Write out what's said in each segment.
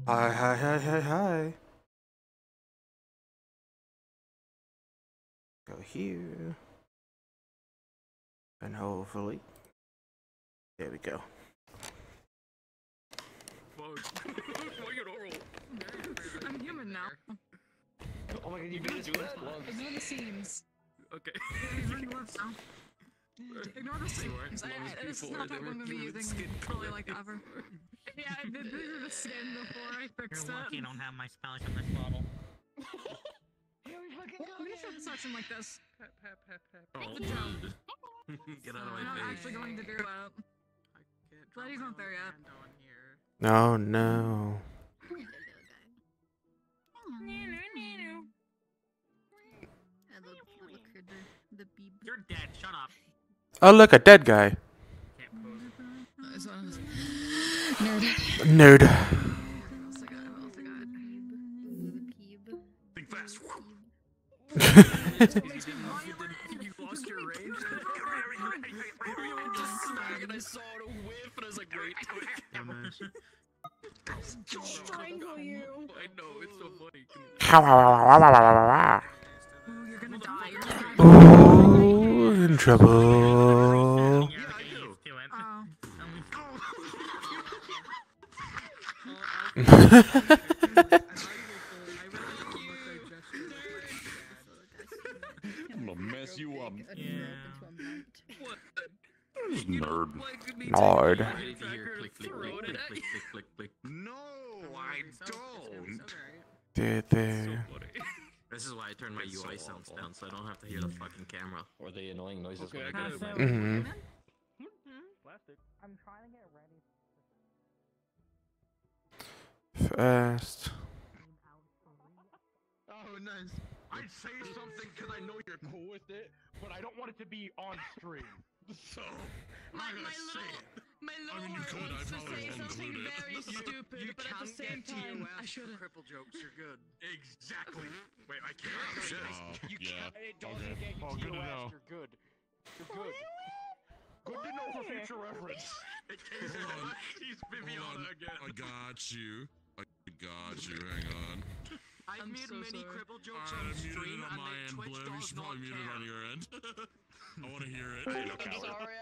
Hi, hi, hi, hi, hi. Go here. And hopefully. There we go. I'm human now. Oh my god, you made us gloves. Ignore the seams. Okay. Ignore the gloves now. Ignore the seams. This is not what I'm going to be using probably like ever. Yeah, I did this is the skin before I fixed You're lucky I it. don't have my spells in this bottle. Well, we should search him like this. Pep, pep, pep, pep. Take the joke. Get out of I'm my not face. actually going to do that. I can't Glad he's not there yet. on here. No, no. The beep. You're dead. Shut up. Oh, look, a dead guy. Can't pose. This one is Nerd. nerd. What else I got? What else I got? Think fast. You lost your range. You went to smack and I saw it whiff and I was like, wait. Strangle you. I know, it's so funny. Ooh, you're gonna die. You're gonna die. Ooh, in trouble. Yeah, I do. To it. I'm gonna mess you up. Yeah. Nerd. Nerd. No, I don't. Did there. This is why I turned my It's so UI sounds awful. down so I don't have to hear the fucking camera. Or the annoying noises when I Okay, go to bed. Mm-hmm. I'm trying to get ready. Fast. Oh, nice. I'd say something because I know you're cool with it, but I don't want it to be on stream. So, I'm not gonna say it. My I mean, you lord could, I wants to probably say won't something include it. very stupid, but at the same time, I should have. Cripple jokes, you're good. Exactly. Wait, I can't. You yeah. can't. It doesn't get you Oh, good to TOS. know. You're good. You're good. Good to know for future reference. He's Viviana again. I got you. I got you. Hang on. I've I'm made so many sorry. cripple jokes I'm on muted stream, on and my end, Twitch Blue. You does should not probably mute it on care. your end. I want to hear it. I'm sorry.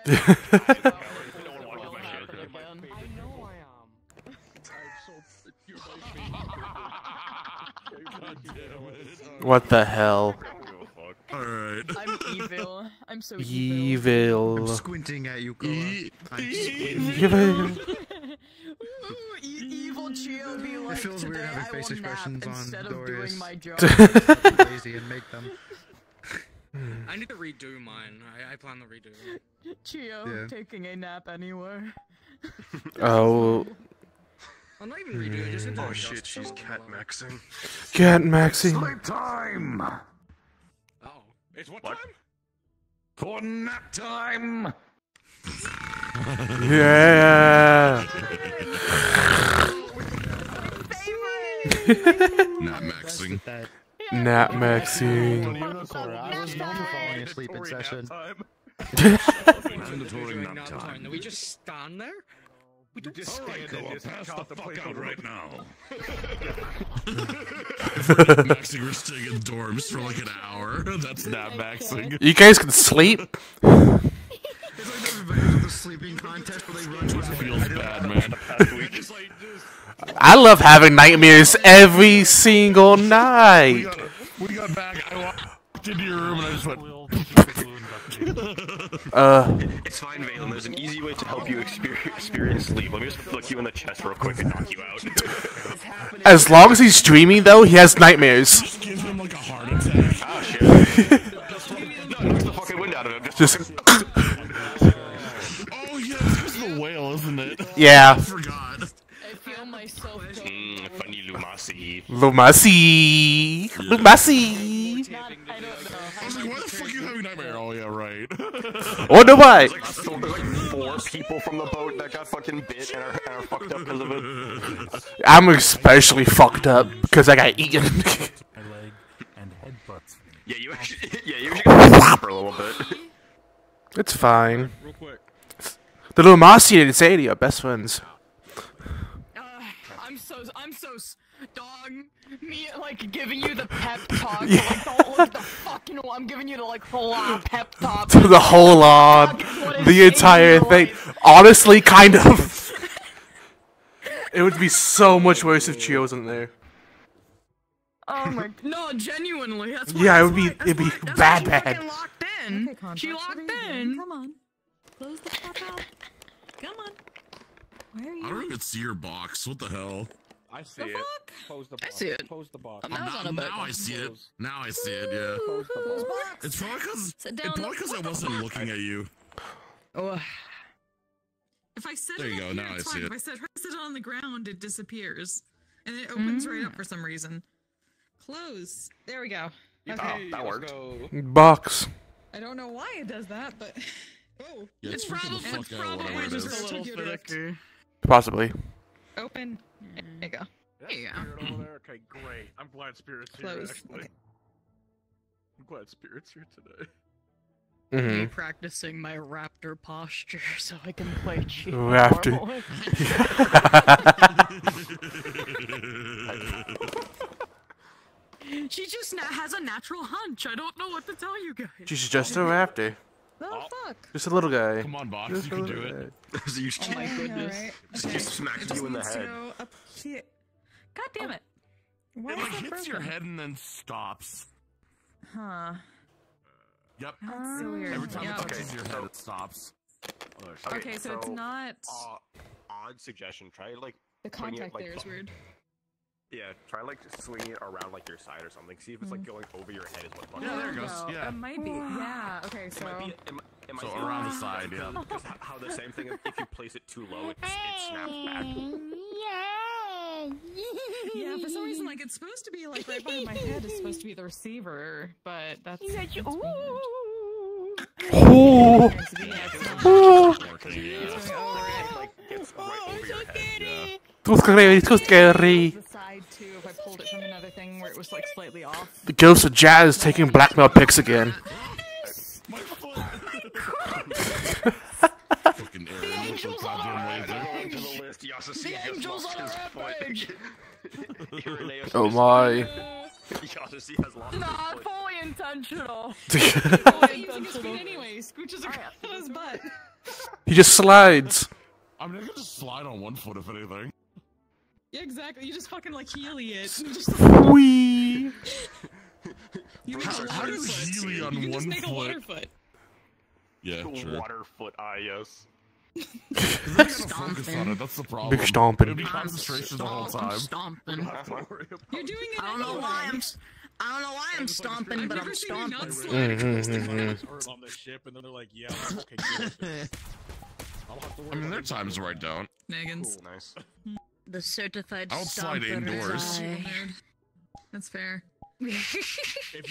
No one watches my shit. I know I am. I'm so. You're my favorite. God damn it. What the hell? Alright. I'm evil. I'm so Evil. Squinting at you, Koa. Evil. Evil Chio be like, It feels today weird having I face will nap expressions on instead of Dorius. doing my job. Be lazy and make them. I need to redo mine. I plan to redo it. Chio Yeah. taking a nap anywhere. Oh. I'm not even redo it, just into Oh the shit, dust she's folder. cat maxing. Cat Maxi. Sleep time! Oh. It's what, What? time? For nap time! Yeah. Nap maxing. Nat Maxi. I was known for falling asleep in session. Mandatory During nap nap time. Do we just stand there? We don't just Alright, stand and Koa, just pass count the the fuck playful out right room. now. Maxing, we're staying in dorms for like an hour. That's nap maxing. You guys can sleep? It's like the videos of the sleeping contest where they run to Feels bad, man. I love having nightmares every single night. We got back. I walked into your room and I just went. It's fine, Valen. There's an easy way to help you experience sleep. Let me just flick you in the chest real quick and knock you out. As long as he's dreaming, though, he has nightmares. Just give him like a heart attack. Ah, shit. No, knocks the fucking wind out of him. Just. Oh yeah, it's just the whale, isn't it? Yeah. I forgot. I feel myself Funny Lumasi. Lumasi. Lumasi. I don't know. I was like, why the fuck are you having nightmare? Oh yeah, right. Wonder why. There's like 4 people from the boat that got fucking bit and are fucked up because of it. I'm especially fucked up because I got eaten. Yeah, you actually got for a little bit. It's fine. Real quick. The Lumasi and Sadie are best friends. I'm so gross. Dog, me like giving you the pep talk. Like, don't look the fucking. I'm giving you the like whole pep talk. To the whole on, the entire thing. Honestly, kind of. It would be so much worse if Chio wasn't there. Oh my. No, genuinely. That's why, Yeah, it'd be bad, bad. Locked in. Okay, She contracts locked are in. Come on. Close the fuck up. Come on. Where are you? I don't even see your box. What the hell? I see The it. fuck? Close the box. I see it. Close the box. That was on a boat. Now I see it. Now I see it. Yeah. Close the Close box. box. It's probably because Sit down. I wasn't looking at you. Oh. If I sit There it you up go, here, now it's I see fine. it. If I sit it on the ground, it disappears. And it opens right up for some reason. Close. There we go. Okay. that worked. Box. I don't know why it does that, but... Oh. Yeah, it's freaking the fuck out, whatever it just is. a little thicker. Possibly. Open. There you go. That's There you go. Spirit over there? Okay, great. I'm glad Spirit's here, Close. actually. Okay. I'm glad Spirit's here today. Mm-hmm. Me practicing my raptor posture so I can play G. Raptor. normally. She just has a natural hunch. I don't know what to tell you guys. She's just a raptor. Oh, fuck. Just a little guy. Come on, box. Just You a can do little it. guy. So you just, Oh my goodness. Alright. Okay. smacks It just you in the needs to head. go up here. God damn it. Why It is like that hits your broken? head and then stops. Huh. Yep. That's so weird. Every time Yeah. it touches your head, it stops. Okay, so it's not... Odd suggestion. Try like The putting it, contact like, there is weird. yeah. Try like swinging it around like your side or something. See if it's like going over your head is what fucks Yeah, you. there it goes. Yeah. It might be. Yeah, okay, so... It might be. It might So be around the side, yeah. Because how the same thing. If you place it too low, it snaps back. Yeah, for some reason, like, it's supposed to be, like, right behind my head. It's supposed to be the receiver, but that's... that's weird. Oh. Okay, so yeah, it's not- Working, it's yeah. going over it. Like gets right over your head. Yeah. Too scary, too scary. The side, too, if I pulled it from another thing where it was, like, slightly off. The ghost of Jazz taking blackmail pics again. My foot. Fucking Aaron, what's your goddamn laser? Going to the list. Yasasi just lost his foot. Irenaeus Oh is- my. Yasasi has lost his Not foot. fully intentional. Oh, he's using his feet anyway. Scooches across his butt. He just slides. I'm gonna just slide on one foot if anything. Yeah, exactly. You just fucking, like, healy it. Just, Wee. you make a How water does foot. Healy You on can just one make a water foot? foot. Yeah, sure. Waterfoot, yes. Cause I'm gonna focus on it, that's the problem. Big stomping. It'll be concentration the whole time. Stomping. You're doing it I don't know anyway. why I'm stomping, I've but never I'm seen you stomping. not slide Hurt on the ship, and then they're like, "Yeah, okay, good." I'll have to worry I mean, about their it. times right down. Nagans. Cool, nice. The certified I don't slide stomper indoors. guy. That's fair. If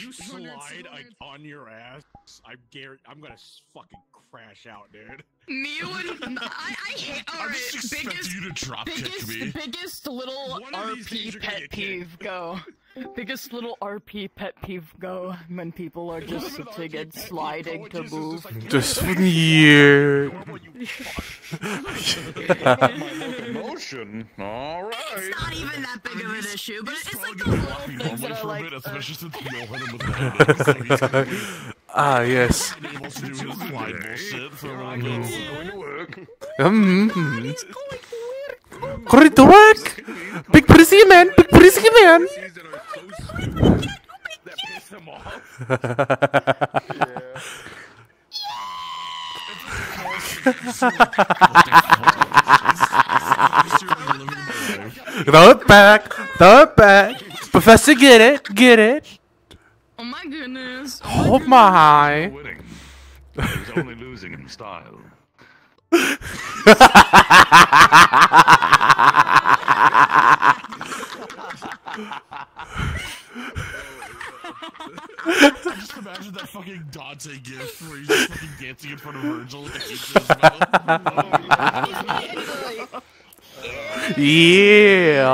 you It's 100, slide it's 100. like, on your ass, I'm gonna fucking crash out, dude. Me and I hate. I Alright, just expect biggest, you to drop kick me. biggest little One of these days RP you're gonna pet get peeve go. Biggest little RP pet peeve go when people are just Whatever the sitting RP and pet peeve sliding go, to it's just move. like, Just "Yeah, yeah. normal, you fuck." Motion. All It's right. not even that big of an issue, but it's Probably like the gonna little walk me things that normally are for a like. bit, especially since we know him with the head. Ah, yes. Able to do his slide bullshit for a little bit. Going to work. Going to work. Big pretty man. Big pretty man. That pissed him off. Throw it back. Throw it back. Professor, get it. Get it. Oh my goodness. Oh my. Winning. He's only losing in style. I just imagine that fucking Dante gif where he's just fucking dancing in front of Virgil with the H in his mouth. Yeah.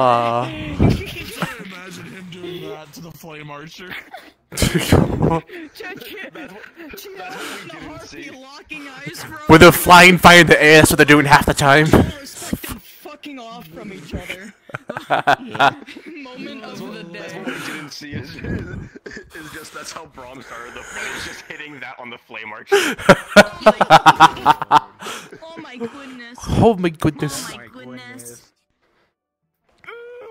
I imagine him doing that to the Flame Archer. Locking eyes from Where they're flying fire in the air, so they're doing half the time. fucking off from each other. Moment of the That's day. what we didn't see is just that's how Braum started the fight. It's just hitting that on the flame arch. Oh my goodness. Oh my goodness. Oh my goodness.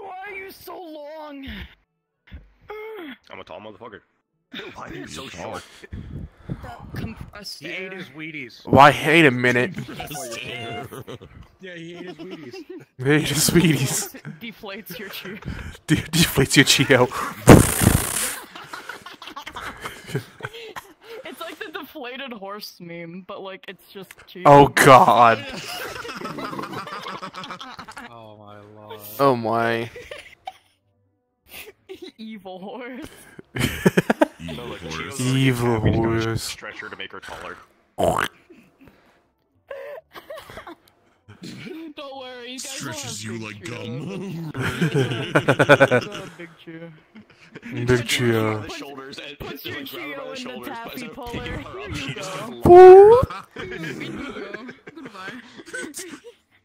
Why are you so long? I'm a tall motherfucker. Why are you so short? Compressed He ate air. his Wheaties. Why, wait a minute. Yeah, he ate his Wheaties. Hey, the sweeties. Deflates your chew. Deflates your Chio. It's like the deflated horse meme, but like it's just cheese. Oh god. Oh my lord. Oh my. Evil horse. No, like, Chio's Evil happy to go to horse. Stretcher to make her taller. Don't worry, you guys Stretches will you have like big gum. Big chew. Big Chio. The shoulders and Put it's your like grab her by Chio the in the shoulders, but taffy instead of puller. picking her Here up, you she just go. Goodbye.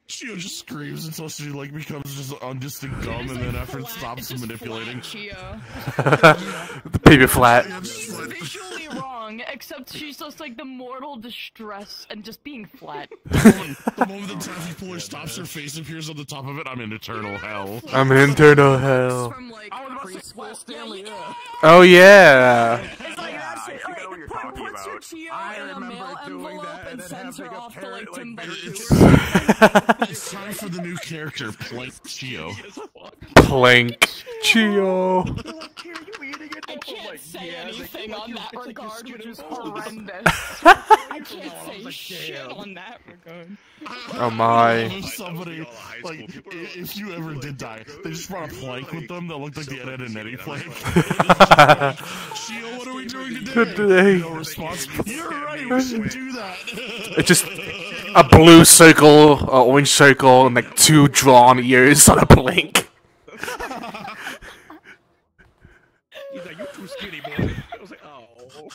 Chio just screams until she like becomes just undistinct gum, and then after it stops manipulating. Chio. The baby flat. She's visually wrong, except she's just like the mortal distress and just being flat. The moment the taffy puller stops, her face appears on the top of it. I'm in eternal hell. I'm in internal hell. From like I was about to say West Stanley, yeah. Oh yeah. It's like that's it. I know what you're talking Puts your about. Chio I in a remember mail doing envelope that and and then sends her having a off to like parrot, like, Timbuktu. It's time for the new character, Plank Chio. Plank. Chio. I can't say yeah, anything on that it's like your regard, skin which is and bones. horrendous. I can't say like, shit damn. on that regard. Oh my. If somebody, like, if you ever did die, they just brought a plank with them that looked like the Ed and Eddie plank. Chio, what are we doing today? Today. No response. You're right, we should do that. It's just a blue circle, an orange circle, and like two drawn ears on a plank. He's like, you're too skinny, boy. I was like, oh.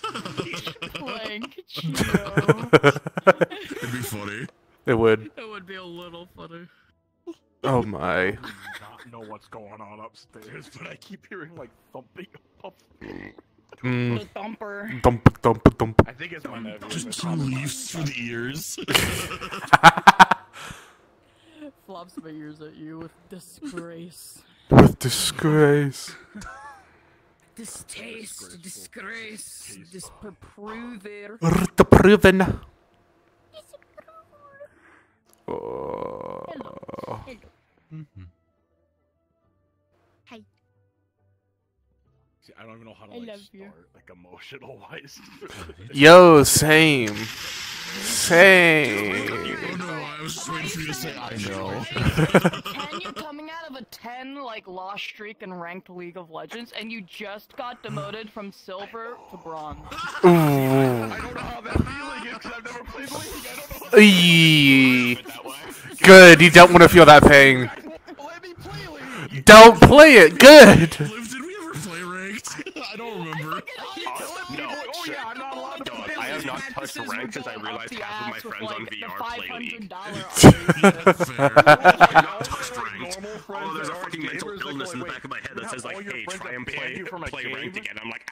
Plank, Chio. It'd be funny. It would. It would be a little funny. Oh my. I do not know what's going on upstairs, but I keep hearing like thumping. Mm. The thumper. Dump, dump, dump. I think it's my nephew. Just 2 leaves for the ears. Flops my ears at you with disgrace. With disgrace. Distaste, disgrace, Disprover. The proven. Hello. Hi. See, I don't even know how to I like love start, you. like emotional wise. Yo, same. I Same. don't know why, I was just waiting for you to say I know. 10, you're coming out of a 10 like lost streak in ranked League of Legends, and you just got demoted from silver to bronze. Ooh. I don't know how that feeling is because I've never played League. I don't know how Eee. Good, you don't want to feel that pain. let me play League. Don't play it. Good. Liv, did we ever play ranked? I don't remember. No, Oh yeah, I'm not allowed to dog, play I have League. not touched rank since I realized half of my friends on VR play League. Fair. I've not touched ranked. Normal friends Although there's a that aren't fucking mental gamers, like, illness in the wait, back of my head you that says have all like, your hey, friends try that and ban you from a play game? ranked again. I'm like,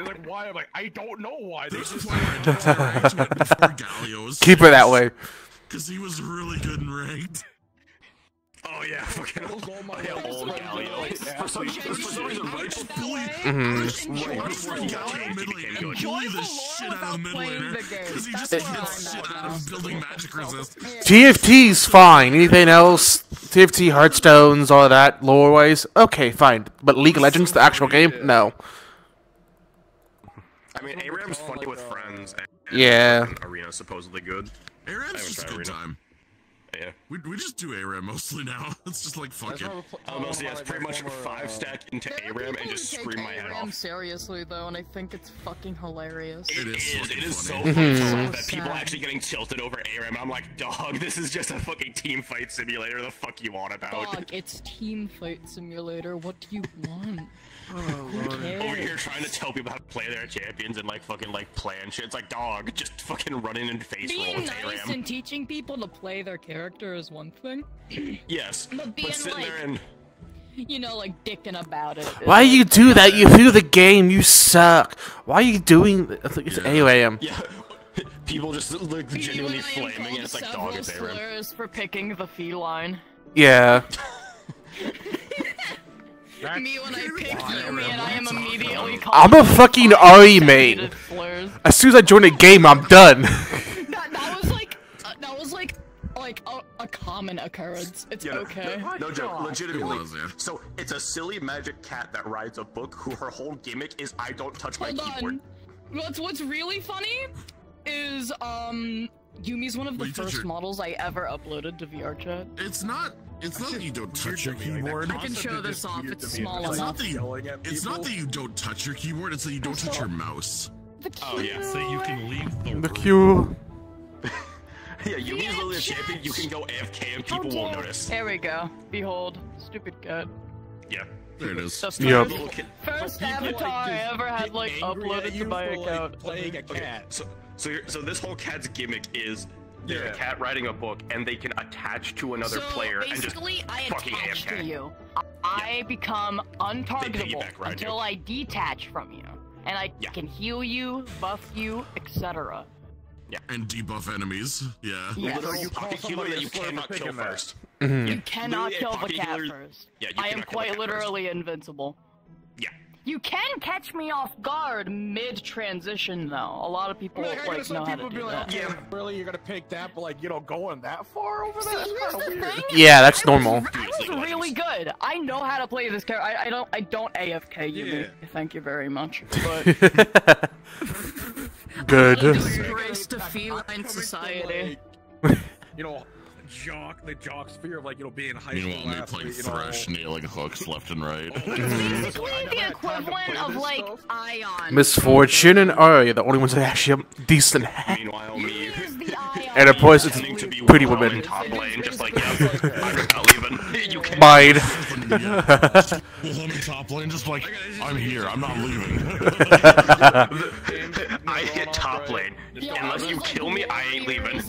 Like why? I'm like, I don't know why. They This just is why I did play ranked before Gallios. Keep it that way. Because he was really good in ranked. oh yeah, fucking old Galio. Yeah. For some reason, right before Mhm. before he got Galio changed, mid he lane became and good. bully the shit out of mid laner. Because he just gets shit out of building magic resist. TFT's fine. Anything else? TFT, Hearthstones, all that, lore-wise, okay, fine. But League of Legends, the actual game, no. I mean, ARAM's funny with friends. And Yeah. Arena's supposedly good. ARAM's just a tried good Arena. time. Yeah. We just do ARAM mostly now. It's just like, fuck it. Mostly, yeah, it's pretty much 5-stack into ARAM and just scream my head I'm off. seriously though, and I think it's fucking hilarious. It is so funny. funny Mhm. that people actually getting tilted over ARAM. I'm like, dog, this is just a fucking team fight simulator. The fuck you want about? Dog, it's team fight simulator. What do you want? Over here trying to tell people how to play their champions and like fucking like plan shit. It's like, dog, just fucking running and face roll. Being It's nice ARAM. and teaching people to play their character is one thing. Yes, But being but sitting like- there and you know, like dicking about it. Why you do that? You threw the game. You suck. Why are you doing? Anyway, Yeah. People just like genuinely flaming, and it's like dog is Aaron. Slurs for picking the feline. Yeah. Me when I pick Yumi and I am immediately called. I'm a fucking RE main. As soon as I join a game, I'm done. That was like a common occurrence. It's okay. No joke, legitimately. So it's a silly magic cat that rides a book who her whole gimmick is I don't touch my keyboard. What's really funny is Yumi's one of the first models I ever uploaded to VRChat. It's not that you don't touch your keyboard. I can show this off. It's small It's enough. it's not that you don't touch your keyboard. It's that you don't touch your mouse. Oh yeah, so you can leave The queue. Yeah, Yumi's literally a champion. You can go AFK and people won't notice. There we go. Behold, stupid cat. Yeah. There it is. The first avatar I ever had like uploaded to my account. Playing a cat. So this whole cat's gimmick is they're a cat riding a book and they can attach to another player and just fucking attach AFK. to you. I become untargetable until I detach from you, and I can heal you, buff you, etc. Yeah. And debuff enemies. Yeah. Literally, you pocket healer that you cannot kill first. You cannot kill the cat first. Yeah, I am quite literally invincible. Yeah. You can catch me off guard mid-transition, though. A lot of people like know how to do that. Yeah, really, you're gonna pick that, but like, you know, going that far over there? That's kind of weird. Yeah, that's normal. I was really good. I know how to play this character. I don't AFK you. Thank you very much. But good. Disgrace to feline society. You know, the jock sphere of like, you know, being high school. Meanwhile, they're playing Thresh, nailing hooks left and right. Basically the equivalent of like Ion. Misfortune and Arya, the only ones that actually have decent hair. Meanwhile, me. And of course, it's pretty women. Top lane, just like, yeah, I'm not leaving. You can't. Mine. Top lane, just like, I'm here, I'm not leaving. I hit top lane. Unless you kill me, I ain't leaving.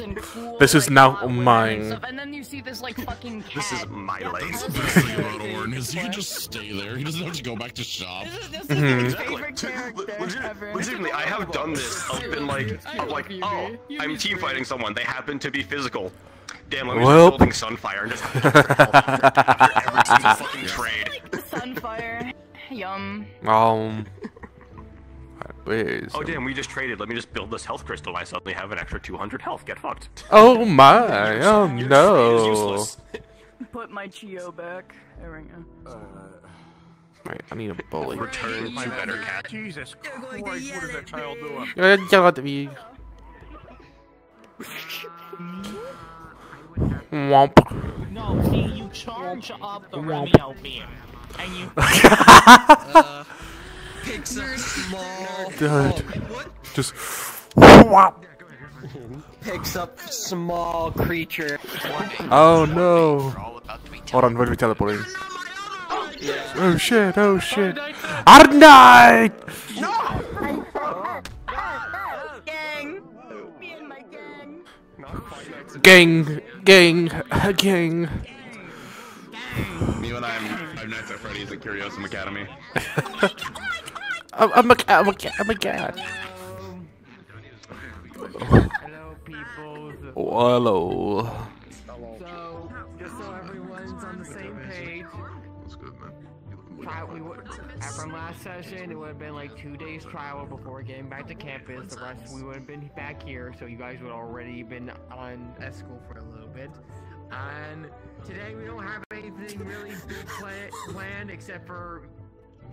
This is now mine. And then you see this like fucking cat. This is my lane. The best thing about Ornn is he can just stay there. He doesn't have to go back to shop. This is my favorite character ever. Legitimately, I have done this. I've been like, oh, I'm team fighting someone. They happen to be physical. Damn, let me start building Sunfire and just after every single fucking trade. Sunfire. Yum. Oh damn, we just traded. Let me just build this health crystal. I suddenly have an extra 200 health. Get fucked. Oh my! Oh no! Put my Chio back. There we go. Right, I need a bully. Return to better cat. Jesus Christ, what is that child doing? Yell at me. Womp. No, see, you charge up the Romeo beam, and you. Picks up small. Dude. Just. Womp. Picks up small creature. Oh no. Hold on, where are we teleporting? Oh shit, oh shit. Arnite! No! Gang! Me and my gang! Gang! Me when I'm Five Nights at Freddy's at Curiosum Academy. I'm a cat. Hello, people. Oh, hello. So, just so everyone's on the same page. That's good, man. From last session, it would have been like 2 days trial before getting back to campus. The rest we would have been back here, so you guys would already been on at school for a little bit. And today we don't have anything really big planned except for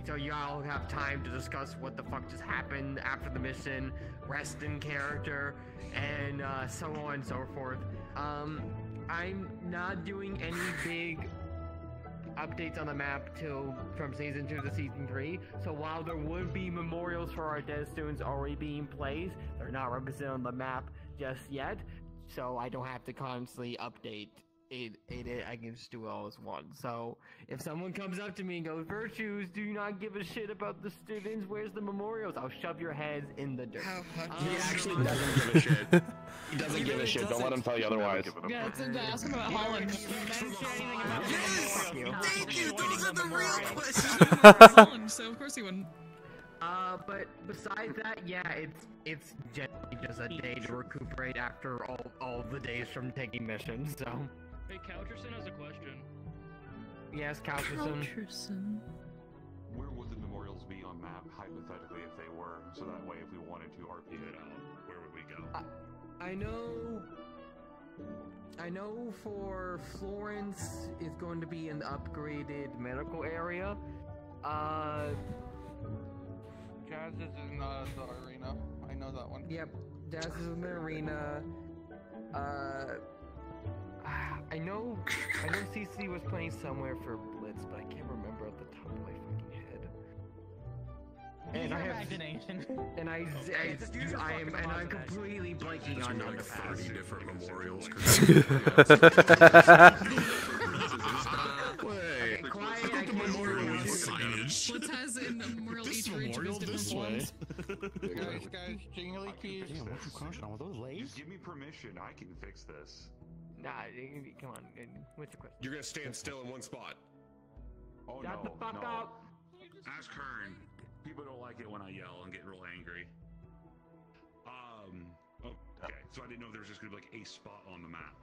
so you all have time to discuss what the fuck just happened after the mission, rest in character, and so on and so forth. I'm not doing any big updates on the map from season 2 to season 3. So while there would be memorials for our dead students already being placed, they're not represented on the map just yet. So I don't have to constantly update 8 against 2 all as 1. So if someone comes up to me and goes, "Virtues, do you not give a shit about the students? Where's the memorials?" I'll shove your heads in the dirt. He actually doesn't give a shit. He doesn't give a shit. Don't let him tell you otherwise. Yeah, it's to ask him about Holland. Thank you. Those are the real questions. Holland, so of course he wouldn't. But besides that, yeah, it's generally just a day to recuperate after all the days from taking missions. So. Hey, Coucherson has a question. Yes, Coucherson. Where would the memorials be on map, hypothetically, if they were? So that way, if we wanted to RP it out, where would we go? I know for Florence, it's going to be an upgraded medical area. Jazz is in the arena. I know that one. Yep, Jazz is in the arena. I know CC was playing somewhere for Blitz, but I can't remember at the top of my fucking head. And I have imagination. And I'm completely blanking on like 30 different memorials. Blitz has in the memorial each for each of his different forms. Guys, jingly keys. Damn, what's the question? Were those lays? Just give me permission. I can fix this. Nah, come on. What's the question? You're gonna stand still in one spot. Oh Shut the fuck up! Ask Hearn. People don't like it when I yell and get real angry. Okay, so I didn't know there was just gonna be like a spot on the map.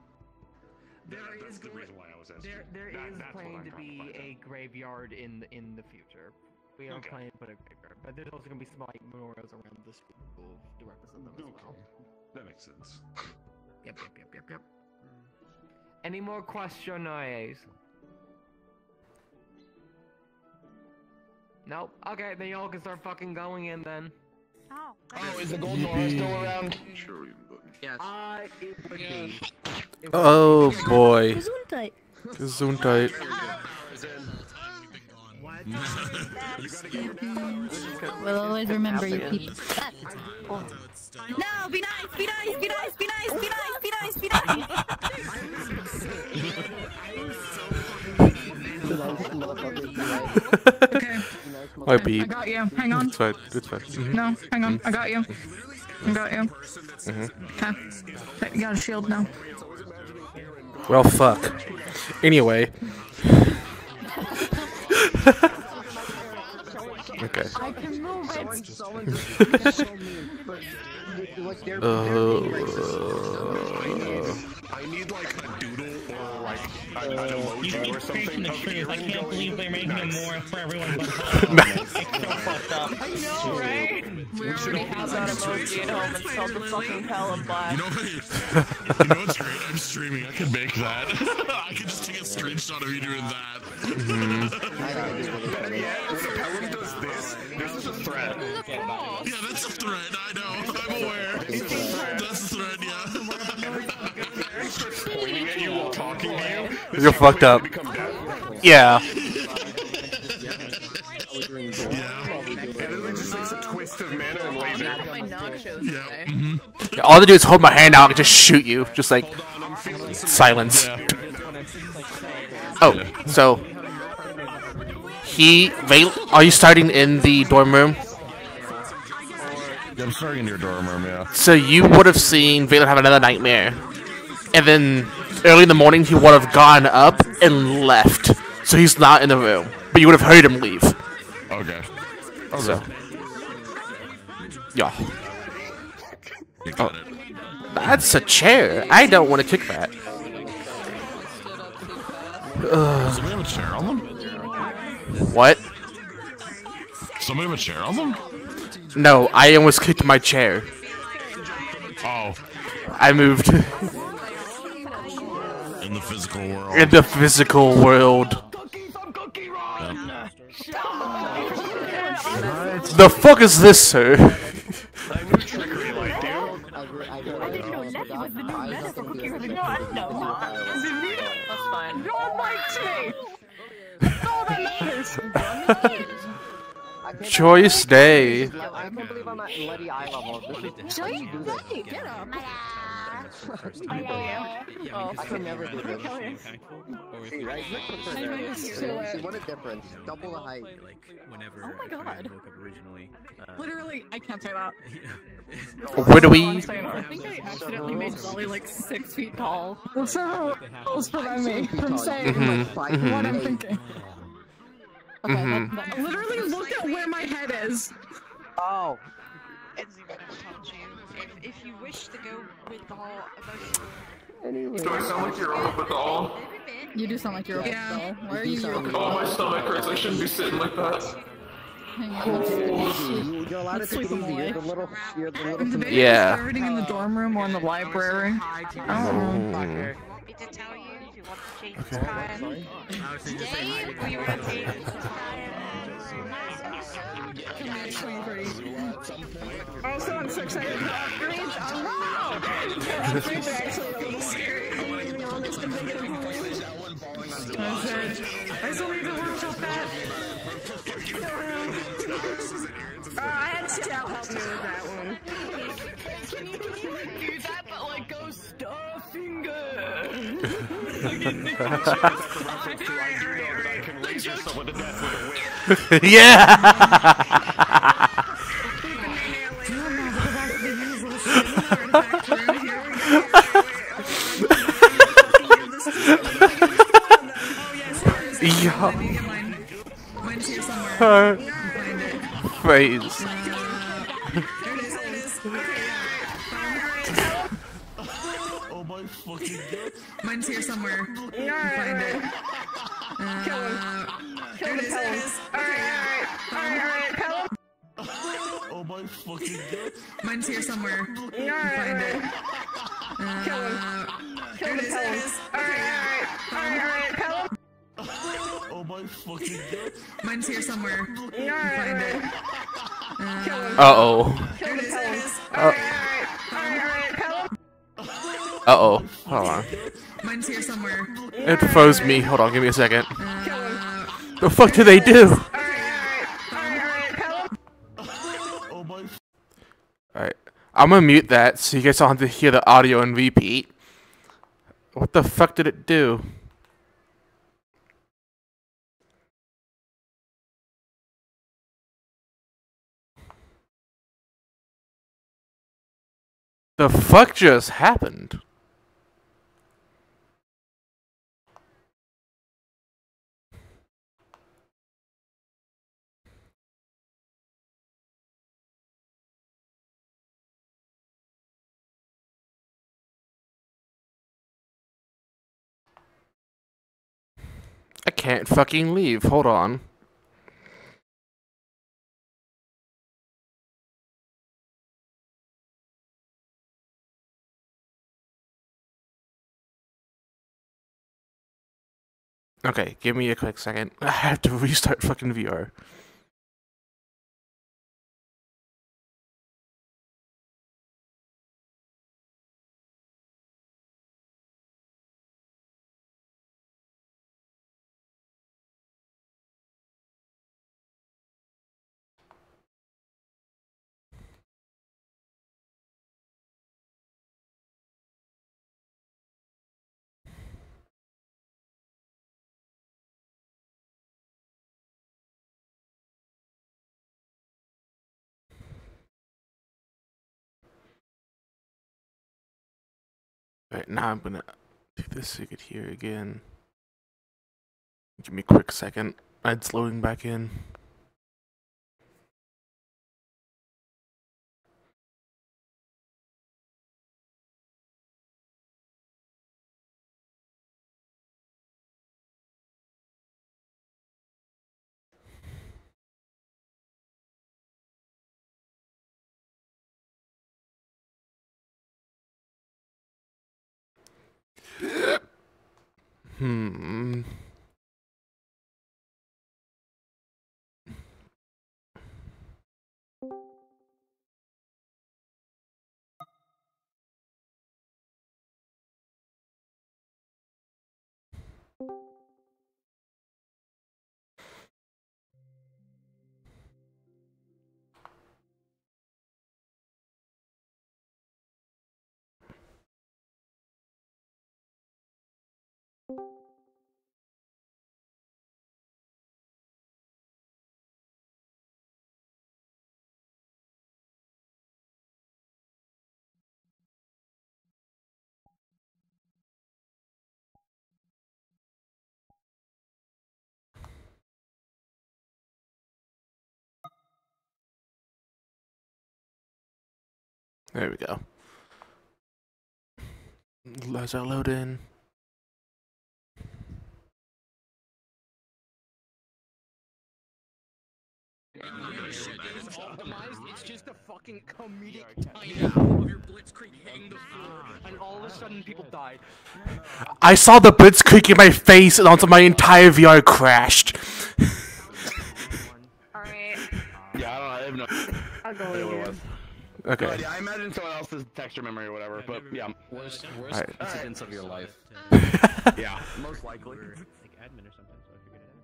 That's the reason why I was asking. There is planning to be a graveyard in the future. We are planning to put a graveyard, but there's also gonna be some like memorials around the school to represent them as well. That makes sense. Yep. Any more questions? Nope. Okay, then y'all can start fucking going in then. Oh, is the gold Nora still around? Sure. Yes. It would be. Oh boy. Gesundheit. We'll always remember you people. No, be nice, be nice, be nice, be nice, be nice, be nice, be nice. Okay. I beep. I got you. Hang on. It's fine. It's fine. No, hang on. I got you. Okay, you got a shield now. Well, fuck. Anyway. Okay. I can move it. I need like a doodle or like an emoji or something. I can't believe they're making it more for everyone but it's so fucked up. I know, right? We already have that emoji at home. It's called the fucking Pal Black. You know what's great? I'm streaming. I can make that. I can just take a screenshot of you doing that. Pelham does this. This is a threat. Yeah, that's a threat. I know. I'm aware. That's a threat. Yeah. Pointing at you while talking to you. You're fucked up. Yeah. It's a twist of mana and laser. Yeah, all they do is hold my hand out and just shoot you. Just like silence. Oh, so are you starting in the dorm room? Yeah, I'm starting in your dorm room, yeah. So you would have seen Valen have another nightmare. And then early in the morning he would have gone up and left. So he's not in the room. But you would have heard him leave. Okay. So. Yeah. You got it. That's a chair. I don't want to kick that. Somebody have a chair on them? What? Somebody have a chair on them? No, I almost kicked my chair. Oh. I moved. In the physical world. In the physical world. The fuck is this, sir? That's fine. Choice day. I can't believe I'm at Letty eye level. Get up. for the first Oh, time. yeah. Yeah, I could never do this. See, right? Look for that. See, what a difference. Double the height. Like, whenever Oh my God. woke up originally. Literally, I can't say that. Where do we? I think I accidentally made Sully like 6 feet tall. So, let's prevent me from saying what I'm thinking. Literally, look at where my head is. Oh. Enzy would have told you if you wish to go with the whole emotional. Do I sound like you're up with the all? You do sound like you're Yeah. Why are you Oh, my stomach hurts. I shouldn't be sitting like that. You're allowed to take it easy. You're the little. Yeah. Everything in the dorm room or in the library. I don't know. Want me to tell you if you want to change the time? Today we were changing the Also, I'm so excited for upgrades. Oh no! Upgrades are actually a little scary. I still need to workshop that. I had Scout help me with that one. Can you do that, but like go Starfinger? Yeah. Mine's here somewhere. Her Find it. face. There it is. Oh my fucking god. Mine's here somewhere. Find it. Kill him. There it is. Alright, kill him. Oh my fucking god. Mine's here somewhere. Find it. Kill him. There it is. Alright, kill him. Oh my fucking god. Mine's here somewhere. Find it. Kill him. Uh-oh. Kill him. Alright, kill him. Uh-oh. Hold on. Mine's here somewhere. It froze me. Hold on, give me a second. The fuck do they do? Alright. I'm gonna mute that so you guys don't have to hear the audio and repeat. What the fuck did it do? The fuck just happened? I can't fucking leave. Hold on. Okay, give me a quick second. I have to restart fucking VR. Alright, now I'm gonna do this so you could hear again. Give me a quick second. It's loading back in. Hmm. There we go. As I load in. It's optimized. It's just a fucking comedic timing of your blitzkrieg hitting the floor, and all of a sudden people die. I saw the blitzkrieg in my face, and onto my entire VR crashed. Alright. Yeah, I don't know. I have no I'll go idea what it with was. Okay. But yeah, I imagine someone else's texture memory or whatever, but yeah. Worst Alright. incidents of your life. Yeah, most likely. Like admin or something, so I figured it out.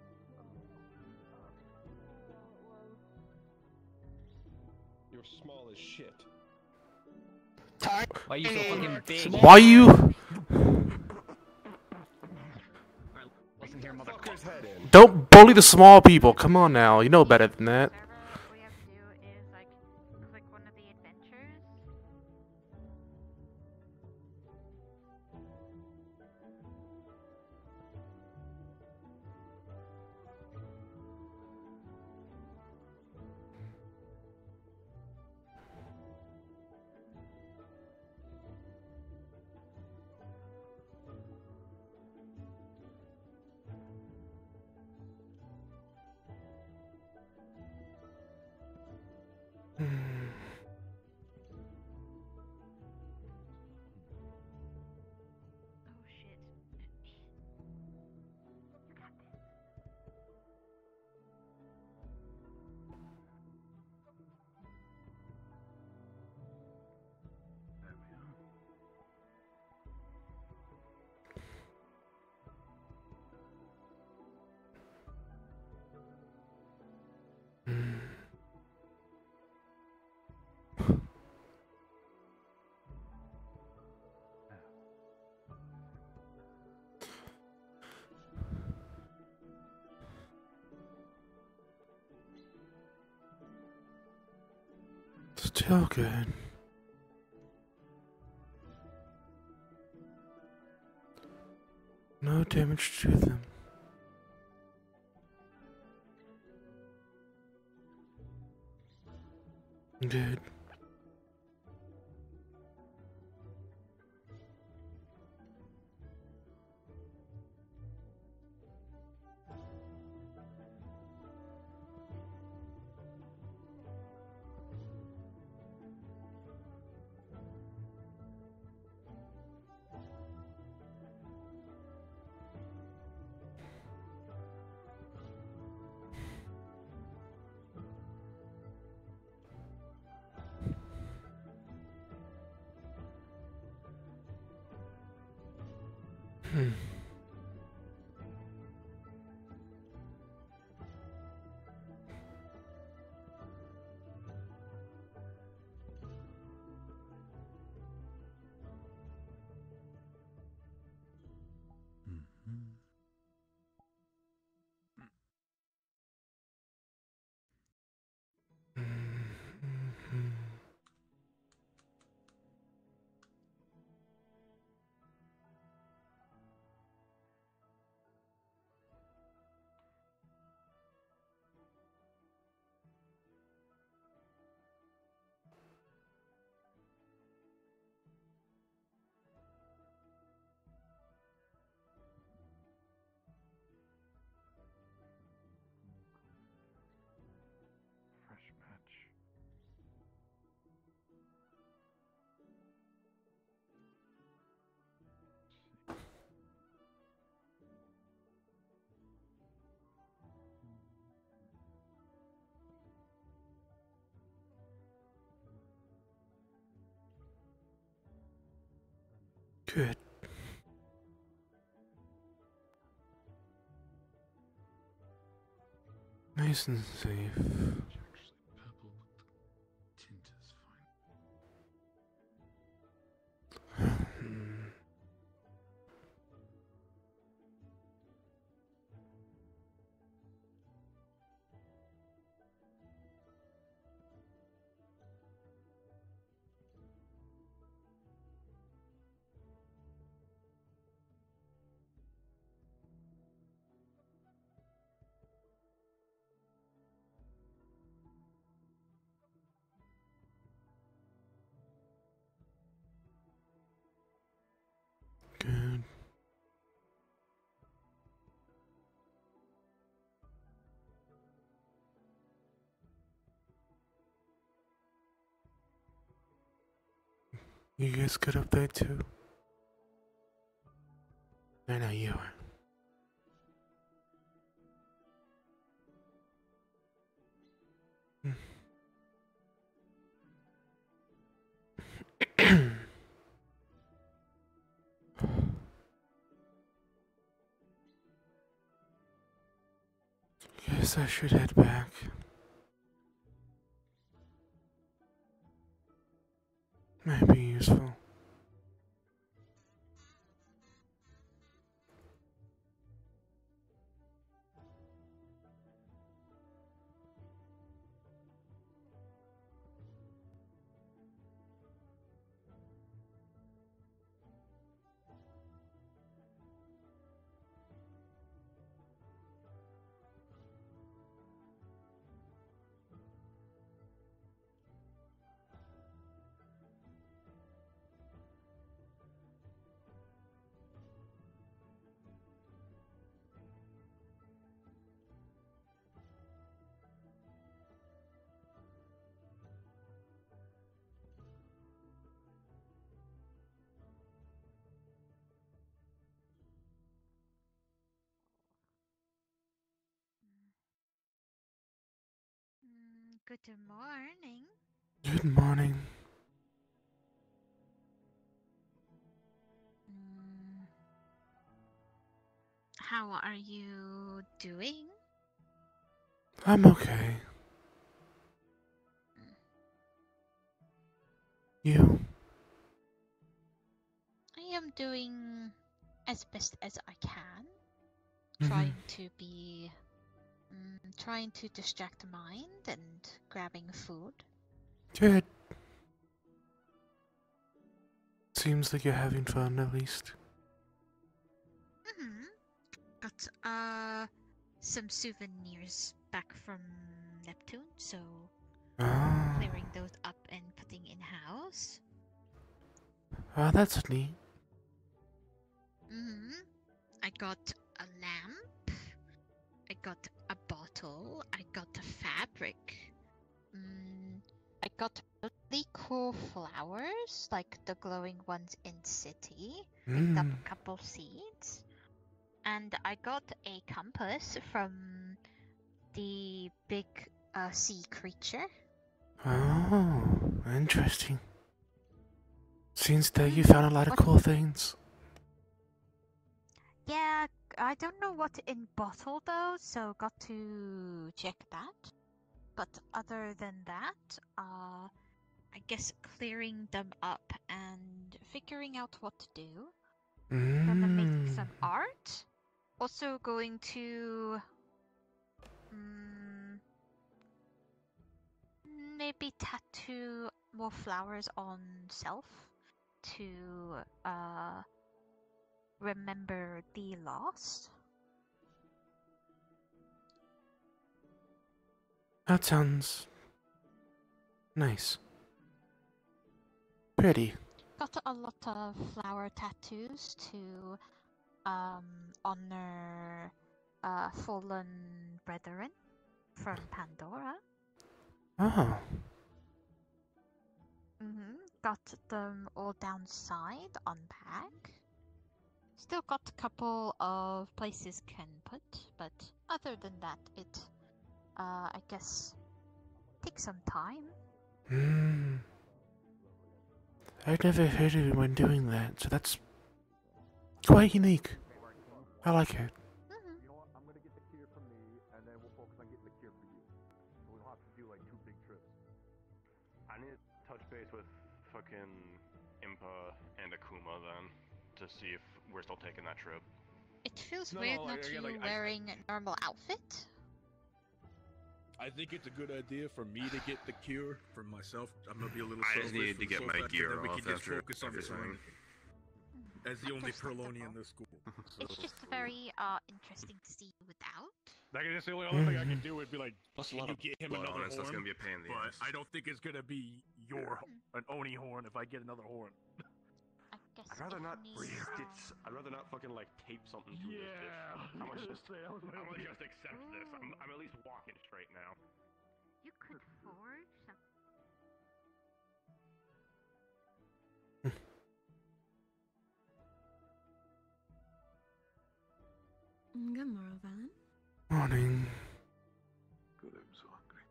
You're small as shit. Why are you so fucking big? Why you? Listen here, motherfuckers. Head in. Don't bully the small people. Come on now. You know better than that. Still good. No damage to them. Good. Good. Nice and safe. Good. You guys good up there too? I know you are. Guess I should head back. Might be useful. Good morning. Good morning. How are you doing? I'm okay. You? I am doing as best as I can. Mhm. Trying to distract the mind and grabbing food. Good. Seems like you're having fun at least. Got some souvenirs back from Neptune, so Ah. clearing those up and putting in house. Ah, that's neat. I got a lamp. I got a bottle. I got a fabric. I got really cool flowers, like the glowing ones in City. Picked up a couple seeds. And I got a compass from the big sea creature. Oh, interesting. Seems that you found a lot of cool things. Yeah, I don't know what's in bottle though, so got to check that. But other than that, I guess clearing them up and figuring out what to do. Gonna make some art. Also going to maybe tattoo more flowers on self to remember the lost. That sounds nice. Pretty. Got a lot of flower tattoos to honor fallen brethren from Pandora. Oh. Got them all downside on pack. Still got a couple of places can put, but other than that, it I guess takes some time. I've never heard of anyone doing that, so that's quite unique. I like it. You know what? I'm gonna get the cure for me, and then we'll focus on getting the cure for you. So we don't have to do like 2 big trips. I need to touch base with fucking Impa and Akuma then to see if we're still taking that trip. It feels weird not you wearing a normal outfit. I think it's a good idea for me to get the cure for myself. I'm gonna be a little I selfish. just needed to get my gear off after focus on everything. As the only Perloni in this school. It's just very interesting to see you without. Like, that's the only other thing I can do would be like, Plus a can lot you of get him blood another on it, so horn? it's gonna be a pain in the But ass. I don't think it's gonna be an Oni horn if I get another horn. I I'd rather not I'd rather not fucking like tape something to this bitch. I'm gonna just accept this. I'm at least walking straight now. You could forge some. Good morning, Valen. Morning. Good, I'm so hungry.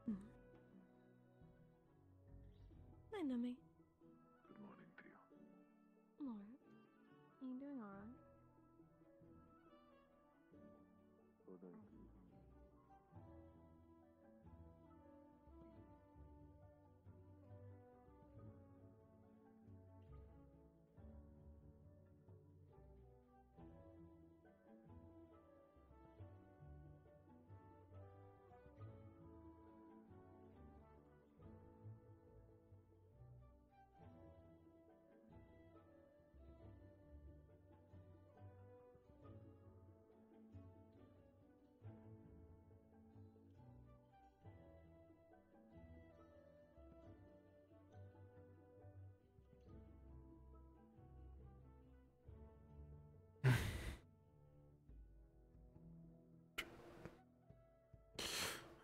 Hi, Nummy. Good morning to you. Laura, are you doing alright?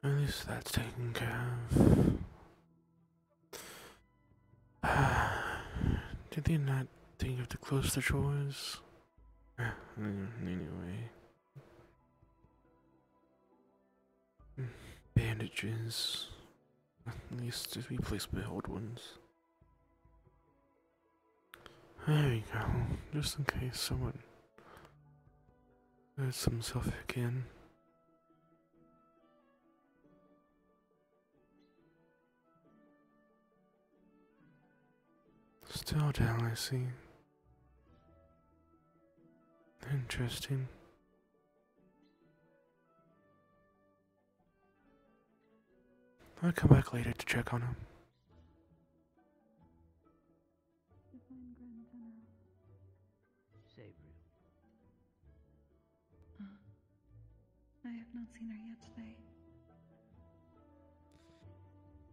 At least that's taken care of. Did they not think of to close the drawers? Anyway. Bandages. At least to replace my old ones. There we go. Just in case someone hurts himself again. Still down, I see. Interesting. I'll come back later to check on him. I have not seen her yet today.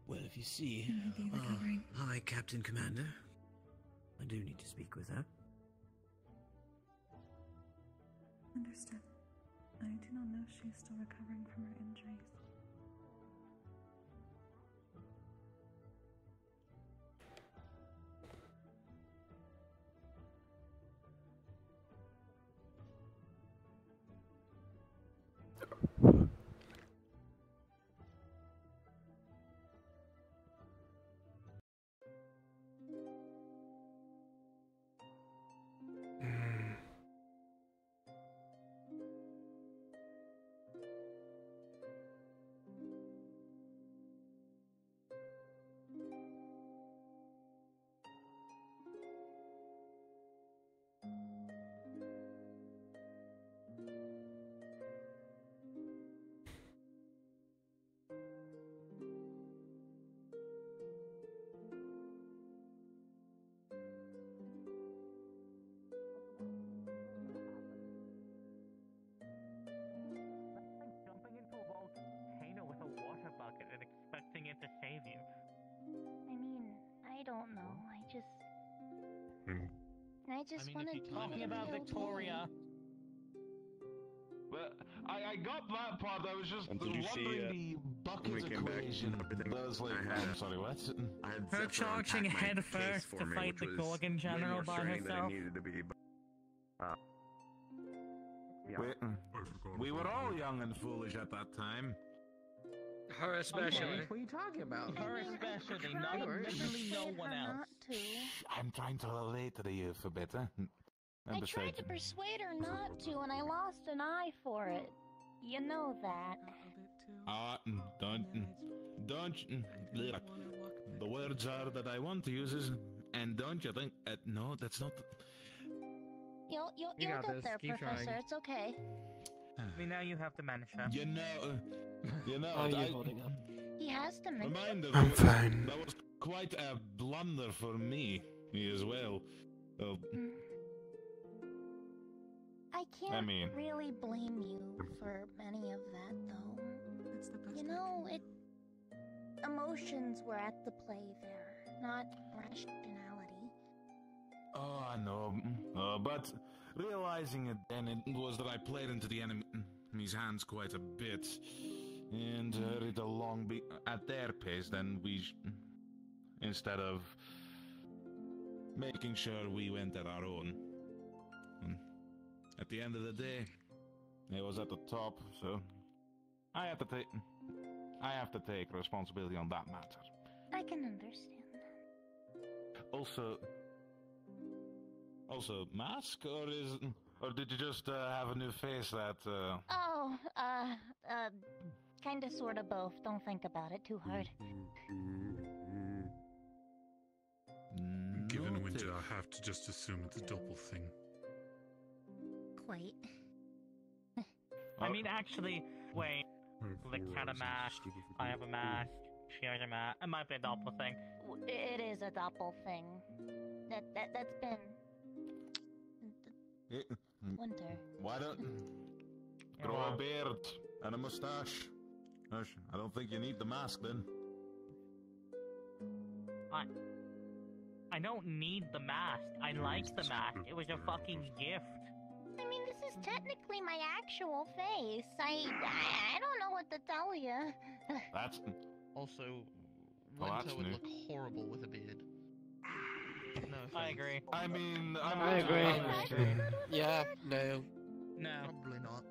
Well, if you see... Maybe recovering. Hi, Captain Commander. I do need to speak with her. Understood. I do not know if she is still recovering from her injuries. To save you. I mean, I don't know. I just want to if you're talking about Victoria. But I got that part. I was just And did you wondering see, the bucket equation. That was like, I'm sorry, what? Her charging head first to fight the Gorgon General by herself. We were all young and foolish at that time. Her especially. Okay. What are you talking about? Her especially, not literally no one else. I'm trying to relate to the youth a bit, huh? I tried to persuade her not to, and I lost an eye for it. You know that. Don't. Look, the words are that I want to use is, and don't you think? No, that's not. You'll get there, Professor. Trying. It's okay. I mean, now you have dementia. You know. How are you holding up? He has dementia. I'm fine. That was quite a blunder for me as well. I can't really blame you for any of that, though. You know, emotions were at the play there, not rationality. Oh, I know. But realizing it then, it was that I played into the enemy's hands quite a bit. And hurried along at their pace, then instead of making sure we went at our own. At the end of the day, it was at the top, so I have to take responsibility on that matter. I can understand. Also, mask, or did you just have a new face that? Oh, kinda sorta both. Don't think about it too hard. Given winter, I have to just assume it's a double thing. Quite. I mean, actually, wait. Lick had a mask. I have a mask. She has a mask. It might be a doppel thing. It is a doppel thing. That's been winter. Why don't grow a beard and a mustache? I don't think you need the mask then. I don't need the mask. I like the mask. It was a fucking gift. I mean, this is technically my actual face. I don't know what to tell you. That's also well, Winter would look horrible with a beard. No, I agree. I mean, I agree. Yeah, no. No. Probably not.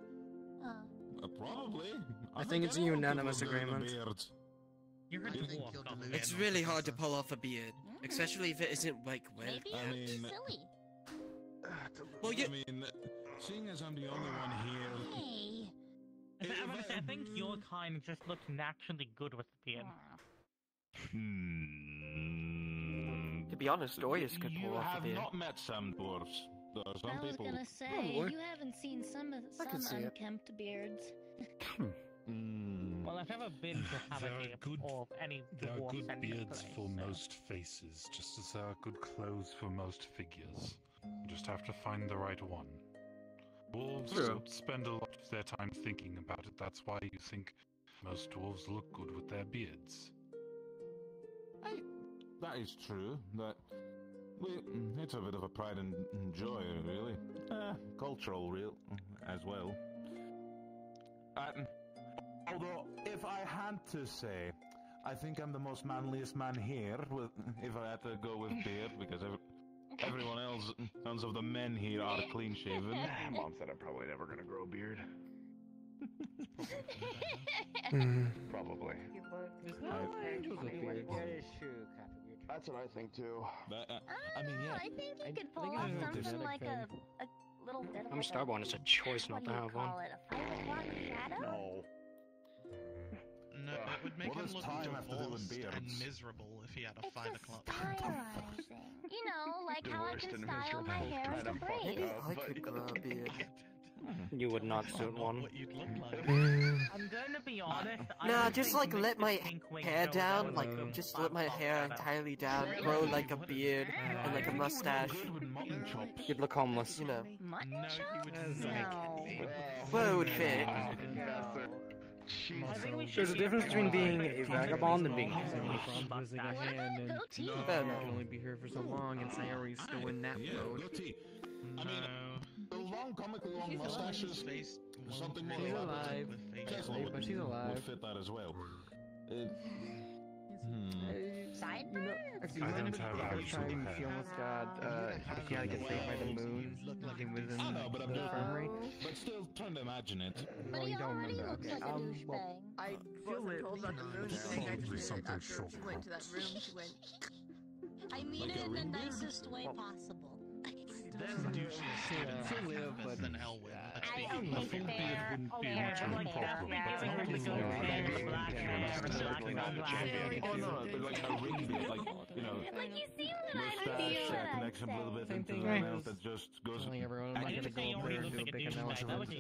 Probably. I think it's a unanimous agreement. You're a dwarf. It's really hard to pull off a beard, especially if it isn't like well. Maybe I mean, silly. Well, I mean, seeing as I'm the only one here. Hey. I think your kind just looks naturally good with the beard. To be honest, Oyas could pull off a have beard. not met some dwarves. There are some I was people. gonna say, you haven't seen some unkempt beards. Well, I've never been to have a beard or any There are dwarf good centered beards place, for so. most faces, just as there are good clothes for most figures. You just have to find the right one. Wolves True. spend a lot of their time thinking about it. That's why you think most dwarves look good with their beards. That is true. It's a bit of a pride and joy, really. Cultural, real as well. Although, if I had to say, I think I'm the most manliest man here. If I had to go with beard, because everyone else, none of the men here are clean shaven. Mom said I'm probably never gonna grow a beard. Probably. That's what I think too. I mean, yeah. I think you could pull off something like a little bit of I'm Starborn. It's a choice not to have one. A 5 o'clock shadow? No. No, it would make What him does look time have to do with divorced and beards? miserable if he had a 5 o'clock. Stylizing. You know, like how I Divorced can and style my miserable, hair into braids. I could grow a beard. You would not suit one. What you'd look like. I'm gonna be honest. Nah, just like let my hair down, like just let my hair entirely down, grow like a beard and like a mustache. You'd look homeless, you know. No, you would not. Well, it would fit. There's a difference between being a vagabond and being losing a hand, and you can only be here for so long, and Sayori's still in that mode. I mean, the long, comically long mustaches, something more She's alive. But she's alive. would fit that as well. You know, if you remember the first time she almost got, she had to get saved by the moon, like it was in I know, but I'm the infirmary. but still trying to imagine it. Well, you don't remember. Okay. Well, I feel wasn't it. told about the moon thing. I just did it after she went to that room. She went. I mean Like it a in the ring beard? nicest way possible. There's douches she'll live, but than hell with. Let's be Okay, honest. fair. be much of a problem. Oh no, but like a ring beard, like, you know, Like you see what I mustache feel what connects I'm a little bit Same into thing, the right? mouth that just goes. telling everyone I'm not gonna go up there and do a big announcement.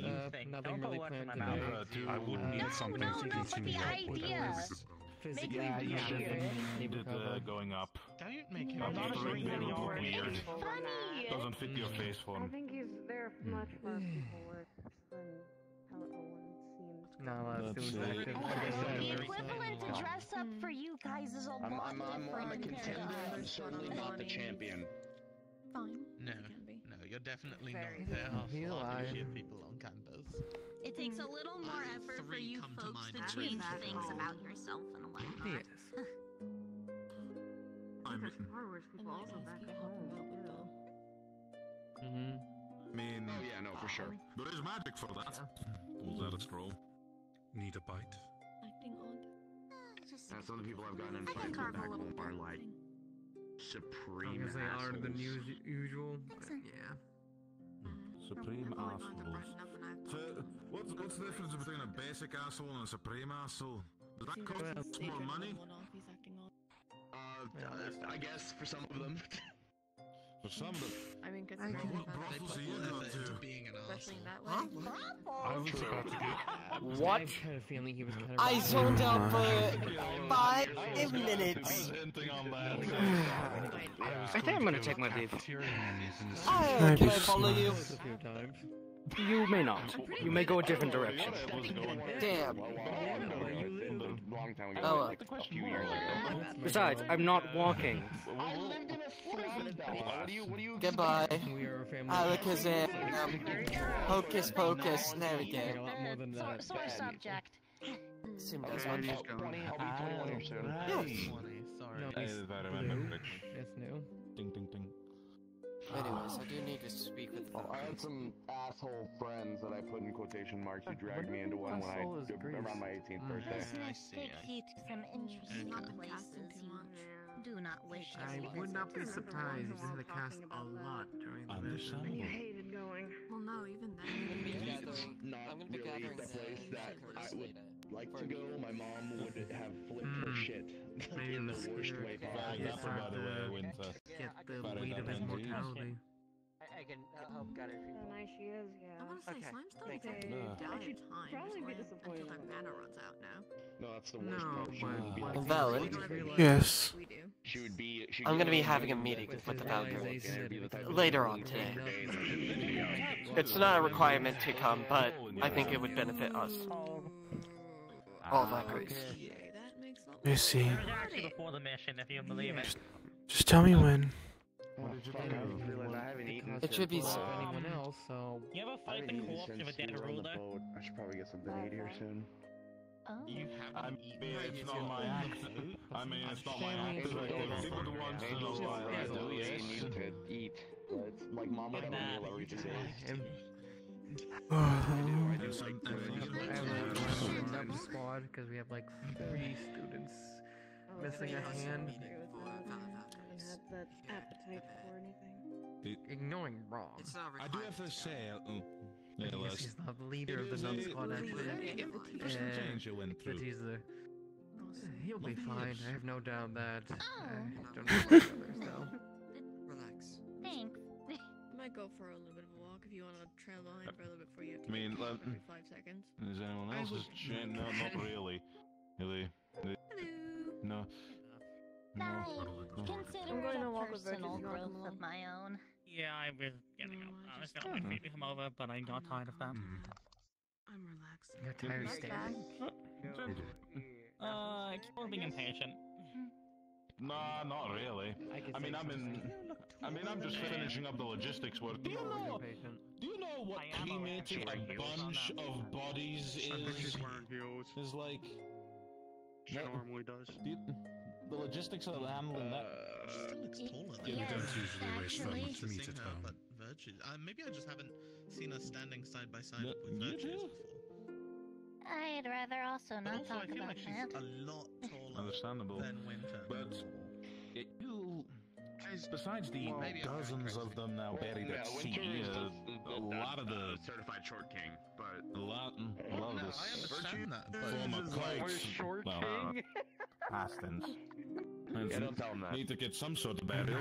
Nothing really planned today. I would need something to continue up with. Physically, Yeah, you should yeah. need it going up. Don't make him I'm not a ring beard would look weird. Funny. Doesn't fit your face I form. think he's there much for people work than how Owen seems. Not a lot of Let's students see. active. The equivalent to dress up for you guys is a lot I'm a different than contender, Paradise. certainly not the champion. fine. No, You can be. no, you're definitely Very not. There are He far lied. shit people on campus. It takes a little more effort for you folks to change things about yourself and whatnot. Yes. There's far worse people also back home. I mean, Oh yeah, no, for sure. there is magic for that. Pulls out a scroll. Need a bite? Acting odd. Yeah, some of the people I've gotten in fights with back home are like supreme As they are assholes. than usual. Yeah. Supreme assholes. So, what's the difference between a basic asshole and a supreme asshole? Does that cost more money? I guess for some of them. For some of them. I mean, What brothels do you go to? Being an especially in that way. I was about to get. I What? had a feeling he was kind of. I zoned out for 5 minutes. I was hinting on that. I think I'm gonna take my leave. Can I follow you? A few times. You may not. You may go a different direction. Damn. Long time ago, Oh, like a few years ago. Besides, I'm not walking. I lived in a frat. What do you Goodbye. We are a family. Alakazam. Hocus pocus. There we A go. lot more than that. Sore subject. Assume Okay, that's I'll one. be 21 here soon. Yes. No, If I remember correctly. it's new. Ding ding ding. Anyways, I do need to speak with I had some asshole friends that I put in quotation marks who dragged me into one when Asshole is around my 18th birthday. Let's take you to some interesting places you do not wish to I visit. would not be surprised if you had to cast a lot during the mission. You hated going. Well, no, even then. It's not really the place that I would like to go. My mom would have flipped her shit in the worst way possible. That's about the way Winter. Get the weight of his mortality. I can help gather How nice she is, yeah. I want to say Okay, slime's still thanks. very I down should in time probably be until disappointed their in mana runs out now. No, that's the worst No, part. She would be but like, Valen. Yes. We do. she would be. I'm gonna be having a meeting with the Valkyrie later on today. It's not a requirement to come, but I think it would benefit us. All Valkyries. Okay, that makes a lot I see. It was actually before the mission, if you believe it. Just tell me when. What did you do? I haven't eaten. It should be for so. anyone else, so You ever fight the corpse of a dead ruler? I should probably get something to eat here soon. You I haven't mean, eaten. it's not my act. I mean, it's not my act. People the ones to know why I do You this. need to eat. It's like mom would have a meal every 2 days. Oh, I have a squad because we have like 3 students missing a hand. Have that appetite for anything. Ignoring wrong. I do have to say, He's not the leader of the nun squad actually. change you went But through. he's the. He'll be fine. I have no doubt that. I don't know Oh. about the others though. Relax. Thanks. Might go for a little bit of a walk if you want to trail behind for a little bit before you have to I mean, get every 5 seconds. Is anyone else's chin? No, not really. Really? No. Nice. Consider I'm going it to a walk with personal Virgil. growth of my own. Yeah, I was getting up. I was going to come over, but I got tired of that. I'm relaxed. You're tired of standing. It's more being impatient. Nah, not really. I mean, I'm just finishing up the logistics work. Do you know what cremating a bunch of bodies is like? Normally does. The logistics of handling that. She looks taller than You me. don't usually waste that Actually, much to meat sing at her, home. But Virtue. Maybe I just haven't seen her standing side by side with you Virtues do? before. I'd rather also But not also, I talk feel about like she's that. a lot taller Understandable. than Winter. But you, besides the Maybe I'm dozens of them now buried at sea, a lot of the certified short king, but a lot of I understand that, but former clerks, short well, king. Pastons. Yeah, don't tell him that. Need to get some sort of burial.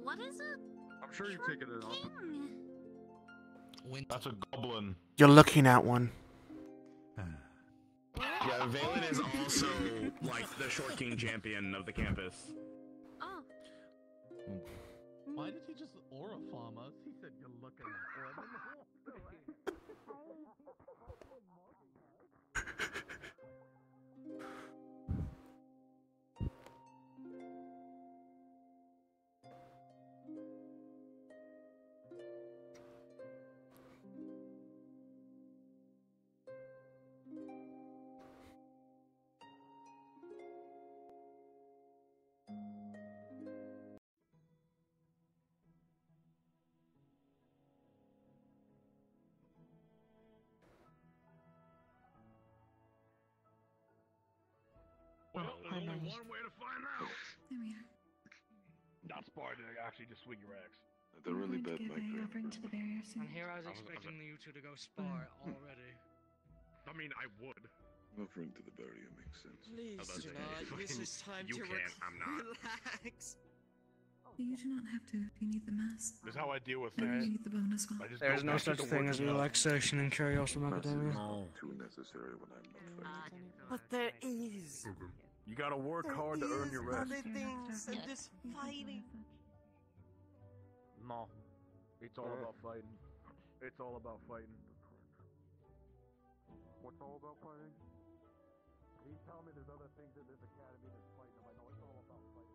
What is it? I'm sure you've taken it off. That's a goblin. You're looking at one. yeah, Valen is also like the short king champion of the campus. Oh. why did he just aura farm us? He said you're looking at one. one way to find out. There we are. Not Spartan, actually just swing your axe. They're really I'm going bad to give a offering to the barrier soon. And here I was expecting you two to go spar already. I mean, I would. Offering to the barrier makes sense. Please do not. This is time You to can't, I'm not. relax. You do not have to if you need the mask. This is how I deal with Or things. you need the bonus one. There's no such thing as relaxation in Curiosum Academia. Too necessary when I'm not fighting. But there is. You gotta work hard to earn your rest. Other things than just fighting. No. It's all about fighting. It's all about fighting. What's all about fighting? He's telling me there's other things in this academy that's fighting them. I know it's all about fighting.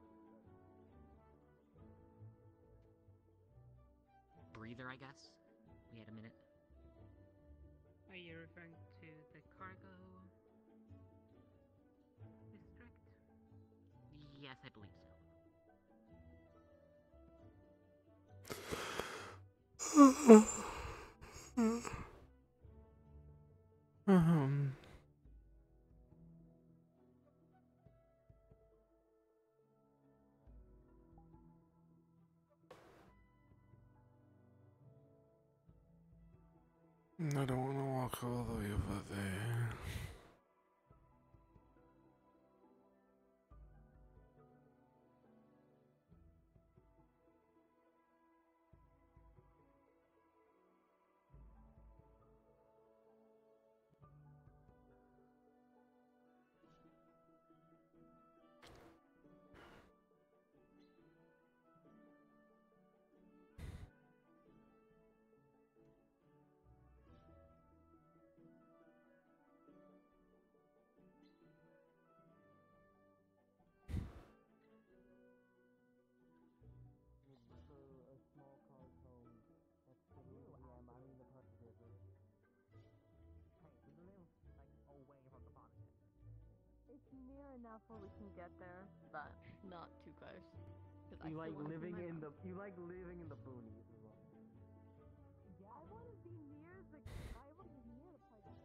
Breather, I guess. We had a minute. Are you referring to the cargo district? Yes, I believe so. I don't want to walk all the way over there. It's near enough where we can get there, but not too close. You like living in the boonies as well. Yeah, I want to be near the. I want to be near the place.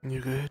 You good?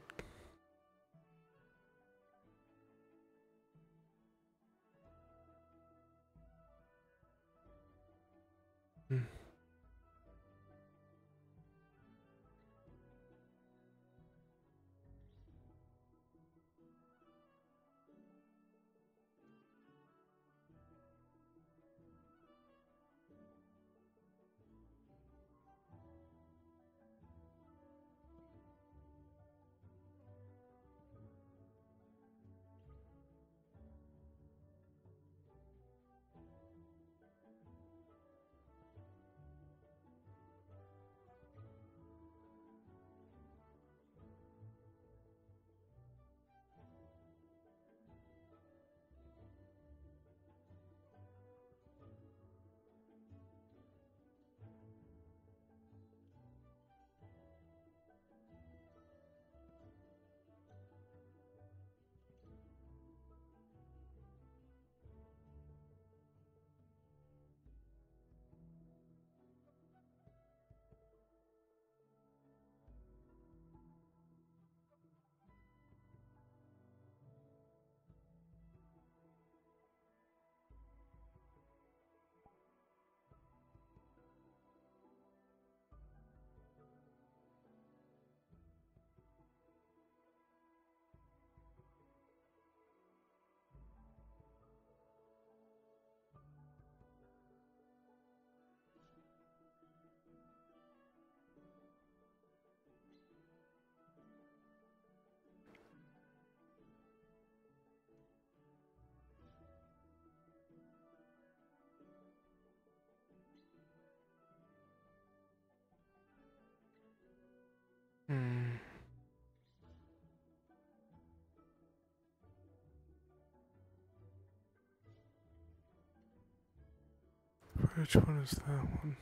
Which one is that one?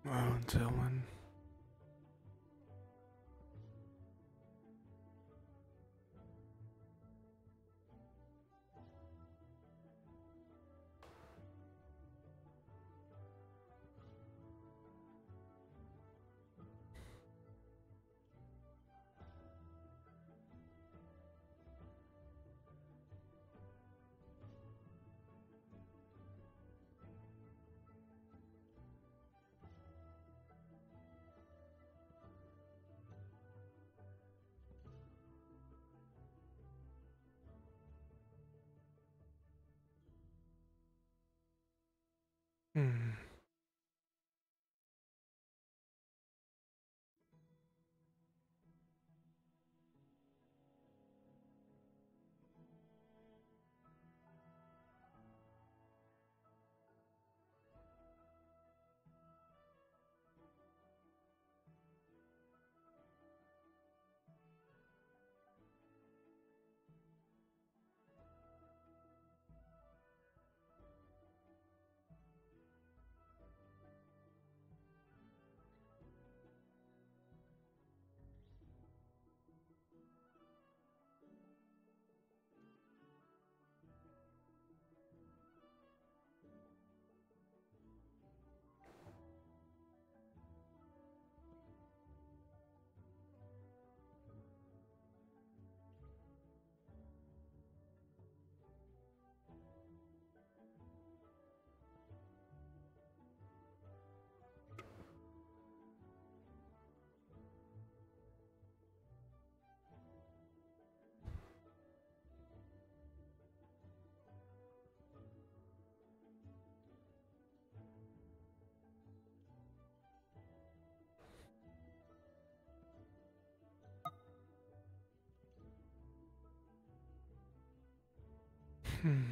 Oh, Dylan. Hmm. Hmm.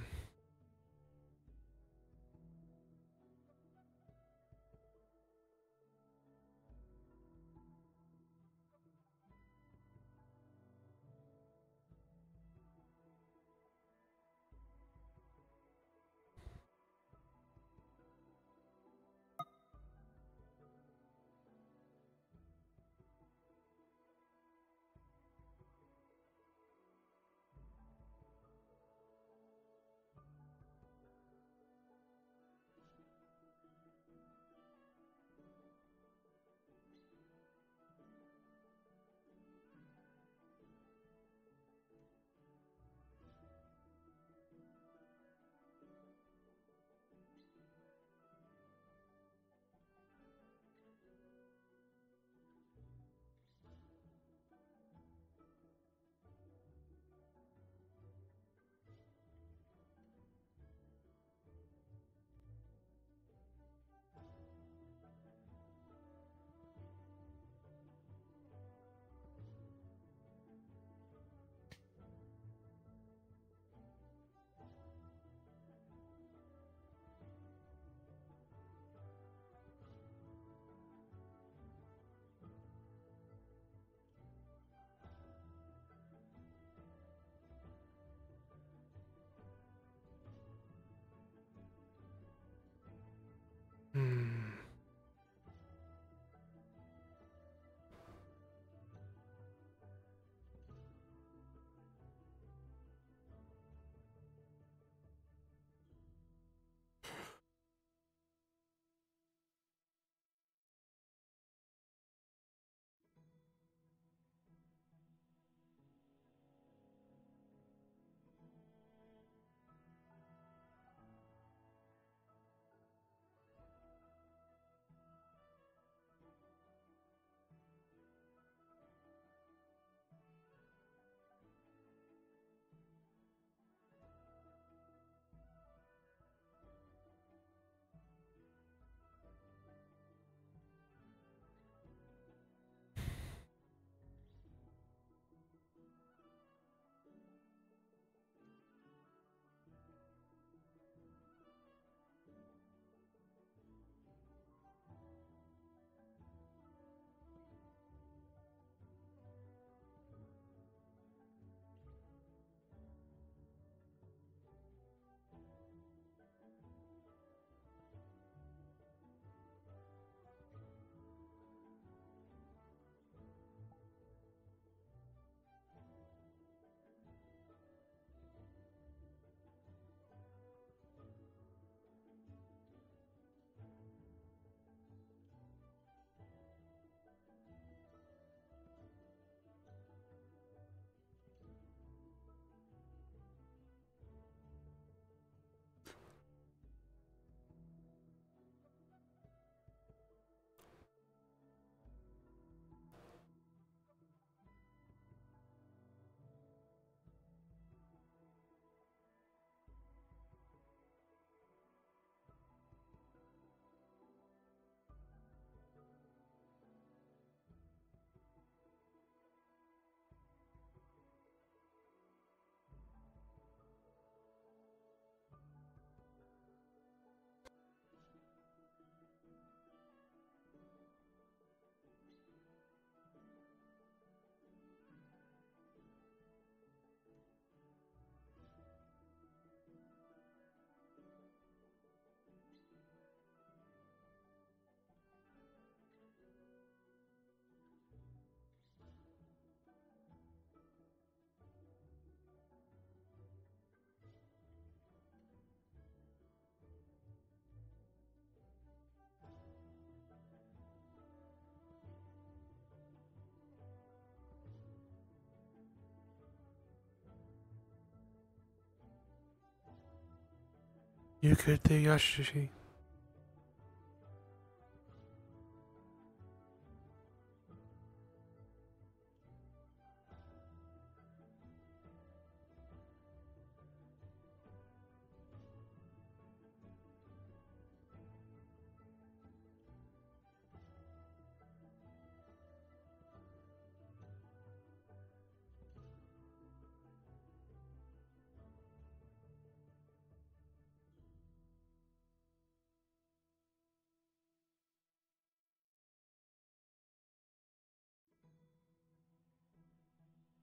You good there, Yoshi?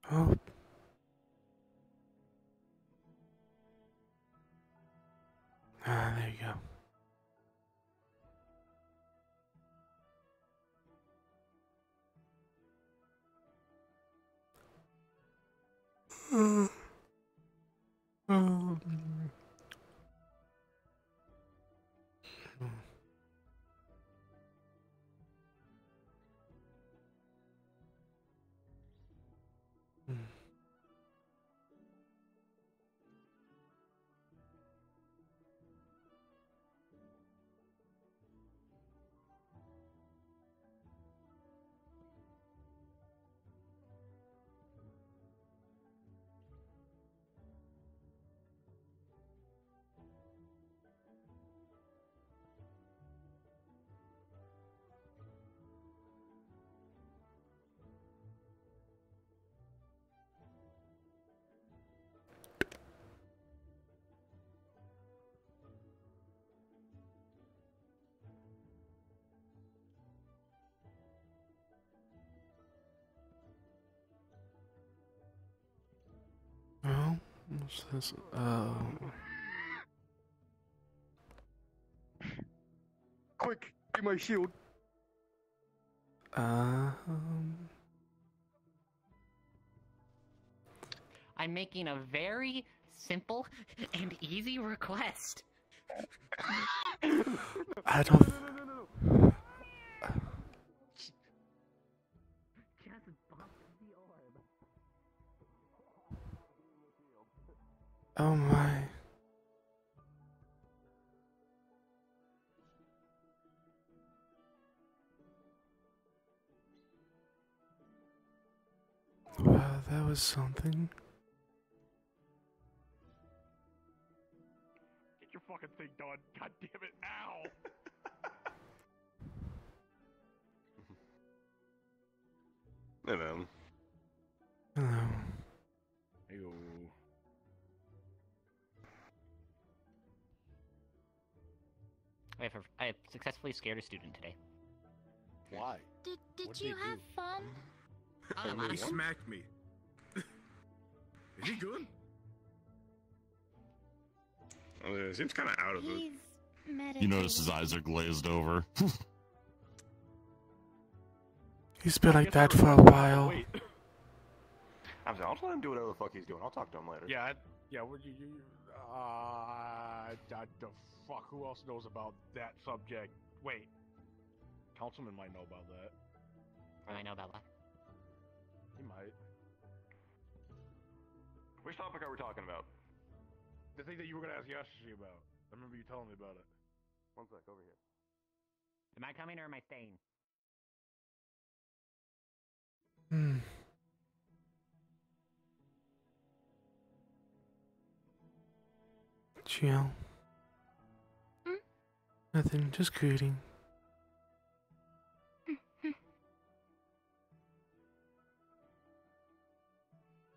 Oh. Ah, there you go. Oh. Oh, what's this? Oh. Quick, be my shield. I'm making a very simple and easy request. I don't. Oh my. Wow, that was something. Get your fucking thing done. God damn it. Ow. Hey, man. Hello. Heyo. I have successfully scared a student today. Why? Did you have fun? He smacked me. Is he good? It seems kind of out of it. You notice his eyes are glazed over. He's been like that for a while. I'm sorry, I'll just let him do whatever the fuck he's doing. I'll talk to him later. Yeah, yeah. What the fuck? Who else knows about that subject? Wait, Councilman might know about that. I know about that. He might. Which topic are we talking about? The thing that you were gonna ask Yashi about. I remember you telling me about it. One sec, over here. Am I coming or am I staying? Hmm. Chill. Nothing, just greeting.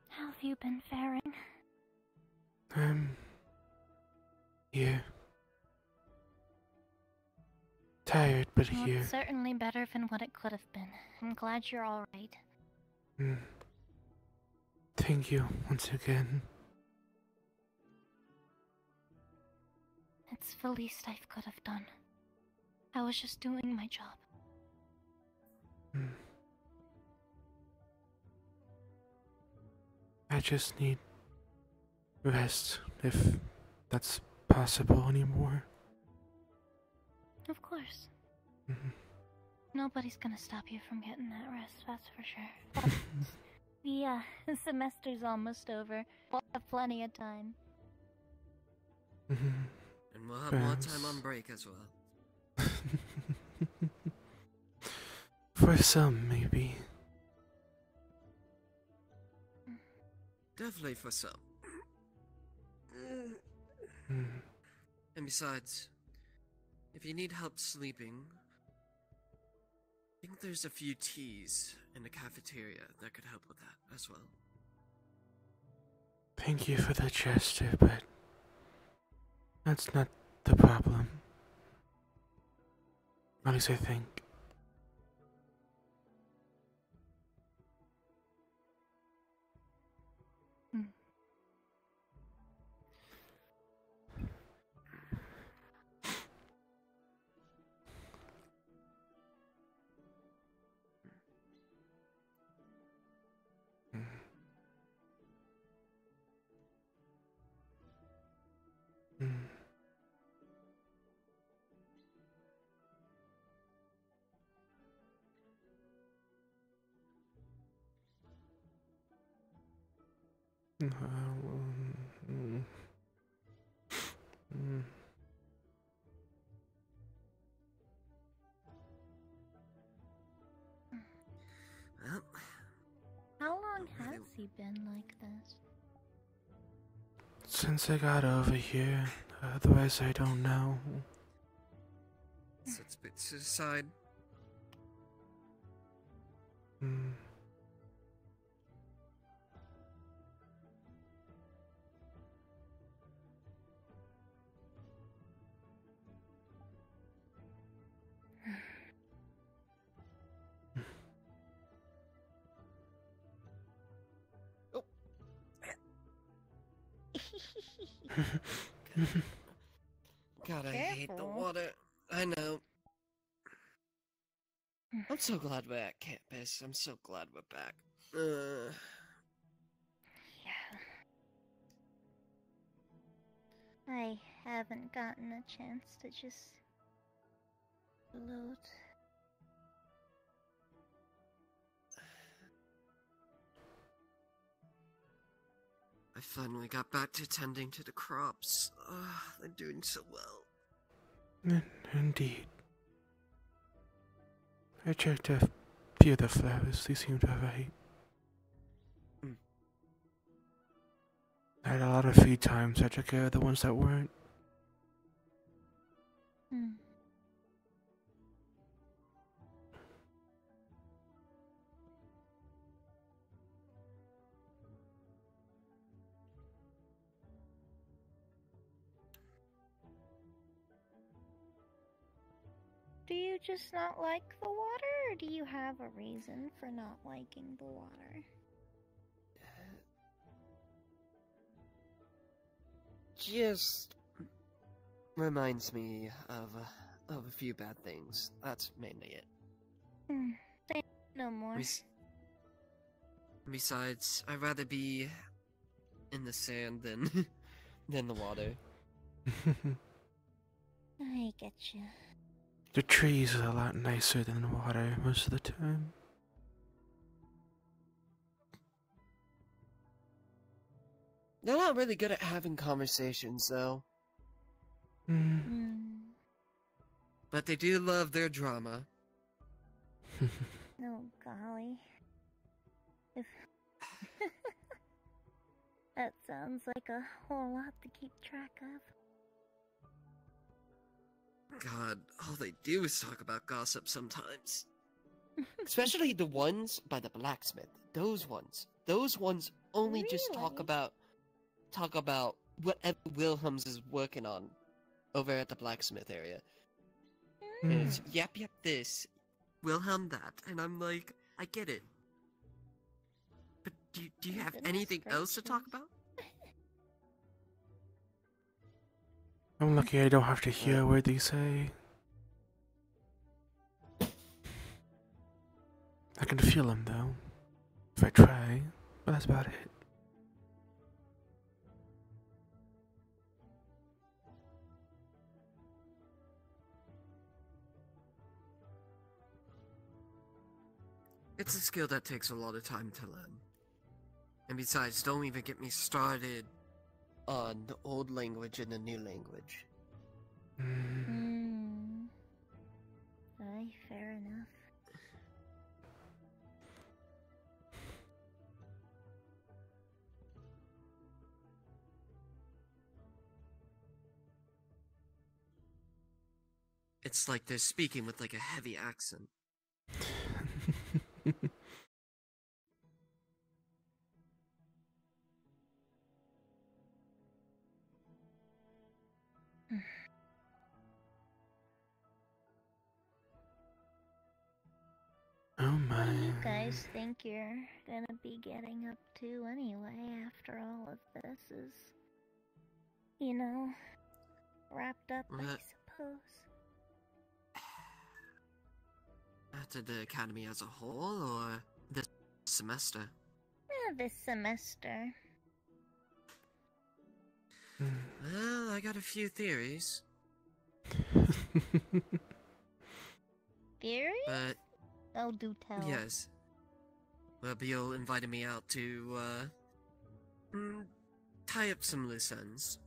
How have you been faring? Here. Tired, but Well, here. it's certainly better than what it could have been. I'm glad you're alright. Thank you once again. It's the least I could have done. I was just doing my job. I just need rest, if that's possible anymore. Of course. Nobody's gonna stop you from getting that rest, that's for sure. The semester's almost over. We'll have plenty of time. And we'll have more Thanks. time on break as well. For some, maybe. Definitely for some. Hmm. And besides, if you need help sleeping, I think there's a few teas in the cafeteria that could help with that as well. Thank you for the gesture, but that's not the problem. At least I think. Well, How long has he been like this? Since I got over here, otherwise I don't know. so it's a bit suicide. Hmm. God, I hate the Careful. water. I know. I'm so glad we're at campus. I'm so glad we're back. I haven't gotten a chance to just float. I finally got back to tending to the crops. They're doing so well. Indeed. I checked a few of the flowers, they seemed alright. I had a lot of free time, so I took care of the ones that weren't. Do you just not like the water, or do you have a reason for not liking the water? Just reminds me of a few bad things. That's mainly it. Say no more. Besides, I'd rather be in the sand than than the water. I get you. The trees are a lot nicer than the water most of the time. They're not really good at having conversations, though. But they do love their drama. Oh, golly. If that sounds like a whole lot to keep track of. God, all they do is talk about gossip sometimes. Especially the ones by the blacksmith. Those ones only just talk about whatever Wilhelm's is working on over at the blacksmith area. And it's yep this, Wilhelm that, and I'm like, I get it. But do you have anything else to talk about? I'm lucky I don't have to hear what they say. I can feel them though, if I try, but that's about it. It's a skill that takes a lot of time to learn. And besides, don't even get me started on the old language and the new language. It's like they're speaking with like a heavy accent. Oh What do you my. guys think you're gonna be getting up to anyway after all of this is, you know, wrapped up, I suppose? After the academy as a whole, or this semester? This semester. Well, I got a few theories. Theories? But Oh, do tell. yes. Well, Beal invited me out to, tie up some loose ends.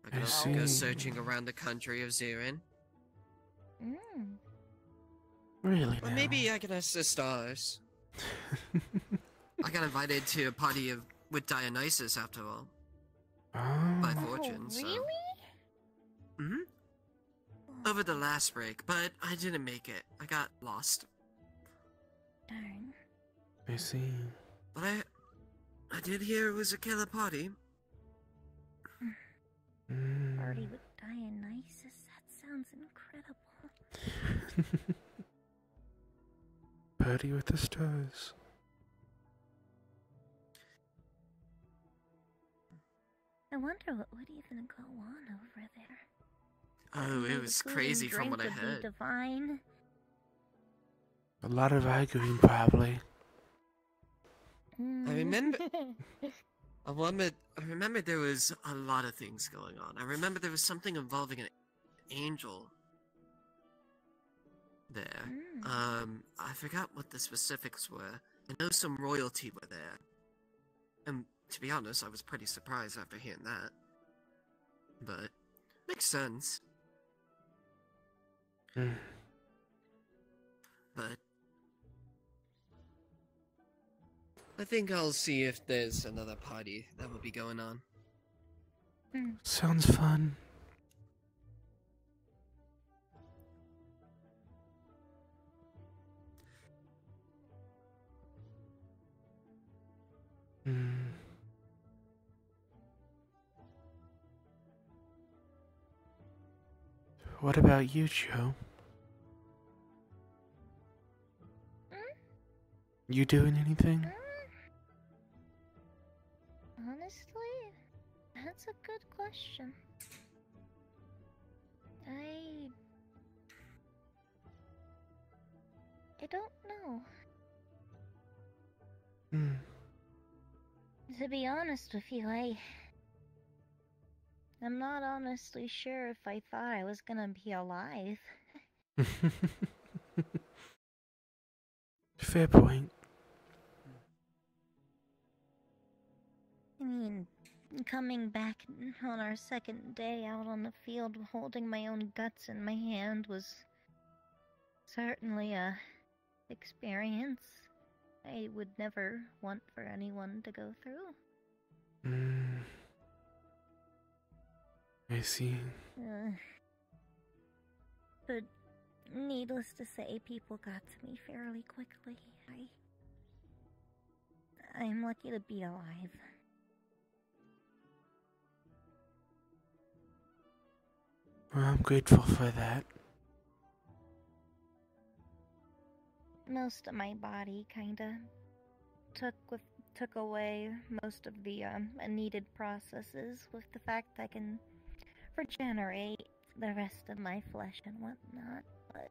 I could also go searching around the country of Zirin. Really? Or maybe I can ask the stars. I got invited to a party with Dionysus, after all. By fortune, so... Really? Mm-hmm. Over the last break, but I didn't make it. I got lost. Darn. I see. But I did hear it was a killer party. Party with Dionysus? That sounds incredible. Party with the stars. I wonder what would even go on over there. Oh, it was crazy from what I Drink would be heard. divine. A lot of arguing, probably. I remember. I remember there was a lot of things going on. I remember there was something involving an angel there. I forgot what the specifics were. I know some royalty were there. And to be honest, I was pretty surprised after hearing that. But, makes sense. But I think I'll see if there's another party that will be going on. Sounds fun. What about you, Joe? You doing anything? Honestly, that's a good question. I don't know. To be honest with you, I'm not honestly sure if I thought I was gonna be alive. Fair point. I mean, coming back on our second day out on the field holding my own guts in my hand was certainly a experience I would never want for anyone to go through. I see. But needless to say, people got to me fairly quickly. I'm lucky to be alive. Well, I'm grateful for that. Most of my body kinda took away most of the needed processes with the fact I can regenerate the rest of my flesh and whatnot, but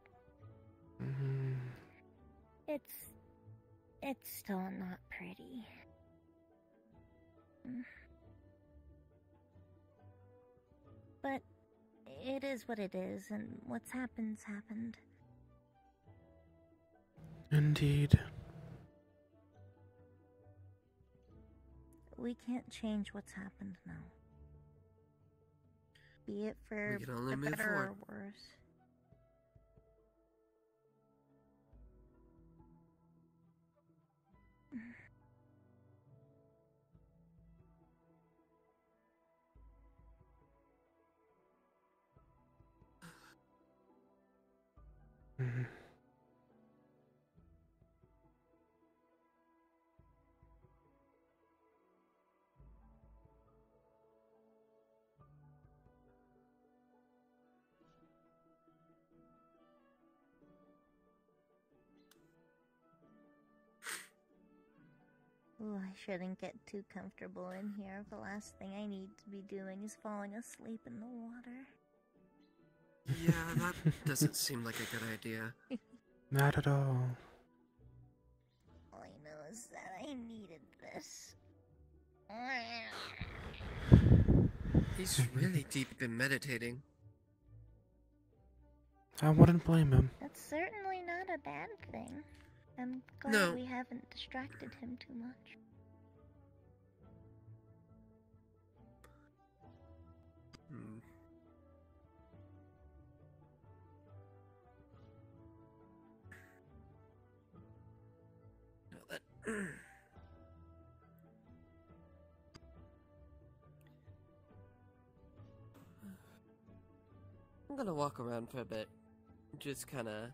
it's still not pretty. But it is what it is, and what's happened's happened. Indeed. We can't change what's happened now. Be it for We can only the move better forward. or worse. Mhm. Ooh, I shouldn't get too comfortable in here. The last thing I need to be doing is falling asleep in the water. Yeah, that doesn't seem like a good idea. Not at all. All I know is that I needed this. He's really deep in meditating. I wouldn't blame him. That's certainly not a bad thing. I'm glad No. we haven't distracted him too much. Hmm. No, that... I'm gonna walk around for a bit. Just kinda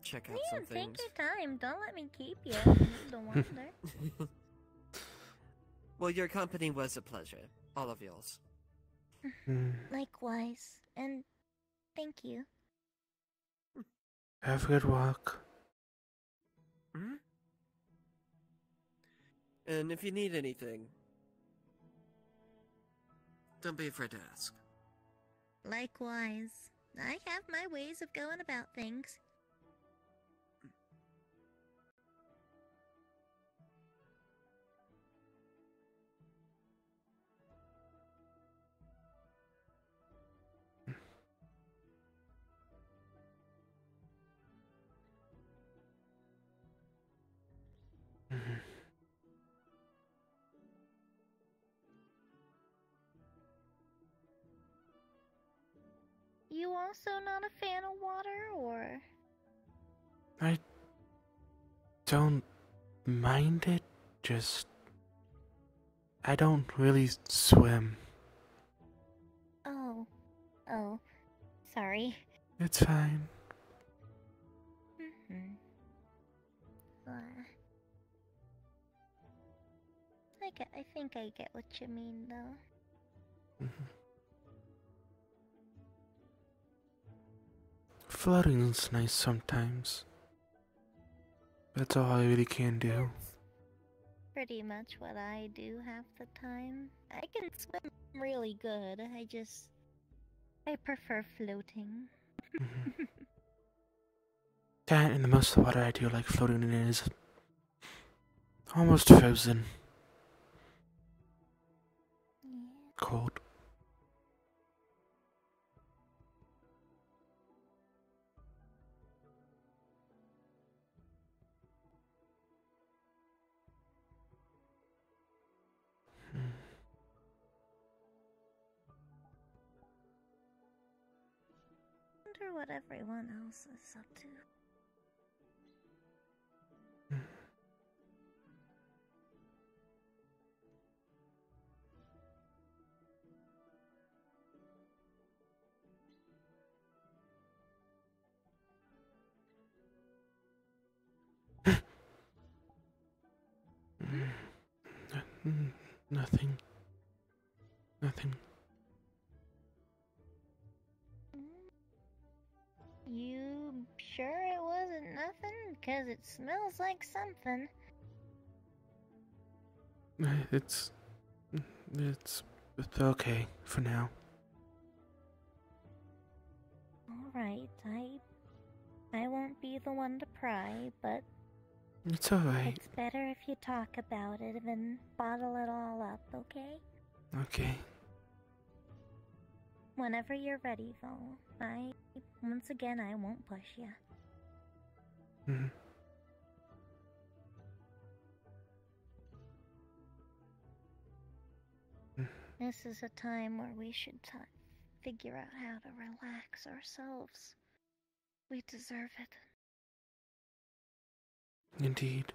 check out some Yeah, things. take your time. Don't let me keep you. You need to wander. Well, your company was a pleasure. All of yours. Likewise. And thank you. Have a good walk. Hmm? And if you need anything, don't be afraid to ask. Likewise. I have my ways of going about things. You also not a fan of water, or? I don't mind it, just I don't really swim. Oh, sorry. It's fine. Mm-hmm. I think I get what you mean, though. Floating's nice sometimes. That's all I really can do. Pretty much what I do half the time. I can swim really good. I prefer floating. That and the most of the water I do like floating in is almost frozen. Cold. Wonder what everyone else is up to. Nothing. Nothing. You sure it wasn't nothing? 'Cause it smells like something. It's okay for now. Alright, I won't be the one to pry, but It's alright. it's better if you talk about it than bottle it all up, okay? Okay. Whenever you're ready, though. Once again, I won't push you. Mhm. This is a time where we should figure out how to relax ourselves. We deserve it. Indeed.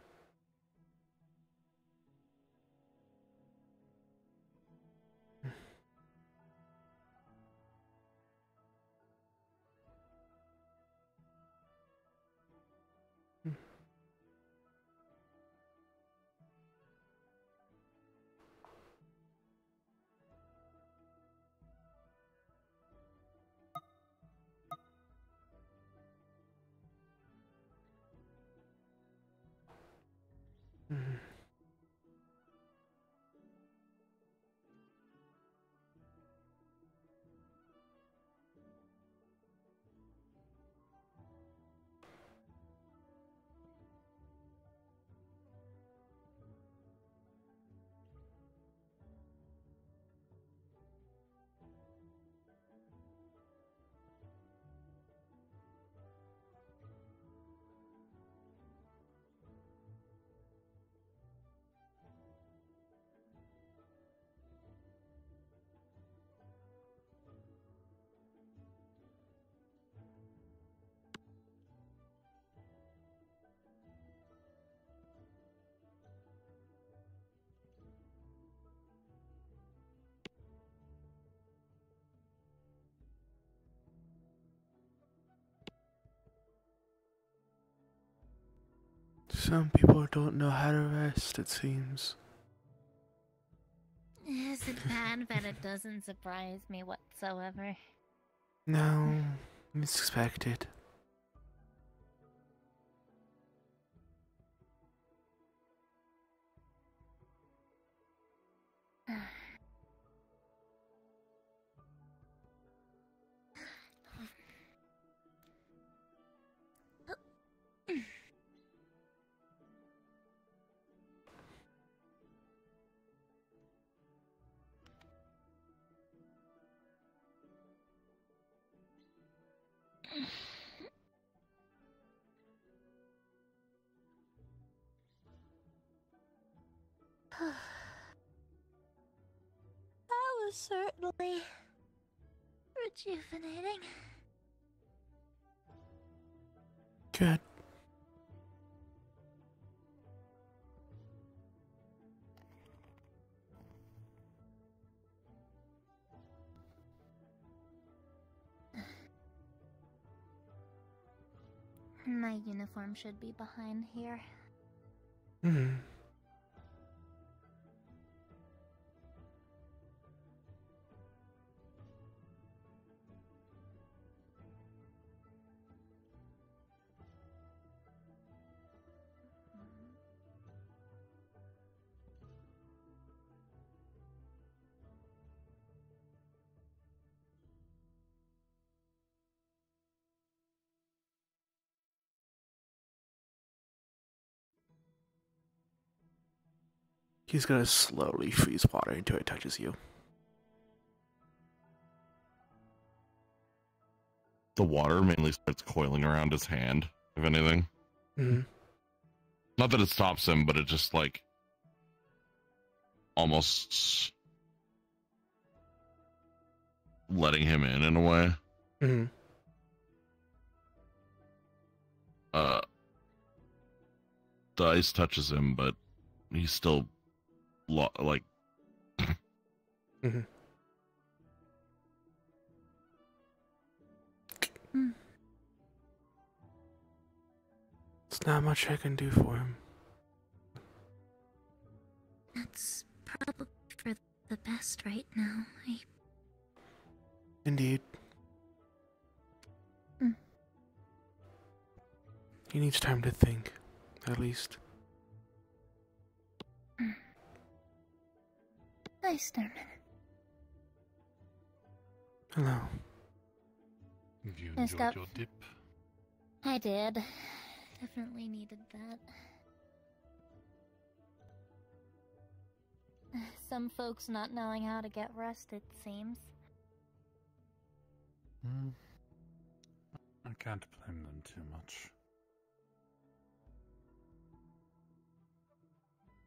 Some people don't know how to rest, it seems. Is it bad that it doesn't surprise me whatsoever? No, it's expected. That was certainly rejuvenating. Good. My uniform should be behind here. Hmm. He's gonna slowly freeze water until it touches you. The water mainly starts coiling around his hand, if anything. Mhm. Not that it stops him, but it just like almost letting him in a way. Mhm. The ice touches him, but he's still like. Mhm. It's not much I can do for him. That's probably for the best right now. Indeed. Mm. He needs time to think, at least. Hi, Starman. Hello. Have you Nice enjoyed stuff. your dip? I did. Definitely needed that. Some folks not knowing how to get rest, it seems. I can't blame them too much.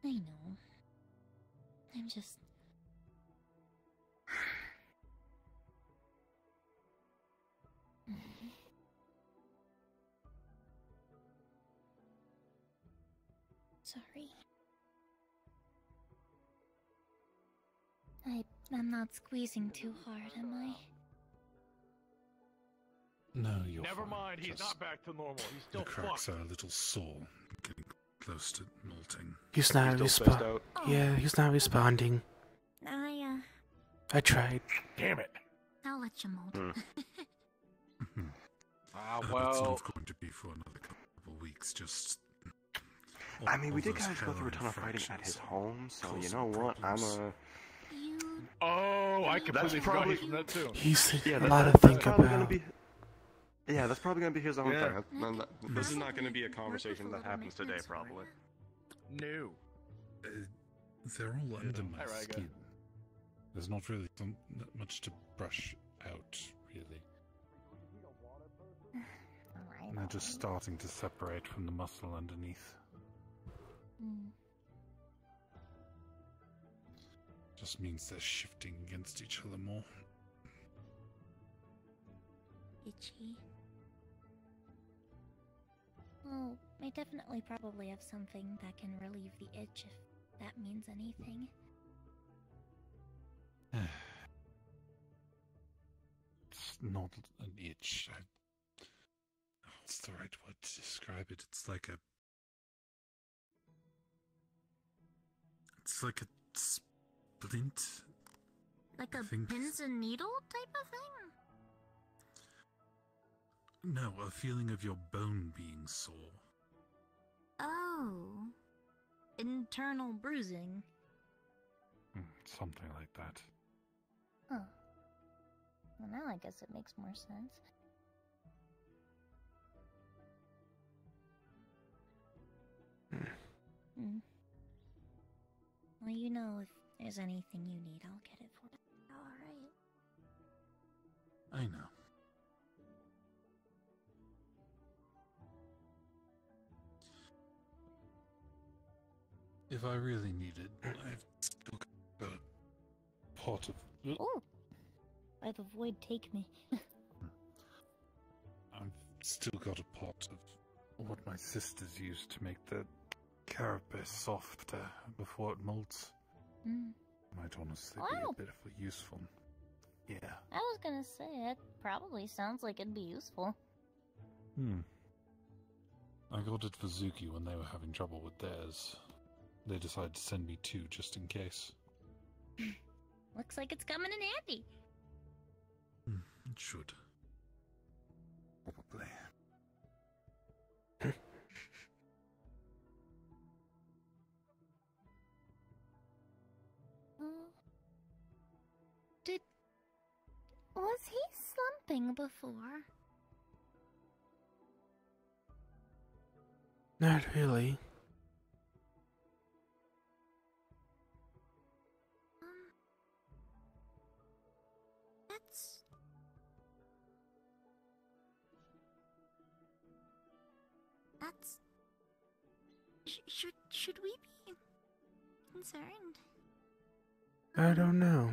I know. I'm just... Sorry. I'm not squeezing too hard, am I? No, you're Never fine. mind, he's Just not back to normal. He's still the cracks fucked. are a little sore, getting close to molting. He's not He's still spaced responding. out? Yeah, he's not responding. I tried. Damn it. I'll let you mold. It's Well, not going to be for another couple of weeks. Just. I mean, we did those kind of go through a ton of fighting at fractures his home, so you cause know what? I'm problems. oh, I completely forgot probably- he's from that too. He's Yeah, a lot to think probably gonna about. be. Yeah, that's probably gonna be his own Yeah. thing. This is not gonna be a conversation that happens today, probably. No. They're all under my Hi, Ryga. skin. There's not really that much to brush out, really. And they're just starting to separate from the muscle underneath. Just means they're shifting against each other more. Itchy. Well, I definitely probably have something that can relieve the itch if that means anything. It's not an itch. What's the right word to describe it? It's like a It's like a splint. Like a think- pins and needle type of thing? No, a feeling of your bone being sore. Oh. Internal bruising. Something like that. Huh. Well, now I guess it makes more sense. Hmm. Well, you know, if there's anything you need, I'll get it for you. Alright. I know. If I really needed, I've still got a pot of. Oh! By the void, take me. I've still got a pot of what my sisters used to make the carapace softer before it molts. Mm. Might honestly Wow. be a bit of a useful. Yeah. I was gonna say, it probably sounds like it'd be useful. I got it for Zuki when they were having trouble with theirs. They decided to send me 2 just in case. Looks like it's coming in handy. It should. Probably. Was he slumping before? Not really. That's... That's... Should we be concerned? I don't know.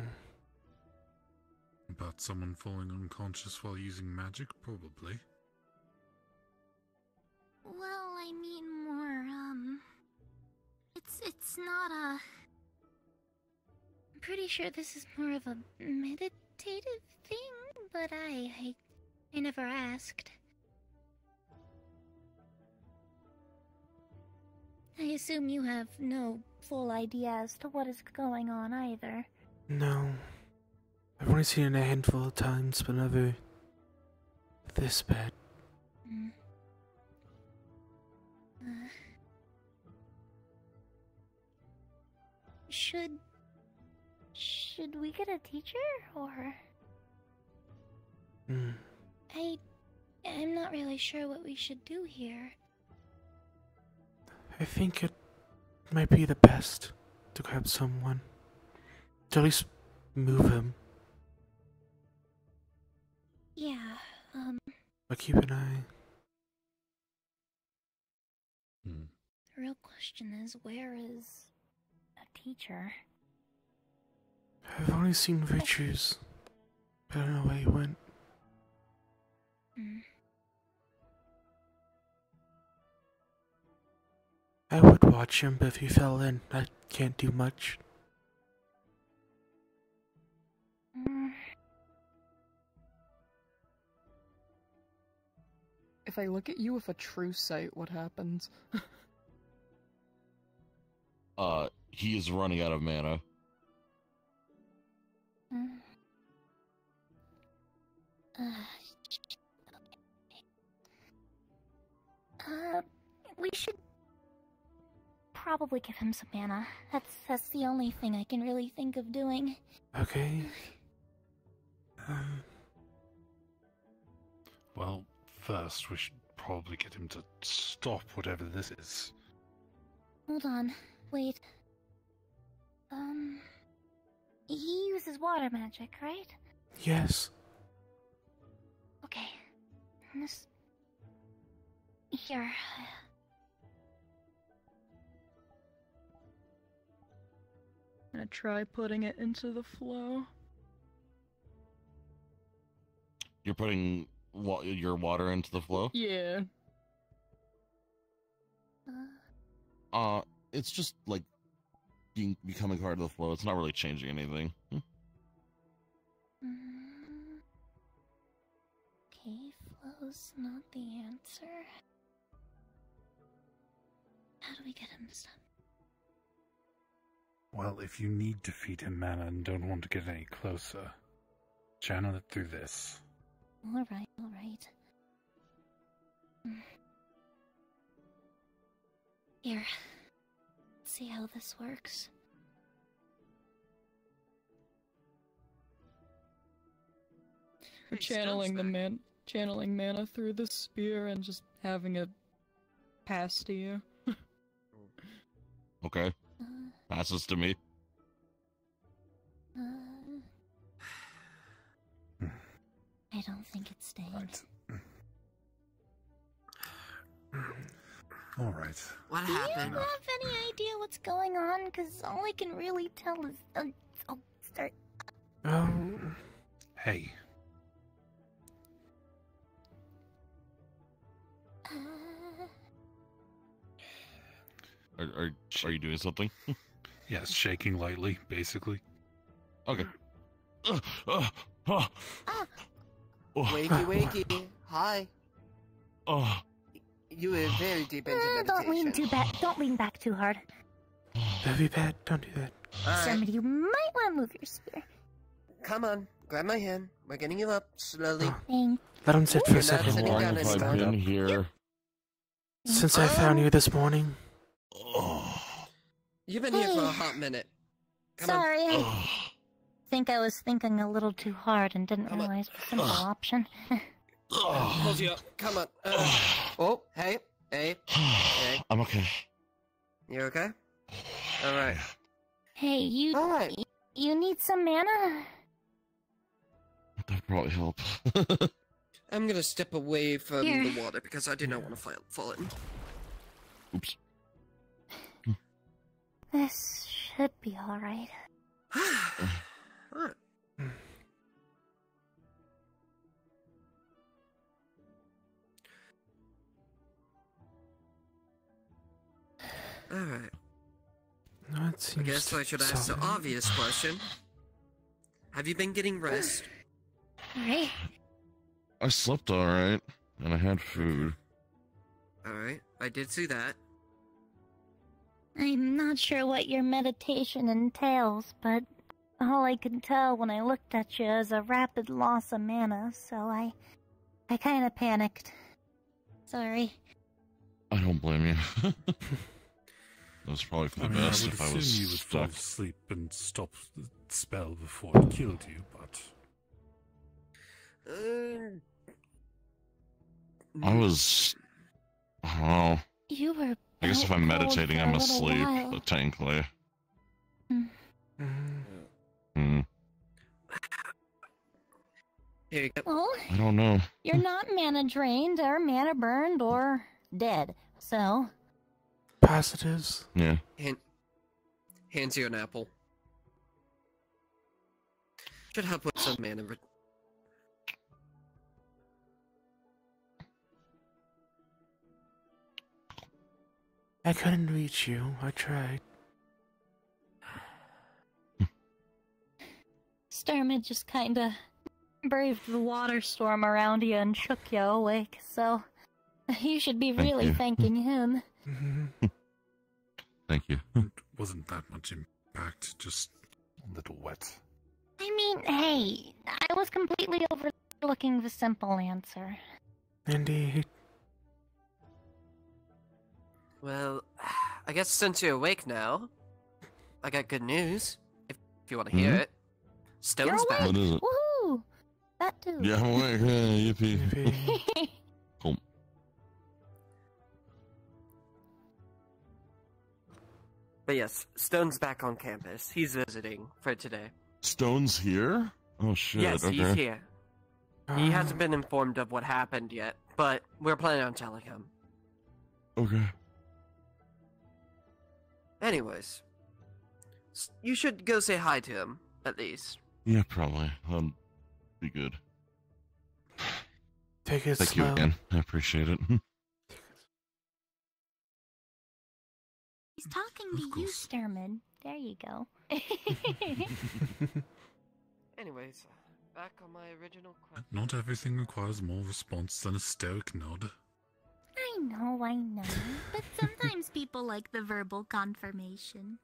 About someone falling unconscious while using magic? Probably. Well, I mean more, It's not a... I'm pretty sure this is more of a meditative thing, but I never asked. I assume you have no full idea as to what is going on either. No. I've only seen it a handful of times, but never this bad. Mm. Should we get a teacher, or? I'm not really sure what we should do here. I think it might be the best to grab someone. To at least move him. Yeah, But keep an eye. the real question is, where is a teacher? I've only seen Virtues. But I don't know where he went. I would watch him, but if he fell in, I can't do much. If I look at you with a true sight, what happens? He is running out of mana. We should probably give him some mana. That's the only thing I can really think of doing. Okay. Well, first we should probably get him to stop whatever this is. Hold on, wait. He uses water magic, right? Yes. Okay. This... Here. I'm gonna try putting it into the flow. You're putting your water into the flow? Yeah. It's just like becoming part of the flow. It's not really changing anything. Okay, flow's not the answer. How do we get him to stop? Well, if you need to feed him mana and don't want to get any closer, channel it through this. Alright, alright. Here. Let's see how this works. We're channeling channeling mana through the spear and just having it pass to you. Okay. Passes to me. I don't think it's staying. Alright. What Do you happened? have any idea what's going on? Because all I can really tell is... I'll start... Hey. Are you doing something? Yes, shaking lightly, basically. Okay. Wakey, wakey. Hi. You were very deep into meditation. Don't lean too back. Don't lean back too hard. That'd be bad. Don't do that. Somebody, you might want to move your spear. Come on, grab my hand. We're getting you up slowly. Let him sit for a You're not second. sitting down I've anymore. been here. Since I found you this morning. You've been here for a hot minute. Come Sorry, on. I think I was thinking a little too hard and didn't realize the simple option. Hold you up. Come on. Oh, hey. Hey. I'm okay. You okay? Alright. Hey, you need some mana? That'd probably help. I'm gonna step away from Here. the water because I do not want to fall in. Oops. This should be alright. Alright. Alright. I guess I should ask the obvious question. Have you been getting rest? Alright. I slept alright, and I had food. Alright, I did see that. I'm not sure what your meditation entails, but all I could tell when I looked at you is a rapid loss of mana, so I kinda panicked. Sorry. I don't blame you. That was probably for the best if I was you would fall stuck. asleep and stop the spell before it killed you, but... I was... I don't know. You were... I guess if I'm out cold meditating, for a I'm little asleep, while. but technically. Here you go. Well, I don't know. you're not mana drained, or mana burned, or dead, so... Positives. Yeah. Hands you an apple. Should help with some mana. I couldn't reach you. I tried. Starmid just kinda braved the water storm around you and shook you awake, so you should be Thank really you. thanking him. Thank you. It wasn't that much impact, just a little wet. I mean, hey, I was completely overlooking the simple answer. Indeed. Well, I guess since you're awake now, I got good news. If you want to hear it. Stone's back. What is it? Woohoo! That too. Yeah, I'm awake. Yeah, yippee. Cool. But yes, Stone's back on campus. He's visiting for today. Stone's here? Oh shit, Yes, okay. he's here. He hasn't been informed of what happened yet, but we're planning on telling him. Okay. Anyways, you should go say hi to him, at least. Yeah, probably. That'd be good. Take it Thank you slow. again. I appreciate it. He's talking to you, Starmid. There you go. Anyways, back on my original question. Not everything requires more response than a stoic nod. I know, but sometimes people like the verbal confirmation.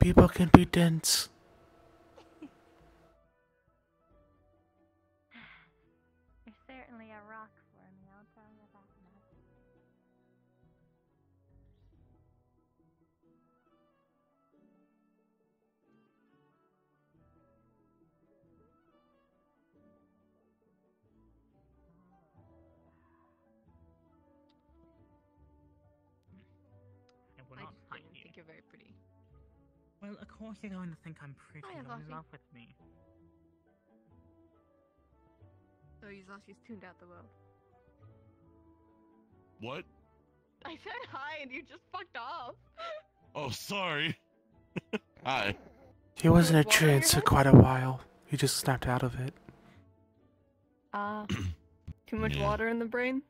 People can be dense. You're certainly a rock for me, I'll tell you that much. I will I not just fight didn't you. think you're very pretty. Well, of course you're going to think I'm pretty. Hi, You're in Azashi. love with me. So Yuzashi's tuned out the world. What? I said hi and you just fucked off. Oh, sorry. Hi. He was in a Water in your trance for head? quite a while. He just snapped out of it. Too much Yeah. water in the brain?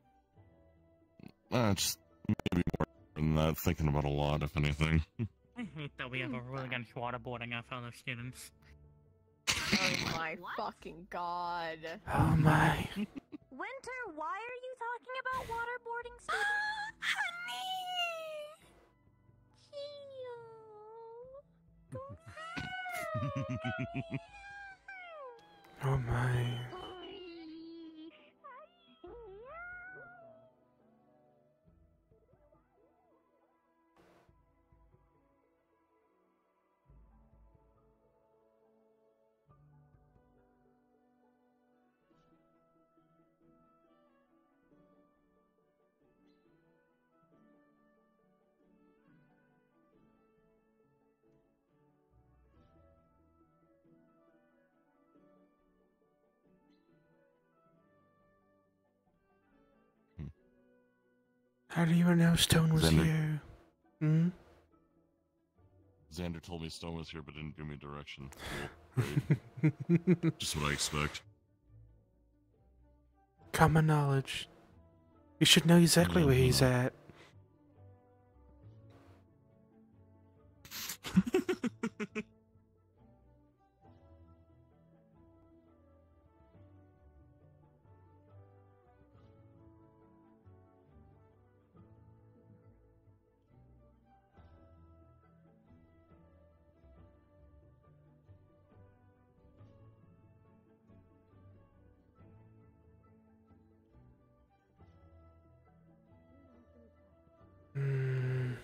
Just maybe more than that. Thinking about a lot, if anything. I hate that we have a rule against waterboarding our fellow students. Oh my fucking god. Oh my. Winter, why are you talking about waterboarding students? Oh my. How do you even know Stone was Xander. here? Hmm? Xander told me Stone was here, but didn't give me direction. Cool. Great. Just what I expect. Common knowledge. You should know exactly Yeah, where he's no. at. Either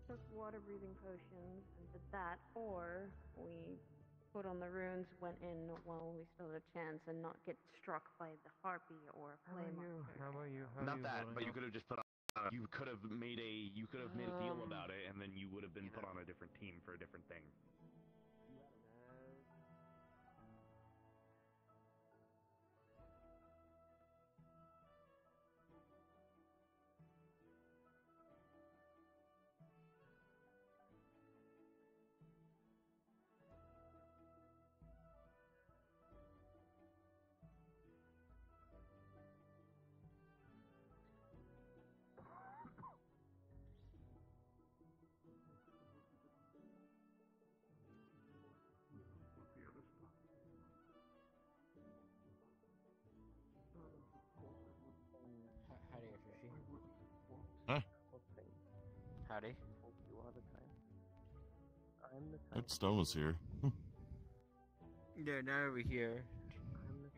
took water breathing potions and did that, or we put on the runes, went in while we still had a chance, and not get struck by the harpy or flame. How about you? Not that, but you could have just put on. You could have made a deal about it, and then you would have been put on a different team for a different thing. Howdy, Sushi. Huh? Howdy. That Stone was here. Yeah, now we're here.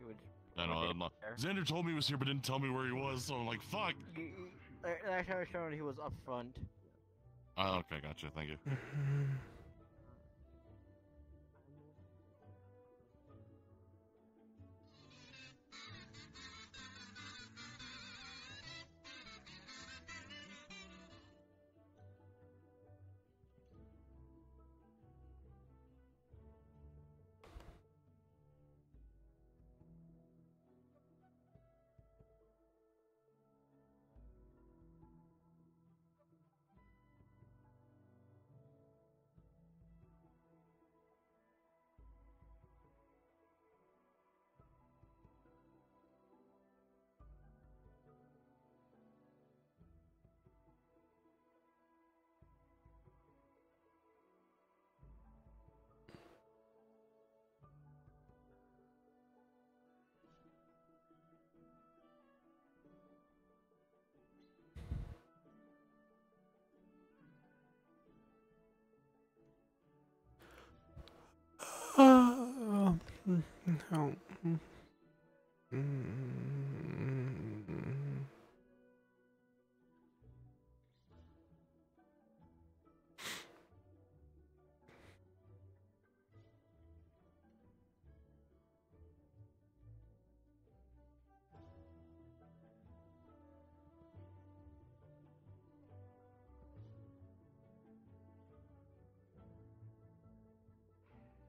It was I know. I'm not. Xander told me he was here, but didn't tell me where he was. So I'm like, fuck. Last time I showed he was up front. Oh, okay, gotcha. Thank you.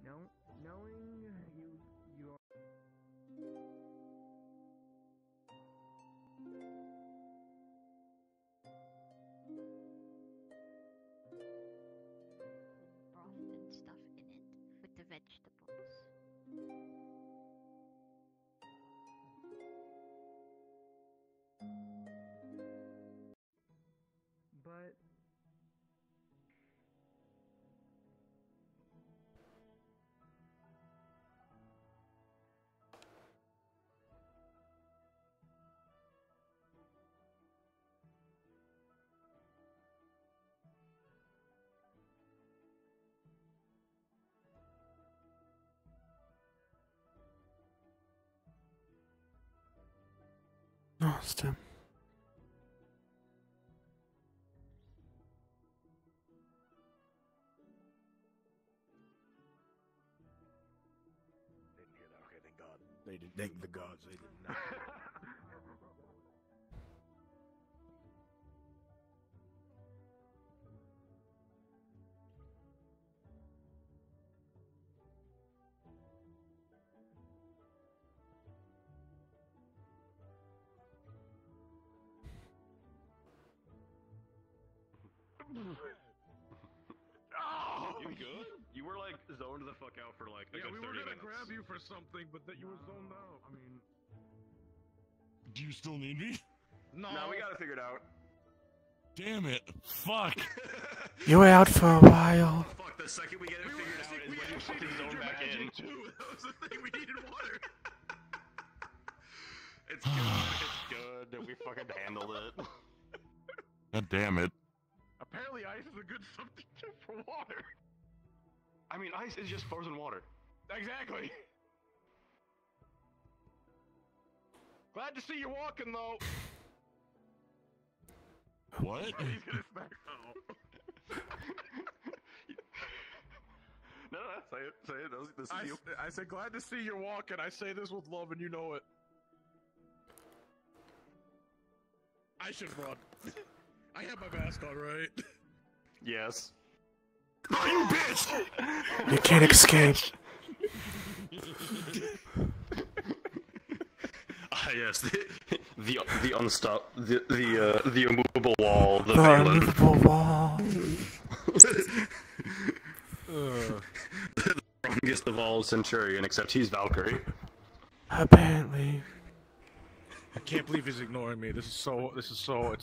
No. Knowing you are... Broth and stuff in it with the vegetables. But... Lost him. Didn't hear that. Okay, thank God. They didn't. Thank the gods. They did not. Oh! You good? You were like zoned the fuck out for like a Yeah, good we were 30 gonna minutes. grab you for something, but that you were zoned out. I mean, Do you still need me? no. No, we got it figured out. Damn it! Fuck! You were out for a while. Fuck, the second we get it figured out is when you fucking zone back in. Too. That was the thing. We needed water. It's good that we fucking handled it. God damn it. Apparently, ice is a good substitute for water. I mean, ice is just frozen water. Exactly. Glad to see you walking, though. What? He's gonna smack. Oh. No, say it. Say it. This is you. I said, glad to see you're walking. I say this with love, and you know it. I should run. I have my mask on, right? Yes. Oh, you bitch! You can't escape. Ah, yes. The immovable wall. The The Valen. unmovable wall. The strongest of all Centurion, except he's Valkyrie. Apparently. I can't believe he's ignoring me. It's so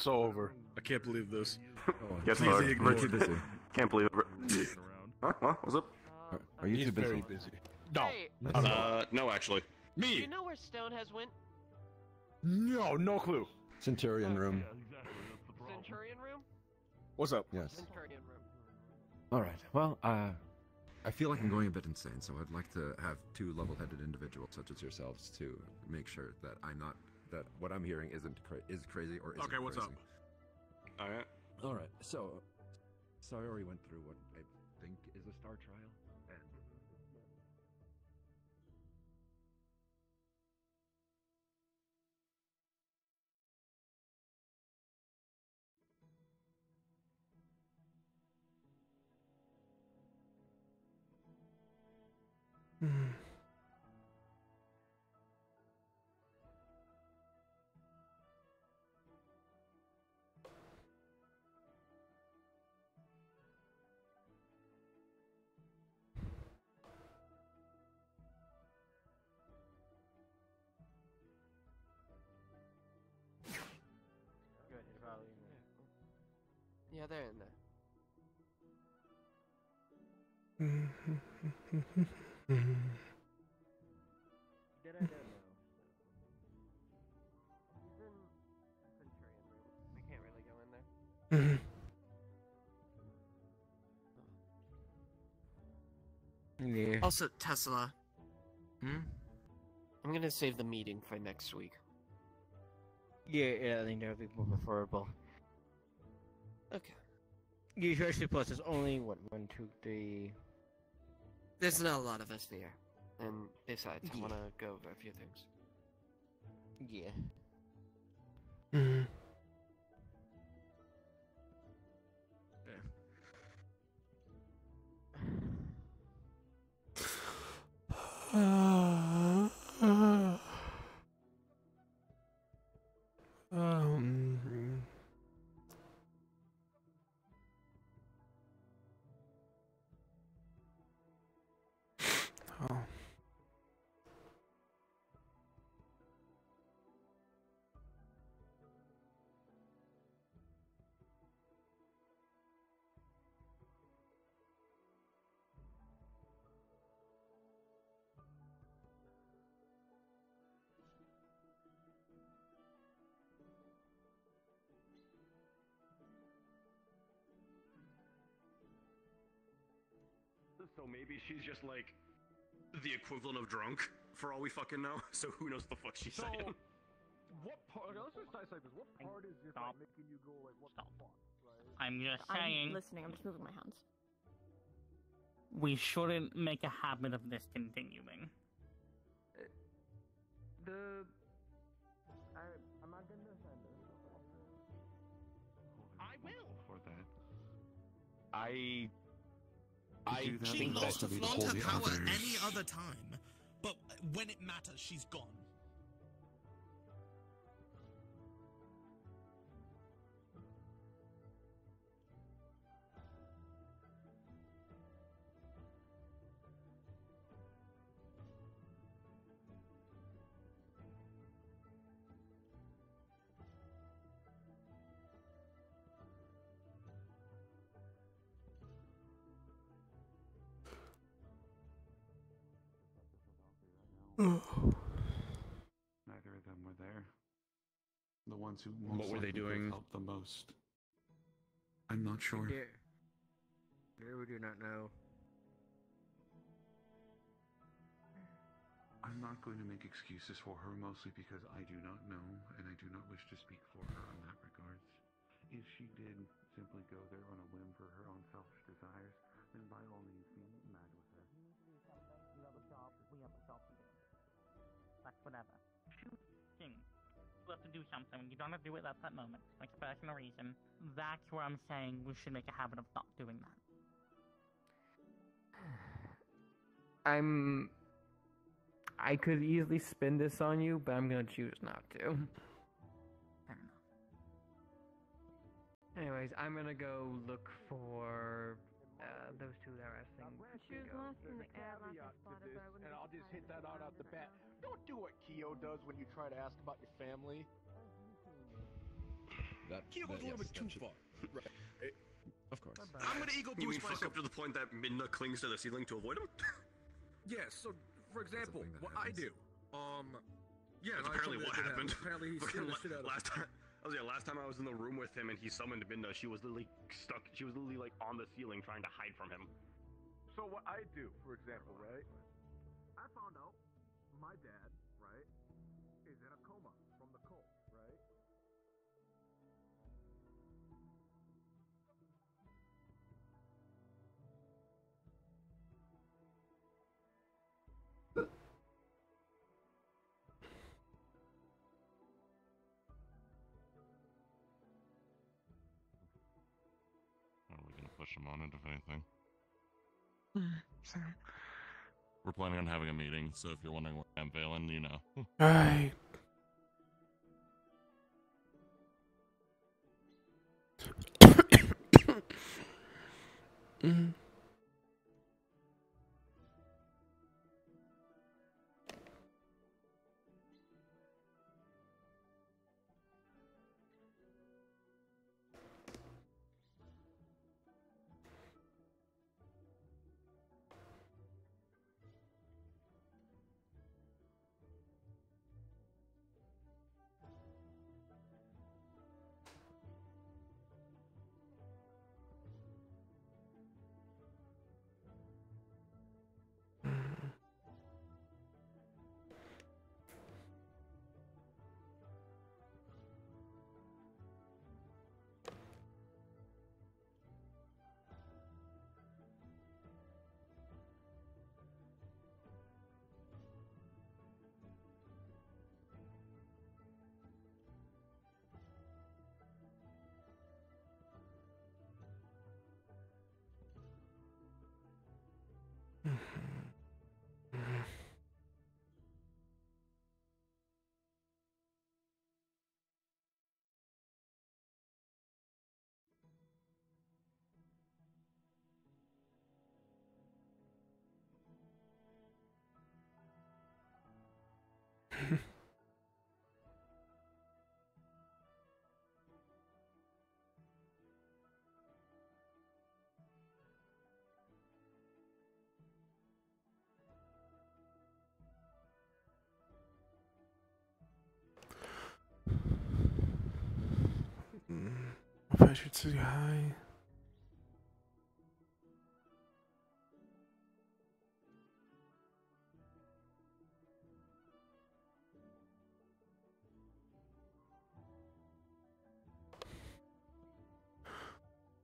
over. I can't believe this. Yes, Please Lord. ignore We're too me. busy. Can't believe it. Huh? What's up? Are you He's too busy? very busy. No. Hey, No, actually. Do you Me? know where Stone has went? No, no clue. Centurion room. Centurion room? What's up? Yes. Centurion room. All right. Well, I feel like I'm going a bit insane, so I'd like to have two level-headed individuals such as yourselves to make sure that that what I'm hearing is crazy or isn't Okay, what's crazy. up? Alright. All right. So I already went through what I think is a star trial, and Good, you're probably in there. Yeah, they're in there. Did I don't know. He's in Centurion room. We can't really go in there. Yeah. Also, Tesla. Hmm? I'm gonna save the meeting for next week. Yeah, I think that would be more preferable. Okay. Especially plus there's only, what, 1, 2, 3... There's not a lot of us here. And besides, I Yeah. wanna go over a few things. Yeah. Mm-hmm. Um. Oh. So maybe she's just like the equivalent of drunk, for all we fucking know. So who knows the fuck she's saying? What part? Let's just dissect this. What part is just like making you go like, what the fuck, right? I'm just I'm saying. listening. I'm just moving my hands. We shouldn't make a habit of this continuing. I'm not gonna defend this. I will. For that. She loves to flaunt her power any other time, but when it matters, she's gone. Neither of them were there. The ones who What were they doing? Helped the most. I'm not sure. We do not know. I'm not going to make excuses for her, mostly because I do not know, and I do not wish to speak for her in that regards. If she did simply go there on a whim for her own selfish desires, then by all means be mad with her. We have a job to do. That's whatever. Shooting. You have to do something. You don't have to do it at that moment. Like a personal reason. That's where I'm saying we should make a habit of not doing that. I could easily spin this on you, but I'm gonna choose not to. Fair enough. Anyways, I'm gonna go look for those two that are asking. She was lost in the air, like I Caveat to spotted, this, but I wouldn't and be I'll just hit surprised that if out it the was bat. her. Don't do what Kyo does when you try to ask about your family. Kyo goes a little bit too far. Right. Of course. I'm gonna ego boost fuck up to the point that Midna clings to the ceiling to avoid him? Yes, so for example, what I do, Yeah, and that's I apparently told what you that happened. Apparently he scared the shit out of last time, last time I was in the room with him and he summoned Midna, she was literally stuck. She was literally like on the ceiling trying to hide from him. So what I do, for example, right? I found out my dad, right, is in a coma from the cold, right? Are we gonna push him on it, if anything? We're planning on having a meeting, so if you're wondering where I'm Valen, you know. Right. Mm. If I should say hi.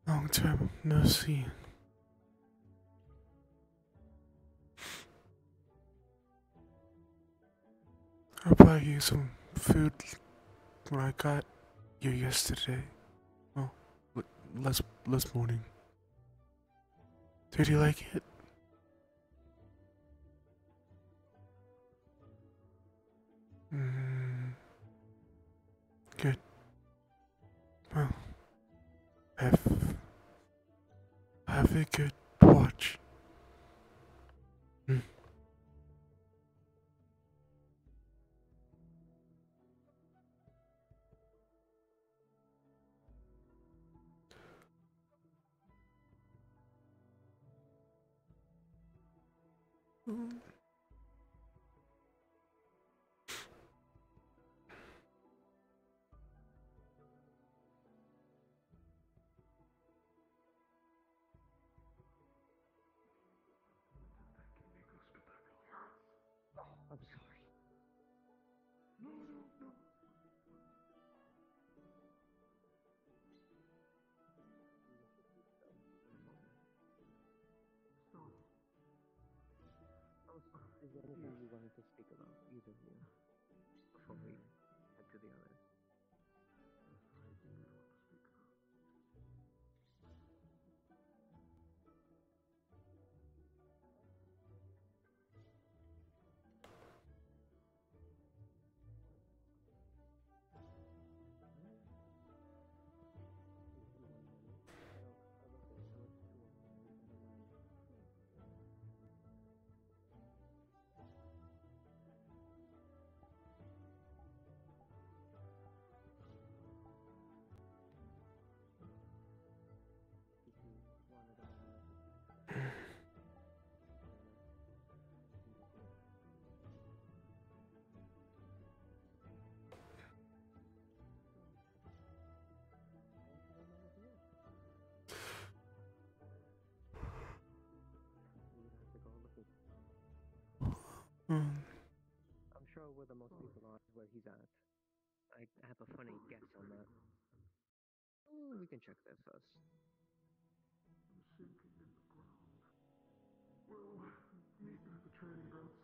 Long time no see. I'll buy you some food when I got you yesterday. Well, last morning. Did you like it? Mm, good. Well, have a good watch. Mm. I'm sorry. No, no, no. Is there anything you wanted to speak about, either of you, before we head to the others? I'm sure where the most people are is where he's at. I have a funny guess on that. We can check that first. Sinking in the ground. Well, meet me at the training grounds.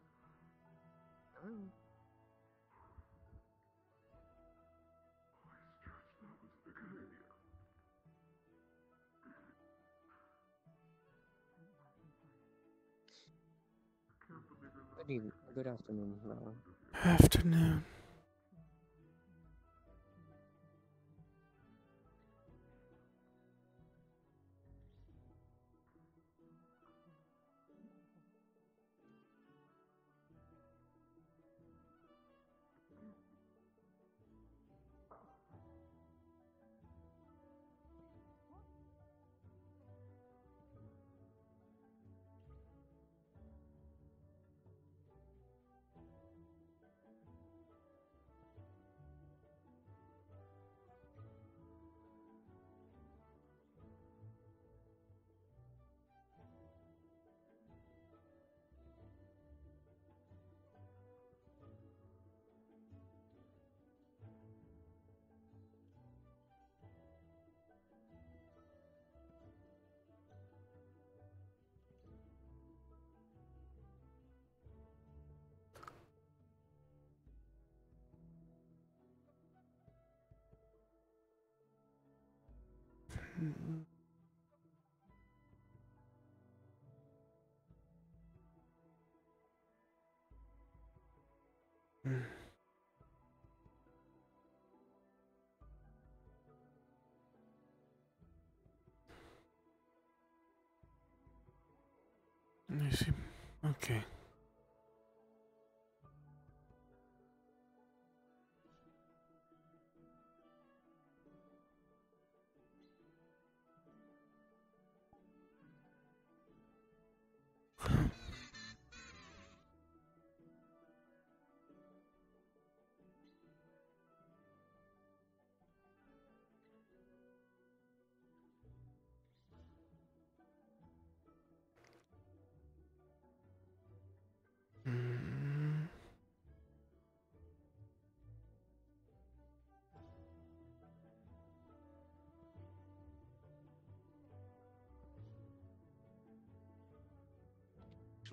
Oh. I stretched that was a good idea. I can't believe you're Good afternoon, Valen. Afternoon. I see. Okay.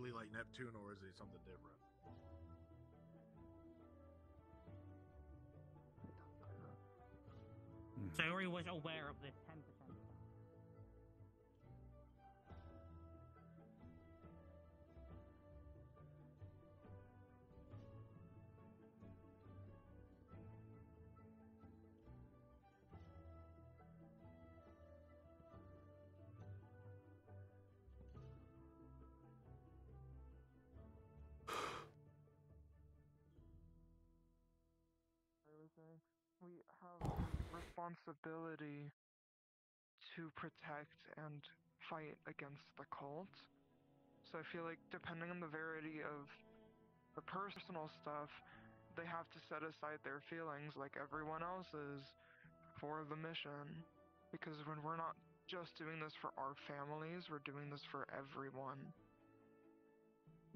actually like Neptune, or is it something different? Sayori was aware of this 10%. We have a responsibility to protect and fight against the cult. So I feel like depending on the verity of the personal stuff, they have to set aside their feelings like everyone else's for the mission. Because when we're not just doing this for our families, we're doing this for everyone.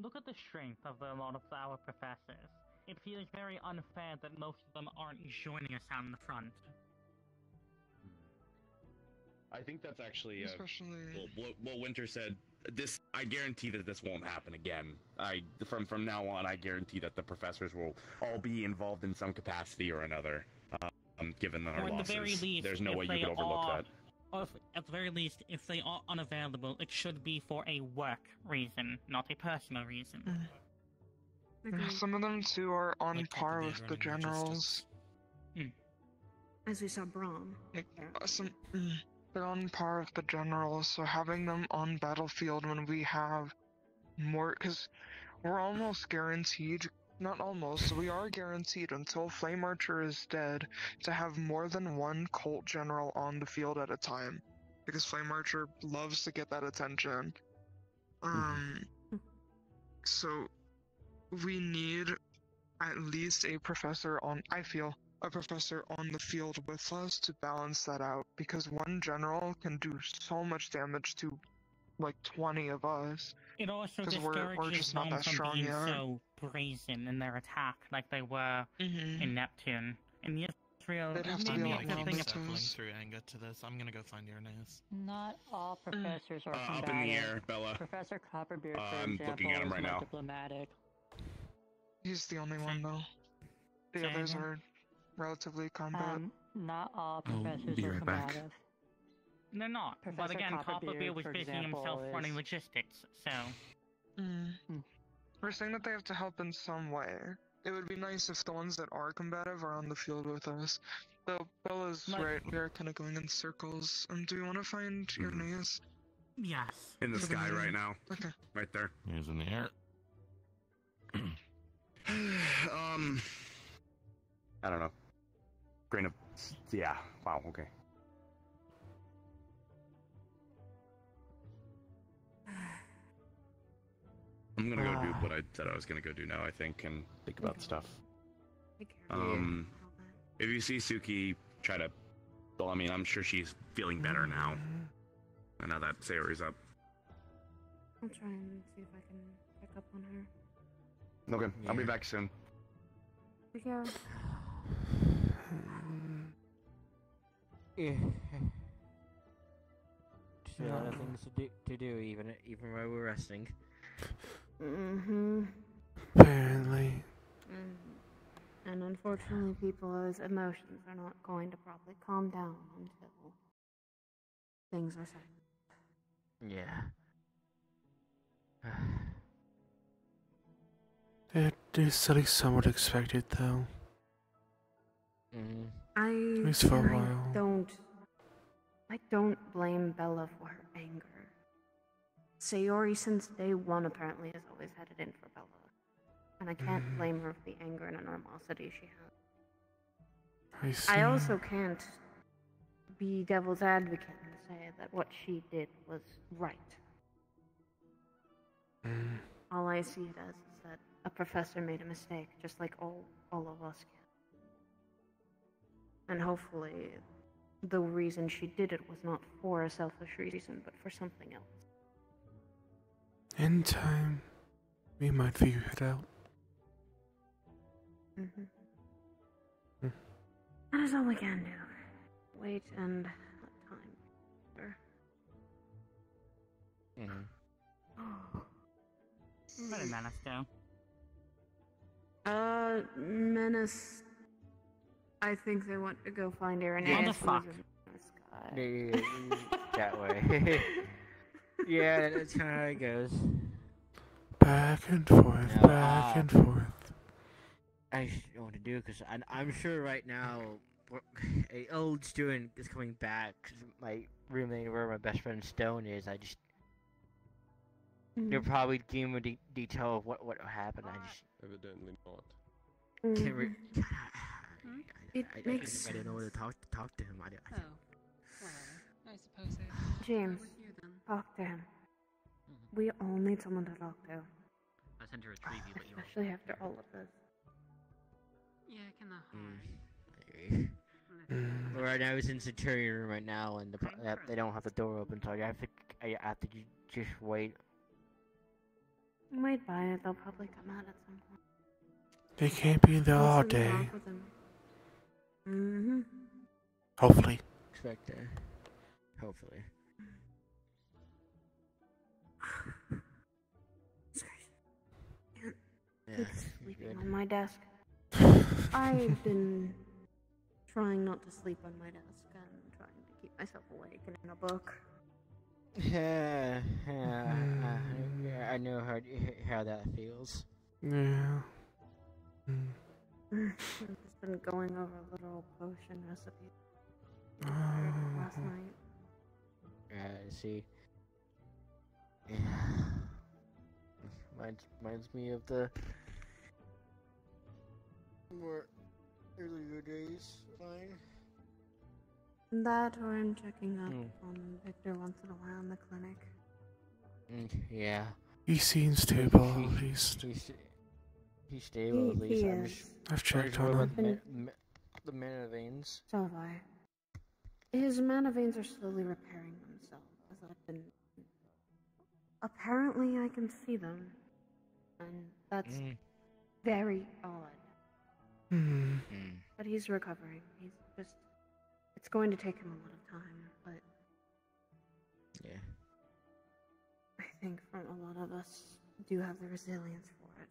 Look at the strength of a lot of our professors. It feels very unfair that most of them aren't joining us out in the front. I think that's actually Especially... what Winter said. This, I guarantee that this won't happen again. From now on, I guarantee that the professors will all be involved in some capacity or another. Given our Or at losses, the very least, there's no if way you they could overlook are, that. Or at the very least, if they are unavailable, it should be for a work reason, not a personal reason. Some of them too are on par with the generals. As we saw Braum. They're on par with the generals, so having them on battlefield when we have more, because we're almost guaranteed, not almost, we are guaranteed until Flame Archer is dead to have more than one cult general on the field at a time, because Flame Archer loves to get that attention. So we need at least a professor on, I feel, a professor on the field with us to balance that out, because one general can do so much damage to like 20 of us. It also because we're discourages just not them that from strong being yet. so brazen in their attack, like they were in Neptune. In Israel, They'd have to be maybe a lot it's a more thing ambitious. Circling through anger to this. I'm gonna go find Uranus. Not all professors are combative. Up in the air, Bella. Professor Copperbeard, for I'm example, looking at him is right more now. diplomatic. He's the only one though. The others are relatively combat. Not all I'll professors be are right back. combative. They're not. But Professor again, Copperbeard, Copperbeard was for busy example, himself running is- logistics, so... We're saying that they have to help in some way. It would be nice if the ones that are combative are on the field with us. Though Bella's right, we are kind of going in circles. Do we want to find Uranus? Yes. In the sky right now. Okay. Right there. He's in the air. I don't know. Grain of... Yeah. Wow, okay. I'm gonna go do what I said I was gonna go do now, I think, and think about stuff. If you see Suki, try to... Well, I mean, I'm sure she's feeling better now. I know that Sayori's up. I'll try and see if I can pick up on her. Okay, I'll be back soon. Take care. Yeah. Just a lot of things to do even while we're resting. Apparently. And unfortunately, people's emotions are not going to probably calm down until things are settled. Yeah. It is still somewhat expected, though. At least for a while. I don't blame Bella for her anger. Sayori, since day one, apparently has always had it in for Bella. And I can't blame her for the anger and animosity she has. I also can't be devil's advocate and say that what she did was right. All I see it as is that a professor made a mistake, just like all of us can. And hopefully, the reason she did it was not for a selfish reason, but for something else. In time, we might figure it out. That is all we can do. Wait and let time. Where did Menace go? Menace. I think they want to go find Aaron. Yeah. Fuck. Yeah, that way. Yeah, that's kind of how it goes. Back and forth, No, back and forth. I just don't know what to do because I'm sure right now a old student is coming back. 'Cause my roommate, where my best friend Stone is, they're probably giving me detail of what happened. I just evidently not. can't. It makes I didn't know where to talk to him. Oh, well, I suppose they. James, talk to him. We all need someone to talk to. I sent her a tribute, but you Especially after all of this. Yeah, kind of hard. Well, right now, I was in Centurion room right now, and they don't have the door open, so I have to just wait. Wait by it. They'll probably come out at some point. They can't be in there all day. Mm-hmm. Hopefully. Expect that. Hopefully. It's sleeping on my desk. I've been trying not to sleep on my desk and trying to keep myself awake and in a book. Yeah, I know how that feels. Yeah. I've just been going over little potion recipes last night. I see. Yeah. Reminds me of the more earlier days. Fine. That or I'm checking up on Victor once in a while in the clinic. Yeah. He seems stable. He's stable at least. He I'm is. just I've checked worried on about him. the mana veins. So have I. His mana veins are slowly repairing themselves as I've been. Apparently, I can see them, and that's very odd. But he's recovering. He's just. It's going to take him a lot of time, but. Yeah. I think from a lot of us do have the resilience for it.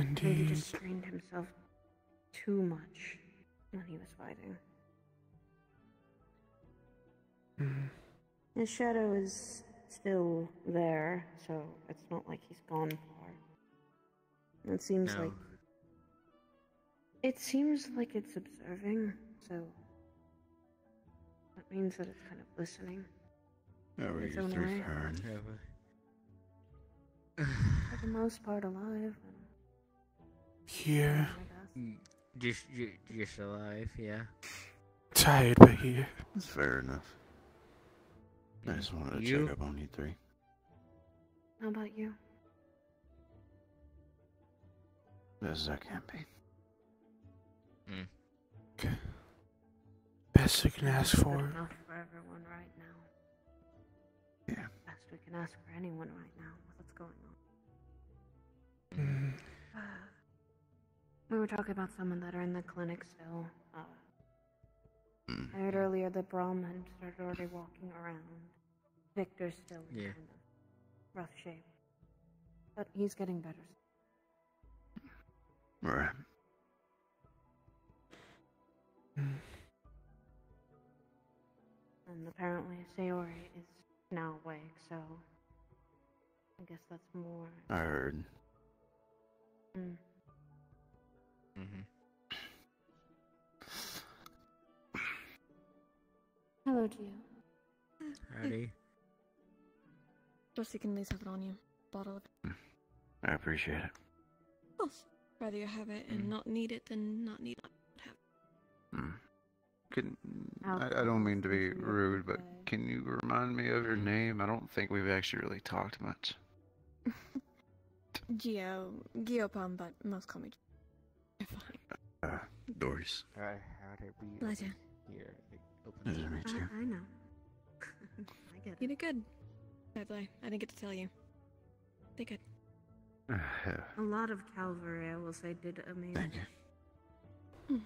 Indeed. Maybe just strained himself too much when he was fighting. His shadow is still there, so it's not like he's gone far. It seems like it's observing, so that means that it's kind of listening. How are Its you own through way. Fern? For the most part, alive. Here. Just alive, yeah. Tired, but here. That's fair enough. I just wanted to You? check up on you three. How about you? Best as I can be. Best we can ask Good for. enough for everyone right now. Yeah. Best we can ask for anyone right now with what's going on. We were talking about someone that are in the clinic still. I heard earlier that Brahm had started already walking around. Victor's still in kind of rough shape. But he's getting better. Right. And apparently Sayori is now awake, so I guess that's more. I heard. Hello to you. Howdy. Just you can at least have it on you. Bottle of it. I appreciate it. Oh, rather you have it and not need it than not need it. I don't mean to be rude, but can you remind me of your name? I don't think we've actually really talked much. Geopalm, but most call me. You're fine. Doris. Alright, how did we Pleasure. here? Nice to meet you. I know. I get it. You did good. Frostvale, I didn't get to tell you. Did good. A lot of Calvary, I will say, did amazing. Thank you.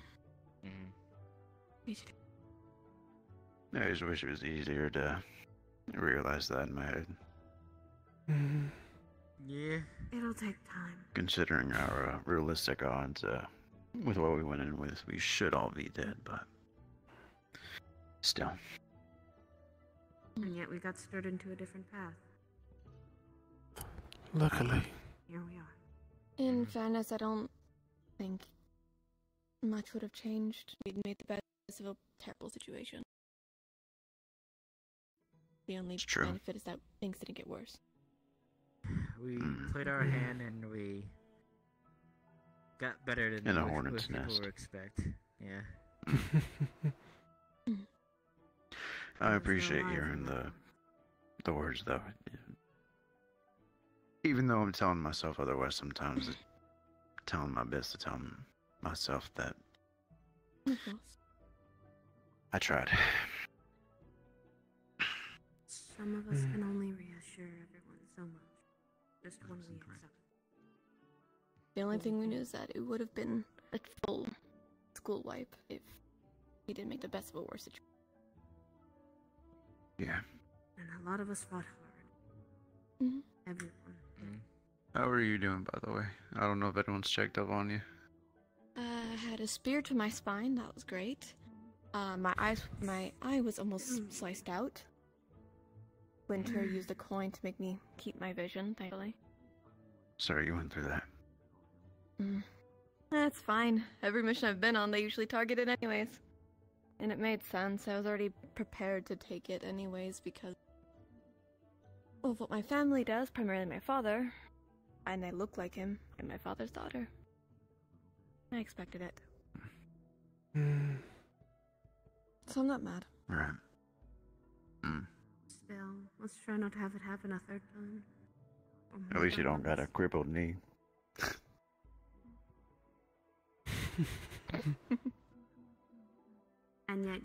You should. I just wish it was easier to realize that in my head. Yeah. It'll take time. Considering our realistic odds, with what we went in with, we should all be dead, but still. And yet we got stirred into a different path. Luckily. Here we are. In fairness, I don't think much would have changed. We'd made the best of a terrible situation. The only benefit is that things didn't get worse. We played our hand and we got better than In a most hornet's people nest. would expect. Yeah. I appreciate hearing the words, though. Even though I'm telling myself otherwise sometimes, it's telling my best to tell myself that I tried. Some of us can only reassure everyone so much. Just when we accept. The only thing we knew is that it would have been a full school wipe if we didn't make the best of a worse situation. Yeah. And a lot of us fought hard. Everyone. How are you doing, by the way? I don't know if anyone's checked up on you. I had a spear to my spine. That was great. My eye was almost sliced out. Winter used a coin to make me keep my vision, thankfully. Sorry you went through that. That's fine. Every mission I've been on, they usually target it anyways. And it made sense. I was already prepared to take it anyways because of what my family does, primarily my father. And I look like him. I'm my father's daughter. I expected it. So I'm not mad. Right. Still, let's try not to have it happen a third time. At least you don't got a crippled knee. And yet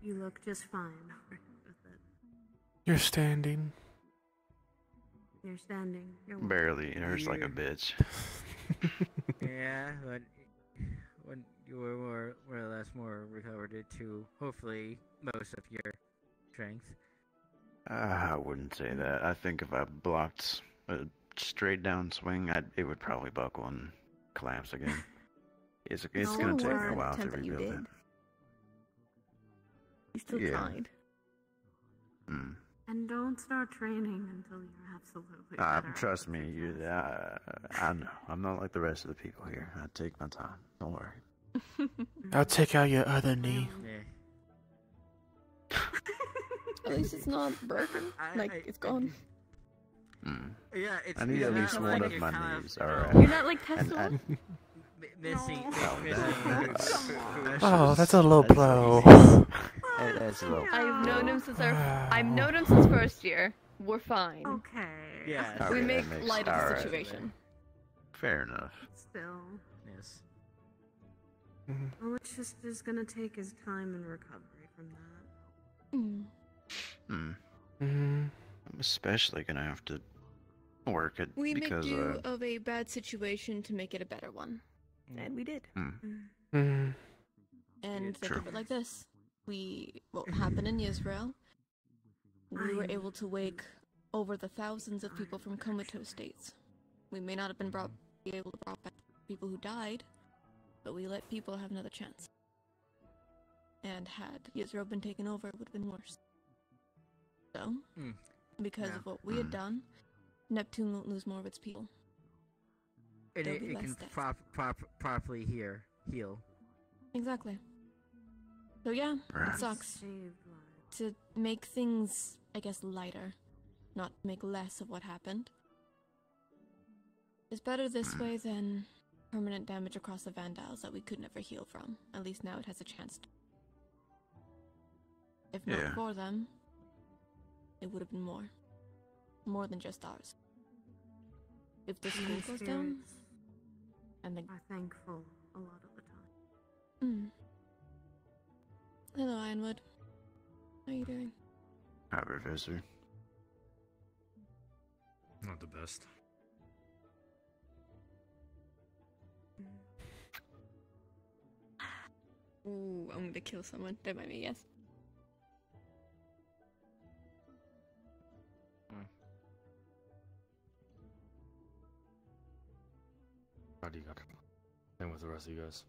you look just fine with it. You're standing. You're standing. You're walking. Barely. It hurts like a bitch. Yeah, but when you were more or less more recovered to hopefully most of your strength. I wouldn't say that. I think if I blocked a straight down swing, it would probably buckle and collapse again. It's gonna take me a while to rebuild it. You still tried. And don't start training until you're absolutely better. Trust me, I know. I'm not like the rest of the people here. I take my time. Don't worry. I'll take out your other knee. At least it's not broken. Like, it's gone. Yeah, it's I need at least one of my knees. Alright. You're not like Tesla? Missing. Oh, that's a low blow. That's a low. I've known him since first year. We're fine. Okay. Yeah. We make light of the situation. Fair enough. Still. Yes. All it's just is gonna take his time and recovery from that. I'm especially gonna have to work it We because make do of a bad situation to make it a better one. And we did. Mm-hmm. And think of it like this. What happened in Israel, we were able to wake over the thousands of people from comatose states. We may not have been able to brought back people who died, but we let people have another chance. And had Israel been taken over, it would have been worse. So, because of what we had done, Neptune won't lose more of its people. And There'll be it less can deaths. properly heal. Exactly. So yeah, it sucks. To make things, I guess, lighter, not make less of what happened. It's better this way than permanent damage across the Vandals that we could never heal from. At least now it has a chance to. If not for them, it would have been more. More than just ours. If the school goes down, and the... are thankful a lot of the time. Hello, Ironwood. How are you doing? Hi, Professor. Not the best. Ooh, I'm gonna kill someone. That might be yes. How do you got? Same with the rest of you guys.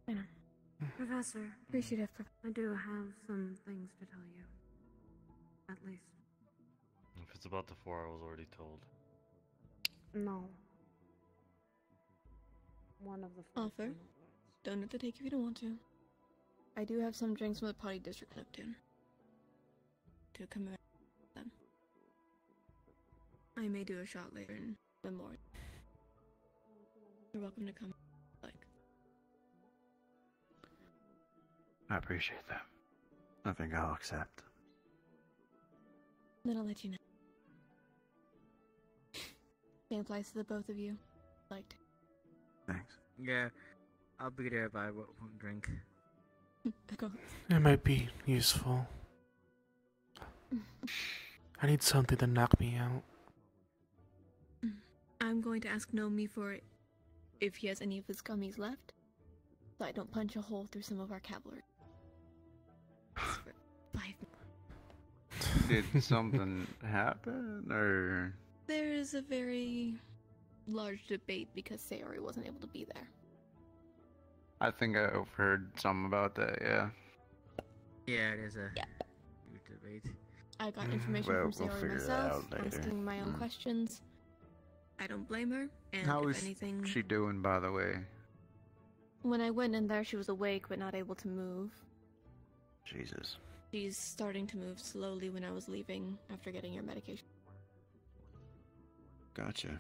I know. Professor. Appreciative. I do have some things to tell you. At least. If it's about the 4, I was already told. No. One of the first Offer. Don't have to take if you don't want to. I do have some drinks from the Potty District Neptune. To commemorate them. I may do a shot later in the morning. You're welcome to come. Like. I appreciate that. I think I'll accept. Then I'll let you know. Same applies to the both of you. Liked. Thanks. Yeah, I'll be there, but I won't drink. It might be useful. I need something to knock me out. I'm going to ask Nomi for if he has any of his gummies left, so I don't punch a hole through some of our cavalry. For 5 minutes. Did something happen, or? There is a very large debate because Sayori wasn't able to be there. I think I overheard something about that, yeah. Yeah, it is a huge debate. I got information from Sayori myself, asking my own questions. I don't blame her, and How if is anything... she doing, by the way? When I went in there, she was awake but not able to move. Jesus. She's starting to move slowly when I was leaving after getting her medication. Gotcha.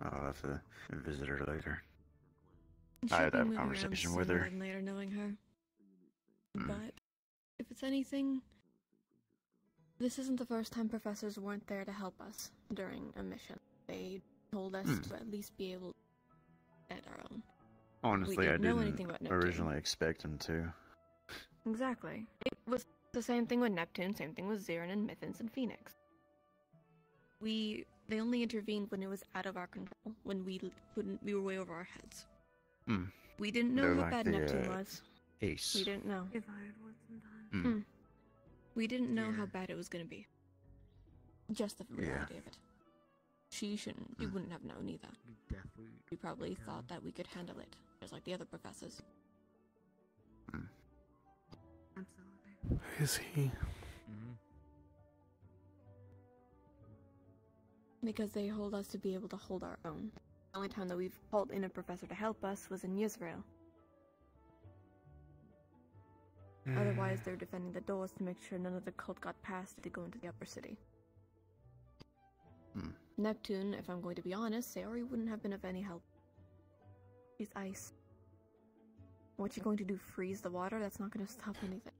I'll have to visit her later. She'll I had be to have a moving around conversation with sooner her. than later, knowing her. But if it's anything, this isn't the first time professors weren't there to help us during a mission. They told us to at least be able to at our own. Honestly, I know anything didn't about Neptune. originally expect him to. Exactly. It was the same thing with Neptune, same thing with Zirin and Mythins and Phoenix. They only intervened when it was out of our control, when we were way over our heads. We didn't know They're how like bad the, Neptune was. Ace. We didn't know. Divided We didn't know how bad it was gonna be. Just the Yeah. reality of it. She wouldn't have known either. She probably thought that we could handle it, just like the other professors. Absolutely. Is he? Because they hold us to be able to hold our own. The only time that we've called in a professor to help us was in Yisrael. Otherwise, they're defending the doors to make sure none of the cult got past to go into the upper city. Neptune, if I'm going to be honest, Sayori wouldn't have been of any help. She's ice. What you going to do, freeze the water? That's not going to stop anything.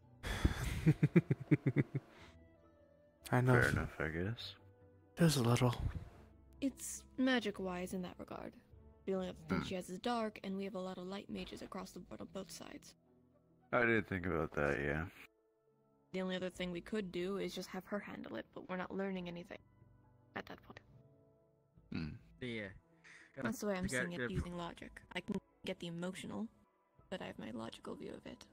I know. Fair enough, I guess. There's a little. It's magic-wise in that regard. The only other thing she has is dark, and we have a lot of light mages across the board on both sides. I did think about that, yeah. The only other thing we could do is just have her handle it, but we're not learning anything at that point. Yeah. That's the way I'm seeing it using logic. I can get the emotional, but I have my logical view of it.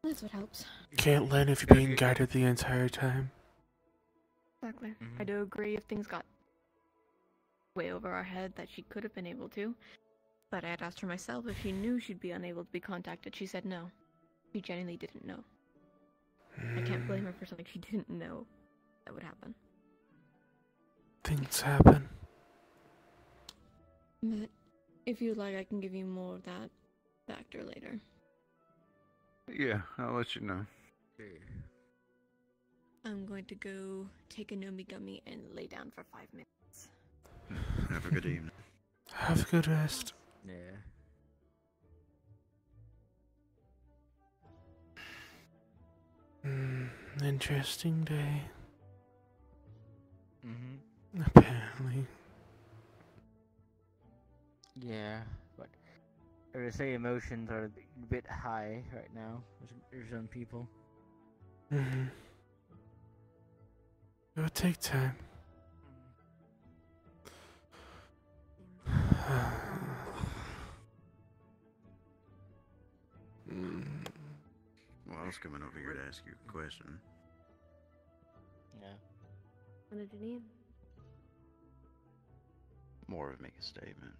That's what helps. Can't learn if you're being guided the entire time. Exactly. I do agree if things got way over our head that she could have been able to, but I had asked her myself if she knew she'd be unable to be contacted. She said no. She genuinely didn't know. I can't blame her for something she didn't know that would happen. Things happen. But if you'd like, I can give you more of that factor later. Yeah, I'll let you know. I'm going to go take a Nomi gummy and lay down for 5 minutes. Have a good evening. Have a good rest. Yeah. Interesting day. Mm-hmm. Apparently. Yeah, but I would say emotions are a bit high right now. There's some people. It would take time. Well, I was coming over here to ask you a question. Yeah. What did you need? more of make a statement.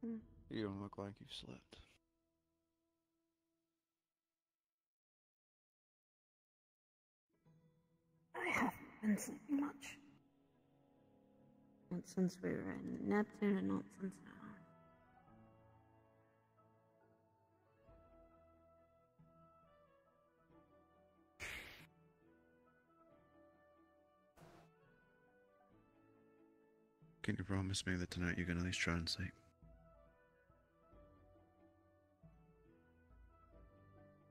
You don't look like you've slept. I haven't been sleeping much. Not since we were in Neptune and not since now. Can you promise me that tonight you can at least try and sleep?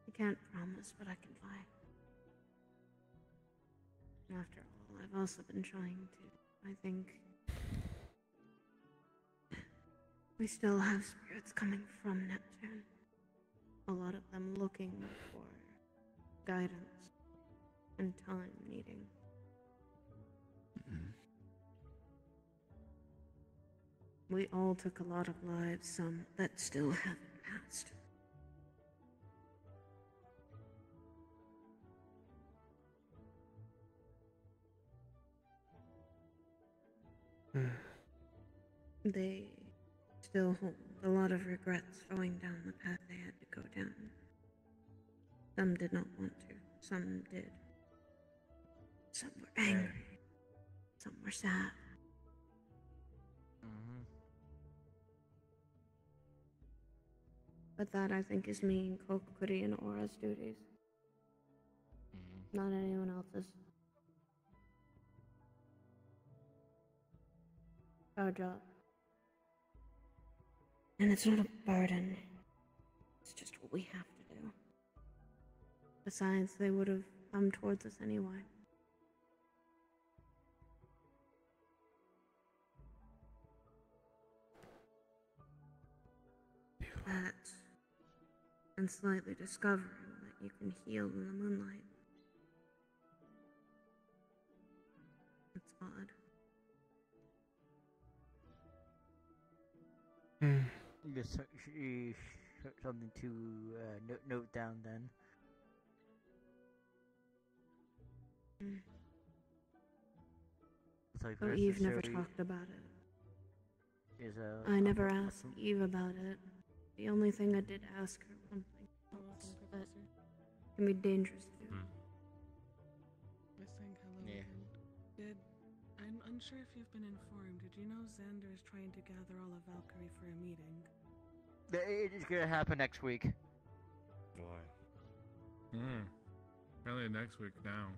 I can't promise, but I can try. After all, I've also been trying to. I think we still have spirits coming from Neptune. A lot of them looking for guidance and time needing. We all took a lot of lives, some that still haven't passed. They still hold a lot of regrets going down the path they had to go down. Some did not want to, some did. Some were angry, some were sad. But that, I think, is me and Kokuri and Aura's duties. Not anyone else's. Our job. And it's not a burden. It's just what we have to do. Besides, they would have come towards us anyway. That, and slightly discovering that you can heal in the moonlight. It's odd. Just something to note down then. So Eve never talked about it. I never asked Eve about it. The only thing I did ask her one thing was that it can be dangerous to do. Missing, hello. I'm unsure if you've been informed. Did you know Xander is trying to gather all of Valkyrie for a meeting? It's gonna happen next week. Why? Apparently next week now.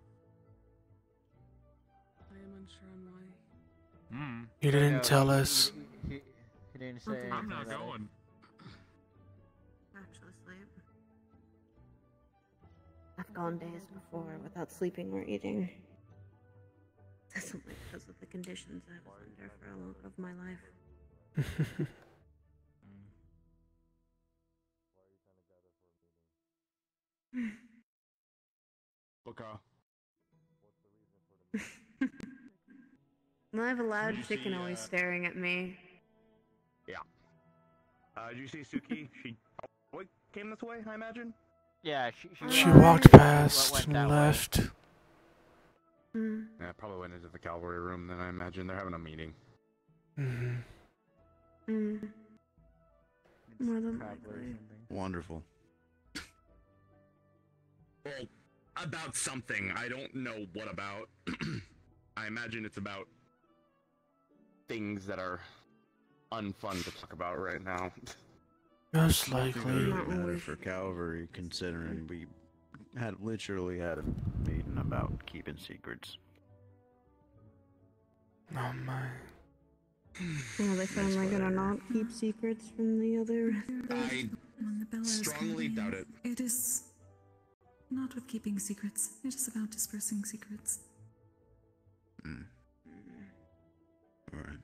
I am unsure on why. You didn't tell us. He didn't say. I'm not going. Actually, sleep. I've gone days before without sleeping or eating. That's only because of the conditions I was under for a lot of my life. I have a loud chicken always staring at me. Yeah. Did you see Suki? She probably came this way, I imagine? Yeah, She walked past and left. Yeah, probably went into the cavalry room, then I imagine they're having a meeting. More than likely. Wonderful. Well, about something. I don't know what about. I imagine it's about things that are unfun to talk about right now. Most likely. Matter for cavalry, considering we literally had a meeting about keeping secrets. Oh my. Are they finally gonna not keep secrets from the other? I strongly doubt it. It is not with keeping secrets. It is about dispersing secrets. Alright.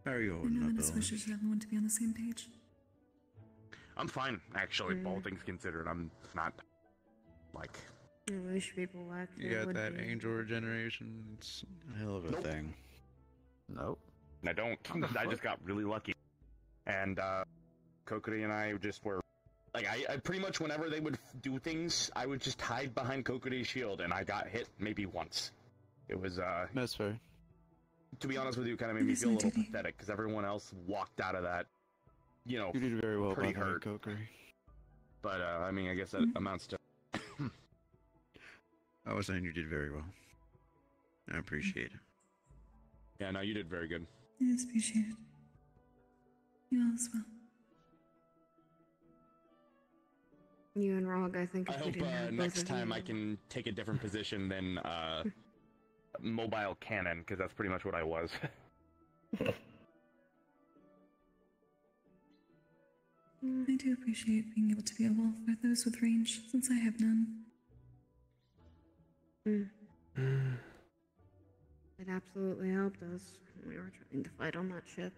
How are you I holding know up, Menace Ellen? wishes everyone to be on the same page. I'm fine, actually, all things considered. I'm not, like... I wish people actually You got would that be. angel regeneration? It's a hell of a thing. Nope. I don't. I just got really lucky. And, Kokiri and I just were... Like, I pretty much, whenever they would do things, I would just hide behind Kokiri's shield, and I got hit maybe once. It was That's fair. To be honest with you, kind of made me feel a little pathetic because everyone else walked out of that, you know, You did very well, pretty by the way, hurt. Kokiri. But I mean, I guess that amounts to. I was saying you did very well. I appreciate it. Yeah, no, you did very good. Yes, appreciate it. You all as well. You and Rog, I think. I if we hope didn't have both next of time you- I can take a different position than mobile cannon, because that's pretty much what I was. I do appreciate being able to be a wolf for those with range, since I have none. It absolutely helped us when we were trying to fight on that ship.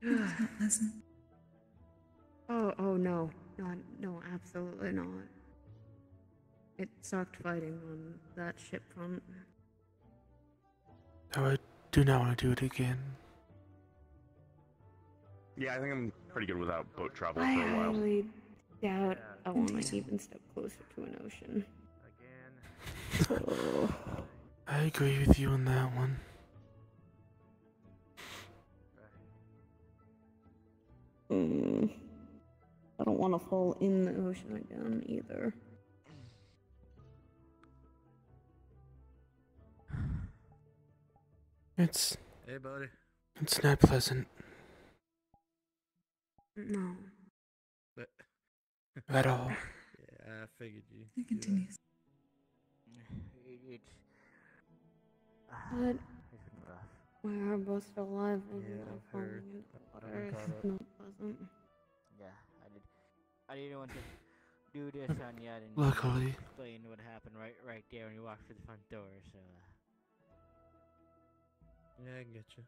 It was not pleasant. Oh no, no, absolutely not. It sucked fighting on that ship front. So I do not want to do it again. Yeah, I think I'm pretty good without boat travel I for a while. highly doubt I want to even step closer to an ocean. Oh, I agree with you on that one. I don't want to fall in the ocean again either. It's Hey, buddy. it's not pleasant No. But at all. Yeah, I figured you. It continues. But we are both still alive and Yeah, not I've falling heard. into the I've water. been caught It's up. not pleasant. Yeah, I didn't want to do this on you. I didn't Luckily. explain what happened right there when you walked through the front door. So. Yeah, I get you.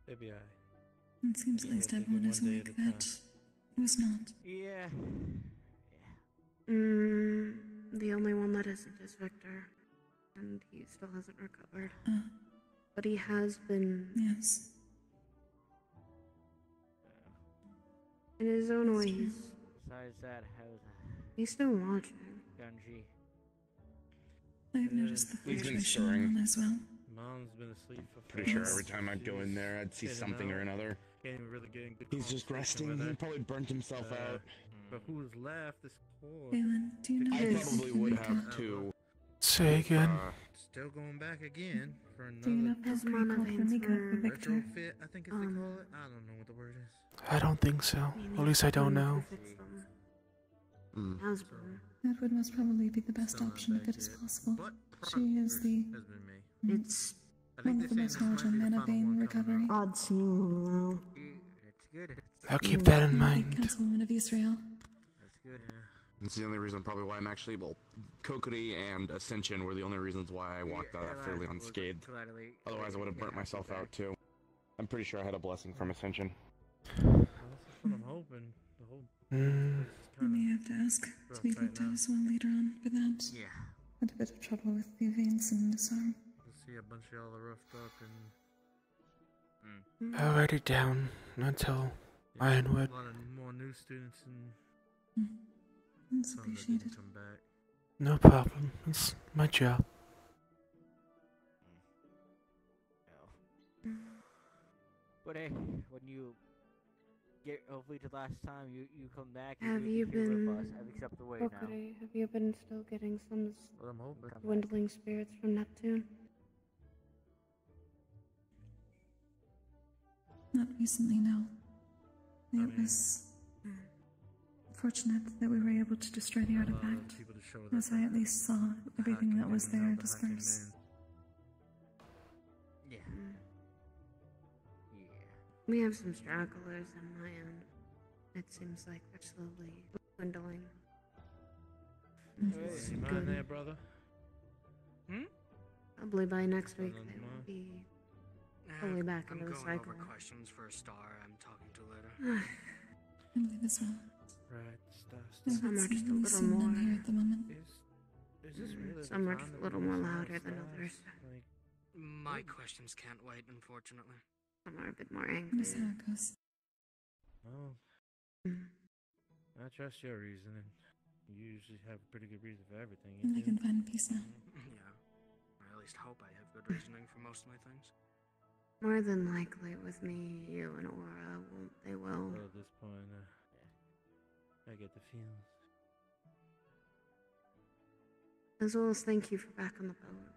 Maybe It seems at least everyone is awake that it was not. Yeah. The only one that isn't is Victor. And he still hasn't recovered. But he has been. Yes. In his own ways. Besides that, how's He's still watching. Gunji? I've noticed the He's been fluctuation stirring. on as well. Mom's been asleep for. Pretty sure every time I'd go in there, I'd see something or another. Can't even really get in good He's just conversation resting. with He her. probably burnt himself out. But who's left is cool. Valen, do you know I if probably would have too. Say again. Still going back again for another. Do you know if His Kokiri mama called for thinks Mika for Victor? Retrofit, I think it's they call it. I don't know what the word is. I don't think so. At least I don't know. Has been. That would most probably be the best option if it is possible. She is the It's one with the most knowledge on mana vein recovery. odd seeing him though. It's good. I'll keep that in The mind. Councilwoman of Israel. That's good. It's the only reason probably why I'm actually able. Kokiri and Ascension were the only reasons why I walked out fairly unscathed. Otherwise I would have burnt myself out too. I'm pretty sure I had a blessing from Ascension. That's what I'm hoping. The whole I may have to ask to be looked at as well later on for that. Yeah. Had a bit of trouble with the veins and disarm. See a bunch of y'all are roughed up and. I'll write it down until Ironwood. A lot of more new students and. It's some that didn't appreciated. come back. No problem. It's my job. But hey, when you get hopefully to last time you come back. Have and you be here been? with us, at least up the way now. Okay, have you been still getting some Well, I'm hoping. dwindling spirits from Neptune? Not recently, no. It was fortunate that we were able to destroy the artifact, as I at least saw everything that was there disperse. Yeah. We have some stragglers on my end. It seems like they're slowly dwindling. Hey, It's you good. mind there, brother? Probably by next week they will be fully back I'm into the going cycle. over questions for a star I'm talking to later. I believe as well. Right, stuff. Some are just a little Seem none here more. at the moment. Is this really the Some are time just that a little we more use louder than stars? others. Like, My questions can't wait, unfortunately. Some are a bit more That angry. is how it goes. oh, I trust your reasoning. You usually have a pretty good reason for everything. And I can find peace now. Yeah. I at least hope I have good reasoning for most of my things. More than likely, with me, you, and Aura, they will. Well, at this point, I get the feelings. As well as thank you for back on the boat.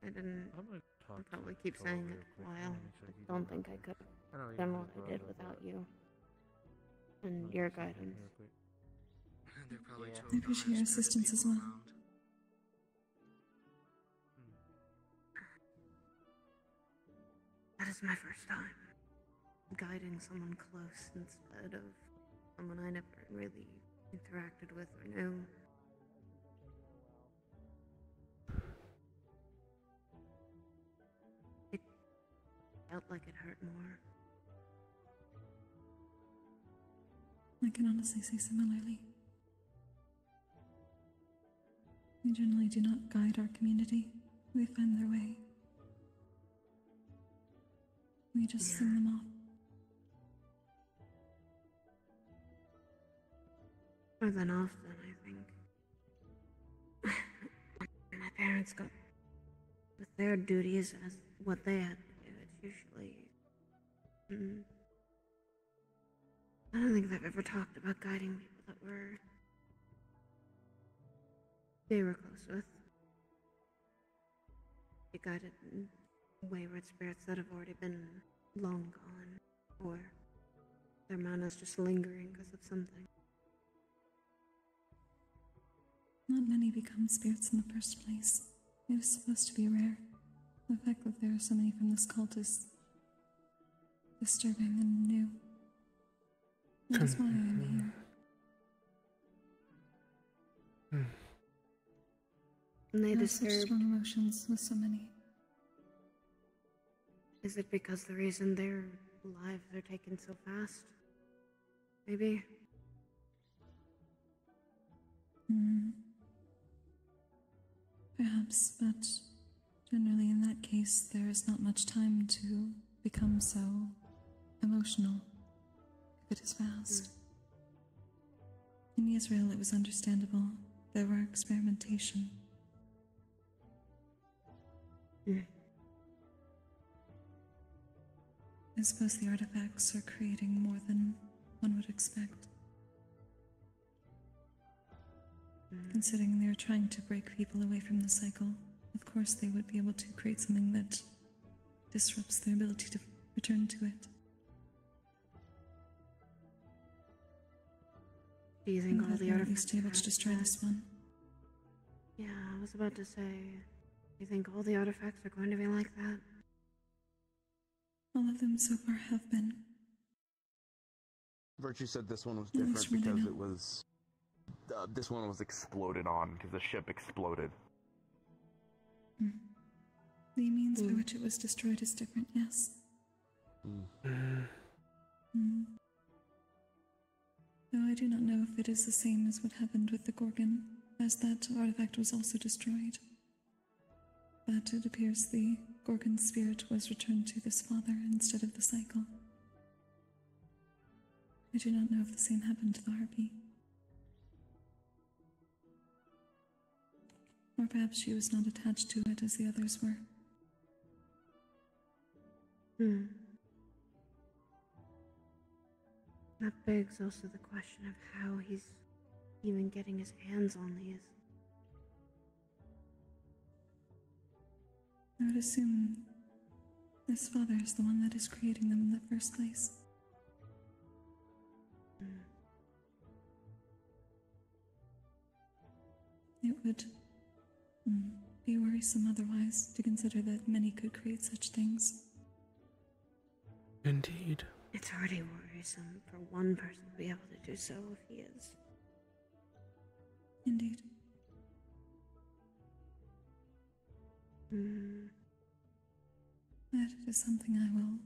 I didn't. I'm gonna talk I'll probably to keep Cole saying real it quick. a while. Make sure I he don't does think it. I could I know have you done can what go I did over, without but- you. I'm And gonna your do something guidance. real quick. They're probably two I of the appreciate your highest-spirited assistance as people well. around. That is my first time guiding someone close instead of someone I never really interacted with or knew. It felt like it hurt more. I can honestly say similarly. We generally do not guide our community. They find their way. We just sing them off. More than often, I think. My parents got with their duties as what they had to do. It's usually. I don't think they've ever talked about guiding people that they were close with. They guided wayward spirits that have already been long gone, or their mana's just lingering because of something. Not many become spirits in the first place. It is supposed to be rare. The fact that there are so many from this cult is disturbing and new. That is why I am here. And they I have such disturb. strong emotions with so many. Is it because the reason their lives are taken so fast? Maybe. Perhaps, but generally in that case, there is not much time to become so emotional if it is fast. In Israel, it was understandable. There were experimentation. I suppose the artifacts are creating more than one would expect. Considering they're trying to break people away from the cycle, of course they would be able to create something that disrupts their ability to return to it. Do you think I'm all glad the we're at artifacts least able are to destroy this one. Yeah, I was about to say, do you think all the artifacts are going to be like that? All of them so far have been. Virtue said this one was At least different from what I because know. it was. This one was exploded on because the ship exploded. The means by which it was destroyed is different, yes. Though I do not know if it is the same as what happened with the Gorgon, as that artifact was also destroyed. But it appears the Gorgon spirit was returned to this father instead of the cycle. I do not know if the same happened to the harpy. Or perhaps she was not attached to it as the others were. That begs also the question of how he's even getting his hands on these. I would assume this father is the one that is creating them in the first place. It would be worrisome otherwise to consider that many could create such things. Indeed. It's already worrisome for one person to be able to do so if he is. Indeed. That is something I will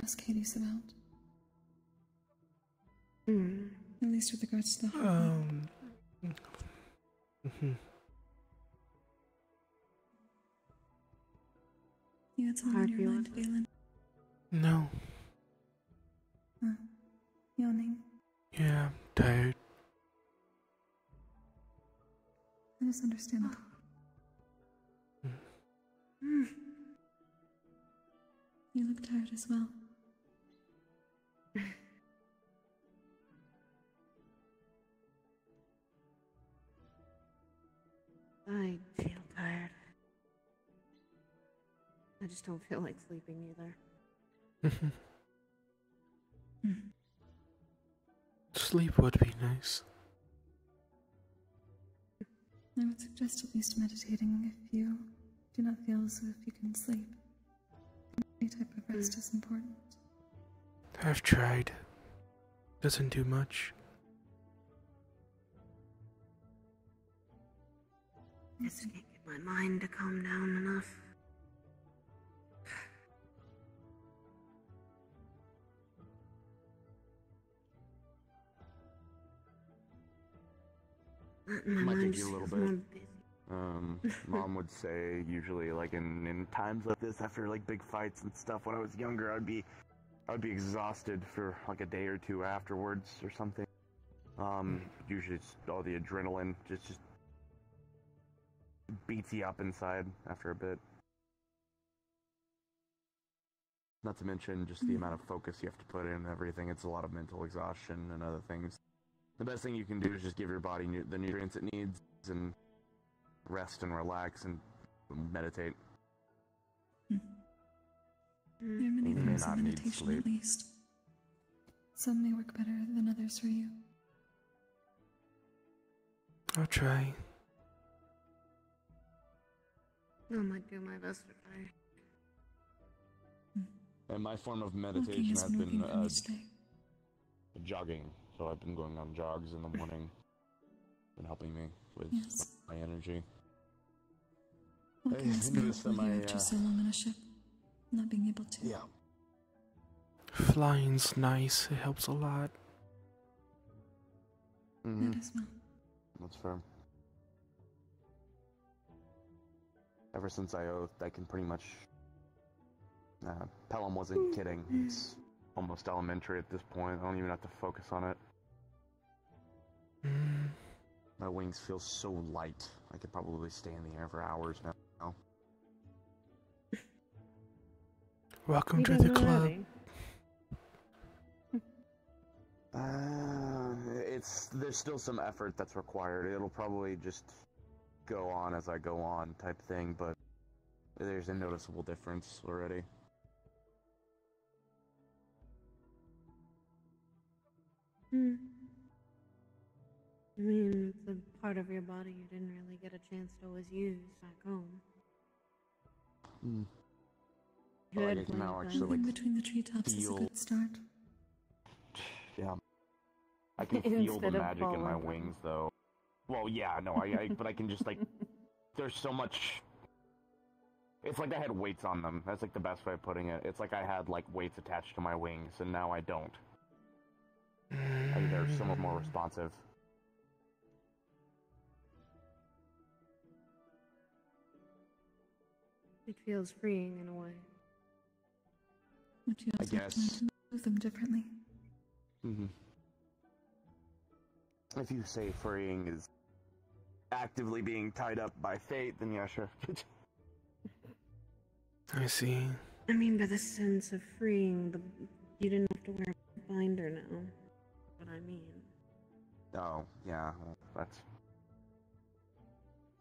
ask Hades about. At least with regards to the harpy. You had something on your mind, Valen? No. Yawning. Yeah, I'm tired. That is understandable. You look tired as well. I feel tired. I just don't feel like sleeping either. Sleep would be nice. I would suggest at least meditating if you do not feel as if you can sleep. Any type of rest is important. I've tried. Doesn't do much. I just can't get my mind to calm down enough. Might take you a little bit. Mom would say usually like in times like this after like big fights and stuff when I was younger I'd be exhausted for like a day or two afterwards or something. Usually it's all the adrenaline just beats you up inside after a bit. Not to mention just the amount of focus you have to put in everything. It's a lot of mental exhaustion and other things. The best thing you can do is just give your body the nutrients it needs and rest and relax and meditate. There are many You may forms of not need meditation sleep. at least. Some may work better than others for you. I'll try. I might do my best to try. And my form of Walking meditation has has been been working for me today. jogging. So I've been going on jogs in the morning and helping me with Yes. my energy. Walking is noticed that painful here after so long on a ship. Not being able to. Yeah. Flying's nice. It helps a lot. That as well. That's fair. Ever since I oathed, I can pretty much... Pelham wasn't kidding. It's almost elementary at this point. I don't even have to focus on it. My wings feel so light. I could probably stay in the air for hours now. Welcome to the club. There's still some effort that's required. It'll probably just go on as I go on type thing, but there's a noticeable difference already. I mean, it's a part of your body you didn't really get a chance to always use back home. Oh, I guess now actually Moving between the treetops is a good start. Yeah. I can feel the Instead of magic in my falling. wings, though. Well, yeah, no, but I can just, like, there's so much... It's like I had weights on them. That's, like, the best way of putting it. It's like I had, like, weights attached to my wings, and now I don't. Like, they're so much more responsive. It feels freeing in a way. But you also have to learn to move them differently. If you say freeing is actively being tied up by fate, then yeah, sure. I see. I mean, by the sense of freeing, you didn't have to wear a binder now. What I mean. Oh, yeah, well,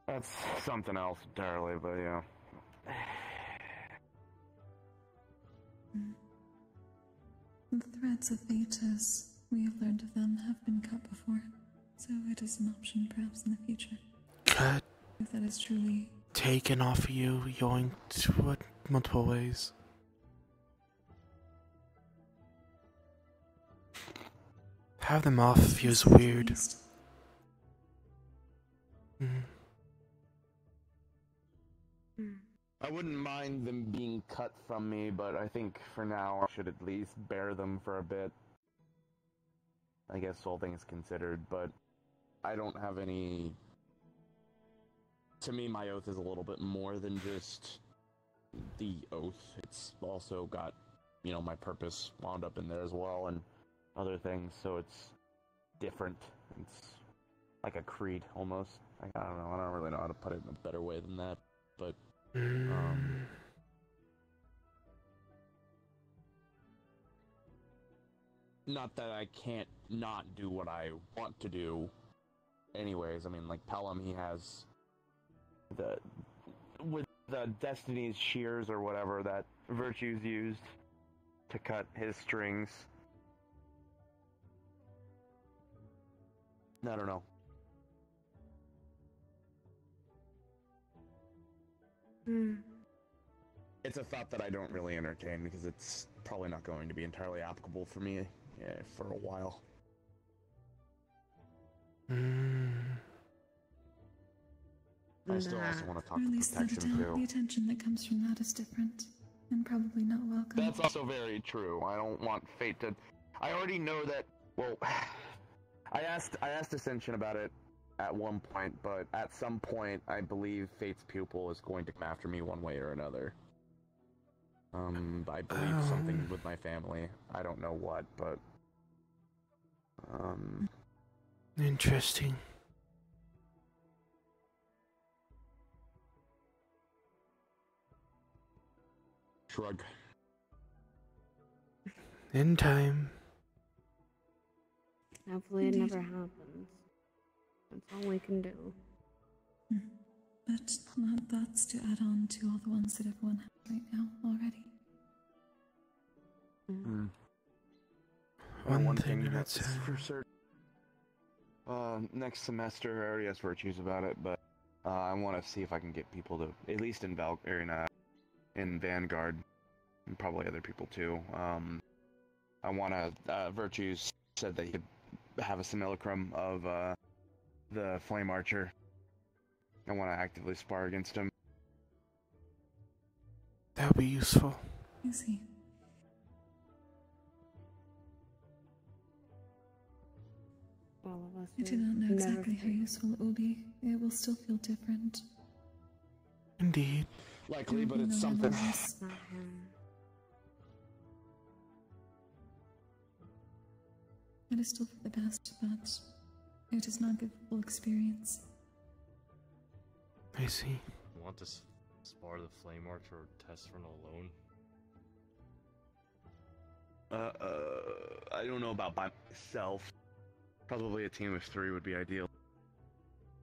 that's something else entirely, but yeah. The threads of fate, as we have learned of them, have been cut before, so it is an option perhaps in the future. Cut. If that is truly Taken off of you, yoinked, what, multiple ways. Have them off feels weird. I wouldn't mind them being cut from me, but I think for now I should at least bear them for a bit. I guess all things considered, but I don't have any... To me, my oath is a little bit more than just the oath. It's also got, you know, my purpose wound up in there as well, and other things, so different. It's like a creed almost. I don't know. I don't really know how to put it in a better way than that, but not that I can't not do what I want to do. Anyways, I mean, like Pelham, he has with the Destiny's shears or whatever that Virtue's used to cut his strings. I don't know. It's a thought that I don't really entertain because it's probably not going to be entirely applicable for me for a while. I still also want to talk Or at to least protection the too. attention that comes from that is different, and probably not welcome. That's also very true. I don't want Fate to. I already know that. Well, I asked Ascension about it at one point, but at some point, I believe Fate's pupil is going to come after me one way or another. I believe something with my family. I don't know what, but Interesting. Shrug. In time. Hopefully it never happens. That's all we can do. But not thoughts to add on to all the ones that everyone has right now already. One thing that's for certain. Next semester, I already asked Virtues about it, but I want to see if I can get people to, at least in in Vanguard, and probably other people too. I want to. Virtues said that he could have a simulacrum of the Flame Archer. I want to actively spar against him. That would be useful. I see. All of us I do not know exactly how useful it will be. It will still feel different. Indeed. Likely, but it's something. Not him. It is still for the best, but it does not give full experience. I see. You want to spar the Flame Archer or Testron alone? I don't know about by myself. Probably a team of 3 would be ideal.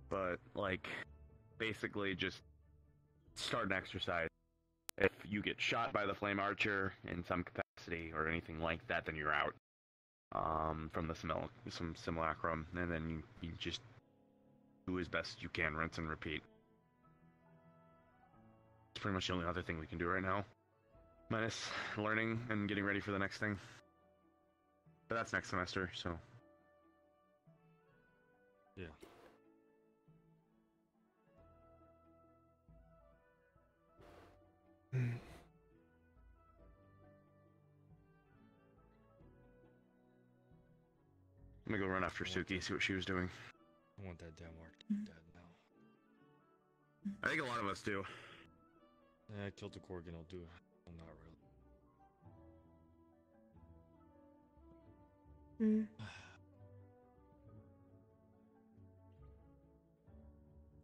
But, like, basically just start an exercise. If you get shot by the Flame Archer in some capacity or anything like that, then you're out. From some simulacrum, and then you just do as best you can, rinse and repeat. It's pretty much the only other thing we can do right now. Minus learning and getting ready for the next thing. But that's next semester, so. Yeah. I'm gonna go run after Suki, see what she was doing. I want that damn arc to be dead now. I think a lot of us do. Yeah, I killed the Gorgon, I'll do it. Well, not really.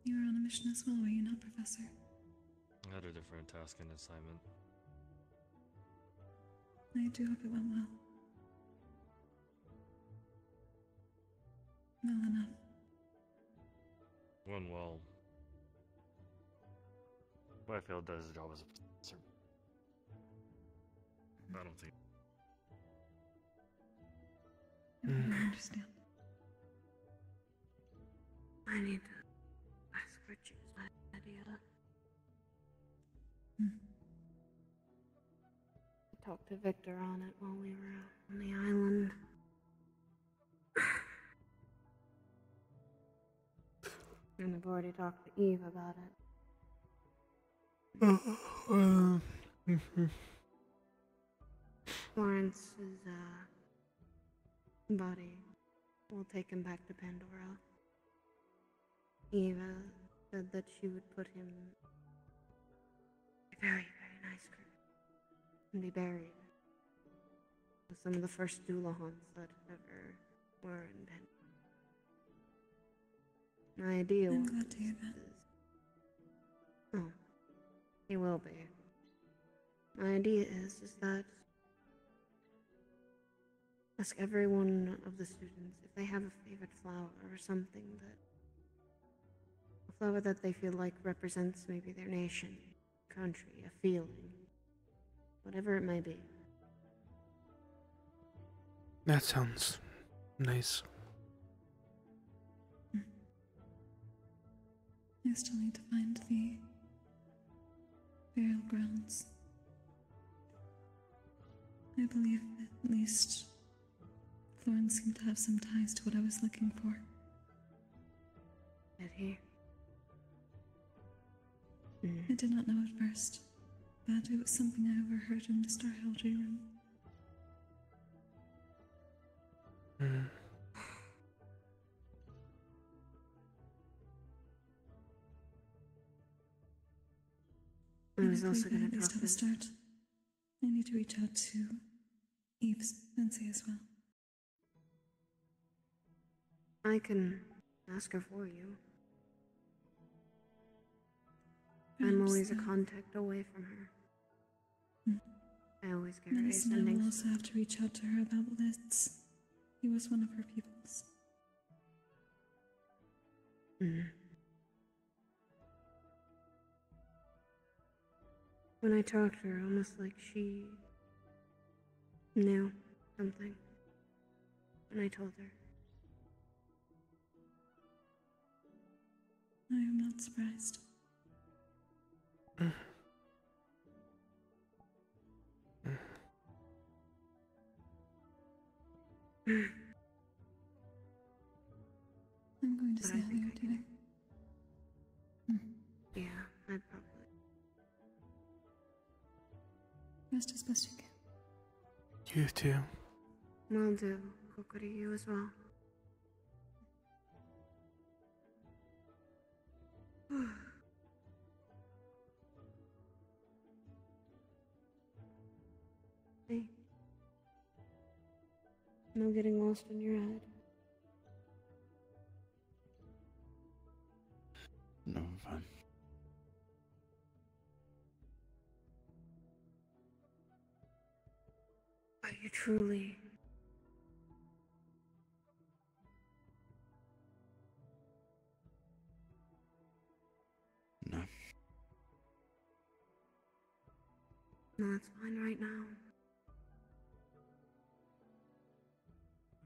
You were on a mission as well, were you not, Professor? I had a different task and assignment. I do hope it went well. Well enough. Went well. But I failed as a job as a professor. I don't think. I understand. I need to ask Richard's idea. I talked to Victor on it while we were out on the island. And I've already talked to Eve about it. Lawrence's body will take him back to Pandora. Eva said that she would put him in a very, very nice grave and be buried with some of the first Doulahans that ever were in Pandora. My ideal. I'm glad to hear that. Oh, he will be. My idea is that ask every one of the students if they have a favorite flower or something a flower that they feel like represents maybe their nation, country, a feeling, whatever it may be. That sounds nice. I still need to find the burial grounds. I believe at least Thorn seemed to have some ties to what I was looking for. Did he? I did not know at first, but it was something I overheard in the Star Heraldry room. I was also going at to least talk have a start. I need to reach out to Eve's sensei as well. I can ask her for you. I'm Perhaps always a so. contact away from her. I always get her Medicine, I sending will also have to reach out to her about Litz. He was one of her pupils. When I talked to her, almost like she knew something. And I told her. I am not surprised. I'm going to see how you're doing. Yeah, I probably. Rest as best you can. You too. Will do. Coco to you as well. Hey. No getting lost in your head. No, I'm fine. Are you truly? No. No, it's fine right now.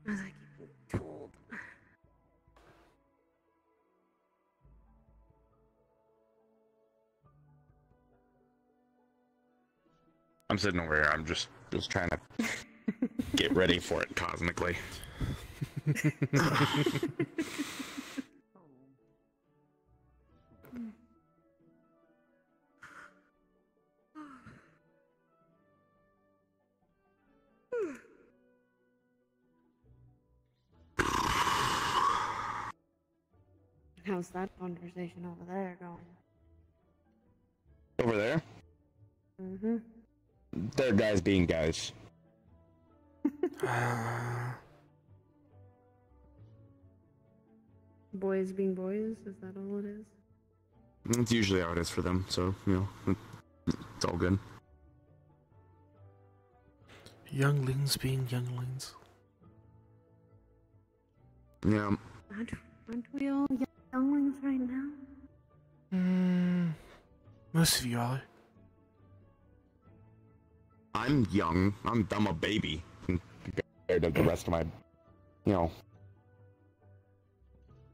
As I keep told. I'm sitting over here. I'm just trying to get ready for it cosmically. How's that conversation over there going? Over there, Mm-hmm. they're guys being guys. Boys being boys, is that all it is? It's usually how it is for them, so, you know, it's all good. Younglings being younglings. Yeah. Aren't we all younglings right now? Most of you are. I'm young. I'm a baby compared to the rest of my, you know.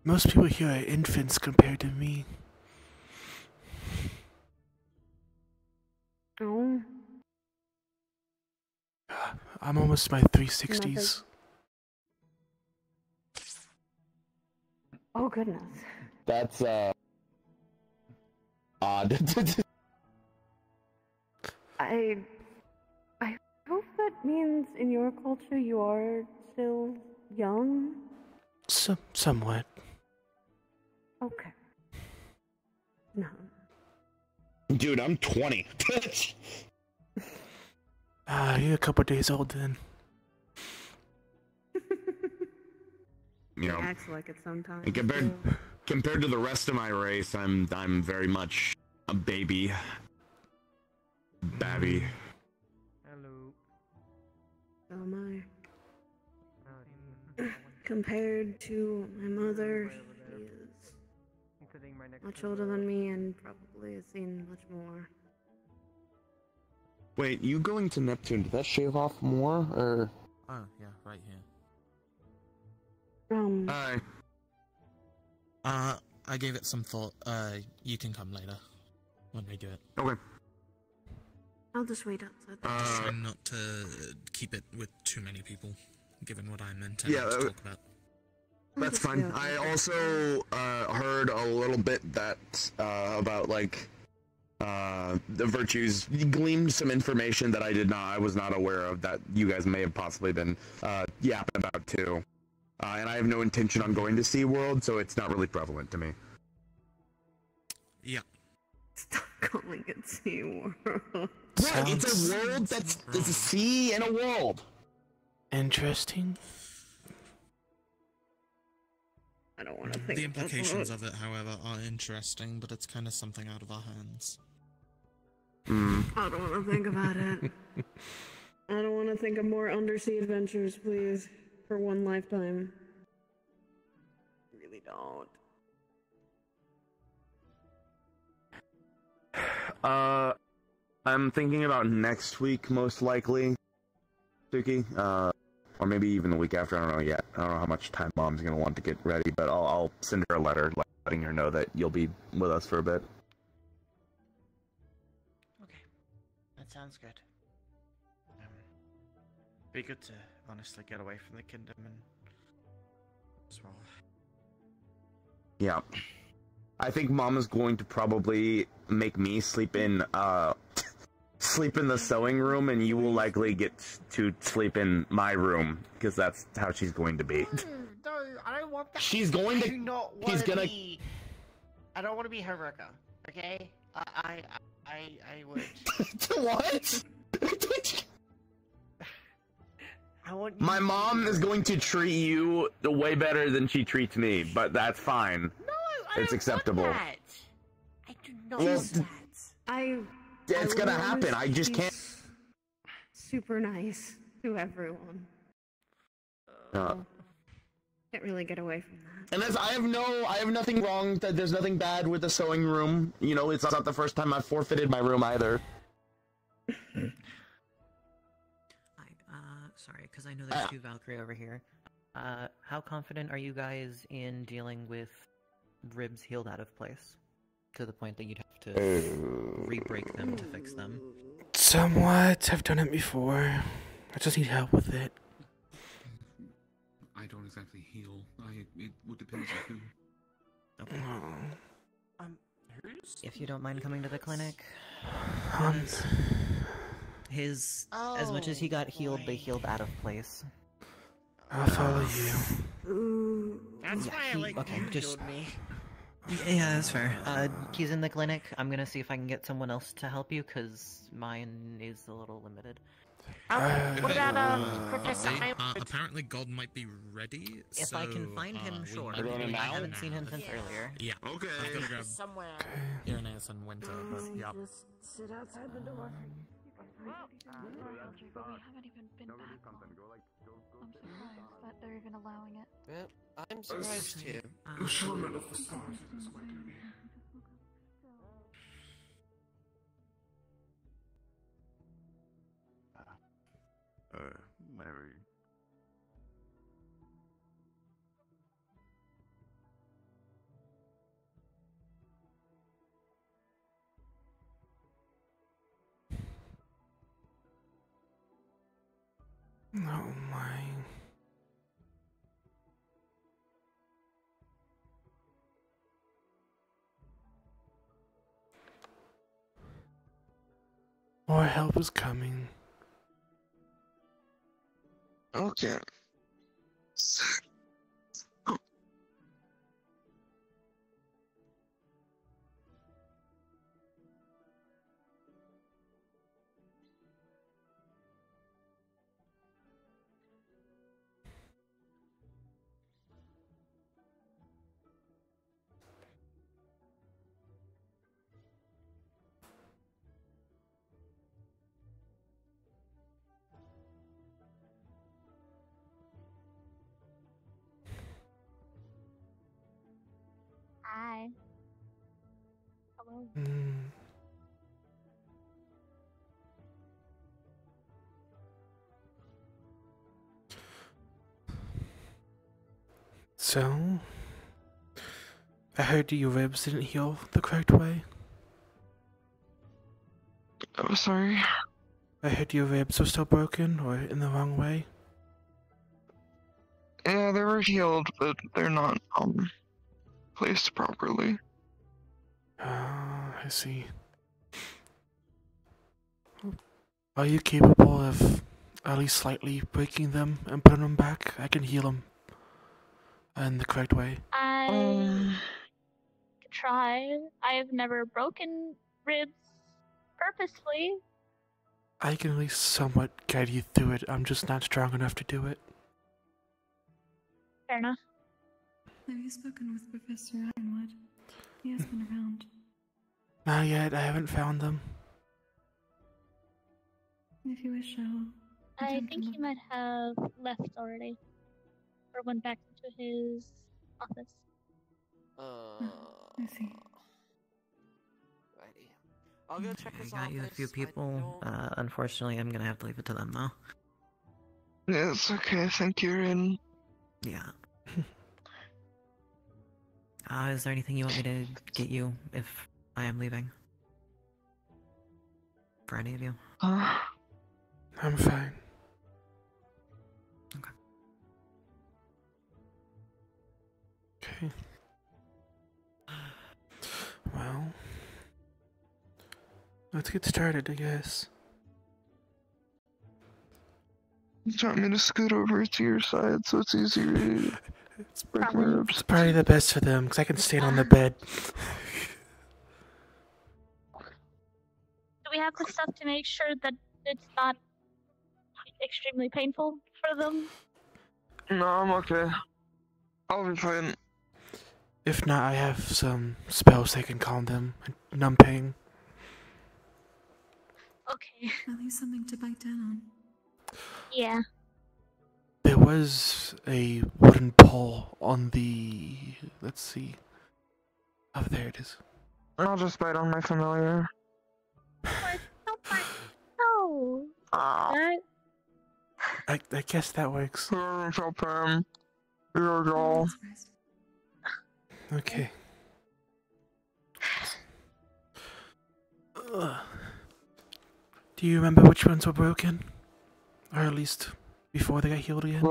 Most people here are infants compared to me. Oh. I'm almost my 360s. Oh goodness. That's odd. I hope that means in your culture you are still young. Somewhat. Okay. No. Dude, I'm 20. You're a couple days old then. You know, He acts like it sometimes. and compared, compared to the rest of my race, I'm very much a baby. Babby. Hello. So am I. Compared to my mother, she is much older than me and probably has seen much more. Wait, you going to Neptune, did that shave off more, or? Oh, yeah, right here. Hi. I gave it some thought. You can come later. When we do it. Okay. I'll just wait outside. Try not to keep it with too many people, given what I'm intending to talk about. That's fine. I also heard a little bit that about like the virtues, gleaned some information that I was not aware of that you guys may have possibly been yapping about too. And I have no intention on going to SeaWorld, so it's not really prevalent to me. Yeah. Stop calling it SeaWorld. What? It's a world that's there's a sea and a world. Interesting. I don't want to think The about implications that. of it, however, are interesting, but it's kind of something out of our hands. I don't want to think about it. I don't want to think of more undersea adventures, please. For one lifetime. Really don't. I'm thinking about next week, most likely, Suki. Or maybe even the week after, I don't know yet. I don't know how much time Mom's gonna want to get ready, but I'll send her a letter letting her know that you'll be with us for a bit. Okay, that sounds good. Be good to honestly get away from the kingdom and as well. Yeah. I think Mom is going to probably make me sleep in the sewing room, and you will likely get to sleep in my room, because that's how she's going to be. No, I don't want that. She's going to. I do not want He's to gonna. be. I don't want to be Haruka. Okay. I would. What? I want. My mom is going to treat you way better than she treats me, but that's fine. No, it's acceptable. Want that. I do not Well, want that. It's gonna happen. I just can't. Super nice to everyone. Can't really get away from that. And I have nothing wrong. There's nothing bad with the sewing room. You know, it's not the first time I've forfeited my room either. Sorry, because I know there's two Valkyrie over here. How confident are you guys in dealing with ribs healed out of place? To the point that you'd have to re-break them to fix them? Somewhat. I've done it before. I just need help with it. I don't exactly heal. It would depend on who. Okay. If you don't mind coming to the clinic. As much as he got healed, they healed out of place. I'll follow you. That's why I like you just healed me. Yeah, that's fair. He's in the clinic. I'm gonna see if I can get someone else to help you, cause mine is a little limited. What about Professor Apparently God might be ready. If I can find him, sure. I haven't seen him since earlier. Yeah. Okay. I've got to grab somewhere. Uranus and Winter, but yeah. Just sit outside the door. We haven't even been back home. I'm surprised that they're even allowing it. Well, I'm surprised too. Assuredly of the stars, it is my duty. Whenever. Oh my. More help is coming. Okay. So, I heard your ribs didn't heal the correct way. Oh, sorry. I heard your ribs were still broken or in the wrong way. Yeah, they were healed, but they're not placed properly. I see. Are you capable of at least slightly breaking them and putting them back? I can heal them in the correct way. I could try. I have never broken ribs purposely. I can at least somewhat guide you through it. I'm just not strong enough to do it. Fair enough. Have you spoken with Professor Ironwood? He has been around. Not yet. I haven't found them. If you wish, I think he might have left already. Or went back to his office. I see. Righty. I'll go check his I got you a office. few people. Unfortunately, I'm gonna have to leave it to them though. Yeah, it's okay. I think you're in. Yeah. Is there anything you want me to get you if I am leaving? For any of you? I'm fine. Okay. Well, let's get started, I guess. You want me to scoot over to your side so it's easier to break my ribs? It's probably the best for them, because I can stand on the bed. Do we have the stuff to make sure that it's not extremely painful for them? No, I'm okay. I'll be fine. If not, I have some spells that can calm them. Numb pain. Okay. At least something to bite down on. Yeah. There was a wooden pole on the... Let's see. Oh, there it is. I'll just bite on my familiar. No. That... I guess that works. Okay. Do you remember which ones were broken? Or at least before they got healed again?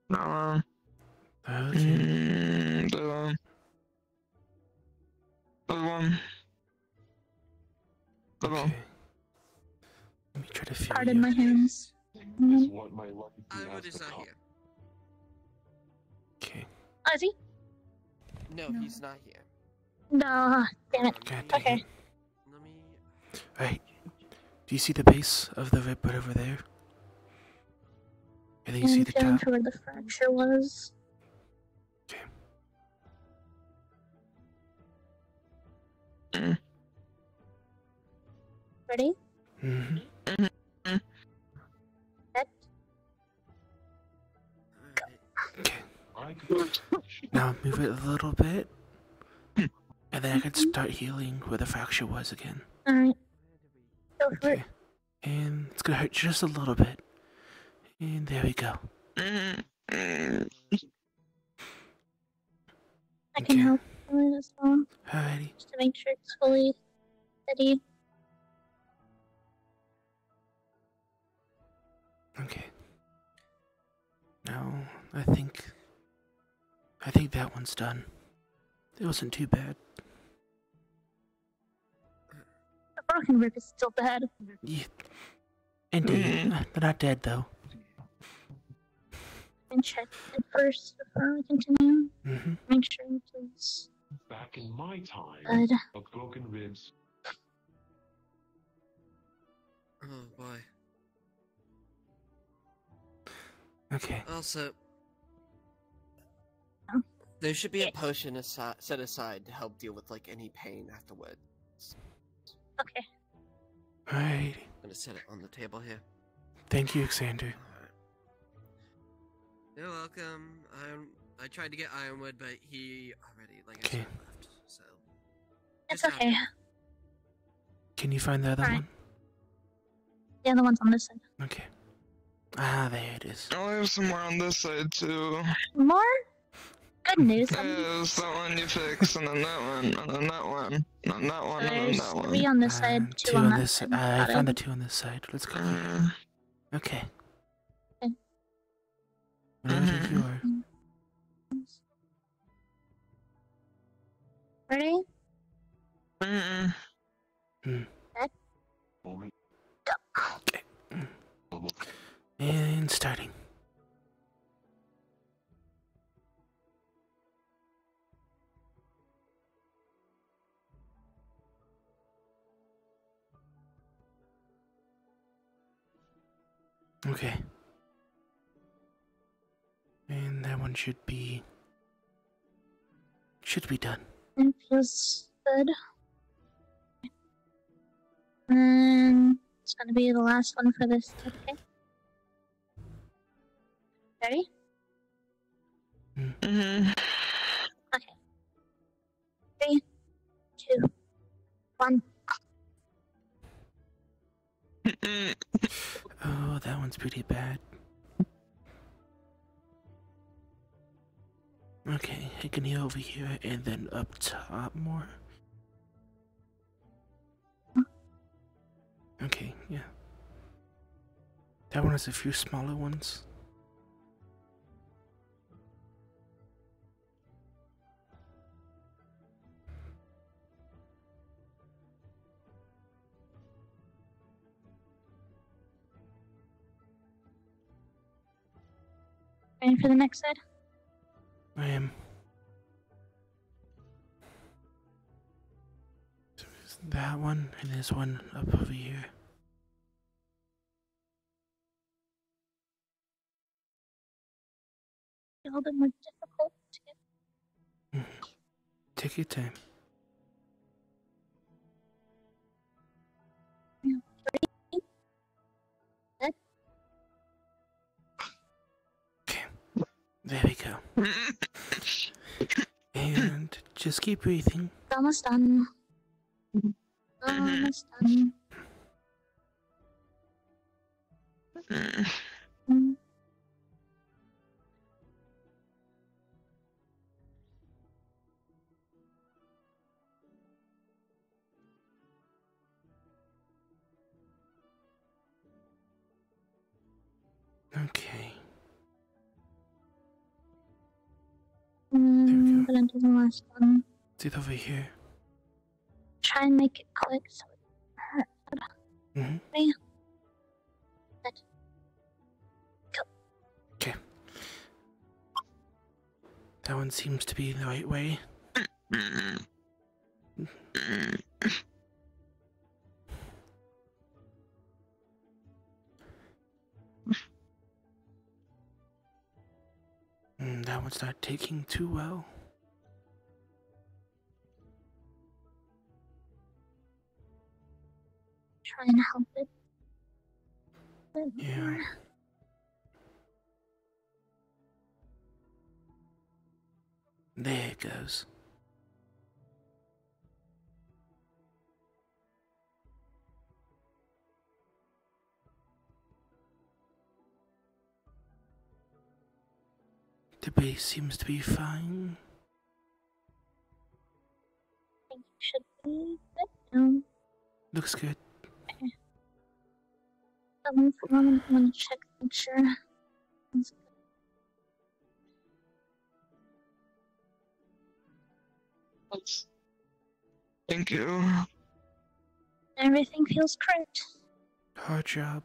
No. Okay. The one. Okay. Let me try to feel Pardon you. my hands. Ironwood is not here. Okay. Oh, is he? No, he's not here. No, damn it. God dang Okay. it. Right. Do you see the base of the rib right over there? And then you see the down top. to where the fracture was. Ready? Mm-hmm. Set. Now move it a little bit. And then I can start healing where the fracture was again. Alright. Go for it. And it's gonna hurt just a little bit. And there we go. I can help with it as well. Alrighty. Just to make sure it's fully steady. Okay. Now, I think that one's done. It wasn't too bad. The broken rib is still bad. Yeah. Indeed. They're not dead, though. And check it first before we continue. Mm-hmm. Make sure it's Back in my time good. of broken ribs. Oh boy. Okay. Also, there should be a potion set aside to help deal with like any pain afterwards. Okay. Alright. I'm gonna set it on the table here. Thank you, Xander. You're welcome. I tried to get Ironwood, but he already, like I Okay. said, left. So It's okay. Can you find the other one? The other one's on this side. Okay. Ah, there it is. Oh, I have some more on this side too. More? Good news. Yes, that one you fix, and then that one, and then that one, and then that one, and then There's that one. 3 on this side, 2 Two on on that this. side. I Got found the it. 2 on this side. Let's go. Okay. Okay. Whenever you are. Ready? Hmm. Set. Okay. And starting. Okay. And that one should be done. It feels good. And it's gonna be the last one for this. Okay. Ready? Okay. 3, 2, 1. Oh, that one's pretty bad. Okay, I can heal over here and then up top more. Okay, yeah. That one has a few smaller ones. Ready for the next side? I am. So there's that one, and there's one up over here. A little bit more difficult to get. Take your time. Yeah. Ready? Set. There we go. And just keep breathing. Almost done. Almost done. Okay. I'm gonna do the last one. It's it over here. Try and make it quick so it hurts. Ready? Set. Go. Okay. That one seems to be the right way. That one's not taking too well. Try and help it. Yeah. There it goes. The base seems to be fine. I think it should be good now. Looks good. Okay. I'm gonna check to make sure. That's good. Thank you. Everything feels correct. Hard job.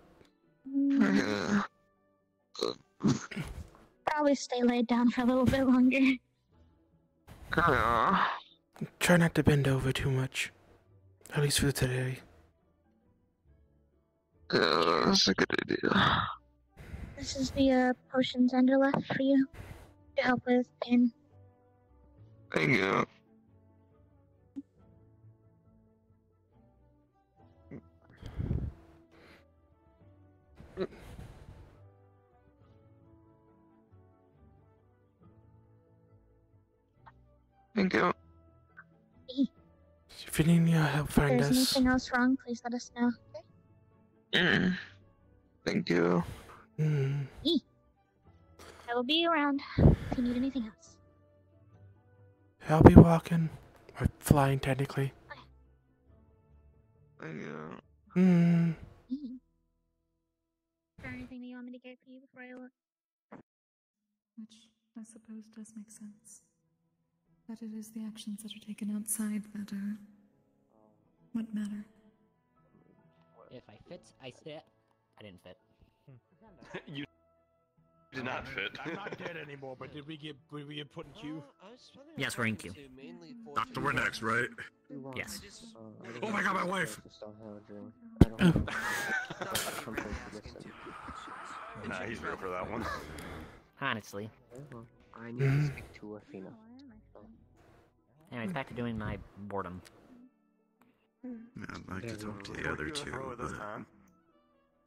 Probably stay laid down for a little bit longer. Try not to bend over too much. At least for today. Yeah, that's a good idea. This is the potions under left for you to help with pain. Thank you. Thank you. If you need any help, If find there's us. anything else wrong, please let us know. Okay? Thank you. E. I will be around if you need anything else. I'll be walking. Or flying, technically. Thank you. Is there anything that you want me to get for you before I look? Which I suppose does make sense. That it is the actions that are taken outside that are what matter. If I fit, I sit. I didn't fit. You did not fit. I'm not dead anymore, but did we get put in queue? Yes, we're in queue. So we're next, right? Yes. Oh my god, my wife! Nah, he's real for that one. Honestly. I need to speak to Athena. Anyways, back to doing my boredom. I'd like to talk to the other two, but...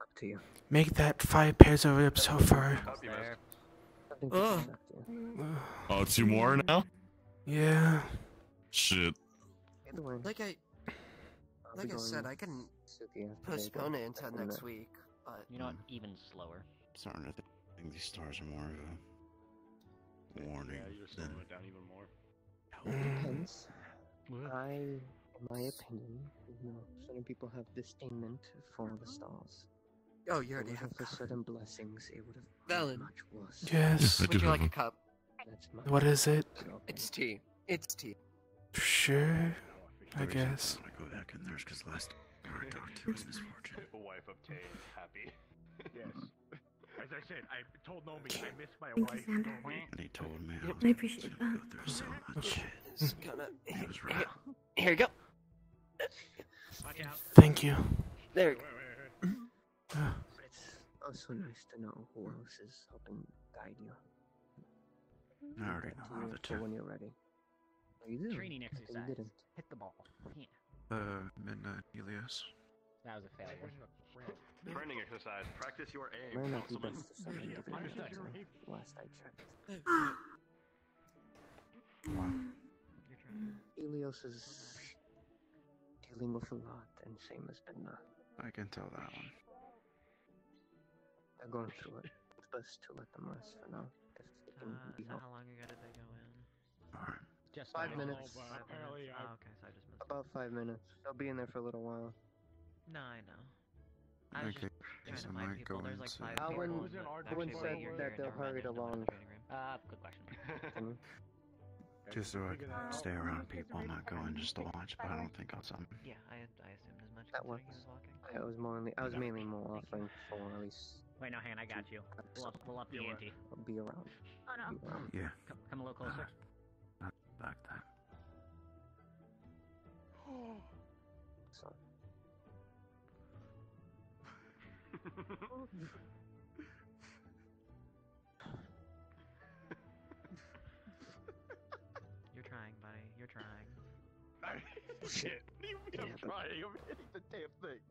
Up to you. Make that 5 pairs of ribs so far. Oh, 2 more now? Yeah. Shit. Like I said, I can postpone it until next week, but you know what? Even slower. Starting to think these stars are more of a warning than... down even more. It depends. In my opinion, certain people have disdainment for the stars. Oh, you already have for certain blessings. It would have been much worse. Yes. Would you like a cup? What is it? It's tea. It's tea. Sure. I guess. I want to go back in there because last I talked to was misfortune. Wife obtained, happy. Yes. As I said, I told Nomi I miss my Thank wife. you, Xander. And he told me I appreciate that. go through so much. It's kinda... It was rough. Here you go. Thank you. There. But it's also nice to know who else is helping guide you. I already know how the two. When you're ready. Oh, you did. Training I thought exercise. You didn't. Hit the ball. Yeah. Midnight Helios. That was a failure. Training exercise. Practice your aim. Might not be Councilman. best to send you to last I checked. Helios is dealing with a lot, and same as Midna. I can tell that one. They're going through it. It's best to let them rest for now. If they can be helped. How long ago did they go in? Alright. Just 5 minutes. Apparently, oh, okay, so I just missed. About 5 minutes. They'll be in there for a little while. No, I know. I was Okay, just so trying to I find might people. go There's like into... 5 people. Alwyn said that they're hurried along. Good question. Just so I can stay around people, I'm not going just to watch, but I don't think I'll summon. Yeah, I assumed as much. That works. I was mainly more offering for at least. Wait, no, hang on, I got you. We'll up the ante. I'll be around. Oh no. Be around. Yeah. Come a little closer. Not back that. So. You're trying, buddy. You're trying. Shit. What do you mean I'm trying? I'm hitting the damn thing.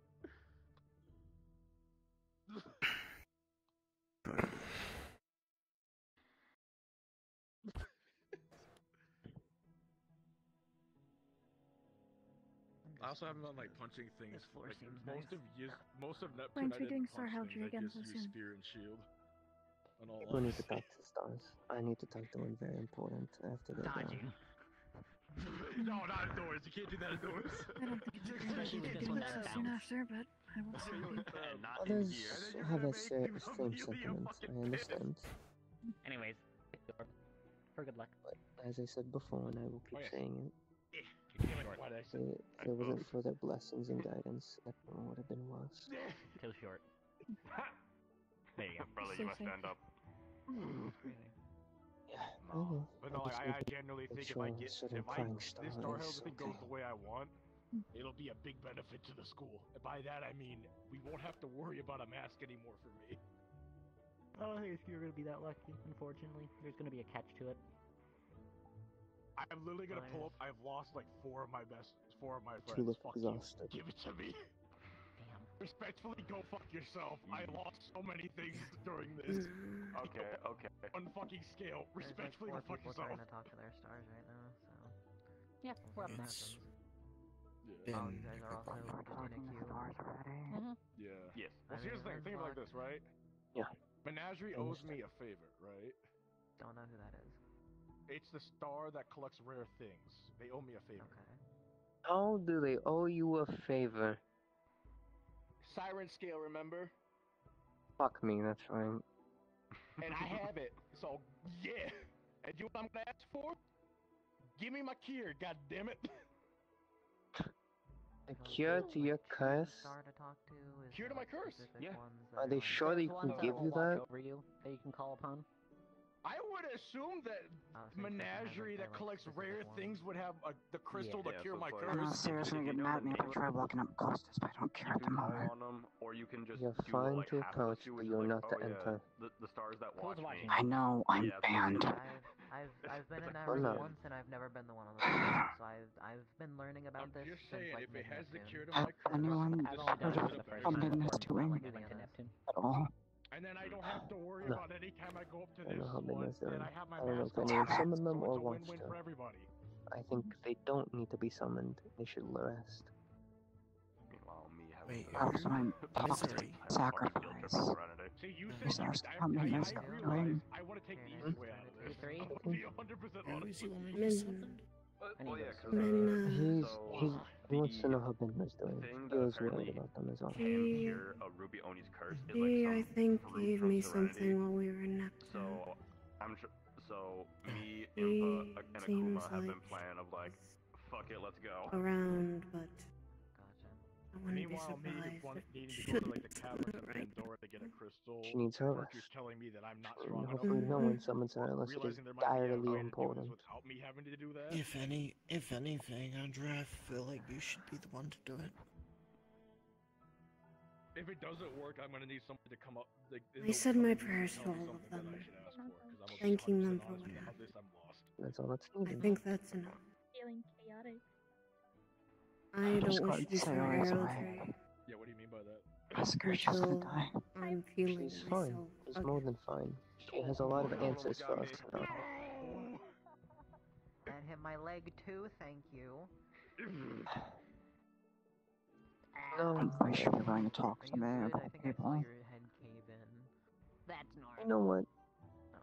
I also haven't been like punching things. Like, most of Neptune, When's I we doing didn't Star punch Helltree things. I again just so used soon? spear and shield. In all We need to honesty. talk to stars. I need to talk to one very important after they're done. No, not indoors. You can't do that indoors. I don't think it's a great idea to do that so soon after, but I will see. Others have a same sentiments. I understand. Anyways, for good luck. But as I said before, and I will keep saying it, if it Oh. wasn't for their blessings and guidance, that would have been worse. Too short. There you go. Brother, you must stand up. Yeah, I know. But no, just I need to genuinely make think sure if this certain Star crying Hell's thing goes okay. the way I want, it'll be a big benefit to the school. And by that I mean we won't have to worry about a mask anymore for me. I don't think you're gonna be that lucky, unfortunately. There's gonna be a catch to it. I'm literally gonna pull up. I've lost like 4 of my friends. You look Fuck exhausted. you. Give it to me. Damn. Respectfully, go fuck yourself. I lost so many things during this. Okay. On fucking scale. Respectfully, go fuck People yourself. trying to talk to their stars right now, so yeah, we'll have that. Yeah. Oh, you guys are also in a queue. Yeah. Yes. Well, here's the thing. Think of it like this, right? Yeah. Menagerie owes me a favor, right? Don't know who that is. It's the star that collects rare things. They owe me a favor. How do they owe you a favor? Siren scale, remember? Fuck me, that's right. And I have it. So yeah. And you know what I'm gonna ask for? Give me my cure, god damn it. A cure to your curse? Cure to my curse. Yeah. Are they sure they can give you that? Over you that you can call upon. I would assume that Menagerie that collects rare things would have the crystal to cure my curse. I know Sarah's gonna get mad at me if I try walking up close to this, but I don't care at the moment. on them, or you can just You're do fine what, like, to half approach, of you, but which is you're like, not to oh, yeah, enter. the stars that watch me. I know, I'm Yeah, banned. I've been in Oh, Africa no. once and I've never been the one on the list, so I've been learning about this Just since saying, like if it has the mid-Neptune. cure to Have my curse, anyone I've only done it for the first from time. this doing at all? And then I don't have to worry No. about any time I go up to I don't this know how big one, that's doing. and I have my I don't know mask if anyone on, summoned them so or it's a wants win-win to. for everybody. I think they don't need to be summoned. They should rest. Meanwhile, me having Wait, Perhaps my Misery. sacrifice. See, you Is said there something I that's realize doing? I want to take the easy way out of this. Three? I'm gonna be 100% honest with you. Min. Well, yeah, because Min, He wants to know how Benma's doing. thing He that was worried apparently about them as well. can He- cure a Ruby Oni's curse is like he, some I think, fruit gave from me Serenity. something while we were in Neptune. So I'm sure. So me, He Impa, and seems Akuma have been like planning of like, fuck it, let's go. around, but I wouldn't be Meanwhile, me surprised. needing It to go to like shouldn't the caverns of right. Pandora to get a crystal. She needs her Mercury's rest. telling me that I'm not And strong enough. hopefully no one summons her Or unless it is realizing there might be a direly way to do this important. without me having to do that. If anything, Andrea, I feel like you should be the one to do it. If it doesn't work, I'm gonna need somebody to come up. Like, I said my prayers to all of them, thanking them for what happened. That's all that's I needed. think that's enough. Feeling chaotic. I just don't got wish to be so Sarah's heraldry Yeah, what do you mean by that? Oscar's just gonna until die. I'm feeling She's myself. fine. She's more than fine. She has a lot of answers for us now. And hit my leg too, thank you. I think we should be going to talk to the about people. Your head cave in. That's normal. You know what?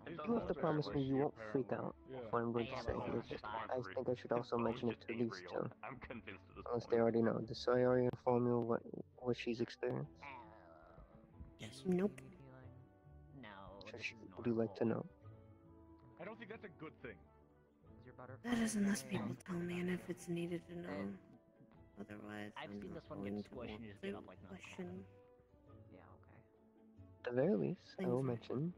It You doesn't have to promise me apparently, you won't apparently. freak out Yeah. with what I'm going to say, which I think I should also mention it to these two. I'm convinced at this Unless point. they already know. Does Sayori inform you what she's experienced? Yes. Nope. No. Would you like to know? I don't think that's a good thing. That is unless people tell me, and if it's needed to know. Otherwise, I've I'm seen not this one going get to squished want and just to get up like nothing question. Yeah, okay. At the very least, I will Things are- mention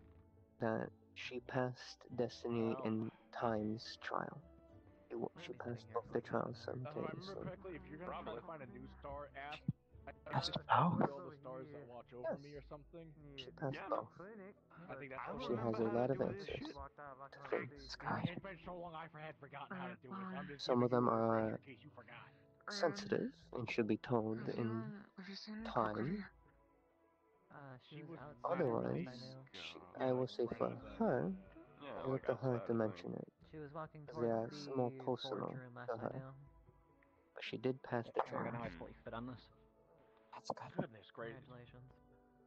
that she passed Destiny and Time's trial. She passed both the trials If I remember simultaneously. correctly, if you're gonna try to find a new star, ask Passed just both? for all the stars that watch over me or something. She passed both. I think that's what She has a lot of answers to things. It's been so long I had forgotten how to do it. So I'm just Some of giving them you a refresher are in case you forgot. sensitive and should be told in time. She was Otherwise, I will say for her, Yeah, I look to her to mention it. She was walking Because they are towards the more forge personal room last to night her. now. But she did pass the We're gonna trial. have fully fit on this. That's good. Goodness gracious. Congratulations.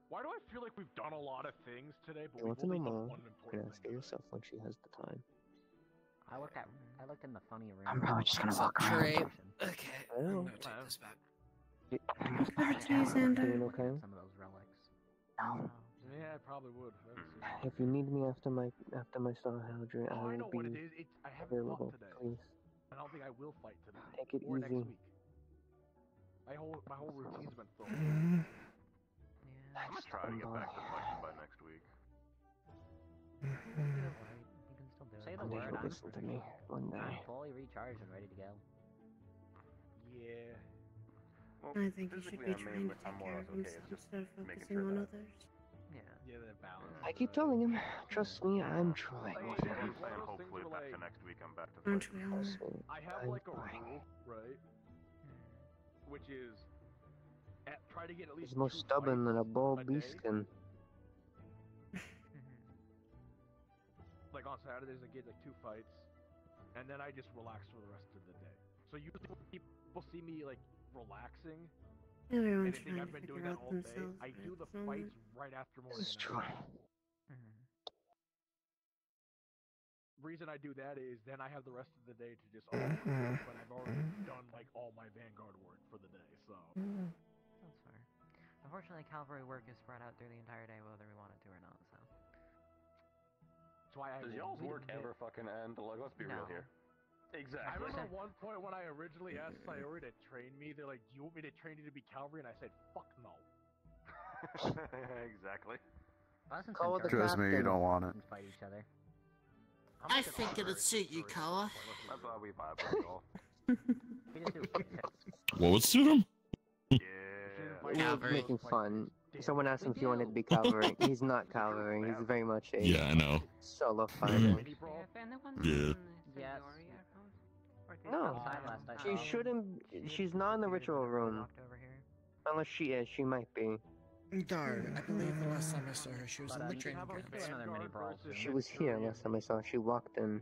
Why do I feel like we've done a lot of things today, but You we've want to know only done more? one You important can ask her yourself when she has the time. I looked in the funny room. I'm probably just gonna walk around. Great. Okay, Oh. I'm gonna take this back. Jeez, Xander. Doing okay? Some of those relics. No. Yeah, I probably would. If you need me after my Star Haldry, Oh, I I know will what it be is. I haven't available. fought today. Please I don't think I will fight today. take it or next easy. week. My whole routine's been thrown. I'm gonna try to get back to fighting by next week. You can still do it. Say the One day word. you'll I'm listen to me. One day. fully recharged and ready to go. Yeah. Well, I think you should physically, be I'm trying to I'm take more care or of less okay. himself It's just instead of making focusing sure on that others. Yeah. Yeah, the balance. I keep telling him. Trust me, I'm trying. I'm saying hopefully back to next week I'm back to Aren't fighting. we all? Sweet. I have I'm like a trying. rule, right? Which is try to get at least He's more 2 stubborn than a fights bald a beast day. can. Like on Saturdays, I get like 2 fights, and then I just relax for the rest of the day. So usually when people see me like relaxing, Everyone's and they think trying I've to been figure doing that out all day. themselves I at do the the moment. fights right after morning. This is true. Reason I do that is then I have the rest of the day to just unwind, but I've already done like all my Vanguard work for the day, so. That's fair. Unfortunately, cavalry work is spread out through the entire day, whether we want it to or not. So. That's why I Does y'all's work ever fucking end? Like, let's be real here. Exactly. I remember one point when I originally asked Sayori to train me, they're like, "Do you want me to train you to be cavalry?" And I said, "Fuck no." Exactly. Trust me, you don't want it. Fight each other. I think it'd suit you, Koa. That's why we vibe with y'all. What would suit him? We were making fun. Someone asked him if he wanted to be cavalry. He's not cavalry. He's very much a Yeah, I know. solo fighter. Yeah. Yes. No, she shouldn't. She's not in the ritual room. Unless she is, she might be. Darn, I believe the last time I saw her, she was in the training grounds. She was here last time I saw her. She walked in.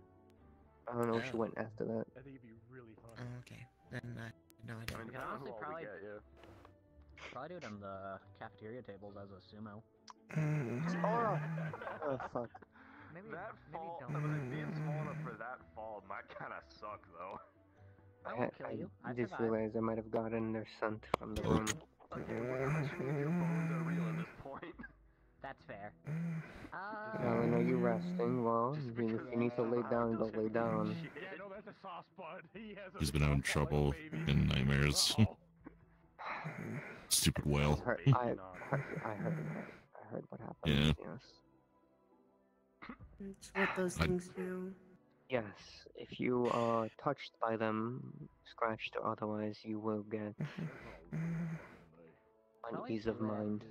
I don't know if she went after that. I think it'd be really fun. Oh, okay. Then, no, I don't. We can honestly probably do it on the cafeteria tables as a sumo. Oh fuck. Maybe that fall, being small enough for that fall might kind of suck though. I just realized I might have gotten their scent from the room. Your bones are real at this point. That's fair. Alan, are you resting? Well, if you need to lay down, go lay down. Yeah, no, that's a sauce bud. He has a He's been having trouble in nightmares. Stupid whale. I heard what happened. Yeah. Yes. It's what those things do. Yes, if you are touched by them, scratched or otherwise, you will get unease of mind.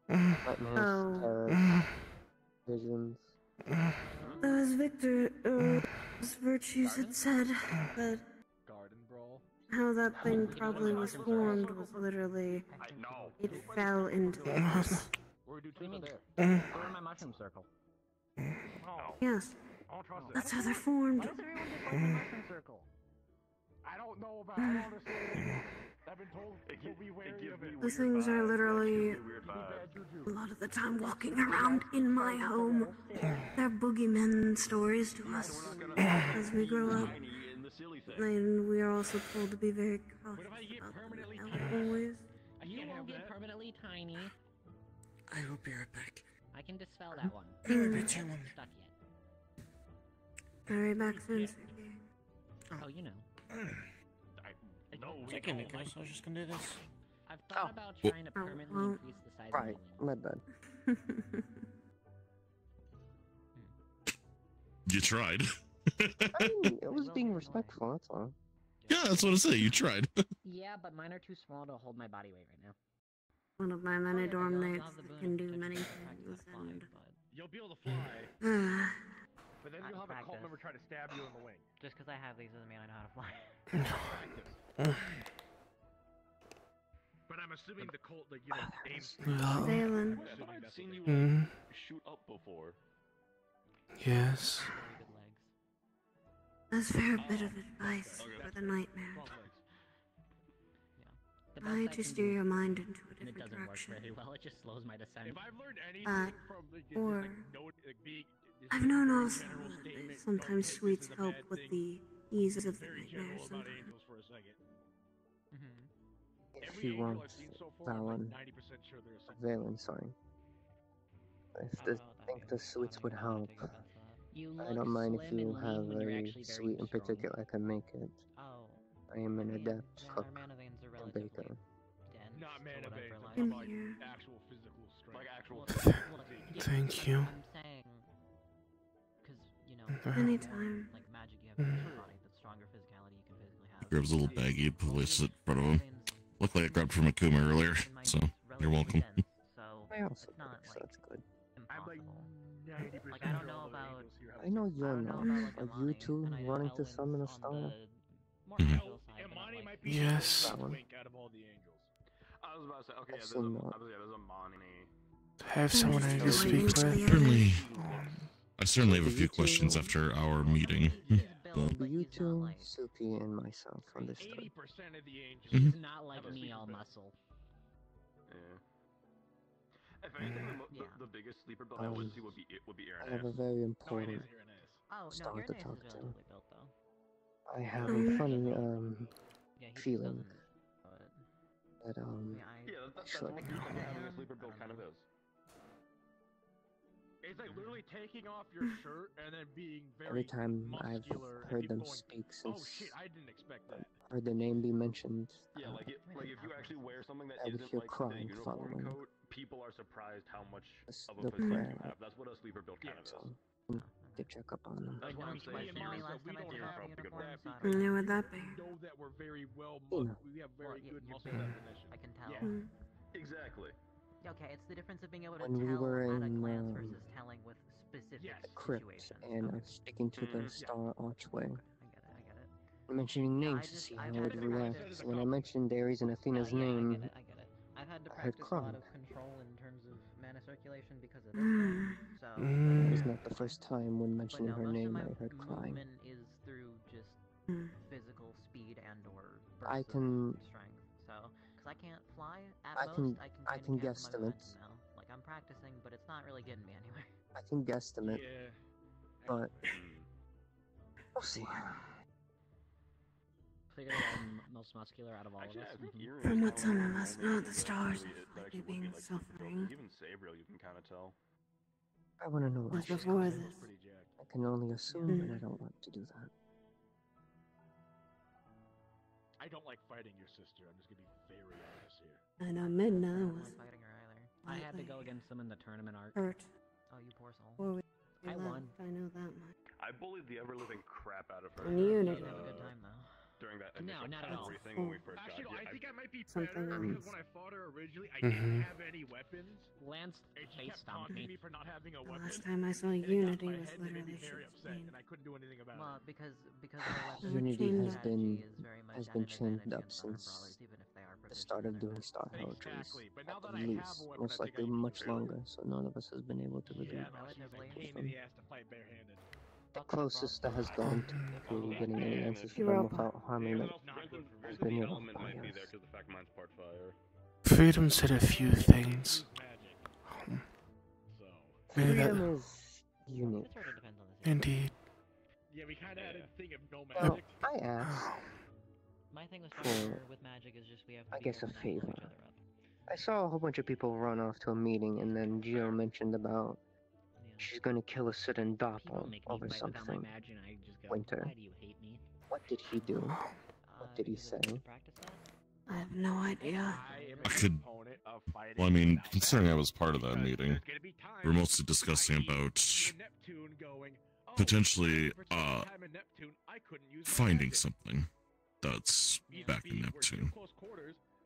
Nightmares, terrors, visions. As Victor, those virtues had said, that how that thing probably was formed was literally, it fell into us. What do you mean? We're in my mushroom circle. Yes, that's how they're formed. Why does everyone dislike the mushroom circle? I don't know about honestly. I've been told to be wary of it. Those things are literally, a lot of the time, walking around in my home. They're boogeymen stories to us as we grow up. And we are also told to be very cautious about them, always. You won't get permanently tiny. I will be right back. I can dispel that one. Be right back, too, Mom. Stuck yet. Very back soon, Oh, you know. Second, guys, I was just gonna do this. I've thought about trying to permanently increase the size of the wing. My bad. You tried. I was being respectful, that's all. Yeah, that's what I say. You tried. Yeah, but mine are too small to hold my body weight right now. One of my many dorm mates that can do many things, and... You'll be able to fly. But then you'll have a cult member try to stab you in the wing. Just because I have these doesn't mean I know how to fly. But I'm assuming the cult, like, you know, aims... Valen. I've seen you shoot up before. Yes. That's a fair bit of advice for the nightmare. Try to steer your mind into a different It doesn't direction. work very well, it just slows my descent. If I've learned anything from, like, Or being... I've known also that sometimes sweets help with the ease of the nightmare sometimes. If you want Valen, sorry. If think the sweets would help, I don't mind if you have a sweet in particular, I can make it. I am an adept cook and baker. Not mana base, In like here. actual physical strength. Like actual Thank you. I'm saying, because, you know, Anytime. like magic, you have a physical body, but stronger physicality you can physically have. Grabs a little baggie, places it in front of him. Looked like I grabbed from Akuma earlier, so you're welcome. I also think so, that's good. I'm like 90% Like, I don't know about... I know you're not. Are you two wanting to summon a star? Imani might be Yes. the wink out of all the angels. I was about to say, okay, yeah, Absolutely not. there's a Mani. I have someone I need to speak with. Friendly. I certainly have a few questions after our meeting. You two, Suki, and myself understood. 80% of the angels. Mhm. He's not like me, all muscle. Yeah. If anything, the biggest sleeper build I would see would be I have a very important star to talk to. I have a funny feeling that that's what having a sleeper build kind of is. It's like literally taking off your shirt and then being very every time I've heard them speak since heard their name be mentioned. Yeah, like if you actually wear something that I would isn't feel like crying the uniform following coat, people are surprised how much of a the physique prayer. you have. That's what a sleeper build kind of is. To check up on them. That's what I'm saying. We don't have the good one. Yeah, would that be? know that we're very well You know. we have very good muscle definition. I can tell. Yeah. Exactly. Okay, it's the difference of being able to When we tell were at a in glance versus telling with specific crypt situations. and I was sticking to the star archway. I get it. Mentioning names to see how it would react. So when I mentioned Ares and Athena's name, I get it. I've had to I heard practice a lot crying. of control in terms of mana circulation because of this. So it was not the first time when but mentioning no, her most name of my I heard crying. movement is through just physical speed and or I bursts can- of strength. So, because I can't fly at I most, can- I can I kind can of cancel my guesstimate. momentum now. Like I'm practicing, but it's not really getting me anywhere. I can guesstimate, but we'll see. So you're the most muscular out of all of us. From what some of us know, the stars are slightly being suffering. Even Sabriel, you can kind of tell. I want to know why As she's before crying. this. I can only assume, and I don't want to do that. I don't like fighting your sister. I'm just gonna be very honest here. And Midna I don't was like fighting her either. I had to go against him in the tournament arc. hurt. Oh, you poor soul. Before we I left, won. I know that much. I bullied the ever-living crap out of her. And Unity. Have a good time though. During that No, initial not at all. cavalry thing when we first Actually, got no, here. I think I might be Something better else. because when I fought her originally, I didn't have any weapons. Lance And she face kept stomped taunting me. me for not having a The weapon. last time I saw and it got Unity to my was head and it made me literally very upset, 16. and I couldn't do anything about Well, it. because our Unity has strategy been is very much has at been an changed advantage up against other since brawlers, even if they are the start of proficient in doing Star Heraldries. Exactly, but now At that I have a least, weapon, most I think likely I can much do it. longer, so none of us has been able to really. Yeah, no, she's a pain in the ass to fight barehanded. The closest that has gone to getting any answers from Europa. without harming them has been your Element might be there because the fact mine's part fire. Freedom said a few things. Maybe that. Freedom is unique. It sort of depends on the Indeed. Yeah, we kind of had a thing of no Well, magic. I asked My thing with for, Star with magic is just we have to I be guess, a able to level favor. each other up. I saw a whole bunch of people run off to a meeting, and then Jill mentioned about she's going to kill a certain People doppel make me over fight without my something. magic, and I just go, Winter. why do you hate me? What did he do? What did he say? I have no idea. I could. Well, I mean, considering I was part of that meeting, we were mostly discussing about potentially finding something that's back in Neptune.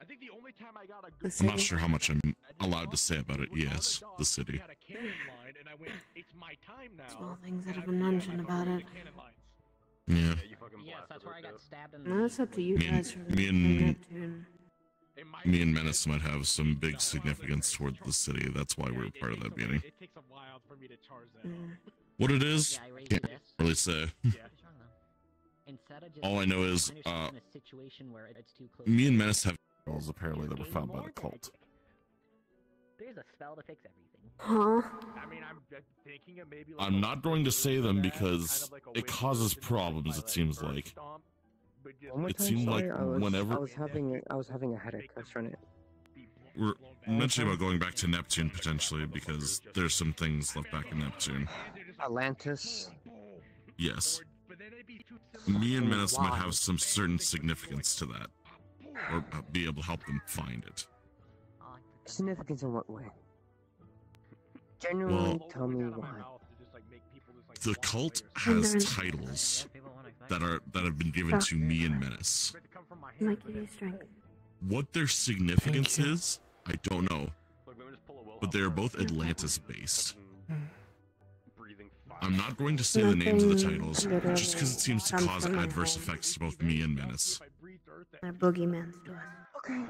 I think the only time I got a The I'm not city? sure how much I'm allowed to say about it. Yes, the city. had a cannon line, and I went, it's my time now. Small things that have been mentioned about it. Yeah. Yes, that's where I got stabbed in the Well, that's up to you Me and- guys from me and- Neptune. Me and Menace might have some big significance toward the city. That's why we were part of that meeting. It takes a while for me to charge that Mm. What it is, Yeah, I raised can't this. really say. Instead of just All I know is, punish us in a situation where it's too close. me and Menace have girls apparently that were found by the cult. There's a spell to fix everything. Huh? I mean, I'm thinking of maybe like I'm not going to say them because it causes problems. It seems like. One more It time, seemed like sorry, I was whenever having a headache. I was trying to. we're mentioning about going back to Neptune potentially because there's some things left back in Neptune. Atlantis. Yes. Me and Menace might have some certain significance to that, or be able to help them find it. Significance in what way? Genuinely tell me why. The cult has titles that have been given to me and Menace. Might give you strength. What their significance is, I don't know. But they are both Atlantis based. I'm not going to say the names of the titles, just because it seems to cause adverse effects to both me and Menace. They're boogeymen to us. Okay.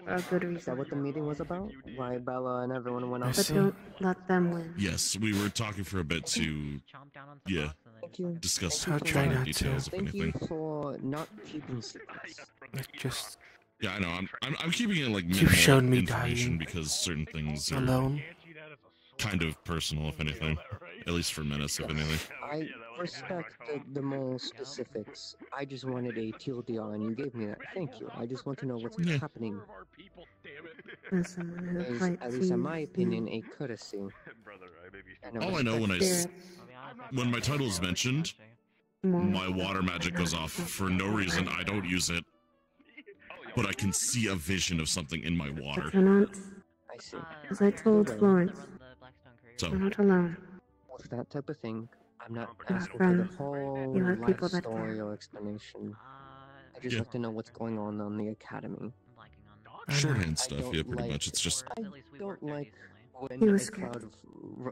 For a good reason. Is that what the meeting was about? Why Bella and everyone went out? But don't let them win. Yes, we were talking for a bit to, yeah, discuss further details, if Thank you anything. for not keeping secrets. Just. Yeah, I know. I'm keeping it like You've shown minimal me information dying because certain things are alone. kind of personal, if anything. At least for Menace, if anything. I respect the more specifics. I just wanted a TLDR and you gave me that. Thank you. I just want to know what's happening. As someone who Is, fights at least in my thieves, opinion, a courtesy. All I know when my title is mentioned, my water magic goes off for no reason. I don't use it, but I can see a vision of something in my water. I cannot. I see. As I told Florence, So, you're not alone. With that type of thing, I'm not You have asking for the friends. whole You have life people that story care. or explanation. I just like to know what's going on the academy. shorthand I stuff, don't yeah, pretty like- much. It's just I don't like when He a was scared. crowd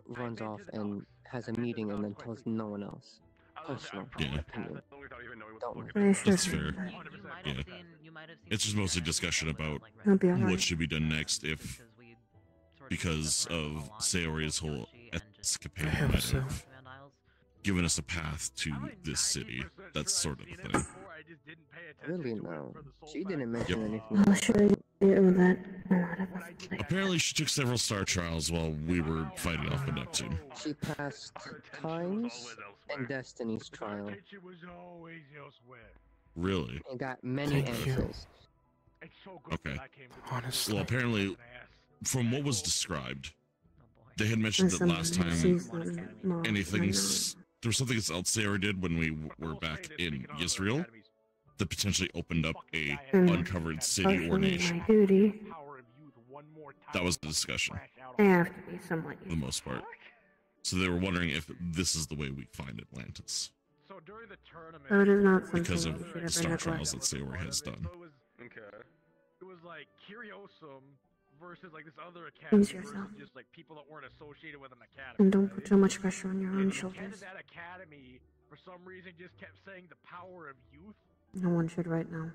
runs off and has a meeting and then tells no one else. Personal Yeah. opinion. Don't like I assure that's you. fair. Yeah, it's just mostly discussion about He'll be alright. what should be done next if, because of Sayori's whole escapade, I hope might so. have given us a path to this city. That's sort of the thing. Really, no. She didn't mention Yep. anything. I'll show you that a lot of us play. Apparently, she took several star trials while we were fighting off Neptune. She passed Times and Destiny's trial Really? and got many Thank you. answers. Okay. Honestly. Well, apparently, from what was described, they had mentioned As that someone last who time sees them more anything. than There was something else Sayori did when we were back in Israel that potentially opened up a Hmm. uncovered city or partially nation. my duty. That was the discussion, I have to be somewhat for the most part. So they were wondering if this is the way we find Atlantis, So it is not something because that of we should the ever star trials neglect. that Sayori has done. Okay. It was like Curiosum versus like this other academy Ease versus yourself. just like people that weren't associated with an academy. And don't put too much pressure on your own And the kid shoulders. at that academy, for some reason, just kept saying the power of youth, No one should right now.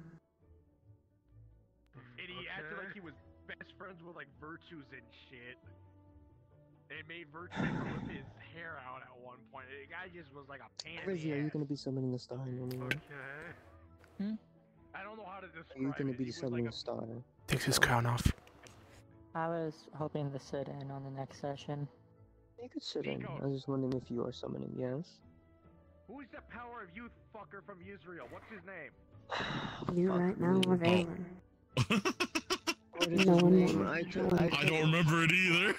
and he acted like he was best friends with like Virtues and shit. And it made Virtues rip his hair out at one point. The guy just was like a pain in Rizzy, the are you ass. going to be summoning the star in any way? I don't know how to Are describe you going to it. be He was summoning like the star? Takes his crown off. I was hoping to sit in on the next session. You could sit in. I was just wondering if you are summoning, yes? Who's the power of youth fucker from Israel? What's his name? You right now are Valen. What is No his one name? will. I don't remember it either.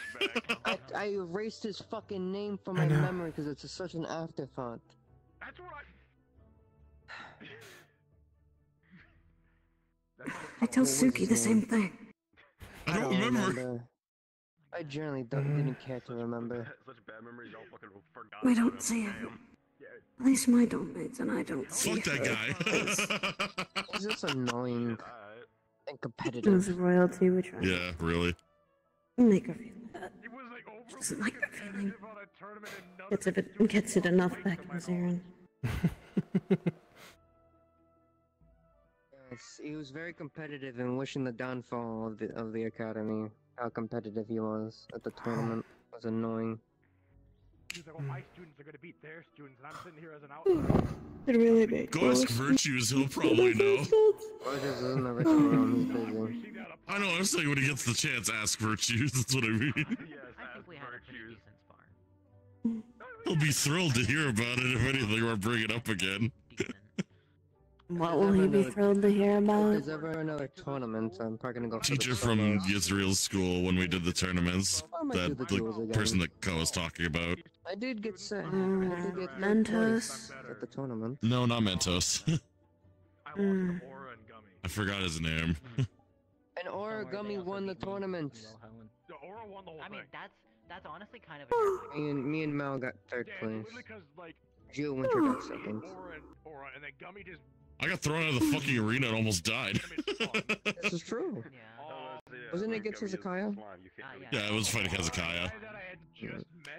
I erased his fucking name from my I know. memory because it's such an afterthought. That's what I tell What was Suki his the same name? thing. I don't remember. I generally didn't care to remember. Such bad memories, y'all fucking forgot. We about don't him. see it. Damn. At least my domains and I don't see Fuck that guy. He's just annoying and As competitive. royalty, we try Yeah, really. to make her feel bad. She doesn't like that feeling. Gets it enough back in Zarin. Yes, he was very competitive and wishing the downfall of the academy. How competitive he was at the tournament was annoying. He's like, well, my students are gonna beat their students, and I'm sitting here as an outsider. It really made Go ask Virtues, he'll probably know. Rogers doesn't ever tell him he's busy. I know, I'm saying when he gets the chance, ask Virtues, that's what I mean. I think we had a pretty decent spar. He'll be thrilled to hear about it, if anything, or bring it up again. What will he be thrilled to hear If about? there's ever another tournament, I'm probably gonna go for Teacher the from solos. Israel's school when we did the tournaments, I might do the duels the again. person that Ko was talking about. I did get set. I did get third Mentos. place at the tournament. No, not Mentos. Mm. I forgot his name. And Origami won the tournament. The Aura won the whole I mean, thing. that's honestly kind of a Me and Mal got third Yeah, place. literally 'cause, like, Geo Winter got second. Aura, and then Gummy just I got thrown out of the fucking arena and almost died. This is true. Oh, Wasn't it against Hezekiah? Yeah, it was fighting Hezekiah.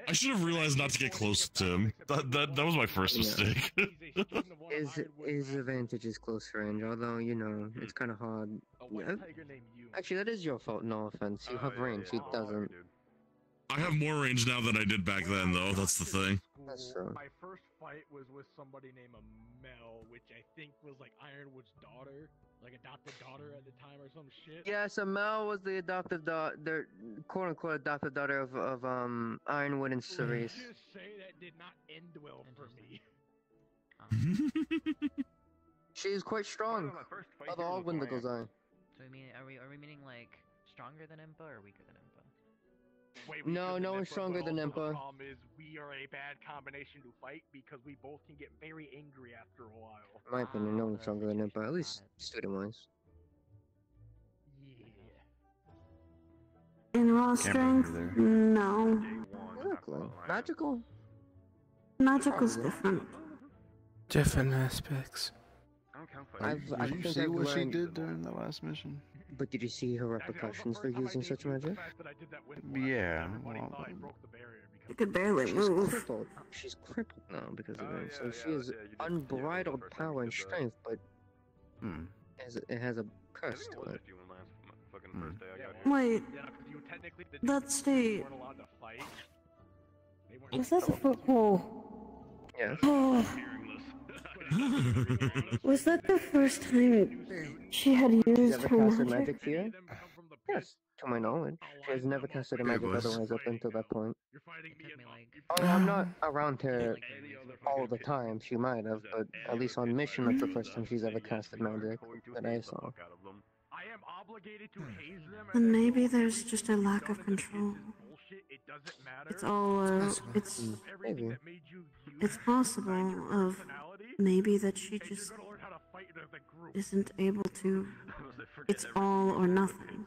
I should have realized not to get close to him. That was my first mistake. His advantage is close range, although, you know, it's kind of hard. Yeah. Actually, that is your fault, no offense. You have range, he doesn't. I have more range now than I did back then, though. That's the thing. That's true. My first fight was with somebody named Mel, which I think was like Ironwood's daughter, like adopted daughter at the time or some shit. Yeah, so Mel was the adopted daughter, quote-unquote adopted daughter of Ironwood and Cerise. Just say that did not end well for me. She is quite strong. Of all Wendigos are. So I mean, are we meaning like stronger than Impa or weaker than Impa? No, no one's stronger than The Impa. problem is we are a bad combination to fight because we both can get very angry after a while. In my opinion, no one's stronger than Impa, at least student-wise. In raw strength, no. Magical? Magical's different. Different aspects. I Did you think see I've what she learned- did during the last mission? But did you see her repercussions for using such magic? Yeah. She could barely She's move. crippled. She's crippled now because of it. So she has unbridled power and strength, but it has a curse to it. Wait, that state. Was that the Yes. Was that the first time she had She's used ever her casted magic? magic here? Yes, to my knowledge. She has never casted a magic otherwise up until that point. Oh, I'm not around her all the time. She might have, but at least on mission, that's the first time she's ever casted magic that I saw. Then maybe there's just a lack of control. It's all, Maybe. it's possible of maybe that she just isn't able to. It's all or nothing.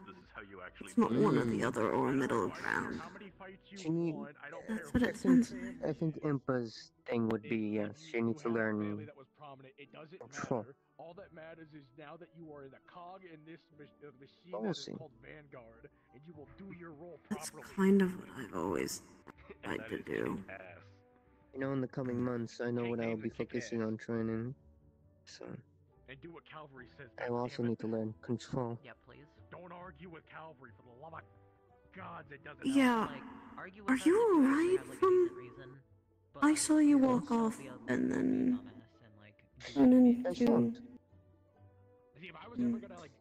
It's not one or the other or a middle ground. She need. That's what it sounds like. I think Impa's thing would be yes. She needs to learn control. All that matters is now that you are in the cog in this machine Oh, that is see. called Vanguard, and you will do your role That's properly. kind of what I've always tried to do. You know, in the coming months, I know what I'll be focusing on training. So And do what Calvary says. I will also need to learn control. Yeah, please. Don't argue with Calvary for the love of God. It doesn't. Yeah. Are you alright from? I saw you walk off and then turn into.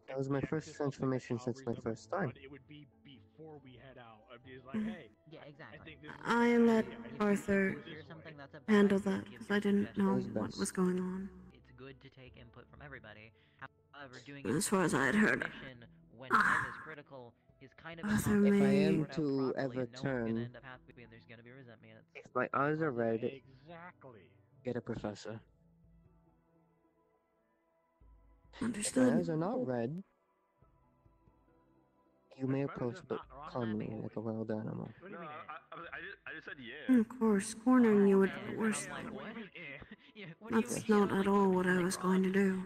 That was my first transformation since my first time. It would be before we head out. I'd be like, hey. Yeah, exactly. I let Arthur handle that because I didn't know what was going on. It's good to take input from everybody. However, doing As far as I had heard. mission when time is critical is kind of Arthur If I may. am to ever turn, there's gonna be resentment. if my eyes are red, Exactly. get a professor. If my Understood. eyes are not red, you may approach but calmly like a wild animal. No, I just said yeah. And of course, cornering you would be the worst thing. That's not at all what I was going to do.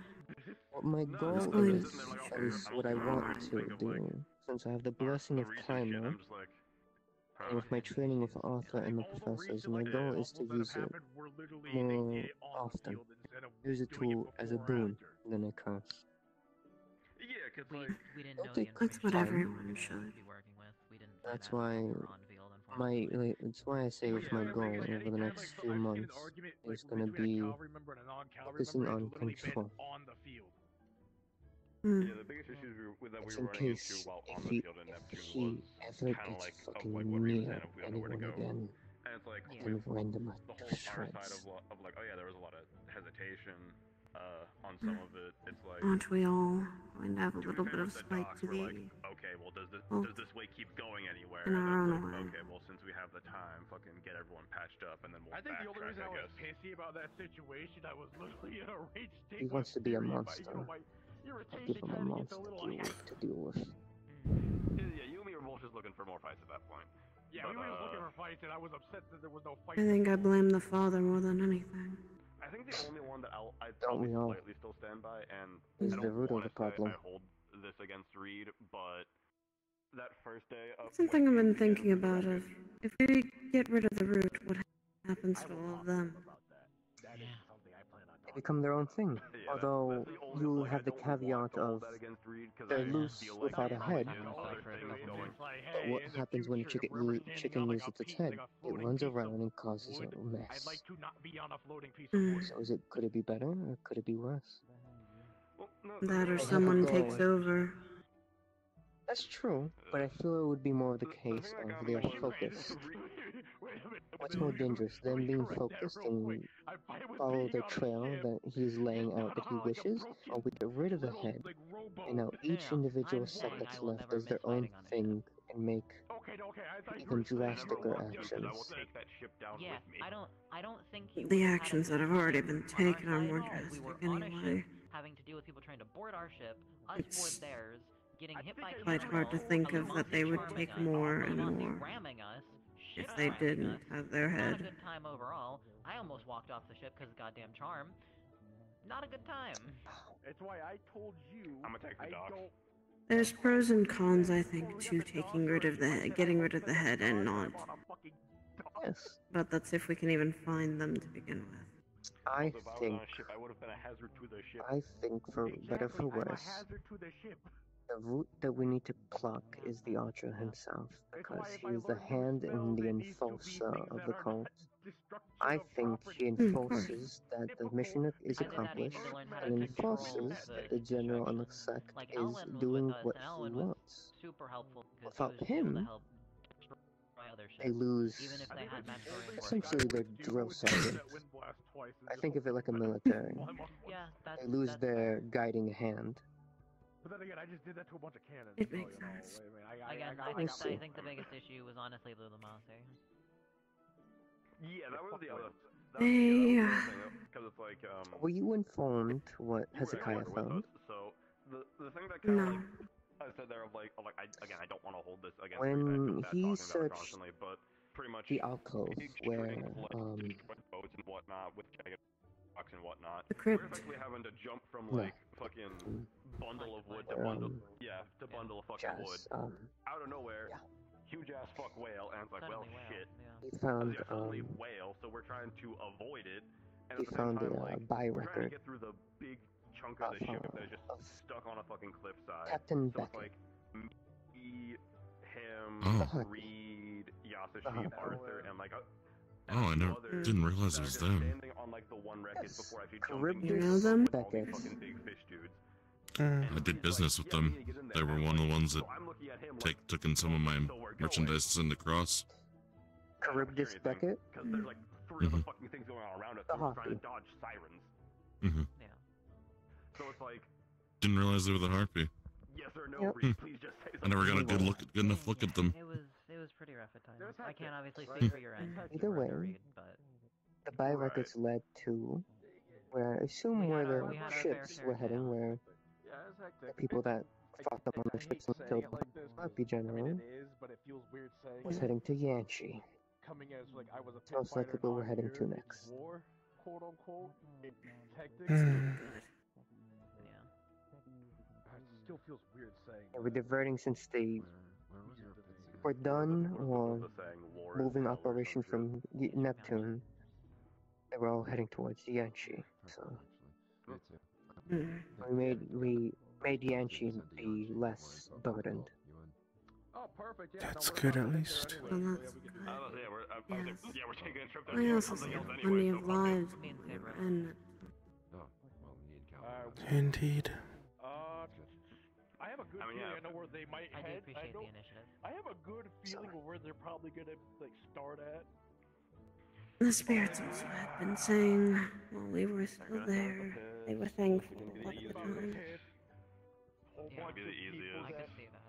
What my goal is what I want to do. Since I have the blessing of Climber, and with my training with Arthur and the professors, my goal is to use it more often. Use it tool as a boon than a curse. Yeah, cause like we didn't It'll know the take That's what time. everyone should. That's why it's why I say with my goal over the next few months is gonna be focusing on control. Hmm. yeah, the biggest issues that we It's were in running into case while on if the he field in if Neptune he was ever kind of gets like, fucking like what we were near saying, if we don't know where to anyone go. again, And it's like and random the whole our side of like, oh yeah, there was a lot of hesitation on some of it. It's like Aren't we all going to have a little bit of spite to we're the. like, okay, well does Well, this way keep going anywhere? in And our then own it's like, way. okay, well since we have the time, fucking get everyone patched up and then we'll I think the only backtrack, reason I I was guess. pissy about that situation, I was literally in a rage state. he wants to be a fury, but, monster. you know, my Give irritation him a kinda gets monster a little to deal with. Yeah, you and me were both just looking for more fights at that point. Yeah, we But, were just looking for fights, and I was upset that there was no fight. I think I blame the father more than anything. I think the only one that I'd Don't probably we all? slightly still stand by, and He's I the don't root of want the to say problem. I hold this against Reed, but that first day of Something I've been thinking about of if we get rid of the root, what happens to all of them? They become their own thing. Although you have the caveat of they're loose without a head. But what happens when a chicken loses its head? It runs around and causes a mess. So could it be better or could it be worse? That or someone takes over. That's true, but I feel it would be more of the case of they are focused. What's more dangerous, them being focused and follow the trail that he's laying out that he wishes, or we get rid of the head, and now each individual set that's left does their own thing and make even drasticer actions. Yeah, I don't think he The actions that have already been taken are more drastic anyway. having to deal with people trying to board our ship, us board theirs, getting hit by Quite hard to think of that they would take more and more if they didn't have their Not a head. good time overall. I almost walked off the ship because of goddamn charm. Not a good time. It's why I told you. I'm gonna take the dock. There's pros and cons, I think, to getting rid of the head and not. Yes. But that's if we can even find them to begin with. I think for better for worse, the route that we need to pluck is the Archer himself, because he's the hand and the enforcer of the cult. I think he enforces that the mission is accomplished, and enforces that the general and the sect is doing what he wants. Without him, they lose essentially their drill sergeant. I think of it like a military. They lose their guiding hand. But then again, I just did that to a bunch of cannons. It makes sense. Again, I think the biggest issue was honestly Lulamase. Yeah, that was the other. Because it's like Were you informed what Hezekiah found? So the thing that kind of like I said there of like I don't want to hold this against When he searched constantly, but pretty much the alcove where boats and whatnot with rocks and whatnot. The crypt. We're effectively having to jump from like fucking bundle of wood to bundle to bundle of fucking wood out of nowhere. Huge ass fuck whale, and it's like, well, shit. He found whale, so we're trying to avoid it. And he at the found same time, a like, buy we're trying to record get through the big chunk of the ship that is just stuck on a fucking cliffside. Captain so it's like me, him, Reed, Yasushi, Arthur, and like Oh, I didn't realize it was them. standing on like the one wreckage before actually jumping You know them? all these fucking big fish dudes. I did business with them. They were one of the ones that took in some of my merchandise to send across. Charybdis Beckett? Because there's like three other fucking things going on around us, so we're trying to dodge sirens. Yeah. So it's like, Didn't realize they were the harpy. yes or no, Reed, please just say I never got a good enough look at them. It was pretty rough at times. I can't obviously speak for your end. Either way, the buy records led to where I assume where the ships were heading, where the people that fought them on the ships and killed the harpy general was heading to Yanchi. Coming as like I was a Most likely where we're heading to next. war, quote unquote. It still feels weird saying. We're diverting since they were done or moving operation from Neptune. They were all heading towards Yanchi, so we made Yanchi be less burdened. Oh, perfect. That's good at least. Well, that's good. we're taking a trip I also have plenty of lives and Indeed. I have a good feeling I know where they might I do head. appreciate the initiative. I have a good feeling of where they're probably gonna like start at. the spirits also had been saying while we were still there, they were thankful a lot of the time. Yeah, I could see that.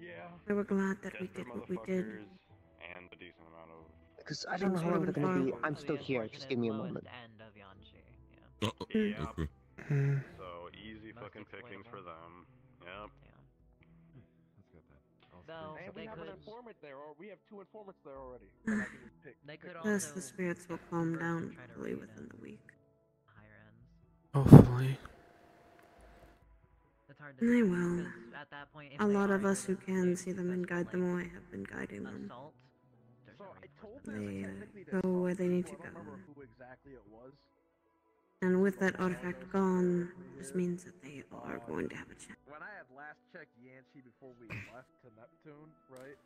Yeah. They were glad that we did what we did. And a decent amount of. Because I don't know how long they're gonna be. I'm still here. Just give me a moment. End of Yanchi. Yeah. Hmm. So easy fucking pickings for them. Yep. Though And we they have an could. informant there, or we have 2 informants there already. That I can just pick. They could Thus, also the spirits will calm down hopefully within the week. higher ends. Hopefully. The hard to They say, will. because at that point, if A they lot are of us who able to can stay see them and successful, guide them like, away have been guiding them. assault, there's no They technically go there's where they some need to people, I go. don't remember who exactly it was. And with that artifact gone, this means that they are going to have a chance. When I had last checked Yanchi before we left to Neptune, right?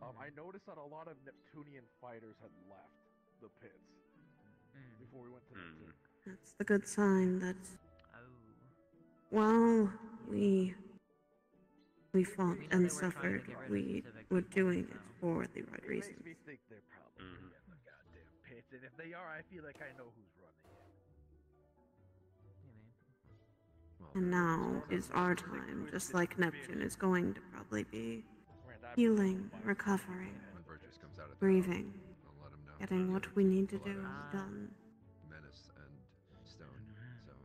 I noticed that a lot of Neptunian fighters had left the pits before we went to Neptune. That's the good sign that Oh. while we fought and suffered, we were doing it for the right reasons. Makes me think they're probably in the goddamn pits, and if they are, I feel like I know who's running it. And now is our time, just like Neptune is going to probably be healing, recovering, When Virtus comes out of grieving, I'll let him know. getting what we need to do done, Menace and Stone. So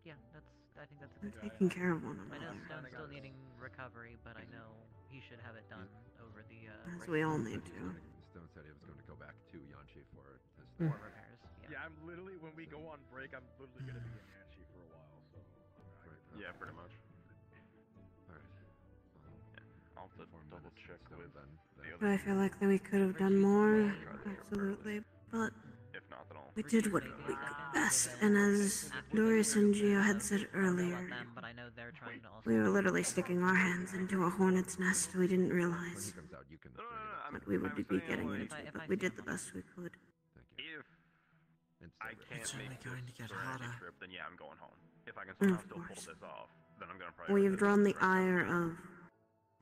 Yeah, I think that's a and good taking care of one I know another, Stone's still needing recovery, but I know he should have it done over the, as we all need to. Stone said he was going to go back to Yanchi for his for repairs. Yeah, I'm literally, when we go on break, I'm literally gonna be in Yanchi for a while, so. Yeah, pretty much. Alright. I'll have to double check with the But I feel like that we could have done more, absolutely, but If not, then I'll... we did what we could best, and as Doris and Gio had said earlier, But I know they're trying to also... we were literally sticking our hands into a hornet's nest we didn't realize what we would be getting into, but we did the best we could. If I can't It's only make going to this get Serenity harder. trip, then yeah, I'm going home. If I can Of somehow still pull course. this off, then I'm gonna probably... We've drawn the ire of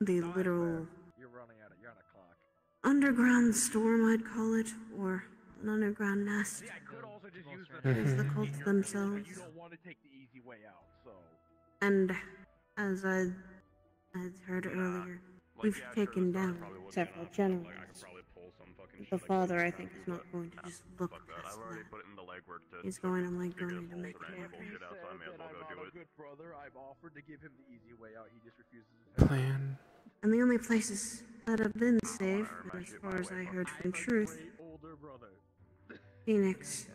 the literal You're running out of, you're on a clock. underground storm, I'd call it, or an underground nest. Yeah, I could also just use the... There's the cults themselves. You don't want to take the easy way out, so... And as I had heard earlier, we've taken down several generals. The father, I think, is not going to just look past that. He's going to make it work. He said that I'm not a good brother. I've offered to give him the easy way out. He just refuses to... Plan. And the only places that have been safe, and as far as I heard from Truth, older brother. Phoenix,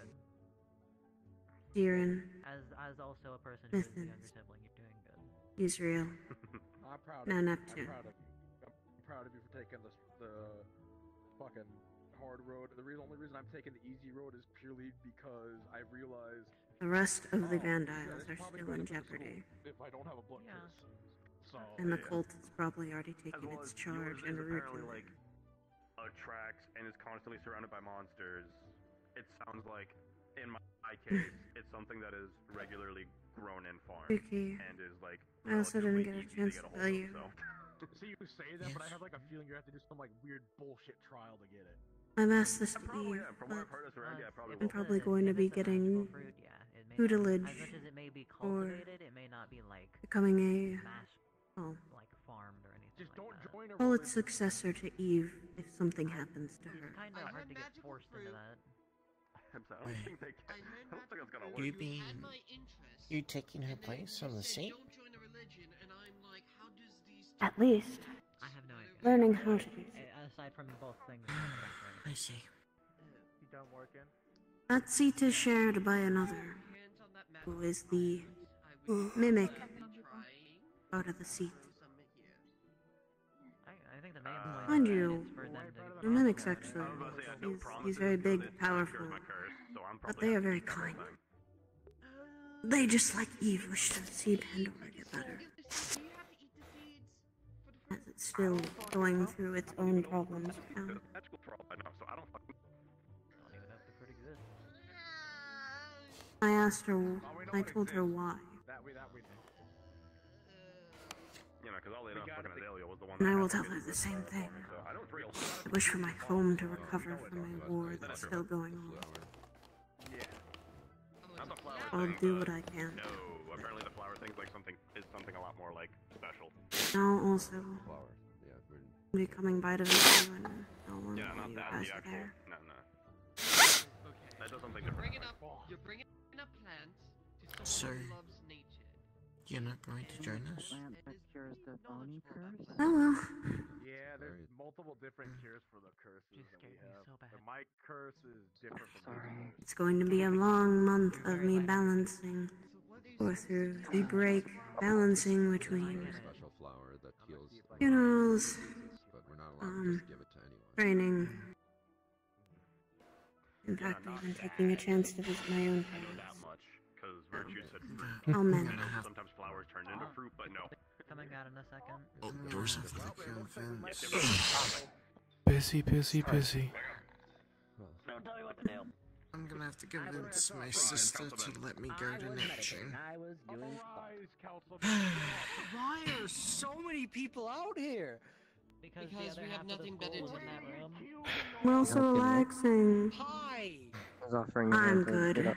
Siren, As also a person who is the younger Mithans, sibling, you're doing good. Israel, I'm proud of now you. Neptune. I'm proud of you. I'm proud of you for taking the fucking hard road. The only reason I'm taking the easy road is purely because I realized The rest of the Vandiles it's are probably still in better for the jeopardy. school if I don't have a blood curse. So And the cult has probably already taken its charge en route apparently to like attracts and is constantly surrounded by monsters. It sounds like, in my case, it's something that is regularly grown and farmed Vicky, and is like. I also didn't get a relatively chance easy to get a tell hold you. of, so. See, you say that, but I have like a feeling you have to do some like weird bullshit trial to get it. I've asked this to Eve, but I'm probably going to be getting tutelage As much as it may be or cultivated, it may not be like becoming a like farmed or anything. Just don't join a call it successor to Eve if something happens to her. Kind of hard to get forced into that. I don't think they can. I don't think it's gonna work. You mean you taking her place on the seat? At least, I have no idea. learning how to do Aside from both things. I see. You done working? that seat is shared by another, who is the mimic out of the seat. I think the main point Mind is you, for them to... the mimics actually, he's very big, powerful, but they are very kind. They, just like Eve, wish to see Pandora get better. As it's still going through its own problems right now. I asked her, I told her why. You know, because all they know fucking Azalea was the one. And I will tell her the same thing. I wish for my home to recover from my war that's still going on. I'll do what I can. No, apparently the flower thing's like something a lot more like special. I'll also be coming by to visit you, and I'll want Yeah, not you that. guys The are actual. there. No. That does something different. You're bringing a plant to So, someone who loves nature. you're not going to join us? Oh well. Yeah, there's multiple different cures for the curses that we have. And my curse is different from yours. It's going to be a long month of me balancing Or through the break balancing between Special flower that heals funerals, but we're not allowed to just give it to anyone. training. In fact, even taking a chance to visit my own parents. Because Virtue said fruit. All men. Sometimes flowers turn into fruit, but no. Coming out in a second. Oh, doors open. Busy, busy, busy. Don't tell me what to do. I'm gonna have to convince my sister to let me go to Neptune. I was doing Why are so many people out here? Because we have nothing better to do. I'm also relaxing. Hi! I'm good.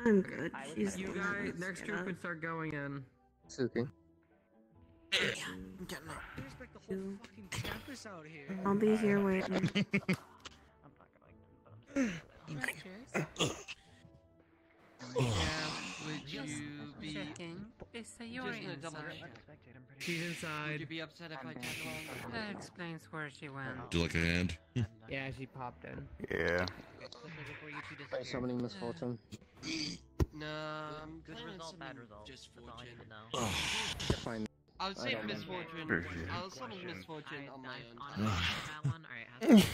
I'm good. She's You guys, next group can start going in. Suki. I'm getting up. Respect the whole fucking campus out here. I'll be here waiting. Would you be checking? Is Sayori inside? She's inside. Would you be upset if I tag along? That explains where she went. Do you like a hand? Yeah, she popped in. Yeah. By summoning misfortune. No, I'm Good planning result, on bad summoning result. just That's all I fortune. need to know. You're fine. I'll say don't know. misfortune. I'll summon misfortune on my own. That one? Alright,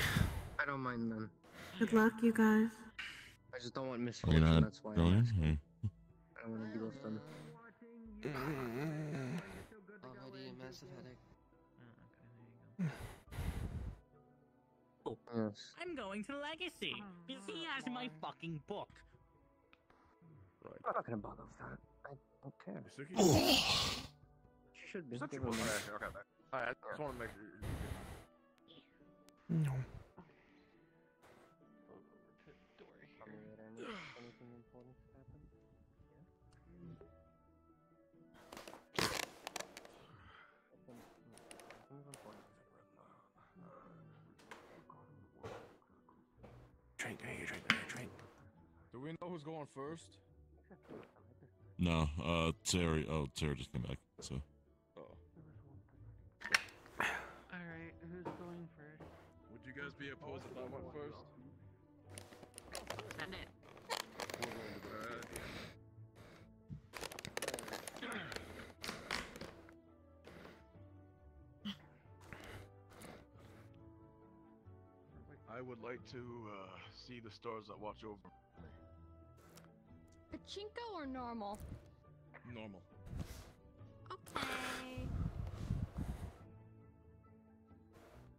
I don't mind them. Good luck, you guys. I just don't want You're misfortune, not that's why I'm going? asking. I don't want to deal with them. Already a massive headache. Yes. I'm going to Legacy. He has my fucking book. I'm not gonna bother with that. I don't care. She should be. Okay. Give her money. Alright, I just want to make sure. No. Anything important happen? Drink, drink. Do we know who's going first? No, Terry. Oh, Terry just came back. So. Alright, who's going first? Would you guys be opposed if I went first? Send it. I would like to see the stars that watch over me. Pachinko or normal? Normal. Okay.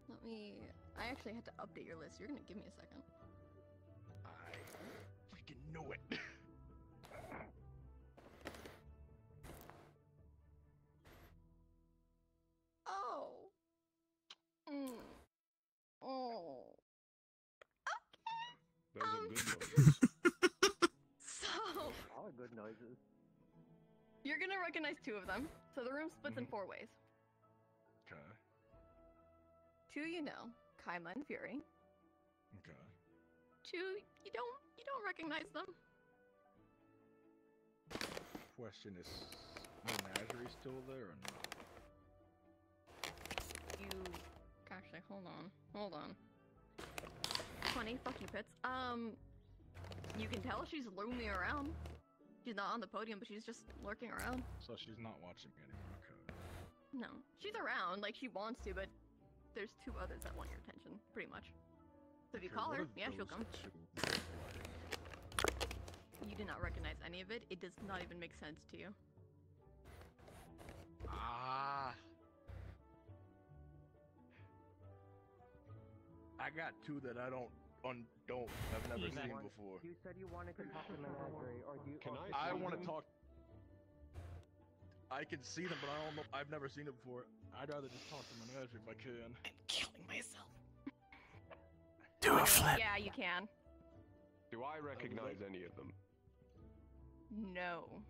Let me. I actually had to update your list. You're gonna give me a second. I freaking knew it. Oh. Oh. Those are good noises. So. All are good noises. You're gonna recognize two of them. So the room splits in 4 ways. Okay. 2 you know, Kaima and Fury. Okay. 2 you don't recognize them. Question is, Menagerie still there or not? Actually, hold on. 20, fuck you, Pits. You can tell she's roaming around. She's not on the podium, but she's just lurking around. So she's not watching me anymore. Okay. No, she's around, like she wants to, but there's 2 others that want your attention, pretty much. So if you call her, yeah, she'll come. You did not recognize any of it. It does not even make sense to you. Ah. I got 2 that I I've never seen before. You said you wanted to talk to Menagerie, or do you? I want to talk. I can see them, but I don't know. I've never seen it before. I'd rather just talk to Menagerie if I can. I'm killing myself. Do a flip. Yeah, you can. Do I recognize any of them? No.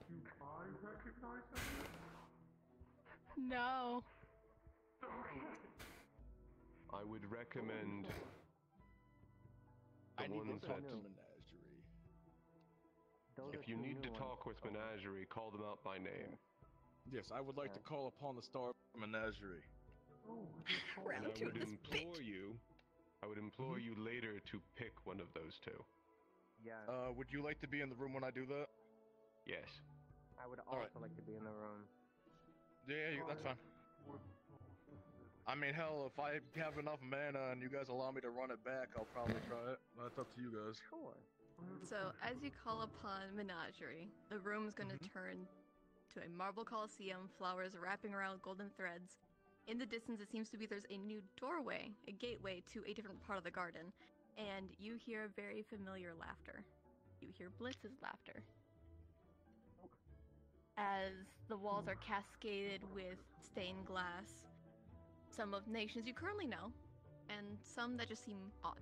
Do I recognize them? No. I would recommend I the need ones to talk that. to Menagerie. If you need to talk with Menagerie, call them out by name. Yes, I would like to call upon the star Menagerie. And I would implore you later to pick one of those 2. Yeah. Would you like to be in the room when I do that? Yes. I would All also right. like to be in the room. Yeah, that's fine. I mean, hell, if I have enough mana and you guys allow me to run it back, I'll probably try it. That's up to you guys. Sure. So, as you call upon Menagerie, the room's going to turn to a marble coliseum, flowers wrapping around golden threads. In the distance, it seems to be there's a new doorway, a gateway to a different part of the garden, and you hear very familiar laughter. You hear Blitz's laughter. As the walls are cascaded with stained glass, some of nations you currently know, and some that just seem odd.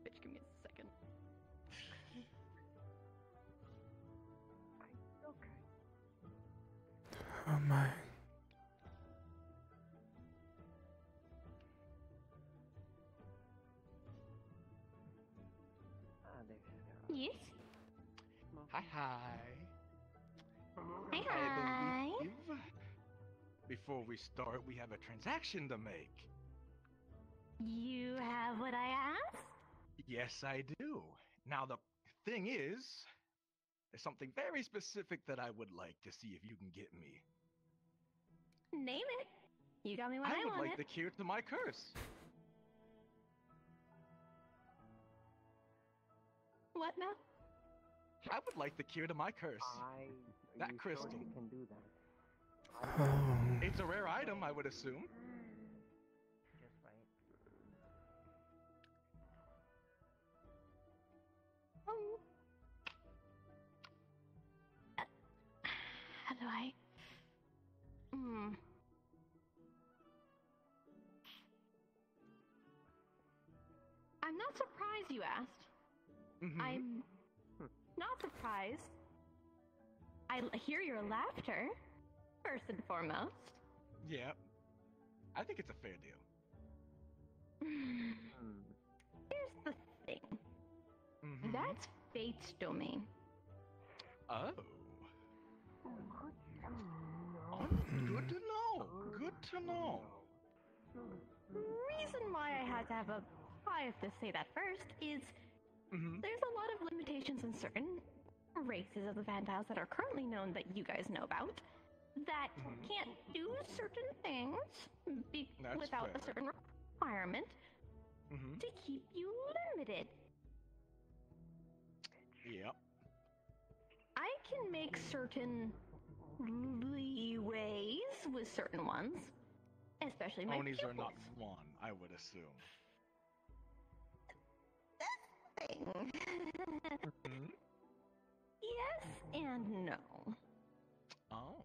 Bitch, give me a second. Oh my. Yes? Hi. Hi. I believe before we start, we have a transaction to make. You have what I asked? Yes, I do. Now, the thing is, there's something very specific that I would like to see if you can get me. Name it. You got me what I would wanted. like the cure to my curse. What now? I would like the cure to my curse. That crystal. Sure you can do that. It's a rare item, I would assume. Just right. How do I? I'm not surprised you asked. I'm not surprised. I hear your laughter, first and foremost. Yeah. I think it's a fair deal. Here's the thing. That's Fate's domain. Oh. Good to know. Good to know. Reason why I had to have a... I have to say that first is there's a lot of limitations in certain races of the Vandiles that are currently known that you guys know about that can't do certain things without a certain requirement to keep you limited. Yep. I can make certain leeways with certain ones, especially my Ponies pupils. are not one, I would assume. Yes and no. Oh.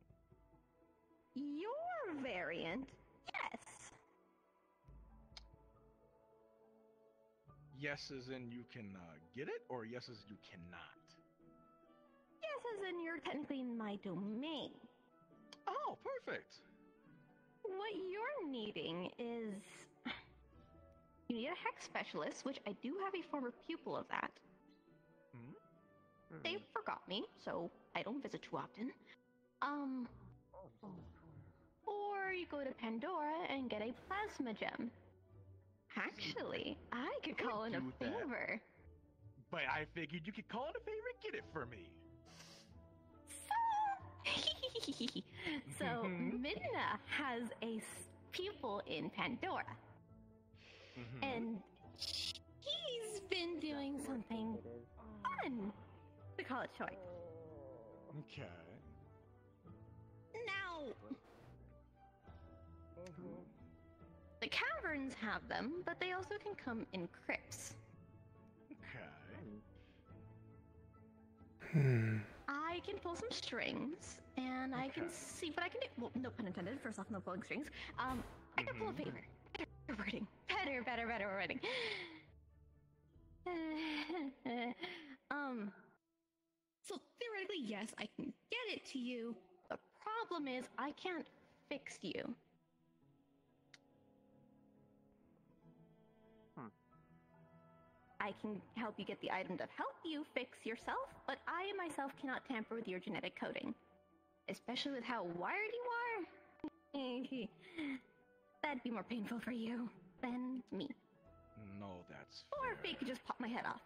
Your variant, yes. Yes as in you can get it, or yes as you cannot? Yes as in you're technically in my domain. Oh, perfect. What you're needing is... You need a hex specialist, which I do have a former pupil of that. They forgot me, so I don't visit too often. Or you go to Pandora and get a plasma gem. Actually, I could call in a favor. But I figured you could call in a favor and get it for me. So, Midna has a pupil in Pandora. And he's been doing something fun to call it choice. Okay. Now, the caverns have them, but they also can come in crypts. Okay. I can pull some strings, and I can see what I can do. Well, no pun intended. First off, no pulling strings. I can pull a favor. Better wording. Better wording. So theoretically, yes, I can get it to you. The problem is, I can't fix you. I can help you get the item to help you fix yourself, but I myself cannot tamper with your genetic coding. Especially with how wired you are. That'd be more painful for you than me. No, that's Or fair. if they could just pop my head off.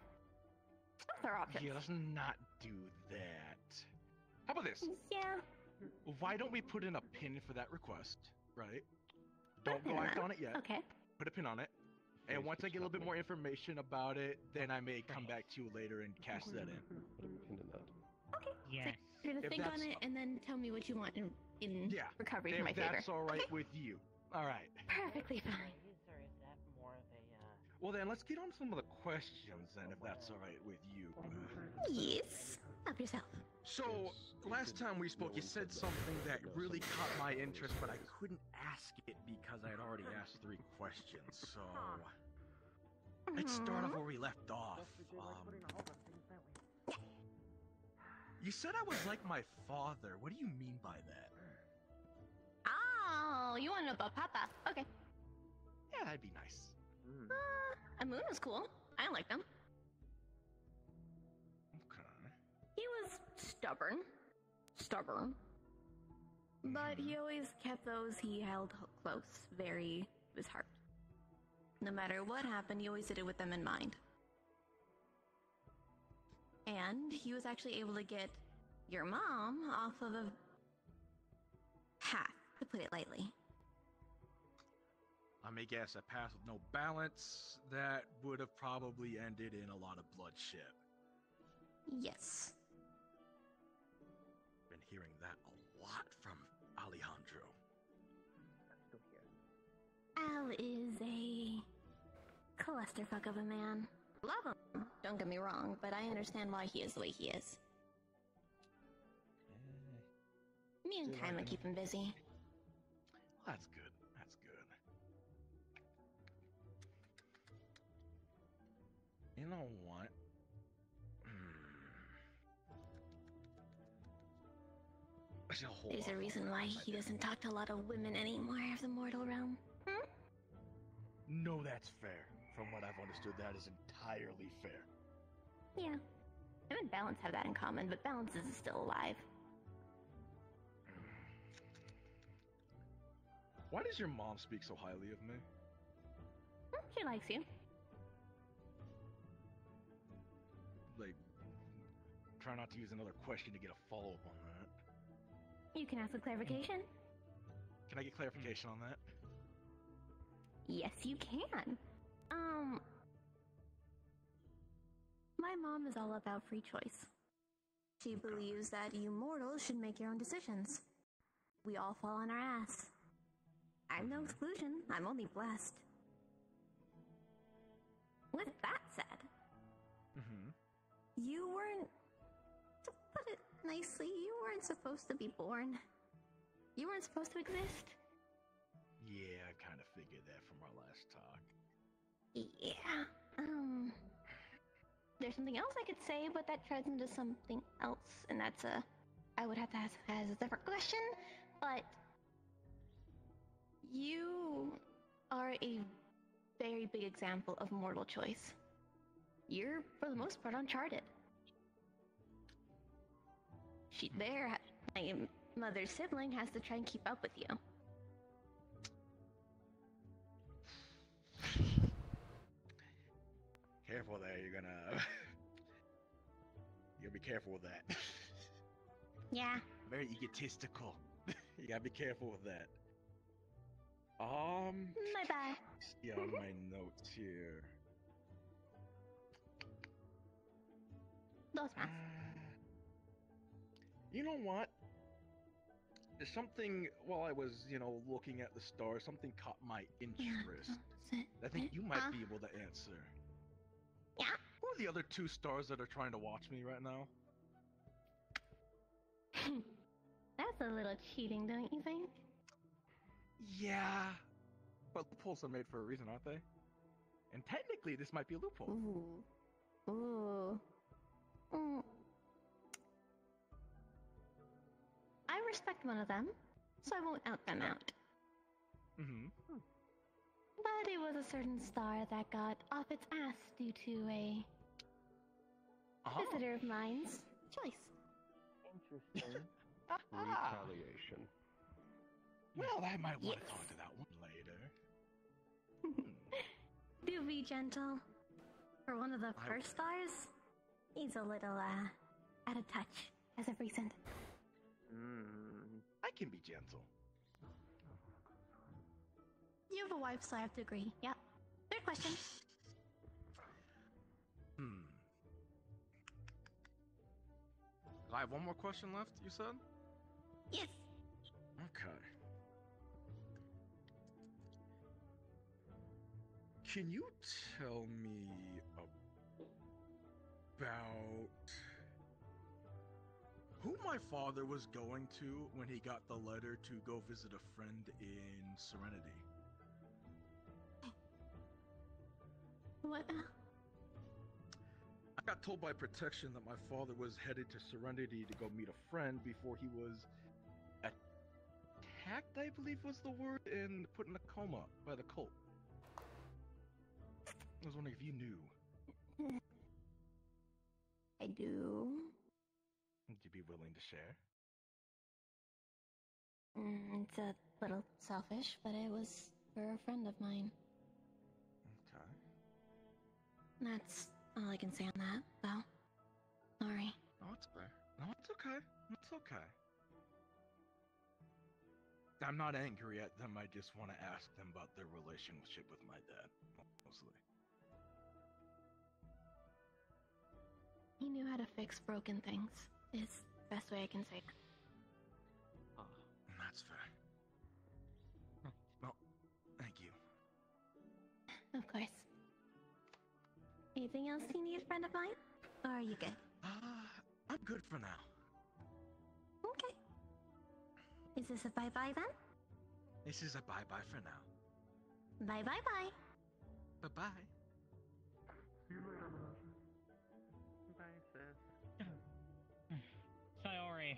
Both are options. Yeah, let's not do that. How about this? Yeah. Why don't we put in a pin for that request, right? Don't go act on it yet. Okay. Put a pin on it. And once I get a little bit more information about it, then I may come back to you later and cash that in. Okay. Yes. So you're gonna If think on that's- it and then tell me what you want in recovery for my If favor. that's alright with you. Alright. Perfectly fine. Or is that more of a, Well then, let's get on some of the questions then, if that's alright with you. Yes. Help yourself. So, last time we spoke, you said something that really caught my interest, but I couldn't ask it because I had already asked 3 questions, so... Let's start off where we left off. You said I was like my father. What do you mean by that? Oh, you want to know about Papa? Okay. Yeah, that'd be nice. Amuna's cool. I like him. Okay. He was stubborn. But he always kept those he held close, very to his heart. No matter what happened, he always did it with them in mind. And he was actually able to get your mom off of a path, to put it lightly. I may guess a path with no balance that would have probably ended in a lot of bloodshed. Yes. Been hearing that a lot from Alejandro. Al is a clusterfuck of a man. Love him, don't get me wrong, but I understand why he is the way he is. Me and Kaima keep him busy. That's good. That's good. You know what? There's a reason why he doesn't talk to a lot of women anymore of the mortal realm. No, that's fair. From what I've understood, that is entirely fair. Yeah. Him and Balance have that in common, but Balance is still alive. Why does your mom speak so highly of me? She likes you. Like, try not to use another question to get a follow-up on that. You can ask a clarification. Can I get clarification on that? Yes, you can. My mom is all about free choice. She believes that you mortals should make your own decisions. We all fall on our ass. I'm no exclusion. I'm only blessed. With that said, you weren't, to put it nicely, you weren't supposed to be born. You weren't supposed to exist. Yeah, I kind of figured that from our last talk. Yeah, there's something else I could say, but that treads into something else, and that's I would have to ask as a different question, but you are a very big example of mortal choice. You're, for the most part, uncharted. My mother's sibling has to try and keep up with you. Careful there, you're gonna be careful with that. Yeah. Very egotistical. You gotta be careful with that. My bad. See on my notes here. Those math. You know what? There's something, while I was, looking at the stars, something caught my interest. I think you might be able to answer. Yeah? Who are the other 2 stars that are trying to watch me right now? That's a little cheating, don't you think? Yeah. But loopholes are made for a reason, aren't they? And technically, this might be a loophole. Ooh. I respect one of them, so I won't out them out. But it was a certain star that got off its ass due to a visitor of mine's choice. Interesting. Retaliation. Well, I might want to talk to that one later. Do be gentle. For one of the first stars, he's a little, out of touch as of recent. I can be gentle. You have a wife, so I have to agree. Yep. Third question. I have one more question left, you said? Yes. Okay. Can you tell me about who my father was going to when he got the letter to go visit a friend in Serenity? What? I got told by protection that my father was headed to Serenity to go meet a friend before he was attacked, I believe was the word, and put in a coma by the cult. I was wondering if you knew. I do. Would you be willing to share? It's a little selfish, but it was for a friend of mine. Okay. That's all I can say on that, though. Sorry. No, it's fair. No, it's okay. It's okay. I'm not angry at them, I just want to ask them about their relationship with my dad, mostly. He knew how to fix broken things, is the best way I can say it. That's fair. Well, thank you. Of course. Anything else you need, friend of mine? Or are you good? I'm good for now. Okay. Is this a bye-bye then? This is a bye-bye for now. Bye-bye-bye. Bye-bye. See you later, Bye, sis. Sayori.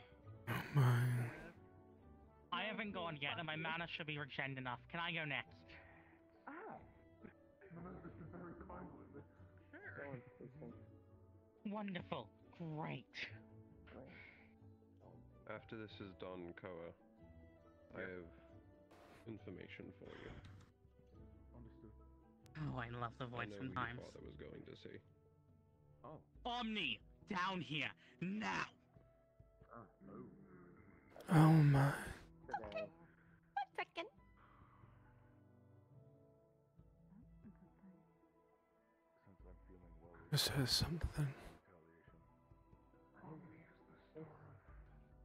Oh my. I haven't gone yet, and my mana should be regen enough. Can I go next? Wonderful. Great. After this is done, Koa, I have information for you. Oh, I love the voice I know sometimes. who your father was going to see. Omni, down here, now! Oh my. 1 second. This has something.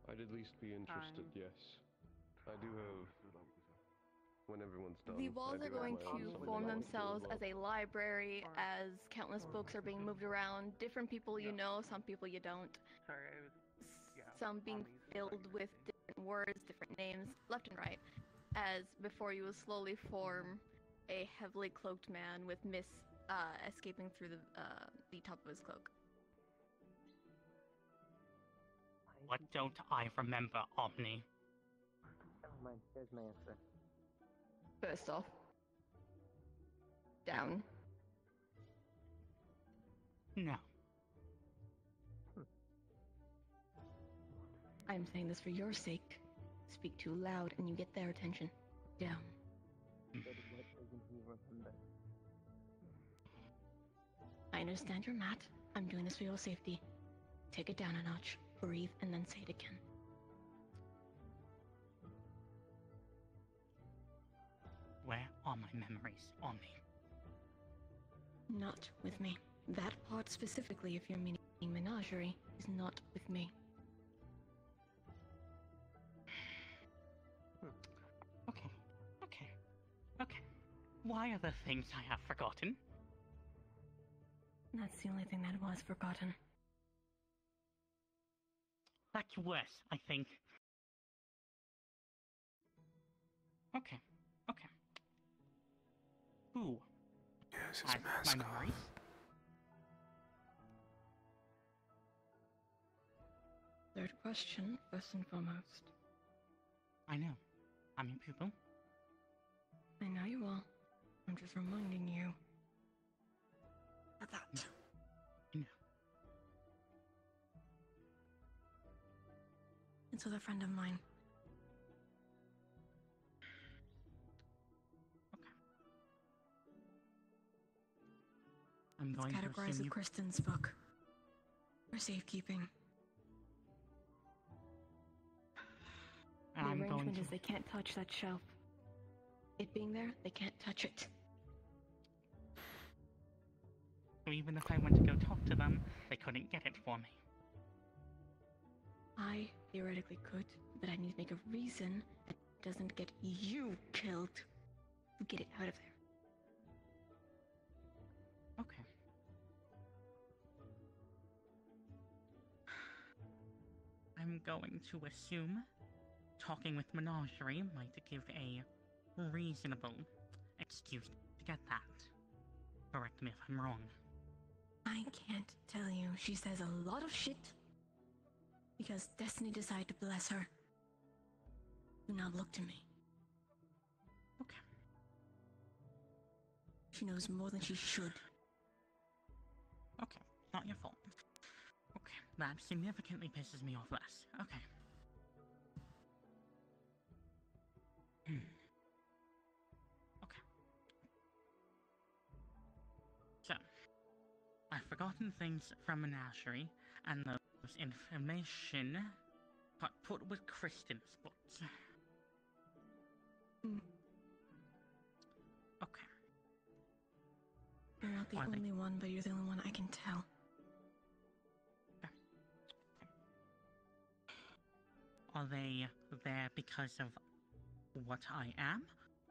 I'd at least be interested, yes. I do have... When everyone's done, The walls I are do have going my to answer. form themselves as a library as countless books are being moved around. Different people you know, some people you don't. Some being filled with different words, different names, left and right. As before you will slowly form a heavily cloaked man with mist escaping through the top of his cloak. What don't I remember, Omni? There's my answer. First off, down. No. I'm saying this for your sake. Speak too loud and you get their attention. Down. But what doesn't he remember? I understand you're mad. I'm doing this for your safety. Take it down a notch, breathe, and then say it again. Where are my memories, Omni? Not with me. That part specifically, if you're meaning menagerie, is not with me. Okay. Why are the things I have forgotten? That's the only thing that was forgotten. That's worse, I think. Okay. Who Yes, his has mask my off. memories? Third question, first and foremost. I know. I'm your pupil. I know you will. I'm just reminding you of that. No. It's with a friend of mine. I'm going to categorized assume with you... Kristen's book. For safekeeping. The I'm arrangement going to... is they can't touch that shelf. It being there, they can't touch it. So even if I went to go talk to them, they couldn't get it for me. I theoretically could, but I need to make a reason that doesn't get you killed to get it out of there. Okay. I'm going to assume talking with Menagerie might give a reasonable excuse to get that. Correct me if I'm wrong. I can't tell you. She says a lot of shit because Destiny decided to bless her. Do not look to me. Okay. She knows more than she should. Okay, not your fault. Okay, that significantly pisses me off less. Okay. Okay. So, I've forgotten things from Menagerie, and those information got put with Kristen's books. Okay. You're not the only one, but you're the only one I can tell. Are they there because of what I am,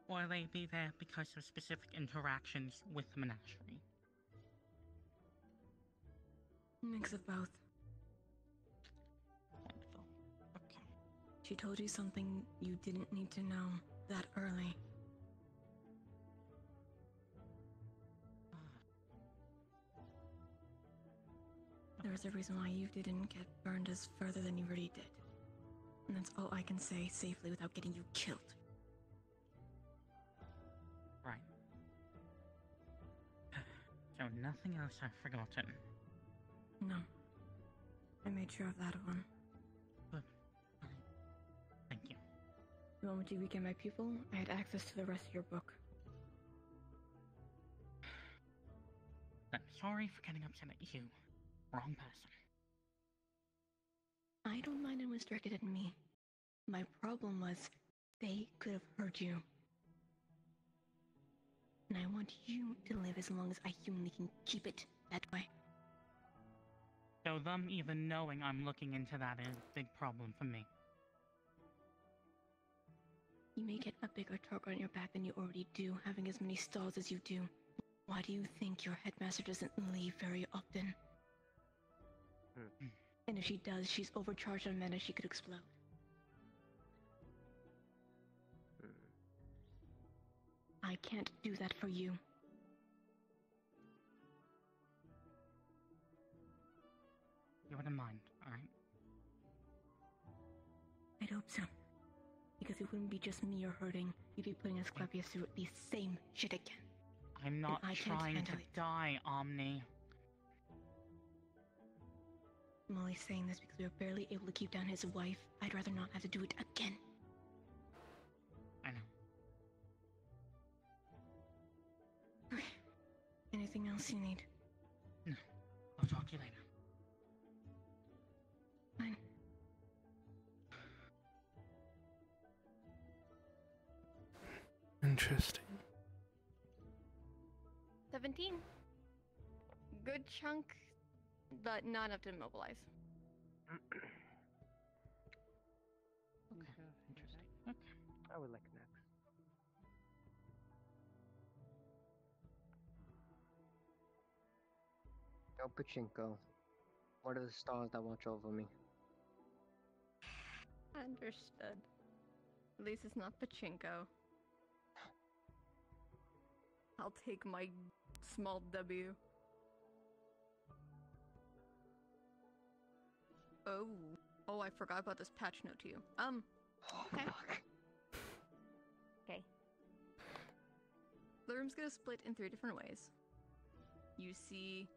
or are they be there because of specific interactions with Menagerie? Mix of both. Wonderful. Okay. She told you something you didn't need to know that early. There was a reason why you didn't get burned as further than you already did. And that's all I can say safely without getting you killed. Right. So nothing else I've forgotten. No. I made sure of that one. Good. Thank you. The moment you became my pupil, I had access to the rest of your book. I'm sorry for getting upset at you. Wrong person. I don't mind it was directed at me. My problem was, they could have hurt you. And I want you to live as long as I humanly can keep it that way. So them even knowing I'm looking into that is a big problem for me. You may get a bigger target on your back than you already do, having as many stalls as you do. Why do you think your headmaster doesn't leave very often? And if she does, she's overcharged on mana, she could explode. I can't do that for you. You wouldn't mind, alright? I'd hope so. Because it wouldn't be just me you're hurting. You'd be putting Asclepius through the same shit again. I'm not trying to die, Omni. I'm only saying this because we were barely able to keep down his wife. I'd rather not have to do it again. I know. Okay. Anything else you need? No. I'll talk to you later. Fine. Interesting. 17. Good chunk, but not enough to immobilize. Okay, interesting. Okay. I would like next. No pachinko. What are the stars that watch over me? Understood. At least it's not pachinko. I'll take my small W. Oh, I forgot about this patch note to you. Okay. Okay. The room's gonna split in 3 different ways. You see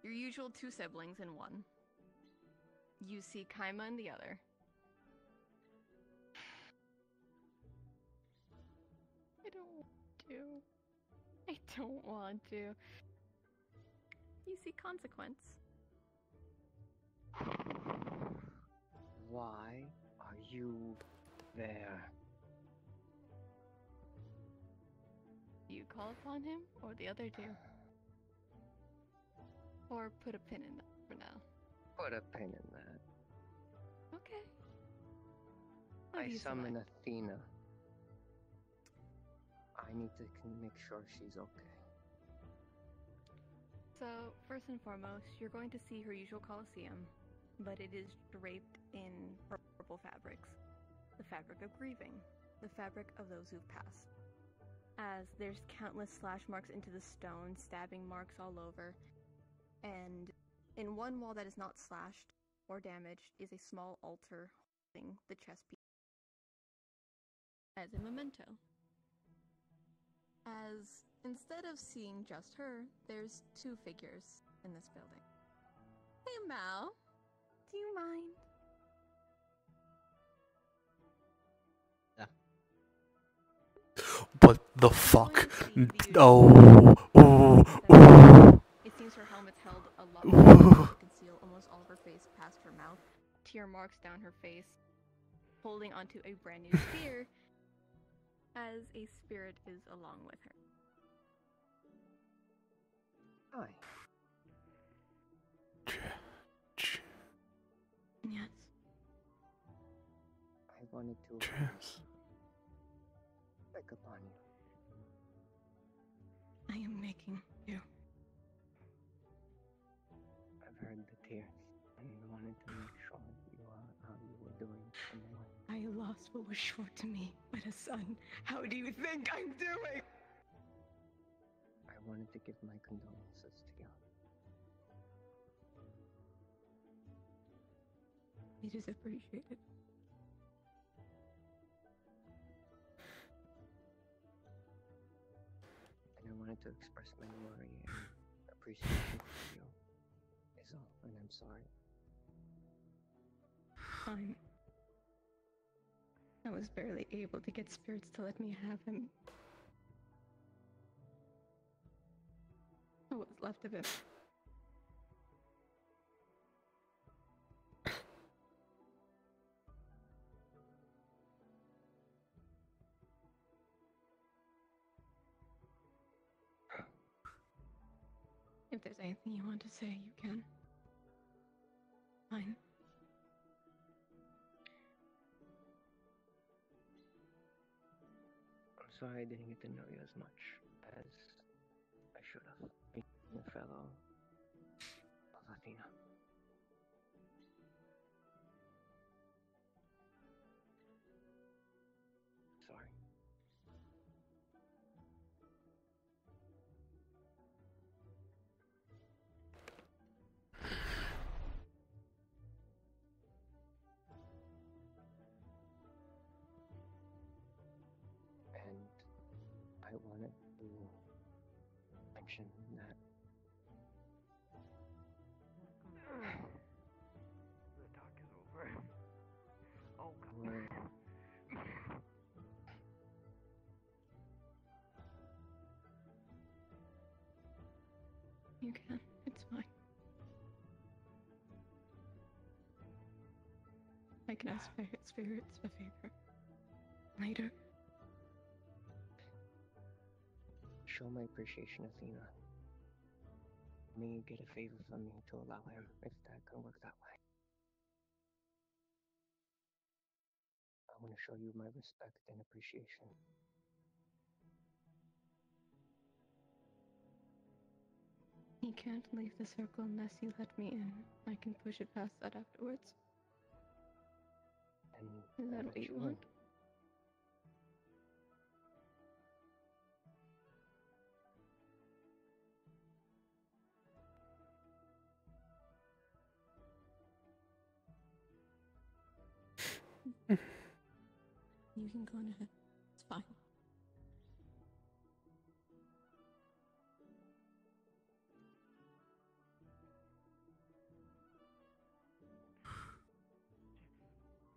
your usual 2 siblings in one. You see Kaima in the other. I don't want to. you see consequence. Why are you there? Do you call upon him or the other two? Or put a pin in that for now? Put a pin in that. Okay. What do I you summon select? Athena. I need to make sure she's okay. So, first and foremost, you're going to see her usual Colosseum, but it is draped in purple fabrics. The fabric of grieving, the fabric of those who've passed. As there's countless slash marks into the stone, stabbing marks all over, and in one wall that is not slashed or damaged is a small altar holding the chess piece as a memento. As instead of seeing just her, there's two figures in this building. Hey Mal, do you mind? What the fuck? Oh, oh, oh. It seems her helmet's held a lot more to conceal almost all of her face past her mouth. Tear marks down her face, holding onto a brand new spear, as a spirit is along with her. Hi. Yes. I wanted to pick upon you. I am making you. I've heard the tears and wanted to make sure you are how you were doing on the way. I lost what was short to me, but a son. How do you think I'm doing? I wanted to give my condolences to you. It is appreciated. And I wanted to express my worry and appreciation for you. Is all, and I'm sorry. Fine. I was barely able to get spirits to let me have him. What was left of him. If there's anything you want to say, you can. Fine. I'm sorry I didn't get to know you as much as I should have. Being a fellow of Athena. Sorry. And I wanted to mention that The talk is over. Oh god. You can. It's fine. I can ask spirits a favor. Later. show my appreciation, Athena. May you get a favor from me to allow him, if that can work that way. I want to show you my respect and appreciation. He can't leave the circle unless you let me in. I can push it past that afterwards. And is that what you want? You can go on ahead. It's fine.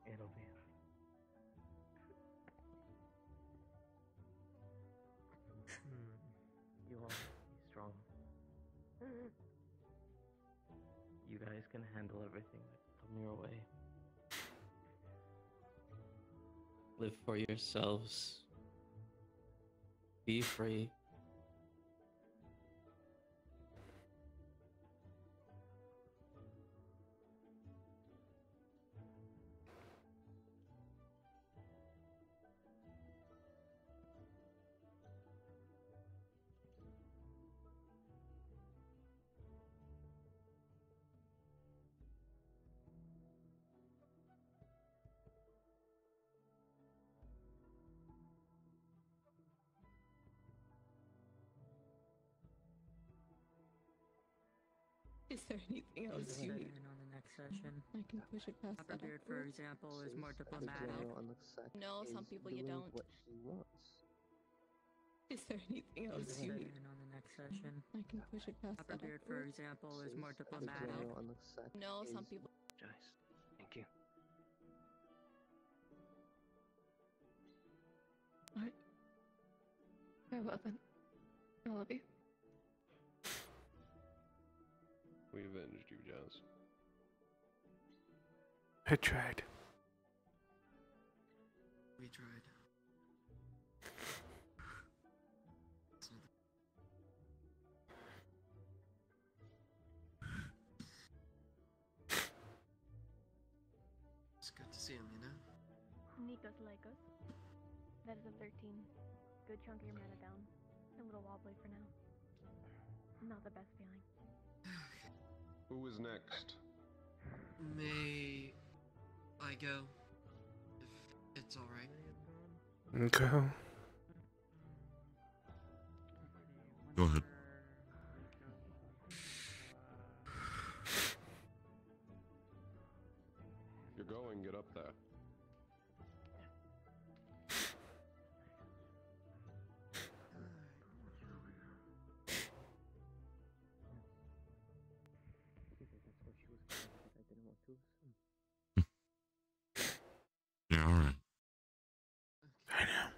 It'll be. You won't be strong. can handle everything that come your way. Live for yourselves. Be free. Is there anything else you need? On the next session. I can push it past that. Copperbeard, for example, is more diplomatic. No, some people you don't. What he wants. Is there anything else you need? On the next session. I can push it past that. Copperbeard, for example, is more diplomatic. No, some people. Thank you. Alright. Very well then. I love you. We avenged you, Jazz. I tried. We tried. It's good to see him, you know? Nico's Legos. That is a 13. Good chunk of your mana down. A little wobbly for now. Not the best feeling. Who is next? May I go? If it's alright. Okay. Go ahead. If you're going, get up there. Yeah, alright. I know.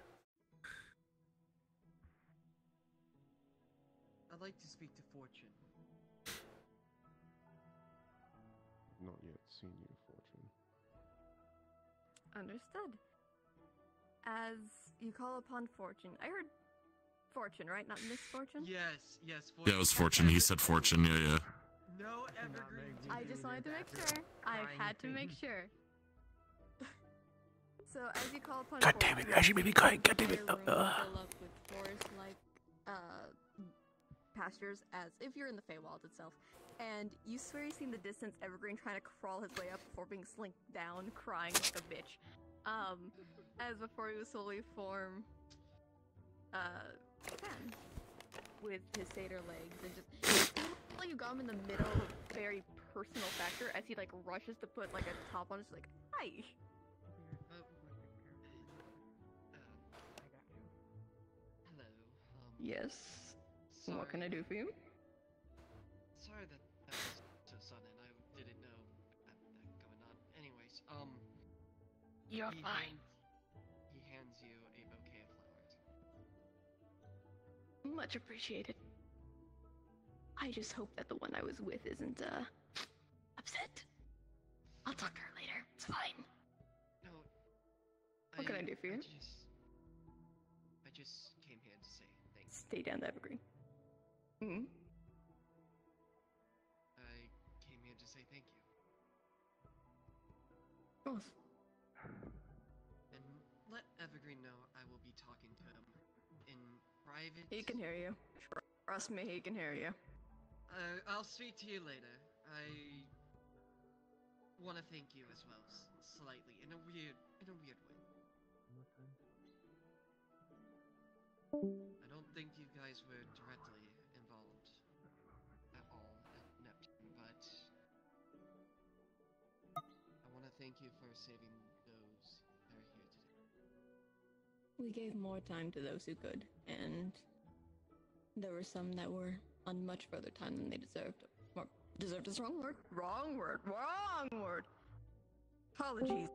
I'd like to speak to Fortune. Not yet seen you, Fortune. Understood. As you call upon Fortune. I heard Fortune, right? Not Misfortune? Yes, Fortune. Yeah, it was Fortune. He said Fortune. Yeah. No evergreen. I just wanted to make sure. I had to make sure. So as you call upon God damn it! She made me cry. God damn it! Fill up with forest-like pastures, as if you're in the Feywild itself, and you swear you've seen the distant evergreen trying to crawl his way up before being slinked down, crying like a bitch. As before he would slowly form Ken with his satyr legs, and just like you got him in the middle of a very personal factor as he like rushes to put like a top on. It's like, hi. Hello. Yes. Sorry. What can I do for you? Sorry that was so sudden. I didn't know that going on. Anyways, You're fine. He hands you a bouquet of flowers. Much appreciated. I just hope that the one I was with isn't, upset. I'll talk to her later. It's fine. No. What can I do for you? I just came here to say thank you. Stay down the evergreen. Hmm? I came here to say thank you. Of course. And let Evergreen know I will be talking to him in private. He can hear you. Trust me, he can hear you. I'll speak to you later. I want to thank you as well, slightly, in a weird way. I don't think you guys were directly involved at all at Neptune, but I want to thank you for saving those that are here today. We gave more time to those who could, and there were some that were on much further time than they deserved. Or, deserved is wrong word. Wrong word. Apologies.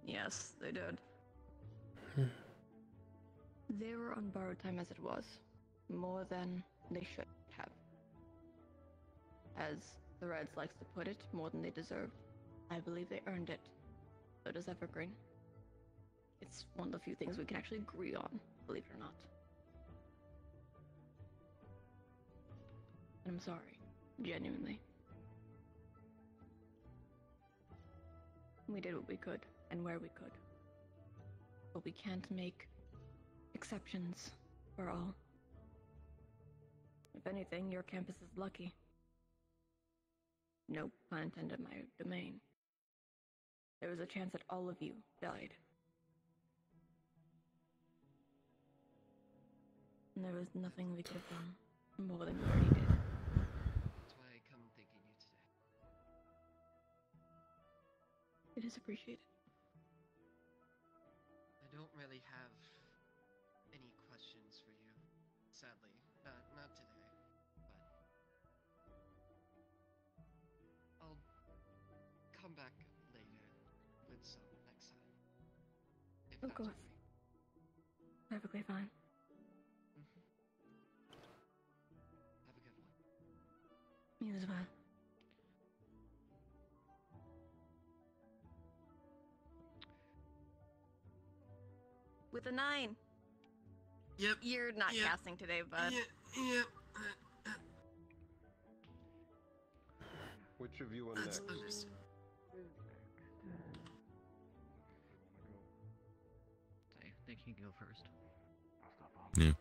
Yes, they did. They were on borrowed time as it was. More than they should have. as the Reds likes to put it, more than they deserve. I believe they earned it. So does Evergreen. It's one of the few things we can actually agree on, believe it or not. And I'm sorry, genuinely. We did what we could, and where we could. But we can't make exceptions for all. If anything, your campus is lucky. No pun intended, my domain. There was a chance that all of you died. And there was nothing we could have done more than we already did. That's why I come thanking you today. It is appreciated. I don't really have any questions for you, sadly. Not today, but I'll come back later with some next time. If Of that's course. okay. Perfectly fine. Have a good one. You as well. With a 9. Yep. You're not Yep. casting today, bud. Yep. Which of you went That's next? understood. I think you can go first. Yeah.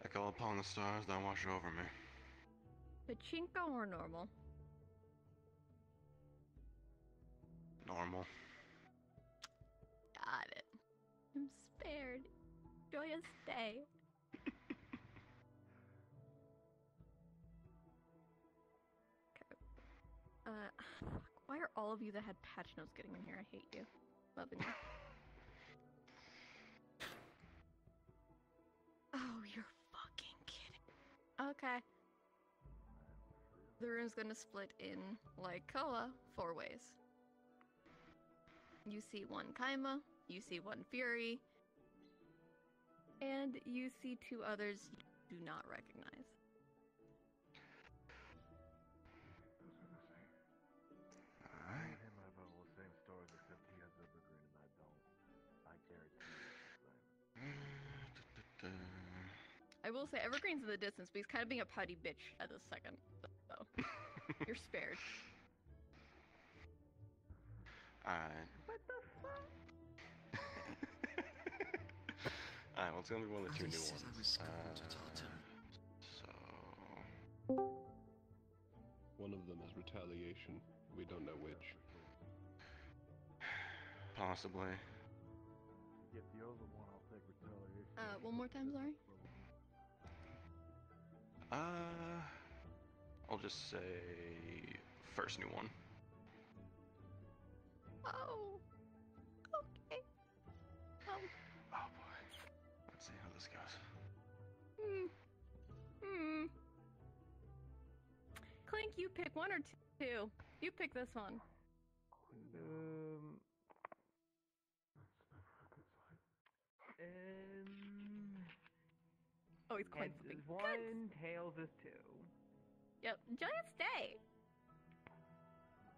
I call upon the stars, then wash over me. Pachinko or normal? Normal. Got it. I'm spared. Joyous day. Fuck, why are all of you that had patch notes getting in here? I hate you. Loving you. Oh, you're fucking kidding. Okay. The room's gonna split in, like Koa, 4 ways. You see one Kaima, you see one Fury, and you see 2 others you do not recognize. Alright. Him have all the same stories, except he has Evergreen and I don't. I guarantee you. I will say Evergreen's in the distance, but he's kind of being a pouty bitch at this second. So you're spared. Alright. What the fuck? Alright, well, it's gonna be one of the 2 new ones. So. One of them is retaliation. We don't know which. Possibly. Get the other one, I'll take retaliation. One more time, sorry. I'll just say first new one. Oh. Okay. Oh boy. Let's see how this goes. Clink, you pick 1 or 2. You pick this one. Oh, he's coin Heads flipping. is 1, tails is 2. Yep, Joyous day.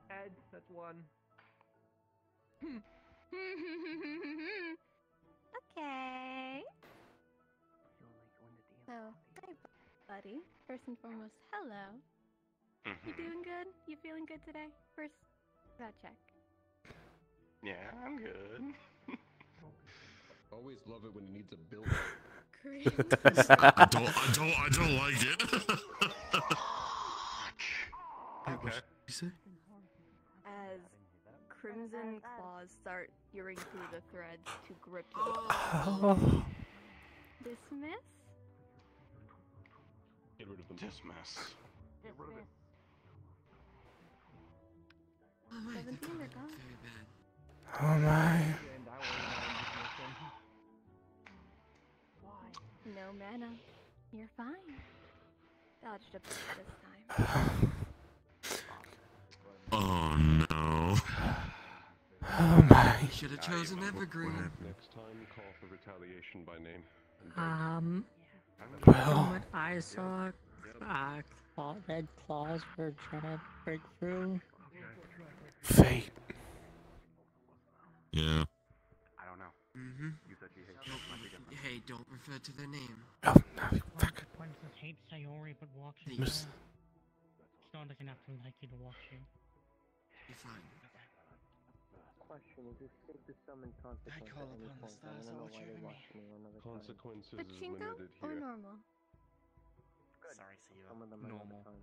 Heads, that's 1. Okay. So, hi, buddy. First and foremost, hello. You doing good? You feeling good today? First, that check. Yeah, I'm good. Always love it when he needs a build. Great. I don't like it. Okay. As crimson claws start peering through the threads to grip you. Oh. Dismiss? Get rid of them. Dismiss. Get rid of it. Oh my, 17 that are went gone. very bad. Oh my. No mana. You're fine. Dodged a bit this time. Oh no. Oh. Oh my. You should have chosen Evergreen. Next time, call for retaliation by name. Well. From what I saw, red claws were trying to break through. Fate. Yeah. I don't know. Mm-hmm. You said you hate Hey, don't refer to their name. Oh, no, fuck. Princess hates Sayori but walks you. Miss- Star doesn't have to like you to walk you. Be fine. Question: is it safe to summon consequence I call at any upon the point? I stars wanna to know watch why they over me. watched me another Consequences is Pachinko limited or here. normal? Sorry, see you. time. Some of them Normal. another time.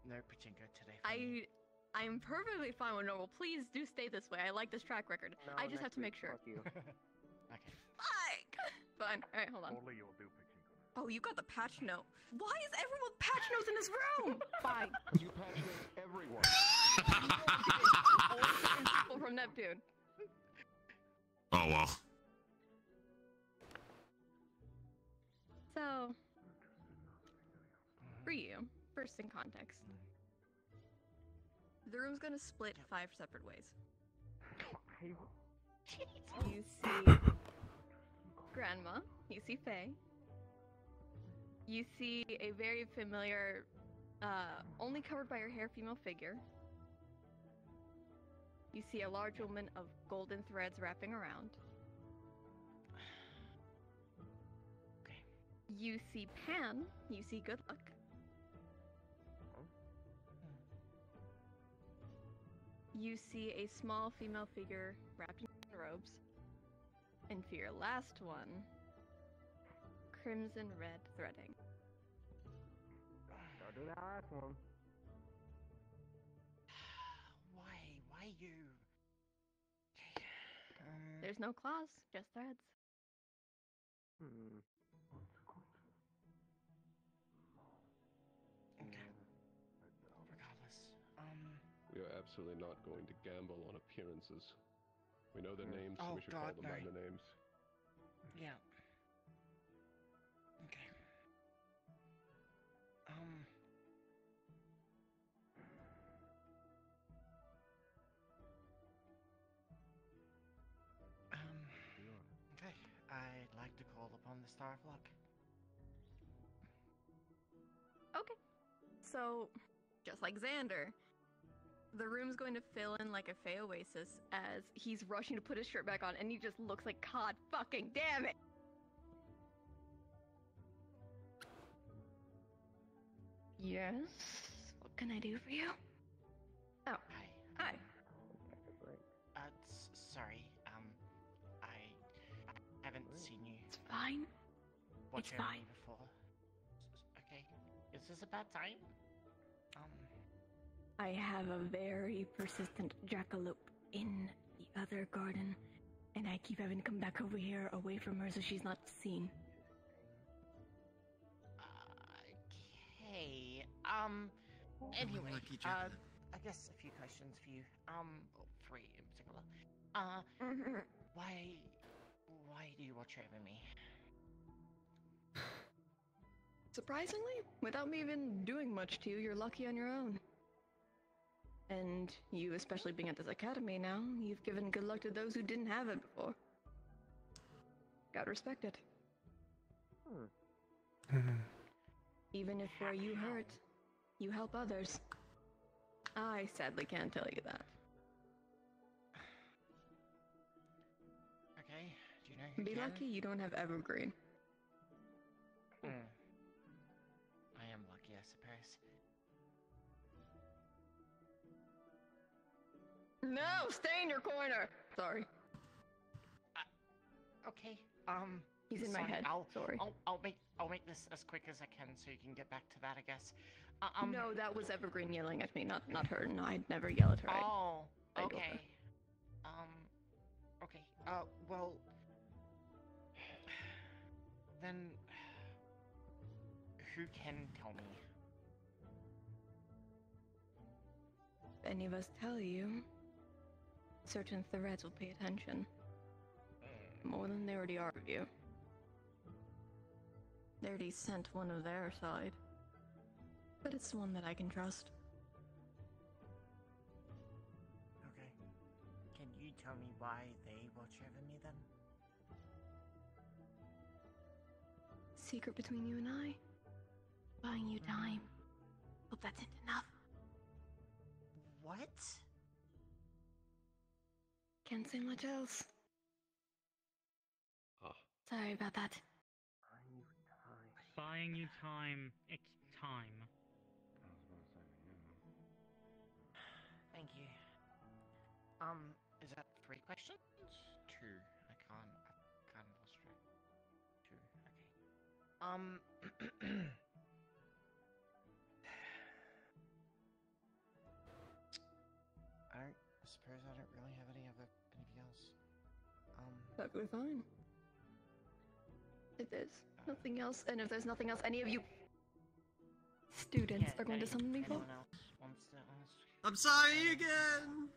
No pachinko today. For me. I'm perfectly fine with normal. Please do stay this way. I like this track record. No, I just have next to make week, sure. fuck you. Okay. Fuck! Fine. Alright, hold on. Only you'll do pachinko. Oh, you got the patch note. Why is everyone with patch notes in this room? Fine. You patch everyone. Only certain people from Neptune. Oh well. So, for you, first in context, the room's gonna split 5 separate ways. You see Grandma, you see Faye, you see a very familiar, only covered by her hair female figure. You see a large woman of golden threads wrapping around. Okay. You see Pan, you see Good Luck. You see a small female figure wrapped in robes. And for your last one, crimson red threading. Don't do that last one. Why you? Okay. There's no claws, just threads. Okay. Regardless, We are absolutely not going to gamble on appearances. We know their names, so Oh, we should God, call them by no. their names. Yeah. Okay. Okay. I'd like to call upon the Star of Luck. Okay. So, just like Xander, the room's going to fill in like a Fey oasis as he's rushing to put his shirt back on and he just looks like, God fucking damn it! Yes? What can I do for you? Oh. Hi. Sorry. I haven't seen you. It's fine. Watch It's over fine. me before. Okay. Is this a bad time? I have a very persistent jackalope in the other garden, and I keep having to come back over here away from her so she's not seen. Okay. Anyway, lucky jackalope. I guess a few questions for you. Three in particular. Why do you watch over me? Surprisingly, without me even doing much to you, you're lucky on your own. And you, especially being at this academy now, you've given good luck to those who didn't have it before. Gotta respect it. Even if where you hurt, you help others. I sadly can't tell you that. Okay. Do you know who Be can? lucky you don't have evergreen. I am lucky, I suppose. No, stay in your corner. Sorry. Okay. He's in my sorry, head. Sorry. I'll make this as quick as I can so you can get back to that, I guess. No, that was Evergreen yelling at me, not her. No, I'd never yell at her. Oh, I go okay. Okay. Well, then, who can tell me? If any of us tell you, certain threads will pay attention. More than they already are of you. They already sent one of their side. But it's one that I can trust. Okay. tell me why they watch over me then? Secret between you and I. Buying you time. Hope that's it enough. What? Can't say much else. Sorry about that. Buying you time. It's time. Thank you. Is that 3 questions? 2. I can't lost track. 2. Okay. I suppose I don't really have anything else. Perfectly fine. If there's nothing else, and if there's nothing else any of you students are going to summon me for? Anyone else wants to ask? I'm sorry again!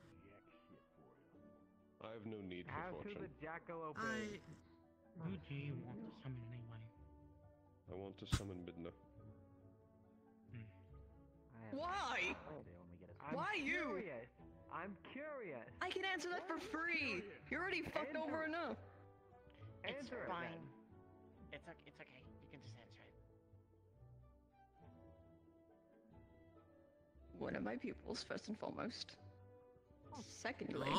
I have no need for How to fortune. the jackalope is. Who do you want to summon anyway? I want to summon Midna. Why? Why you? I'm curious. I can answer that for free. You're already fucked over enough. It's Answer it fine. then. It's okay. You can just answer it. One of my pupils, first and foremost. Secondly,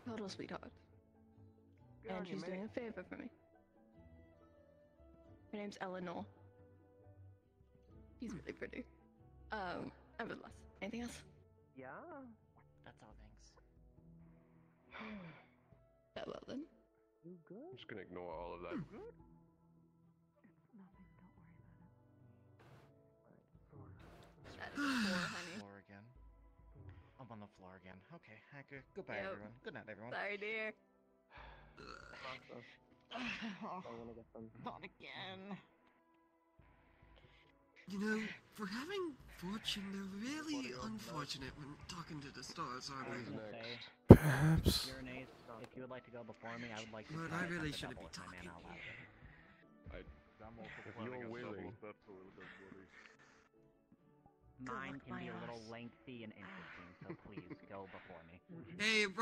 total sweetheart. Good on And you, she's mate. doing a favor for me. Her name's Eleanor. She's really pretty. Nevertheless. Anything else? Yeah. That's all, thanks. Well then. You good? I'm just gonna ignore all of that. Good? That is 4, honey. Floor again. I'm on the floor again. Okay, goodbye, Yep. everyone. Good night, everyone. Sorry, dear. Not again. You know, for having fortune, they're really unfortunate when talking to the stars, aren't they? Perhaps. Urinate. If you would like to go before me, I would like to. Lord, try I really to shouldn't double be my man talking. out loud. If you're willing, Mine can my be a little ass. lengthy and interesting, so please go before me. Hey, it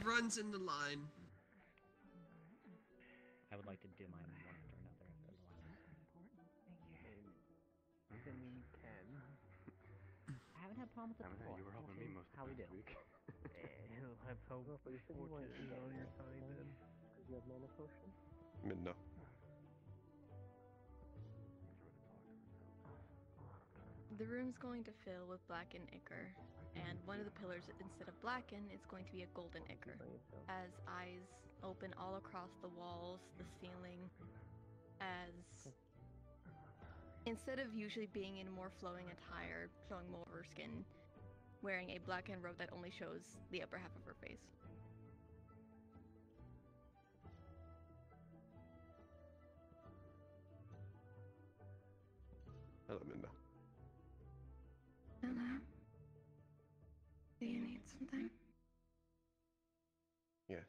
runs in the line. I would like to do mine one after another if there's a line. Assuming you can. I haven't had problems with it before. you were helping me most How we do? week. Let's hope fortune is on your side then. Because you have mana potion? Midna. The room's going to fill with blackened ichor, and one of the pillars, instead of blackened, it's going to be a golden ichor. As eyes open all across the walls, the ceiling, as instead of usually being in more flowing attire, showing more of her skin, wearing a blackened robe that only shows the upper half of her face. Hello, Midna. Hello? Do you need something? Yes.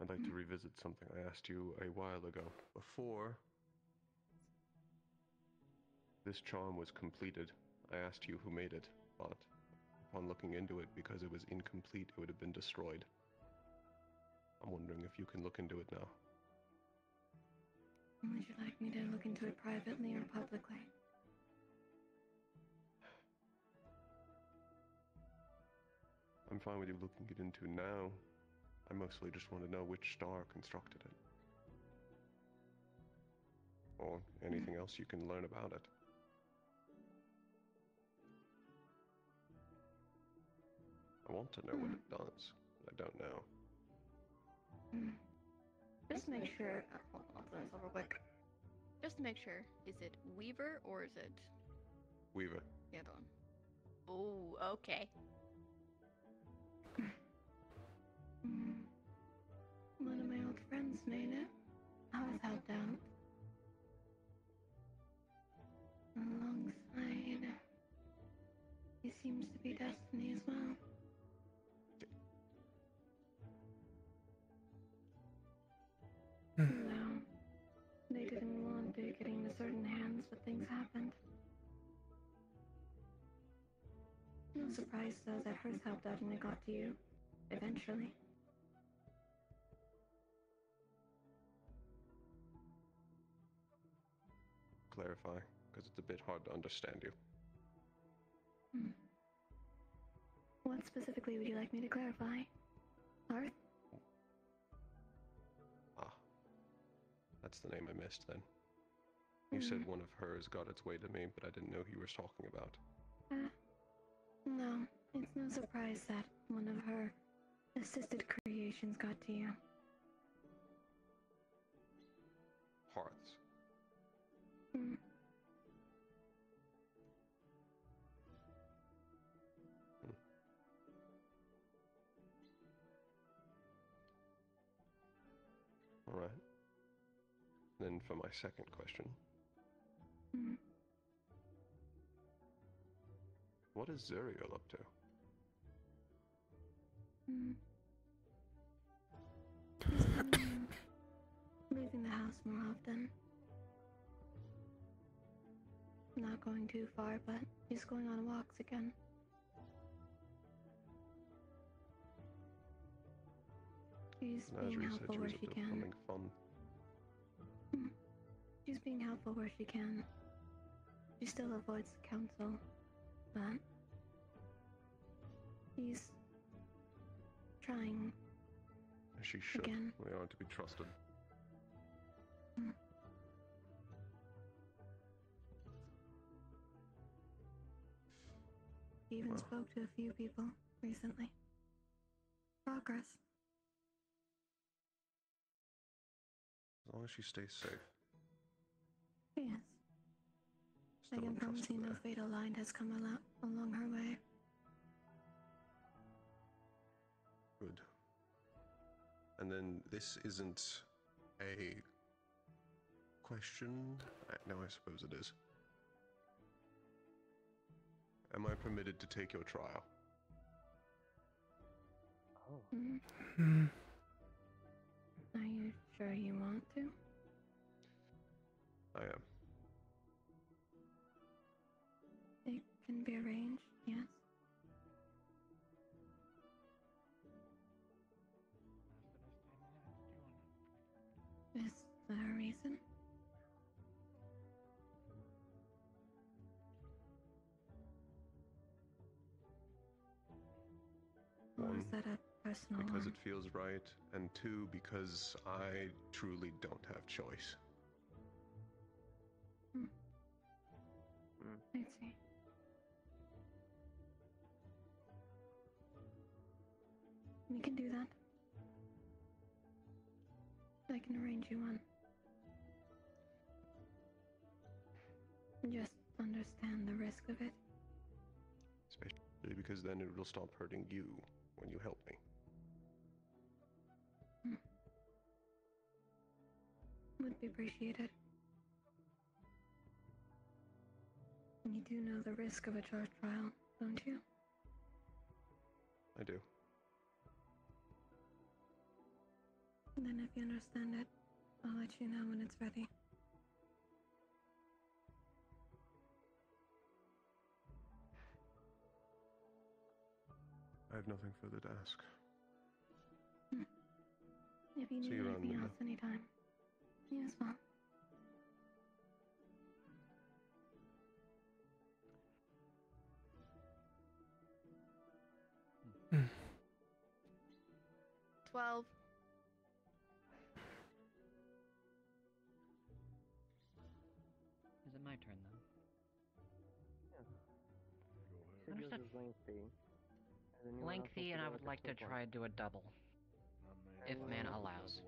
I'd like to revisit something I asked you a while ago. Before this charm was completed, I asked you who made it, but upon looking into it, because it was incomplete, it would have been destroyed. I'm wondering if you can look into it now. Would you like me to look into it privately or publicly? I'm fine with you looking it into now. I mostly just want to know which star constructed it. Or anything else you can learn about it. I want to know what it does, but I don't know. Just make sure. Hold on, I'll turn this over quick. Just to make sure, is it Weaver or is it Weaver. the other one? Oh, okay. One of my old friends made it. I was helped out. Alongside. He seems to be Destiny as well. No. They didn't want it getting into certain hands, but things happened. No surprise though that hers helped out and it got to you. eventually. Clarify, because it's a bit hard to understand you. What specifically would you like me to clarify? Hearth? Ah. That's the name I missed then. You said one of hers got its way to me, but I didn't know who you were talking about. No, it's no surprise that one of her assisted creations got to you. Hearths. Alright. Then for my second question. What is Zuriel up to? Leaving the house more often. Not going too far, but she's going on walks again. She's being helpful where she can. She's being helpful where she can. She still avoids the council, but she's trying. She should. Again. We are to be trusted. She even spoke to a few people recently. Progress. As long as she stays safe. Yes. I Still can don't promise trust you her no there. fatal line has come along her way. Good. And then this isn't a question. No, I suppose it is. Am I permitted to take your trial? Are you sure you want to? I am. It can be arranged, yes. Is there a reason? Or is that a personal Because one? it feels right, and two, because I truly don't have choice. I see. We can do that. I can arrange you one. Just understand the risk of it. Especially because then it will stop hurting you when you help me. Would be appreciated. You do know the risk of a charge trial, don't you? I do. Then if you understand it, I'll let you know when it's ready. I have nothing further to ask. If you See need you around, anything Linda. else anytime. You as well. Hmm. 12. Is it my turn then? Yours is lengthy. Lengthy, and I would like to try to do a double. If mana allows.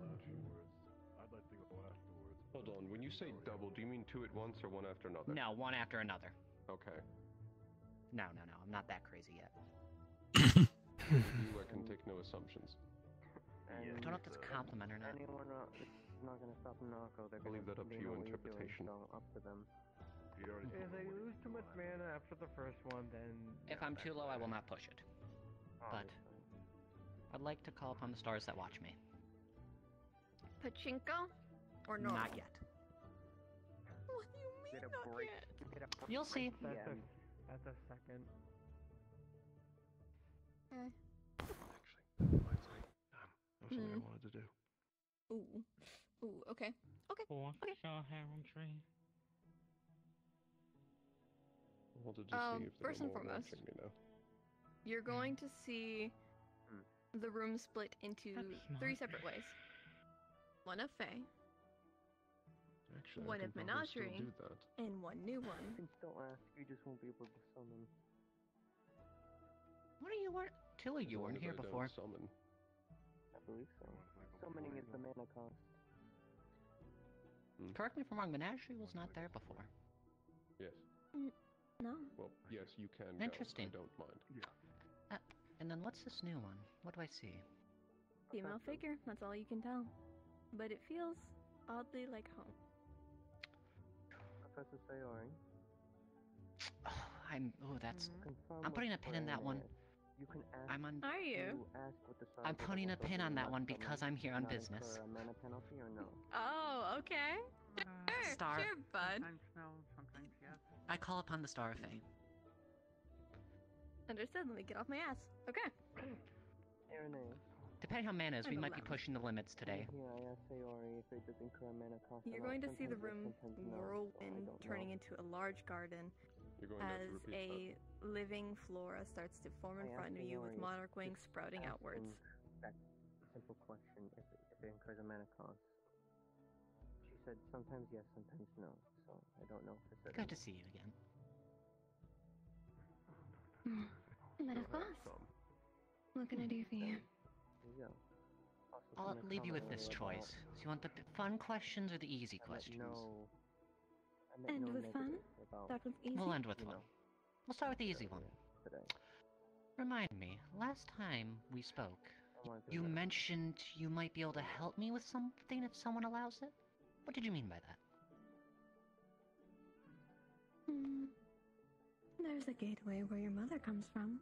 I'd like to go afterwards. Hold on, when you say double, do you mean two at once or one after another? No, one after another. Okay. No, I'm not that crazy yet. You, I can take no assumptions. I don't know if that's a compliment or not. Anyone it's not gonna stop Nako. They're I'll leave that up to they you know what you're doing, interpretation. so up to them. If they lose too much mana after the first one, then... If I'm too low, I will not push it. But I'd like to call upon the stars that watch me. Pachinko? Or no? Not yet. What do you mean Get a not break. yet? Get a You'll see. That's a second. Okay. something I wanted to do. Ooh. Ooh, okay. Okay. Okay. Heraldry. I wanted to see if there First were and more foremost, watching me now. you're going to see the room split into three separate ways. One of Fae, Actually, one I of can probably still Menagerie, do that. and one new one. You can still ask, you just won't be able to summon. What are you weren't? Tilly, you weren't here before. Summon. I believe so. Summoning is the mana cost. Correct me if I'm wrong, Menagerie was not there before. Yes. No. Well, yes, you can Interesting. go. I don't mind. Yeah. And then what's this new one? What do I see? Female figure, that's all you can tell. But it feels oddly like home. Professor Sayori. I'm putting a pin in that one. You can ask. Are you? I'm putting a pin on that one because I'm here on business. A mana penalty or no? Oh, okay. Sure, Star. sure, bud. Sometimes no, sometimes yes. I call upon the Star of Fate. Understood, let me get off my ass. Okay. Depending how mana is, we I'm might be allowed. pushing the limits today. Here, I asked Sayori if it does incur a mana cost. You're going to see the room whirlwind turning into a large garden as a living flora starts to form in front of you with monarch wings sprouting outwards. That simple question, if it incurs a mana cost. She said sometimes yes, sometimes no, so I don't know for certain. Good to see you again. But of course. What can I do for you? There you go. I'll leave you with this choice. So you want the fun questions or the easy questions? End with fun? Start with easy? We'll end with fun. We'll start with the easy one. Remind me, last time we spoke, you mentioned you might be able to help me with something if someone allows it? What did you mean by that? There's a gateway where your mother comes from.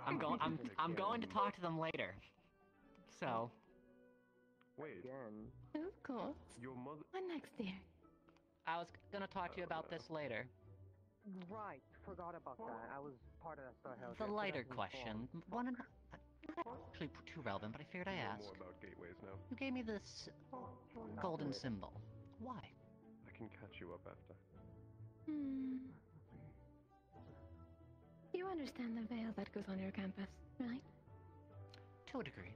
I'm going to talk to them later. So. Wait. Of course. Your mother. What next, dear? I was gonna talk to you about this later. Right, forgot about that. I was part of that Star House. The lighter question. One not actually too relevant, but I figured I Know ask. more about gateways now. You gave me this golden symbol. Why? I can catch you up after. You understand the veil that goes on your campus, right? To a degree.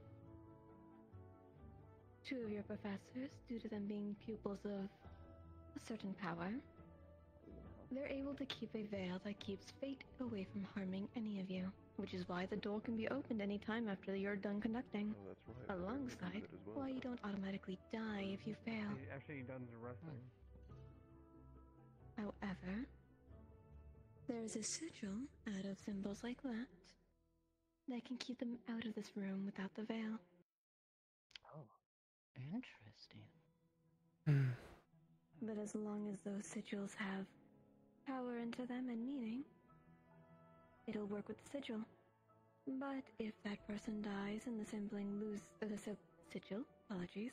Two of your professors, due to them being pupils of a certain power, they're able to keep a veil that keeps fate away from harming any of you, which is why the door can be opened any time after you're done conducting. Oh, that's right. Alongside, why you don't automatically die if you fail. Actually, he does the wrestling. However, there's a sigil out of symbols like that can keep them out of this room without the veil. Oh. Interesting. But as long as those sigils have power into them and meaning, it'll work with the sigil. But if that person dies and the sigil, apologies,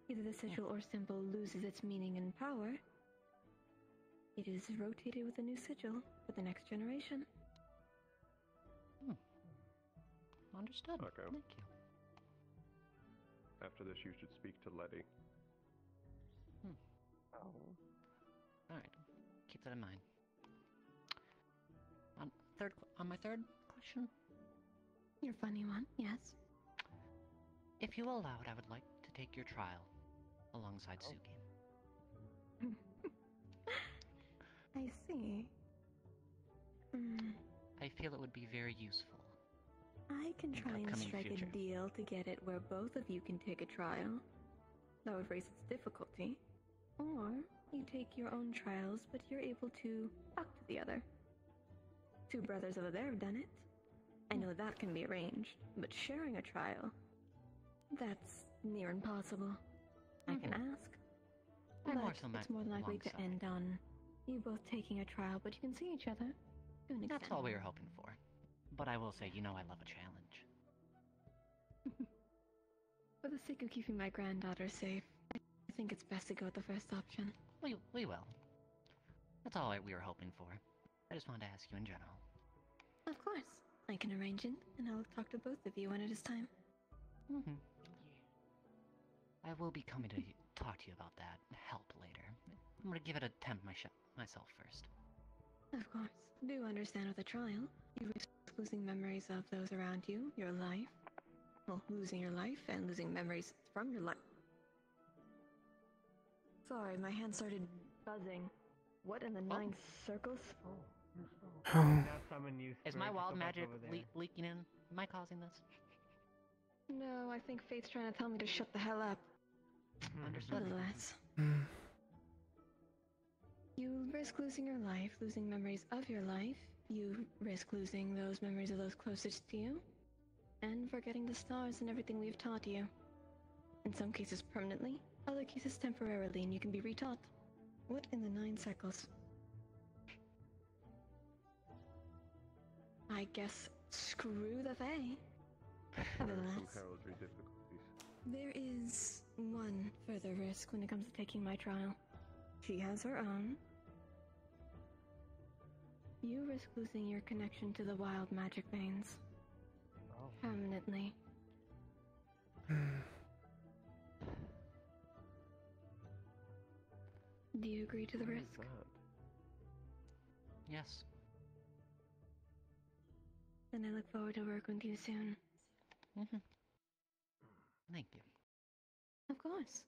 either the sigil or symbol loses its meaning and power, it is rotated with a new sigil for the next generation. Understood. Okay. Thank you. After this, you should speak to Letty. Oh. Alright. Keep that in mind. On my third question? Your funny one, yes. If you allow it, I would like to take your trial alongside Suki. I see. I feel it would be very useful. I can try and strike a deal to get it where both of you can take a trial. That would raise its difficulty. Or you take your own trials, but you're able to talk to the other. Two brothers over there have done it. I know that can be arranged, but sharing a trial, that's near impossible. I can ask. But it's more than likely to end on you both taking a trial, but you can see each other. To an extent. That's all we were hoping for. But I will say, I love a challenge. For the sake of keeping my granddaughter safe, I think it's best to go with the first option. We will. That's all we were hoping for. I just wanted to ask you in general. Of course. I can arrange it, and I'll talk to both of you when it is time. Mm-hmm. I will be coming to talk to you about that help later. I'm gonna give it an attempt myself first. Of course. Do understand with a trial, you risk losing memories of those around you, your life. Well, losing your life and losing memories from your life. Sorry, my hand started buzzing. What in the 9 circles? Is my wild magic leaking in? Am I causing this? No, I think Fate's trying to tell me to shut the hell up. Understood. Nonetheless. You risk losing your life, losing memories of your life. You risk losing those memories of those closest to you. And forgetting the stars and everything we've taught you. In some cases permanently, other cases temporarily, and you can be retaught. What in the 9 circles? I guess screw the Fae. Nevertheless, Heraldry difficulties. there is one further risk when it comes to taking my trial. She has her own. You risk losing your connection to the wild magic veins. Permanently. Do you agree to the risk? Yes. Then I look forward to working with you soon. Thank you. Of course.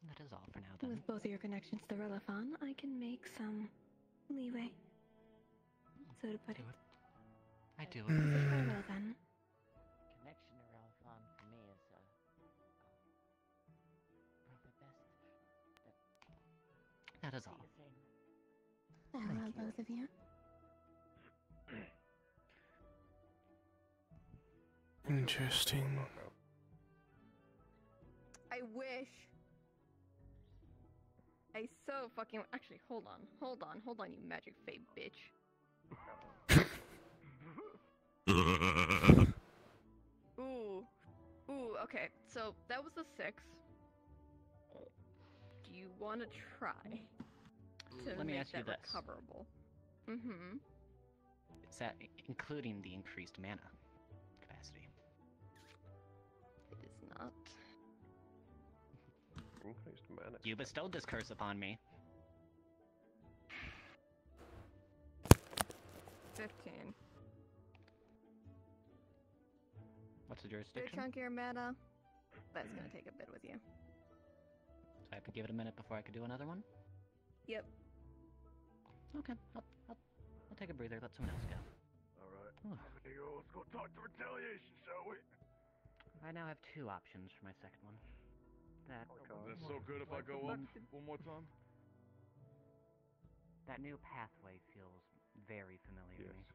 That is all for now, then. With both of your connections to Relafon, I can make some leeway. So to put it. I do. Farewell, then. Connection to Relafon for me is the best. That is all. Farewell, both of you. Interesting. I wish. I so fucking. Actually, hold on, you magic fade bitch. Ooh, okay. So that was the 6. Do you want to try to Let me make ask you that this. recoverable? Mm-hmm. Is that including the increased mana capacity? It is not. Increased mana. You bestowed this curse upon me. 15. What's the Bit jurisdiction? chunkier mana. That's gonna take a bit with you. So I have to give it a minute before I could do another one? Yep. Okay, I'll take a breather, let someone else go. Alright. Let's go talk to retaliation, shall we? I now have 2 options for my second one. That Is it so good if I go up one more time? That new pathway feels very familiar to me.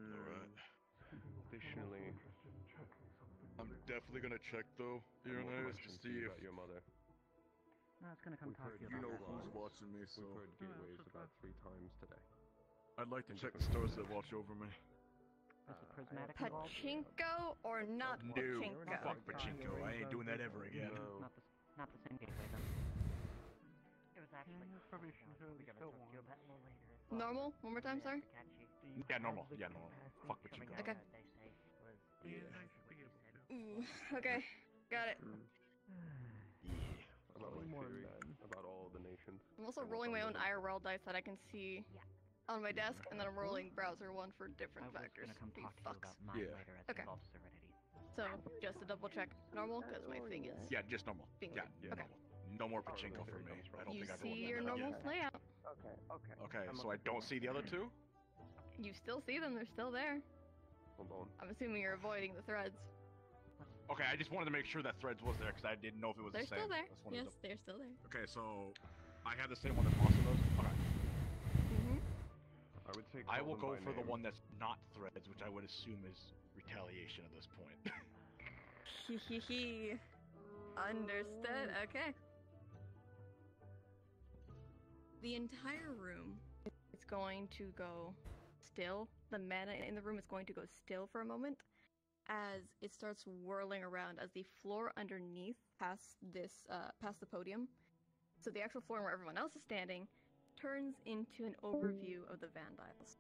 Alright. Additionally, I'm definitely gonna check though, here and there, to see if your mother. I was gonna come talk to you you about know that. who's watching me, so We've heard gateways about 3 times today. I'd like to check the stars that watch over me. Is the prismatic involved? Pachinko or not No, pachinko? fuck pachinko. I ain't doing that ever again. Not the same gateway then. It was actually probably should go talk to you about a little later. Normal? One more time, sorry? Yeah, normal. Yeah, normal. Fuck pachinko. Okay. Ooh, okay. Got it. About my theory about all the nations. I'm also rolling my own IRL dice that I can see on my desk, and then I'm rolling browser one for different factors. I'm gonna come talk to you about mine later as Okay. it involves Serenity. So, just to double check, normal, because my thing is... Yeah, just normal. being Yeah, weird. Okay. normal. No more pachinko for me. I don't You think I've see rolled your that normal yet. layout. Okay, so I don't see the other 2? You still see them, they're still there. Hold on. I'm assuming you're avoiding the threads. Okay, I just wanted to make sure that Threads was there because I didn't know if it was They're the same. still there. Just wanted Yes, they're still there. Okay, so I have the same one that Foster does? Okay. Mm-hmm. I would say I will call go them for by the name. one that's not Threads, which I would assume is retaliation at this point. Hee. Understood. Okay. The entire room is going to go still. The mana in the room is going to go still for a moment as it starts whirling around as the floor underneath past the podium. So the actual floor where everyone else is standing turns into an overview of the Vandiles.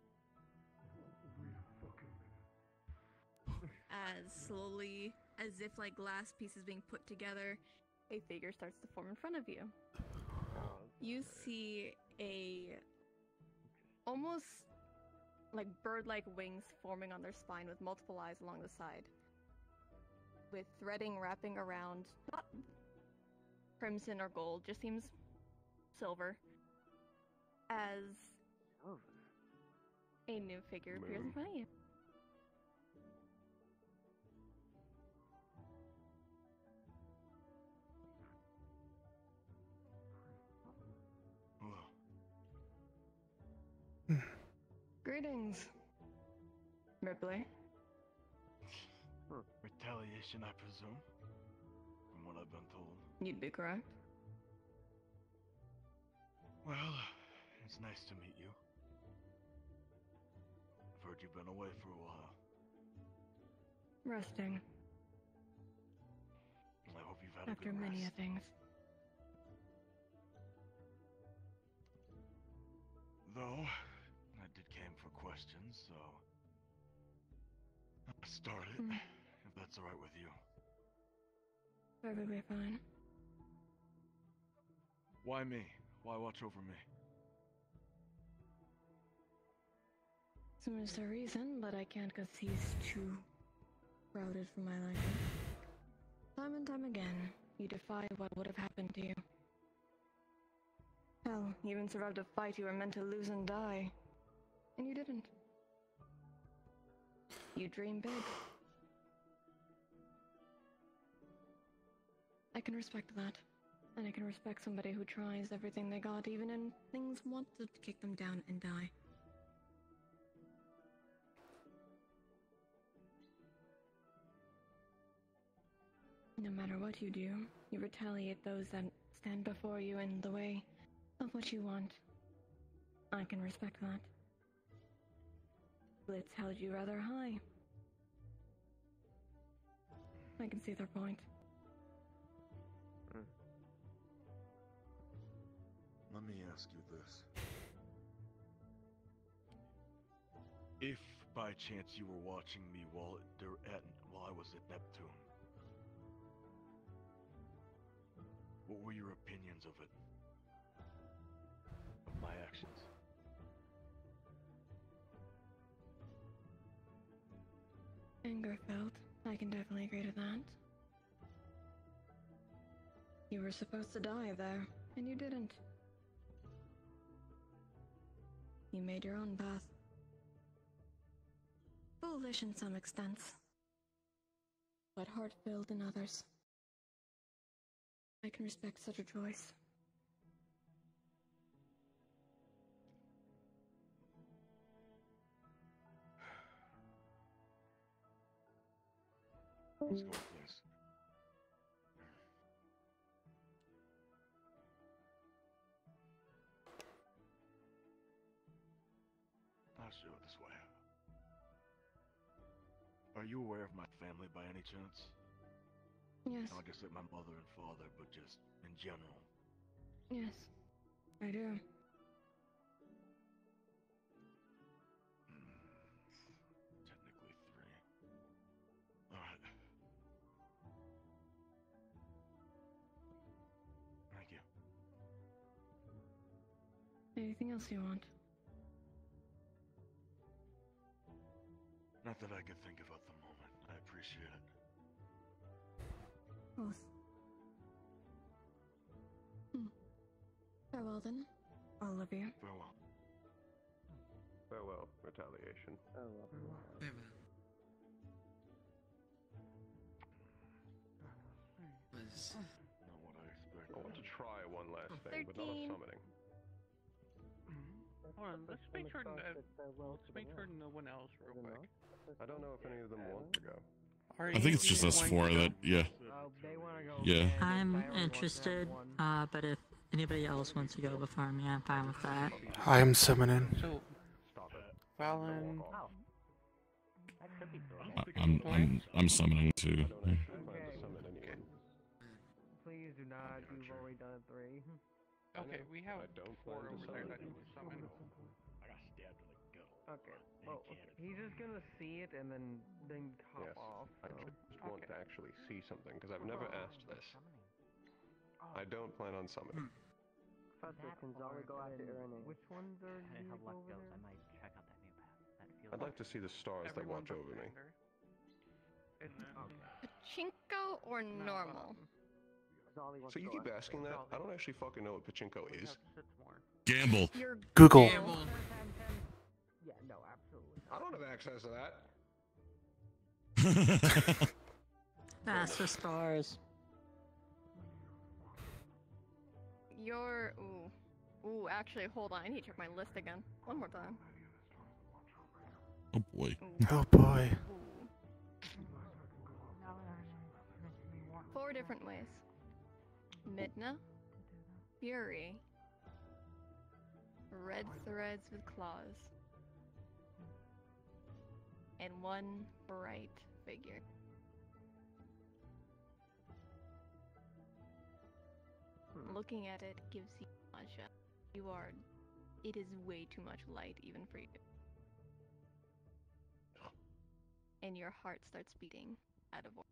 as slowly, as if like glass pieces being put together, a figure starts to form in front of you. You see a almost like bird-like wings forming on their spine with multiple eyes along the side, with threading wrapping around, not crimson or gold, just seems silver, as a new figure appears in front of you. Greetings, Ripley. Retaliation, I presume, from what I've been told. You'd be correct. Well, it's nice to meet you. I've heard you've been away for a while. Resting. I hope you've had After a good many rest. things. Though, I did came for questions, so I'll start it, if that's alright with you. Perfectly fine. Why me? Why watch over me? There's a reason, but I can't because he's too crowded for my liking. Time and time again, you defy what would have happened to you. Hell, you even survived a fight you were meant to lose and die. And you didn't. You dream big. I can respect that. And I can respect somebody who tries everything they got, even when things want to kick them down and die. No matter what you do, you retaliate those that stand before you in the way of what you want. I can respect that. Blitz held you rather high. I can see their point. Let me ask you this. If by chance you were watching me while I was at Neptune, what were your opinions of it? Of my actions? Anger felt. I can definitely agree to that. You were supposed to die there, and you didn't. You made your own path. Foolish in some extents, but heart-filled in others. I can respect such a choice. Let's go, please. I'll show it this way. Are you aware of my family by any chance? Yes. Not just like my mother and father, but just in general. Yes, I do. Technically 3. Alright. Thank you. Anything else you want? Not that I can think of at the moment. I appreciate it. Both. Farewell then, all of you. Farewell. Farewell, retaliation. Farewell. Not what I expected. I want to try one last thing, but not a 13. summoning. Hold on, let's make sure no one else real quick. I don't know if any of them want to go. I think it's just us 4 that, yeah. Yeah. I'm interested, but if anybody else wants to go before me, I'm fine with that. I am summoning. So, Valen. I'm summoning too. Please do not. You've already done 3. Okay, we have 4 over there that need to summon. I got stabbed in the gut. Okay. Well, okay. He's just gonna see it and then hop Yes, off. I So. just want to actually see something because I've never asked this. I don't plan on summoning. Professor, can Zolly go after Irene? Which ones are Depending you how luck over goes, there? I might check out that new path. That feels. I'd like to see the stars that watch over me. Pachinko or normal? So you keep asking that? I don't actually fucking know what pachinko is. Gamble. Google. Yeah, no, absolutely. I don't have access to that. That's the stars. Ooh, actually, hold on. I need to check my list again. One more time. Oh boy. Oh boy. 4 different ways. Midna, Fury, red threads with claws, and 1 bright figure. Looking at it gives you nausea. It is way too much light even for you. And your heart starts beating out of order.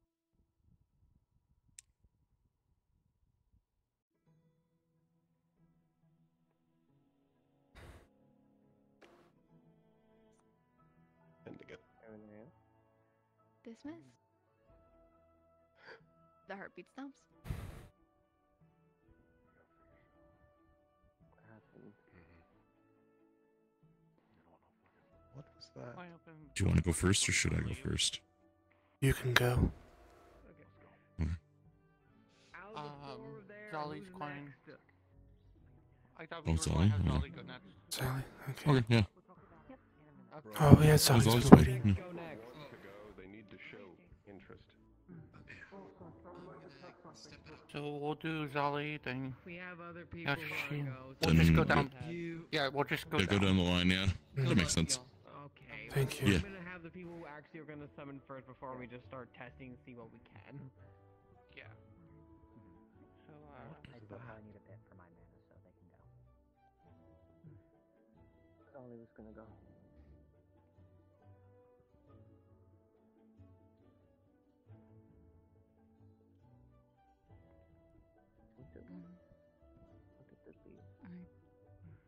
Ending it. Dismiss. The heartbeat stops. What was that? Do you want to go first or should I go first? You can go. Jolly's going. I thought Oh, we were Sally? going to have Okay. Jolly go next. Sally? Okay. Okay, yeah. Oh, yeah, Sally's Sally's been fine. waiting. They need to show interest. So we'll do Jolly, then. We have other people Yeah, who wanna go. we'll just go Then- down. Yeah, we'll just go Yeah, go down the line, yeah. That makes sense. Okay. Thank well, you. I'm gonna have the people who actually are gonna summon first before we just start testing and see what we can. Yeah. So, I still probably need a bit for my mana, so they can go. Zolly was gonna go. Look at the leaves. I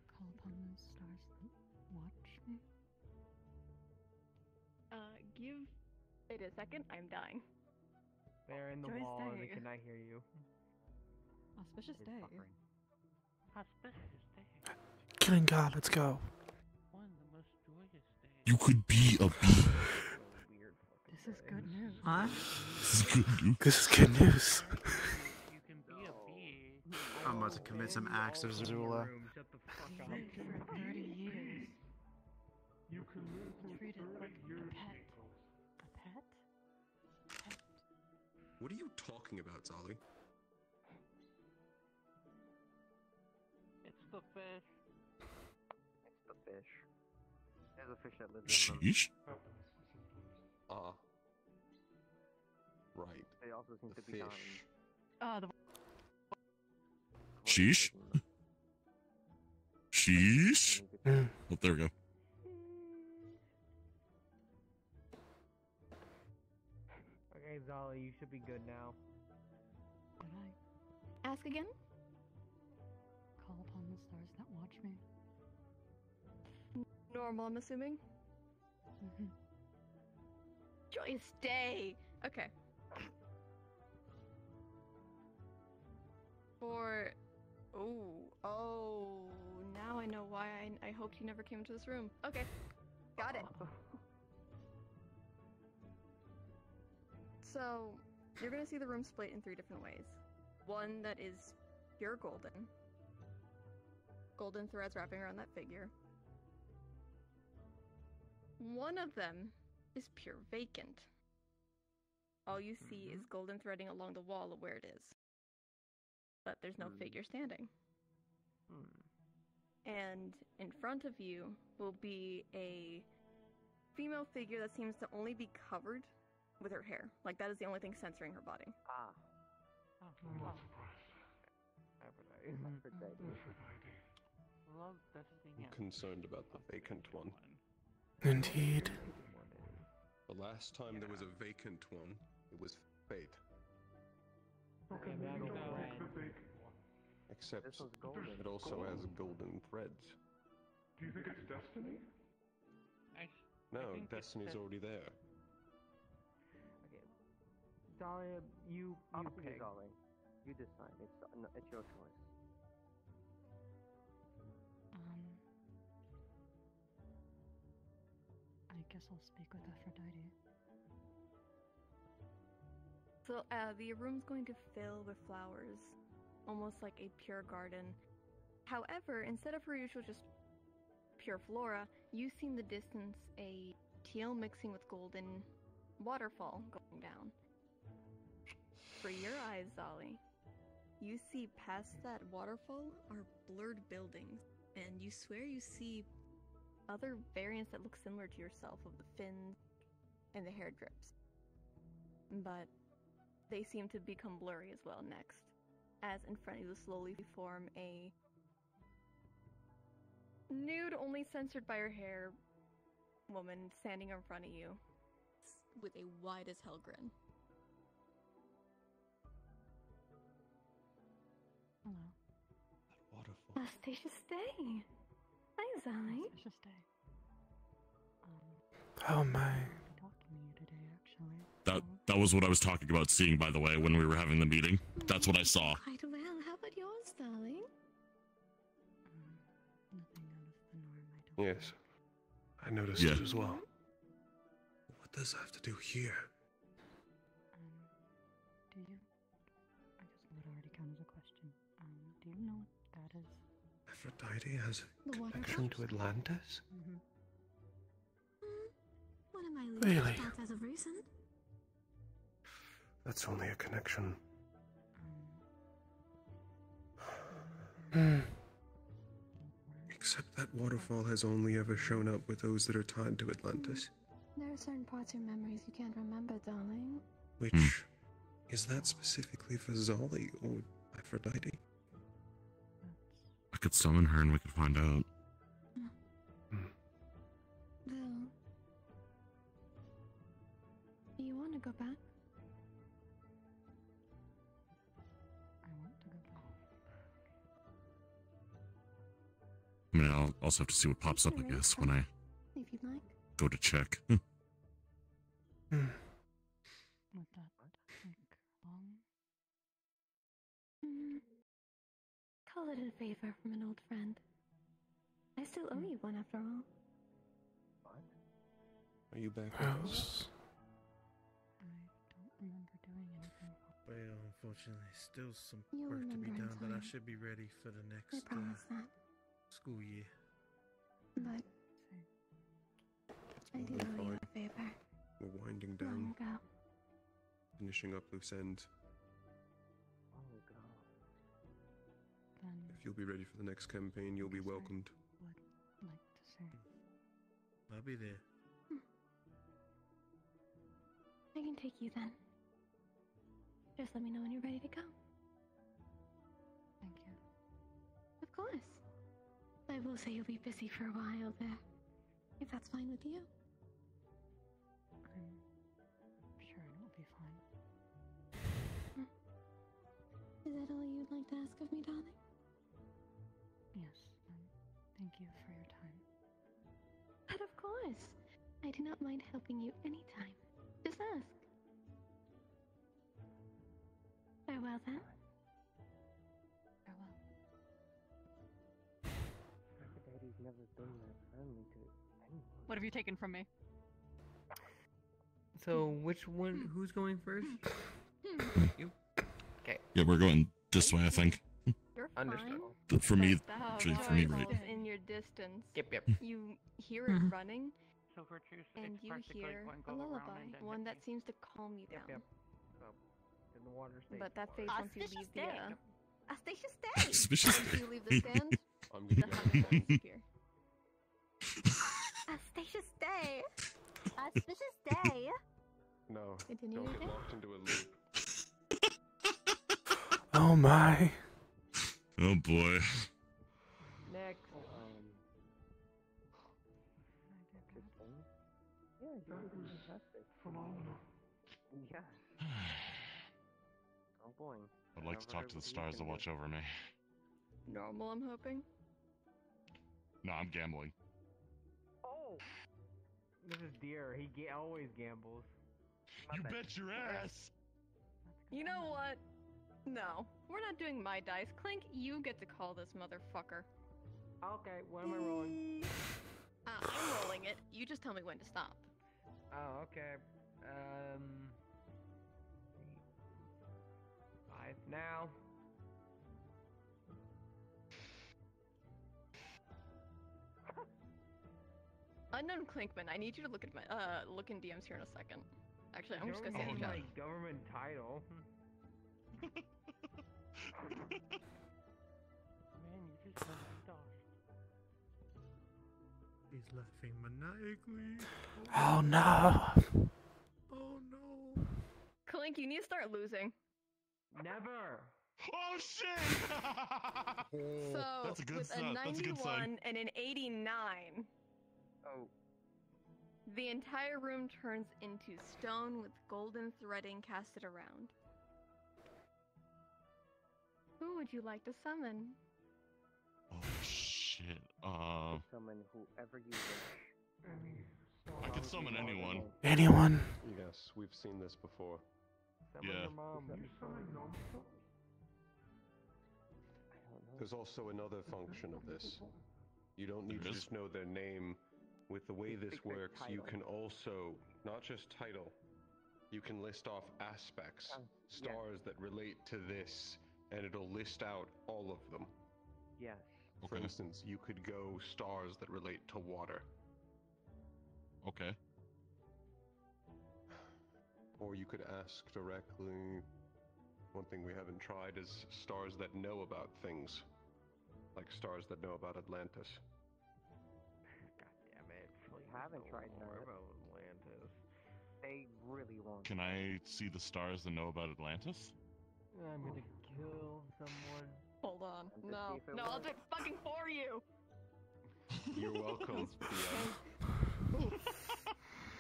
call upon the stars that watch me. Give it a second. I'm dying. They're in the Joy's wall and they dying. cannot hear you. Auspicious day. Auspicious day. Killing God, let's go. One of the most joyous days. You could be a bee. This is good news. What? This is good news. This is good news. You can be a bee. I'm about to commit some acts of Zula. Shut the fuck up. For 30 years. You can treat it like a pet. A pet? Pet. What are you talking about, Zolly? It's the fish. It's the fish. There's a fish that lives in them. Sheesh. Right. They also seem to be fish. dying. Sheesh. Sheesh. Oh, there we go. Okay, Zolly, you should be good now. Did I Ask again? call upon the stars that watch me? Normal, I'm assuming. Joyous day. Okay. Oh, now I know why I hoped you never came into this room. Okay, got it. So, you're gonna see the room split in 3 different ways. One that is pure golden. Golden threads wrapping around that figure. One of them is pure vacant. All you see is golden threading along the wall of where it is. But there's no figure standing. And in front of you will be a female figure that seems to only be covered with her hair. Like, that is the only thing censoring her body. Love this thing. I'm concerned about the vacant one. Indeed. The last time there was a vacant one, it was fate. Okay, Except it also has golden threads. Do you think it's destiny? No, destiny's already there. Dahlia, you pick. Darling. You decide. It's your choice. I guess I'll speak with Aphrodite. So, the room's going to fill with flowers, almost like a pure garden. However, instead of her usual just pure flora, you see in the distance a teal mixing with golden waterfall going down. For your eyes, Zali, you see past that waterfall are blurred buildings, and you swear you see other variants that look similar to yourself of the fins and the hair drips. But they seem to become blurry as well next, as in front of you slowly form a nude, only censored by her hair, woman standing in front of you with a wide as hell grin. Hello. Waterfall. Astacia, stay. Hi, Zali. Astacia, stay. Oh my. Talking to you today, actually. That was what I was talking about seeing, by the way, when we were having the meeting. That's what I saw. Quite well. How about yours, darling? Nothing out of the norm, I don't Yes, I noticed it as well. What does that have to do here? Do you? I guess that would already count as a question. Do you know what that is? Aphrodite has The a water connection to Atlantis? One of my Really? leading thoughts as of recent. That's only a connection. Except that waterfall has only ever shown up with those that are tied to Atlantis. There are certain parts of your memories you can't remember, darling. Which, is that specifically for Zali or Aphrodite? I could summon her and we could find out. Well, do you want to go back? I want to go back. I mean, I'll also have to see what pops up, I guess, when I If you'd like. go to check. Would that take long? Call it a favor from an old friend. I still owe you one after all. Are you back? House. I don't remember doing anything. Well, unfortunately, still some You'll work to be remember in done, but I time. should be ready for the I next promise that. school year. But I do owe you a favor. We're winding Long down, ago. finishing up loose ends. Then If you'll be ready for the next campaign, you'll be welcomed. would like to say I'll be there. I can take you then. Just let me know when you're ready to go. thank you. Of course. I will say you'll be busy for a while there. If that's fine with you. I'm sure it will be fine. Is that all you'd like to ask of me, darling? Yes, thank you for your time. But of course. I do not mind helping you anytime. Just ask. Farewell then. Farewell. Aphrodite's never been that friendly to anyone. What have you taken from me? So, which one? Who's going first? You. Okay. Yeah, we're going this way, I think. You're Understandable. For me, But the actually, for me, right. is in your distance. Yep. You hear it running, So for truth, and it's you practically hear going a all around lullaby, and then one hit that me. seems to calm you down. So, in the water state. But that fades once you leave the. Astacia, stay! Suspicious Once day. you leave the stand, I'm the gonna hunt will disappear. Astacia, stay! Astacia, stay! No, Continue don't your get day. locked into a loop. Oh my. Oh boy. Next. fantastic. Phenomenal. Yeah. Oh boy. I'd like to talk to the stars that watch over me. Normal, I'm hoping. No, I'm gambling. Oh! This is Deer. He always gambles. You bet your ass! You know what? No, we're not doing my dice. Clink, you get to call this motherfucker. Okay, what am I rolling? I'm rolling it. You just tell me when to stop. Oh, okay. 5 now. Unknown Clinkman, I need you to look at my look in DMs here in a second. Actually, I'm just gonna say it in chat. My government title. Man, you just got stuffed. He's laughing maniacally. Oh no. Oh no. Clink, you need to start losing. Never. Oh shit! So That's a good with sign. a That's a good sign. 91 and an 89, the entire room turns into stone with golden threading casted around. Who would you like to summon? Oh shit. Summon whoever you wish. I could summon anyone. Anyone? Yes, we've seen this before. Yeah. There's also another function of this. You don't need to just know their name. With the way this works, you can also, not just title, you can list off aspects, stars that relate to this, and it'll list out all of them. Yes. For instance, you could go stars that relate to water. Okay. Or you could ask directly. One thing we haven't tried is stars that know about things. Like stars that know about Atlantis. God damn it. Please haven't tried more that. about Atlantis. They really won't. Can I see the stars that know about Atlantis? I'm gonna kill someone. Hold on. No, I'll do it fucking for you. You're welcome.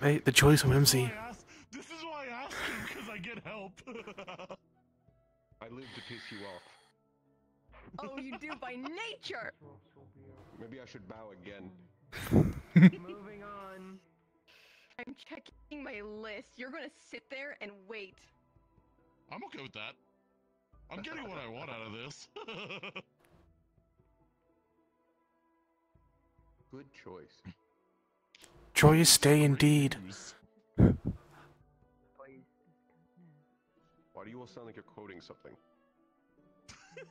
Hey, the choice of whimsy. This is why I asked him, because I get help. I live to piss you off. Oh, you do by nature. Maybe I should bow again. Moving on. I'm checking my list. You're gonna sit there and wait. I'm okay with that. I'm getting what I want out of this. Good choice. Joyous day indeed. Why do you all sound like you're quoting something? I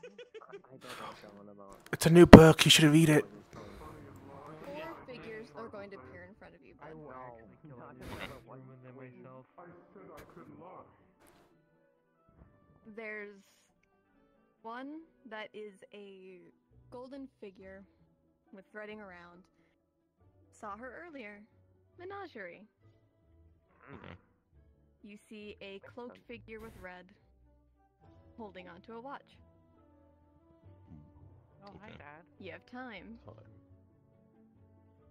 don't know what that one about. It's a new book. You should read it. 4 figures are going to appear in front of you, bud. There's one that is a golden figure with threading around. Saw her earlier. Menagerie. Okay. You see a cloaked figure with red, holding onto a watch. Oh, hi, Dad. You have time.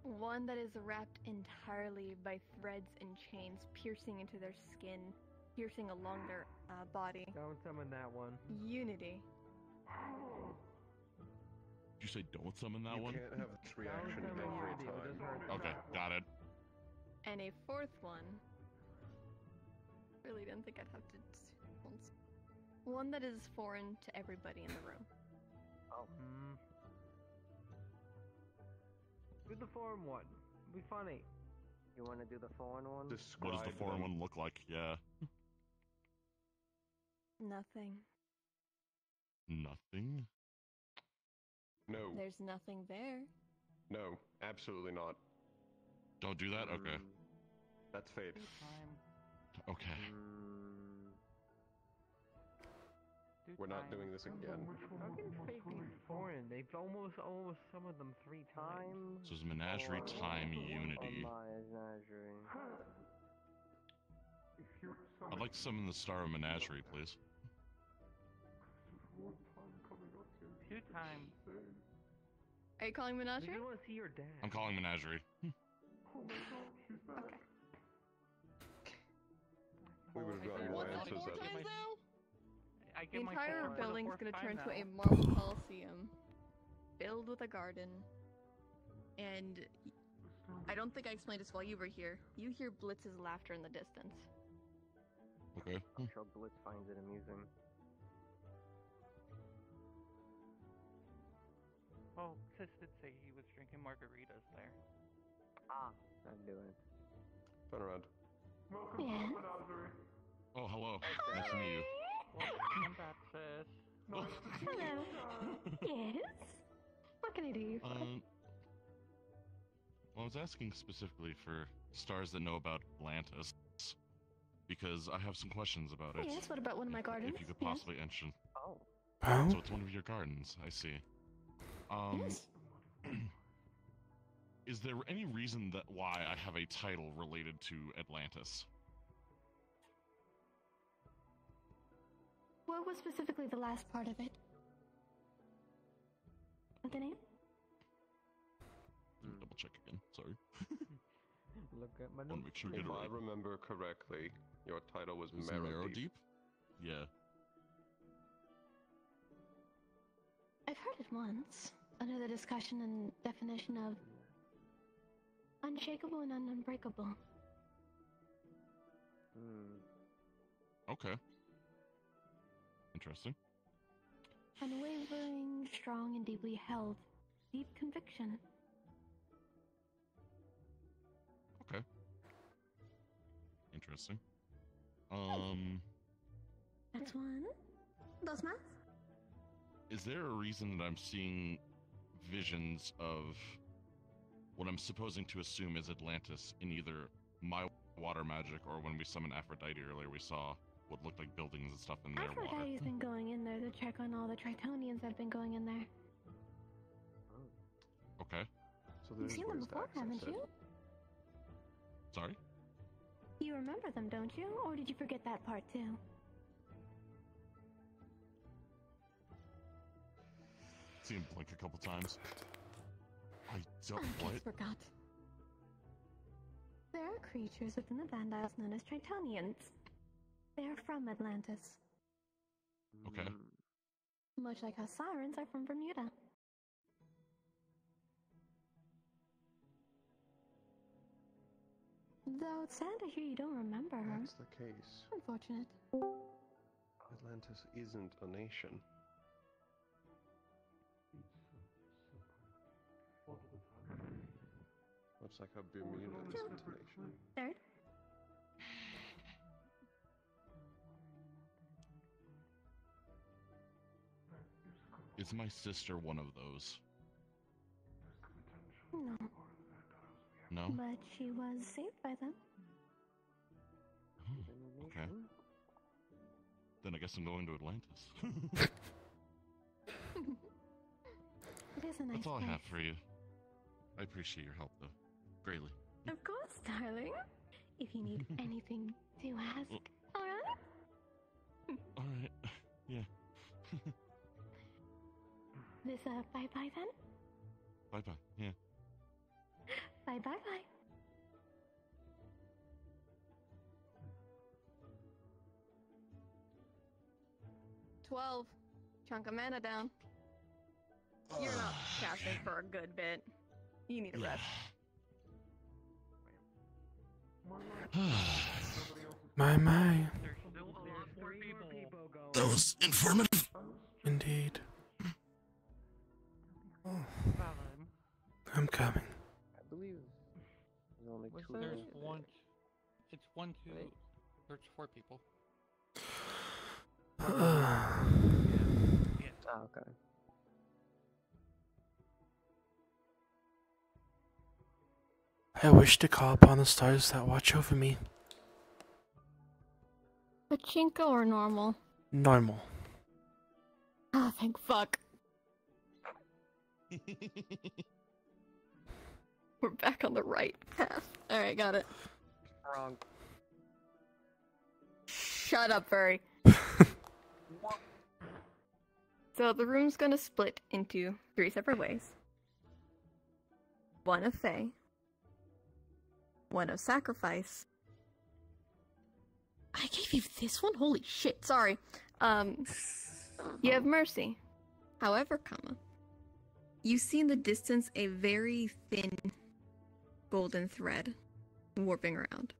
One that is wrapped entirely by threads and chains piercing into their skin, piercing along their body. Don't summon that one. Unity. Did you say don't summon that one? You can't have this reaction every time. Okay, got it. And a 4th one. Really didn't think I'd have to. One that is foreign to everybody in the room. Oh. Do the foreign one. It'll be funny. You want to do the foreign one? What does the foreign one look like? Yeah. Nothing. Nothing? No. There's nothing there. No, absolutely not. Don't do that? Okay. That's fate. Okay. We're not doing this again. How can fate be foreign? They've almost summoned them 3 times. So it's Menagerie Time Unity. I'd like to summon the Star of Menagerie, please. 2 times. Are you calling Menagerie? You want to see your dad? I'm calling Menagerie. Okay. We would have gotten more answers at The entire building's gonna turn into a marble coliseum, filled with a garden, and I don't think I explained this while you were here. You hear Blitz's laughter in the distance. Okay. I'm sure Blitz finds it amusing. Oh, Sis did say he was drinking margaritas there. Ah, I'd do it. Turn around. Welcome to the menagerie. Oh, hello. Nice to meet you. Welcome back, Sis. Hello. Yes? What can I do you for? Well, I was asking specifically for stars that know about Atlantis, because I have some questions about it. Yes, what about one of my gardens? If you could possibly answer. Oh. So it's one of your gardens, I see. Yes. Is there any reason that why I have a title related to Atlantis? What was specifically the last part of it? The name? Double check again. Sorry. Look at my Want to make sure we get If it I right. remember correctly, your title was Is it Marrow Marrow Deep. Deep? Yeah. I've heard it once, under the discussion and definition of unshakable and unbreakable. Okay. Interesting. Unwavering, strong, and deeply held. Deep conviction. Okay. Interesting. That's one. Those math? Is there a reason that I'm seeing visions of what I'm supposing to assume is Atlantis in either my water magic or when we summoned Aphrodite earlier, we saw what looked like buildings and stuff in their water? Aphrodite's been going in there to check on all the Tritonians that have been going in there. Okay. So You've seen them before, haven't you? Sorry? You remember them, don't you? Or did you forget that part too? Seen him blink a couple times. I don't. I What? just forgot. There are creatures within the Vandiles known as Tritonians. They are from Atlantis. Okay. Much like how sirens are from Bermuda. Though it's sad to hear you don't remember her. That's the case. Unfortunate. Atlantis isn't a nation. Much like how Bermuda isn't a nation. Third. Is my sister one of those? No. No? But she was saved by them. Okay. Then I guess I'm going to Atlantis. It is a nice That's all place. I have for you. I appreciate your help, though. Greatly. Of course, darling. If you need anything to ask, alright? Alright. Yeah. This, bye-bye then? Bye-bye. Yeah. Bye-bye-bye. $12. Chunk of mana down. You're not casting for a good bit. You need a rest. My. That was informative. Indeed. I'm coming. I believe there's only two. There's one. It's 1, 2. There's 4 people. Ah, okay. I wish to call upon the stars that watch over me. Pachinko or normal? Normal. Ah, thank fuck. We're back on the right path. Alright, got it. Wrong. Shut up, furry. So the room's gonna split into 3 separate ways. One of Fae. One of Sacrifice. I gave you this one? Holy shit, sorry. You have Mercy. However, you see in the distance a very thin golden thread warping around.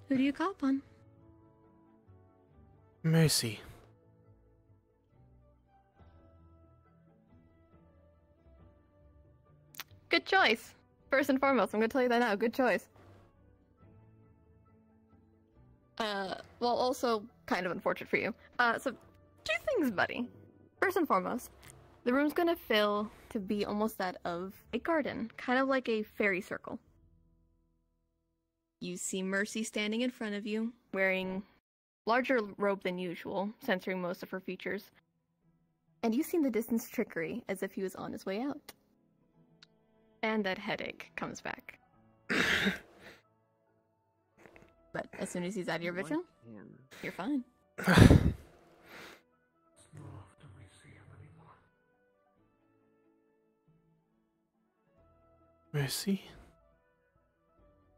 Who do you call upon? Mercy. Good choice. First and foremost, I'm gonna tell you that now. Good choice. Well, also kind of unfortunate for you. So two things, buddy. First and foremost, the room's gonna fill to be almost that of a garden, kind of like a fairy circle. You see Mercy standing in front of you, wearing larger robe than usual, censoring most of her features. And you see in the distance Trickery, as if he was on his way out. And that headache comes back. But as soon as he's out of your vision, you're fine. Mercy?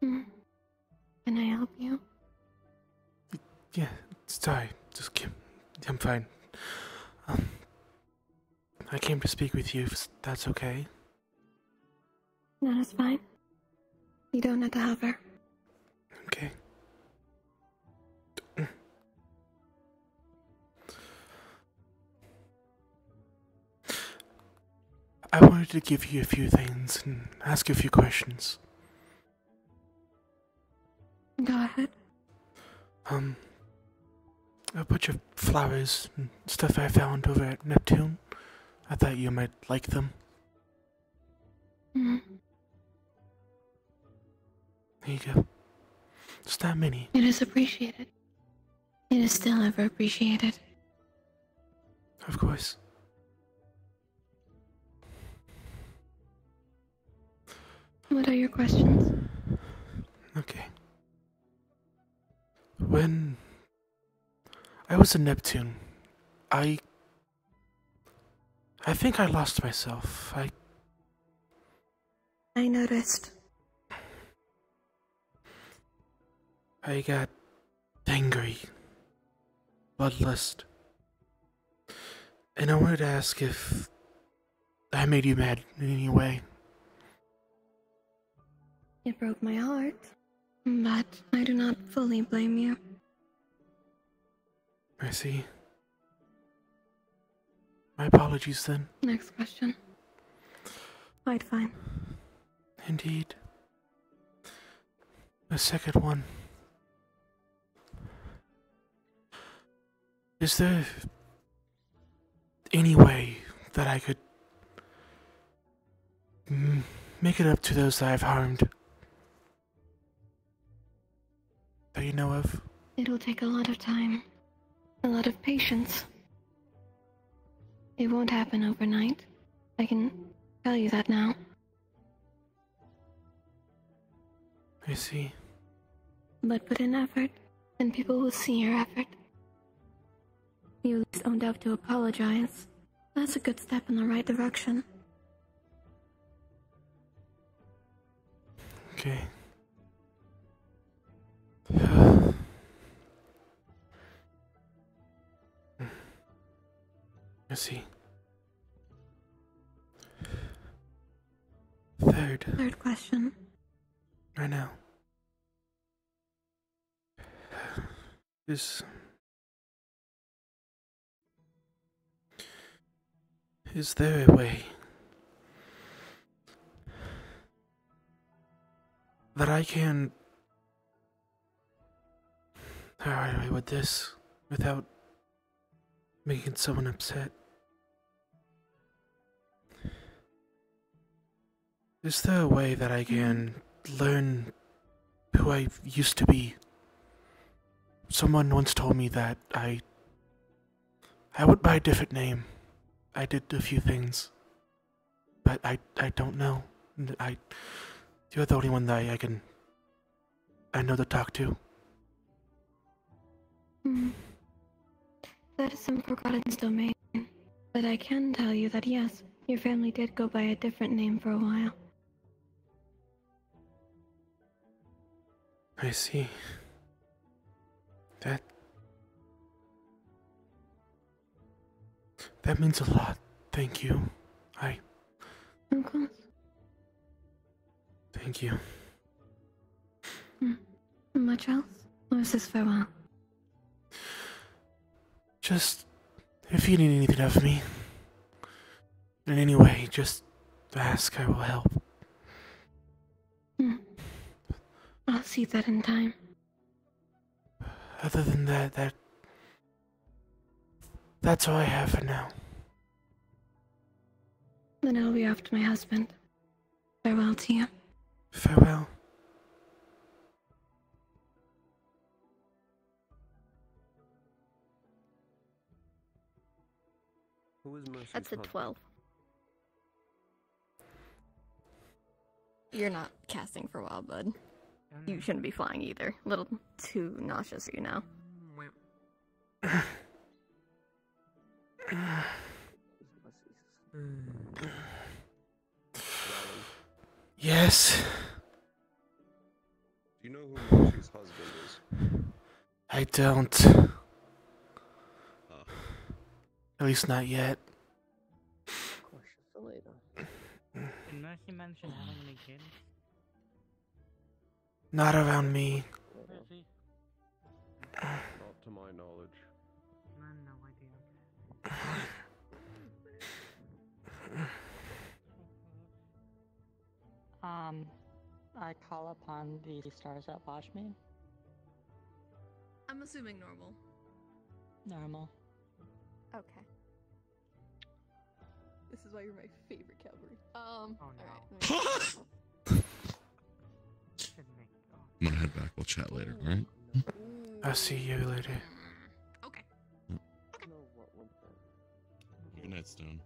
Can I help you? Yeah, sorry. I'm fine. I came to speak with you, if that's okay. That is fine. You don't have to hover. Okay. I wanted to give you a few things and ask you a few questions. Go ahead. A bunch of flowers and stuff I found over at Neptune. I thought you might like them. Mm. There you go. It's not many. It is appreciated. It is still ever appreciated. Of course. What are your questions? Okay. When I was in Neptune, I think I lost myself. I noticed. I got angry, bloodlust, and I wanted to ask if I made you mad in any way. It broke my heart, but I do not fully blame you. Mercy. My apologies then. Next question. Quite fine. Indeed. The second one. Is there any way that I could make it up to those that I've harmed? That you know of? It'll take a lot of time. A lot of patience. It won't happen overnight. I can tell you that now. I see. But put in effort, and people will see your effort. You at least don't have to apologize. That's a good step in the right direction. Okay. I see. Third question. Right now. Is there a way that I can get away with this without making someone upset? Is there a way that I can learn who I used to be? Someone once told me that I went by a different name. I did a few things, but I don't know. You're the only one that I know to talk to. That is some Forgotten's domain. But I can tell you that yes, your family did go by a different name for a while. I see. That means a lot. Thank you. Of course. Thank you. Much else? Or is this farewell? Just, if you need anything of me, in any way, just ask. I will help. I'll see that in time. Other than that's all I have for now. Then I'll be off to my husband. Farewell to you. Farewell. Who was Mercy's That's a husband? 12. You're not casting for Wild Bud. You shouldn't be flying either. A little too nauseous for you now. Yes. Do you know who Mercy's husband is? I don't. At least not yet. Question for later. Did Mercy mention having any kids? Not around me. Mercy? Not to my knowledge. No idea. I call upon the stars that watch me. I'm assuming normal. Normal. Okay. This is why you're my favorite cavalry. Oh no. I'm gonna head back. We'll chat later, alright? I'll see you later. Okay. Good night, Stone.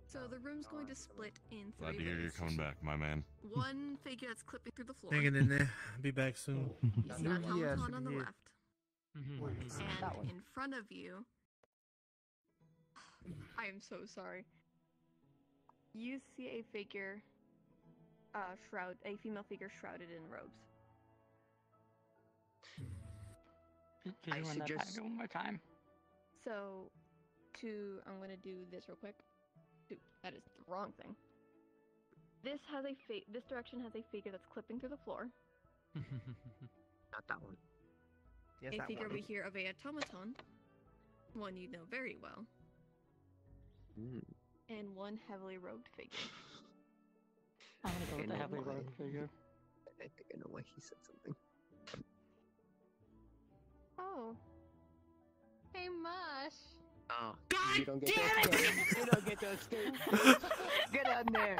So the room's going to split in three Glad to hear you're ways. coming back, my man. One figure that's clipping through the floor. Hanging in there. I'll be back soon. You see an automaton on the left. That And in front of you... I am so sorry. You see a figure... a female figure shrouded in robes. Could you run that back one more time? So, I'm gonna do this real quick. That is the wrong thing. This direction has a figure that's clipping through the floor. Not that one. Yes, A that figure one. over here of a automaton. One you know very well. And one heavily robed figure. I'm gonna go with the heavily robed figure. I think I know why he said something. Oh. Hey, Mush. Oh, God you don't get damn to it! escape. You don't get to escape. Get on there.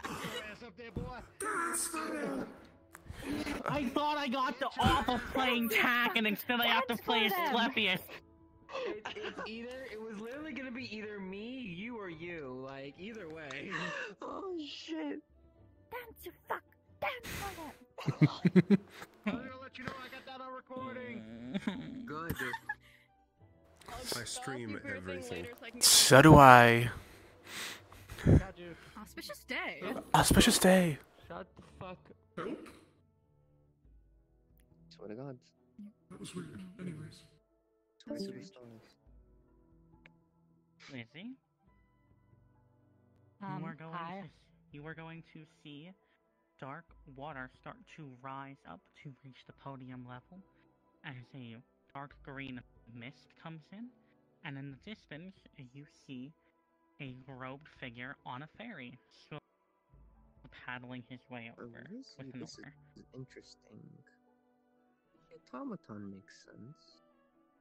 Ass up there, boy. I thought I got the off of playing tack, and instead I have to play as Slepius. It was literally gonna be either me, you, or you. Like, either way. Oh, shit. Dance, you fuck. Dance for them. I'm gonna let you know I got that on recording. Good. I stream everything. So do I. Auspicious day. Auspicious day. Shut the fuck up. Swear to God. That was weird. Anyways. Swear to the stars. Lizzie? You are going to see dark water start to rise up to reach the podium level as a dark green mist comes in, and in the distance you see a robed figure on a ferry, paddling his way over with an This oar. is interesting. Automaton makes sense.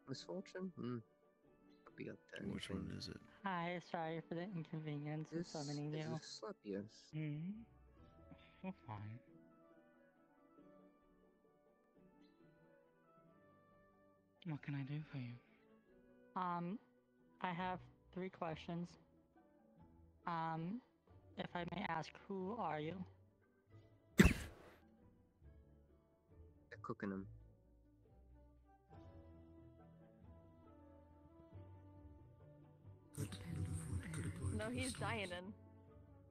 Misfortune? Could be up to anything. Which one is it? Hi, sorry for the inconvenience of summoning you. This is Slepius. So fine. What can I do for you? I have 3 questions. If I may ask, who are you? They're cooking them. No, he's dying.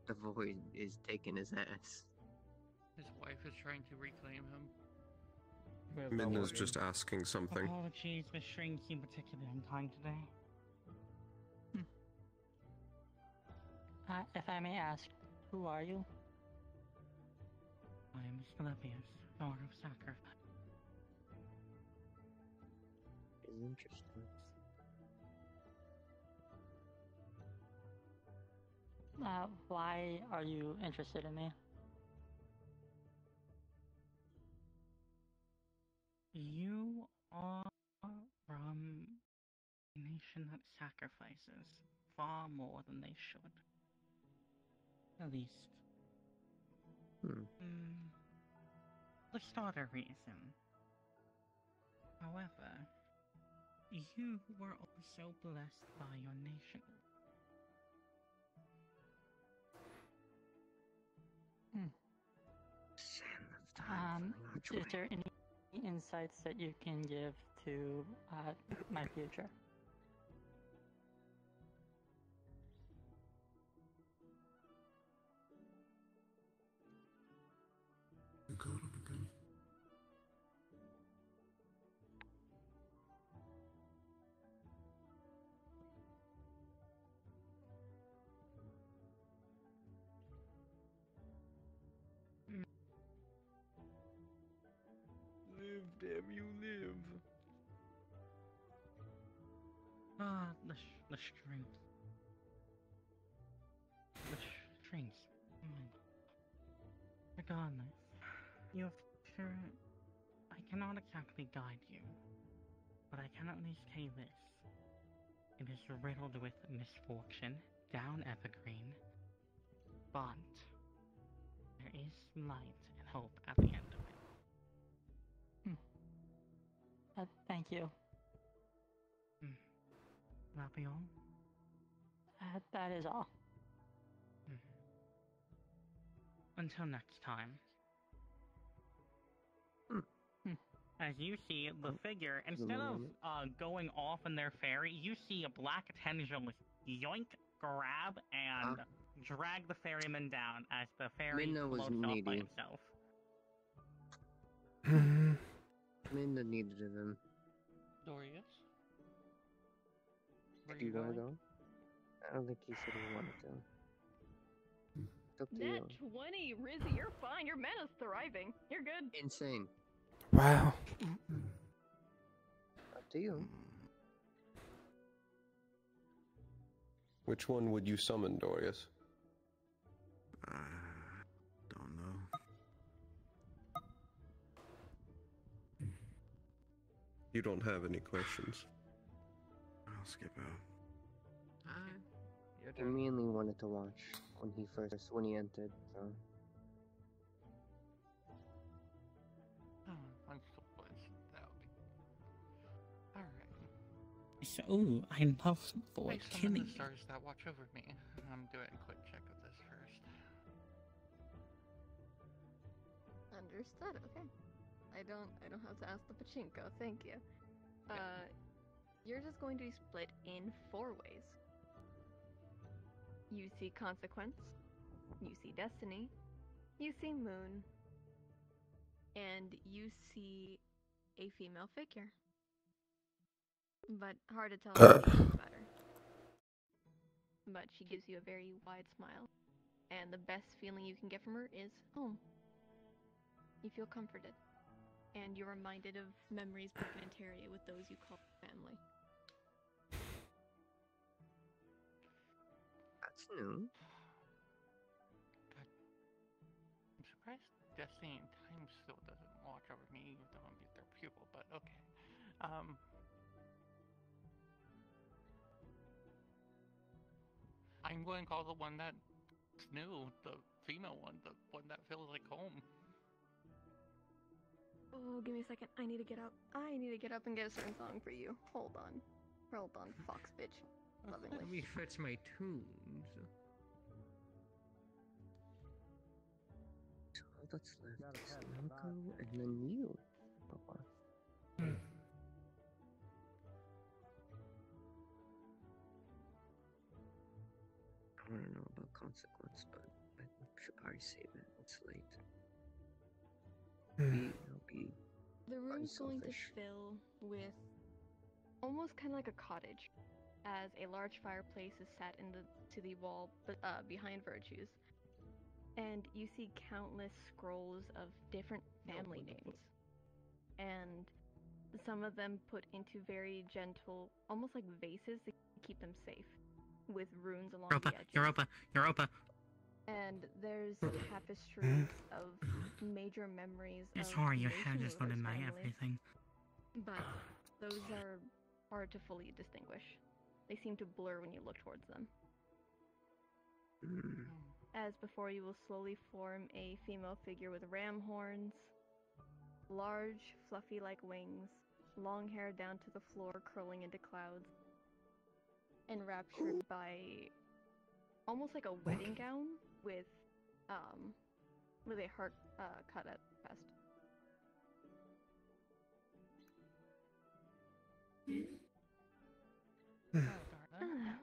The void is taking his ass. His wife is trying to reclaim him. Midna's just asking something. Apologies, the string seem particularly unkind today. If I may ask, who are you? I am Asclepius, Lord of Sacrifice. Is interesting. Why are you interested in me? You are from a nation that sacrifices far more than they should. At least. The starter reason. However, you were also blessed by your nation. Is there any insights that you can give to my future? Live, damn you, live. The strength. The strings. Regardless, your future, I cannot exactly guide you, but I can at least tell you this. It is riddled with misfortune, down evergreen, but there is light and hope at the end of it. Thank you. That be all? That is all. Until next time. As you see, the figure, instead of going off in their fairy, you see a black tendril yoink, grab, and drag the ferryman down as the ferry Minna was floats off by needy. himself. Minna needed him. Dorius? Do you wanna go? I don't think he said he wanted to. It's up to you. Net 20, Rizzy, you're fine. Your mana's thriving. You're good. Insane. Wow. Up to you. Which one would you summon, Dorius? Don't know. You don't have any questions. I'll skip out. I mainly wanted to watch when he entered, so. I'm so blessed out. Alright. So, I love for I summon killing the stars that watch over me. I'm doing a quick check of this first. Understood. Okay. I don't have to ask the pachinko. Thank you. You're just going to be split in 4 ways. You see consequence, you see destiny, you see moon, and you see a female figure. But hard to tell which one is better. But she gives you a very wide smile, and the best feeling you can get from her is home. You feel comforted, and you're reminded of memories broken in Terraria with those you call family. That's new. I'm surprised Destiny and Time still doesn't watch over me, even though I'm their pupil, but okay. I'm going to call the one that's new, the female one, the one that feels like home. Oh, give me a second. I need to get up. I need to get up and get a certain song for you. Hold on. Hold on, fox bitch. Lovingly. Let me fetch my tunes. So all that's left is Namco and then you. I want to know about consequence, but I should probably save it. It's late. I'll be The room's going to fill with almost kind of like a cottage, as a large fireplace is set to the wall behind Virtues, and you see countless scrolls of different family names, and some of them put into very gentle, almost like vases to keep them safe, with runes along the edges. Europa. And there's tapestries of major memories of Sorry, your hair nation just went in rulers' my families, everything. but those are hard to fully distinguish. They seem to blur when you look towards them. As before, you will slowly form a female figure with ram horns, large, fluffy-like wings, long hair down to the floor curling into clouds, enraptured by almost like a wedding gown with a heart cut at the best. Hello.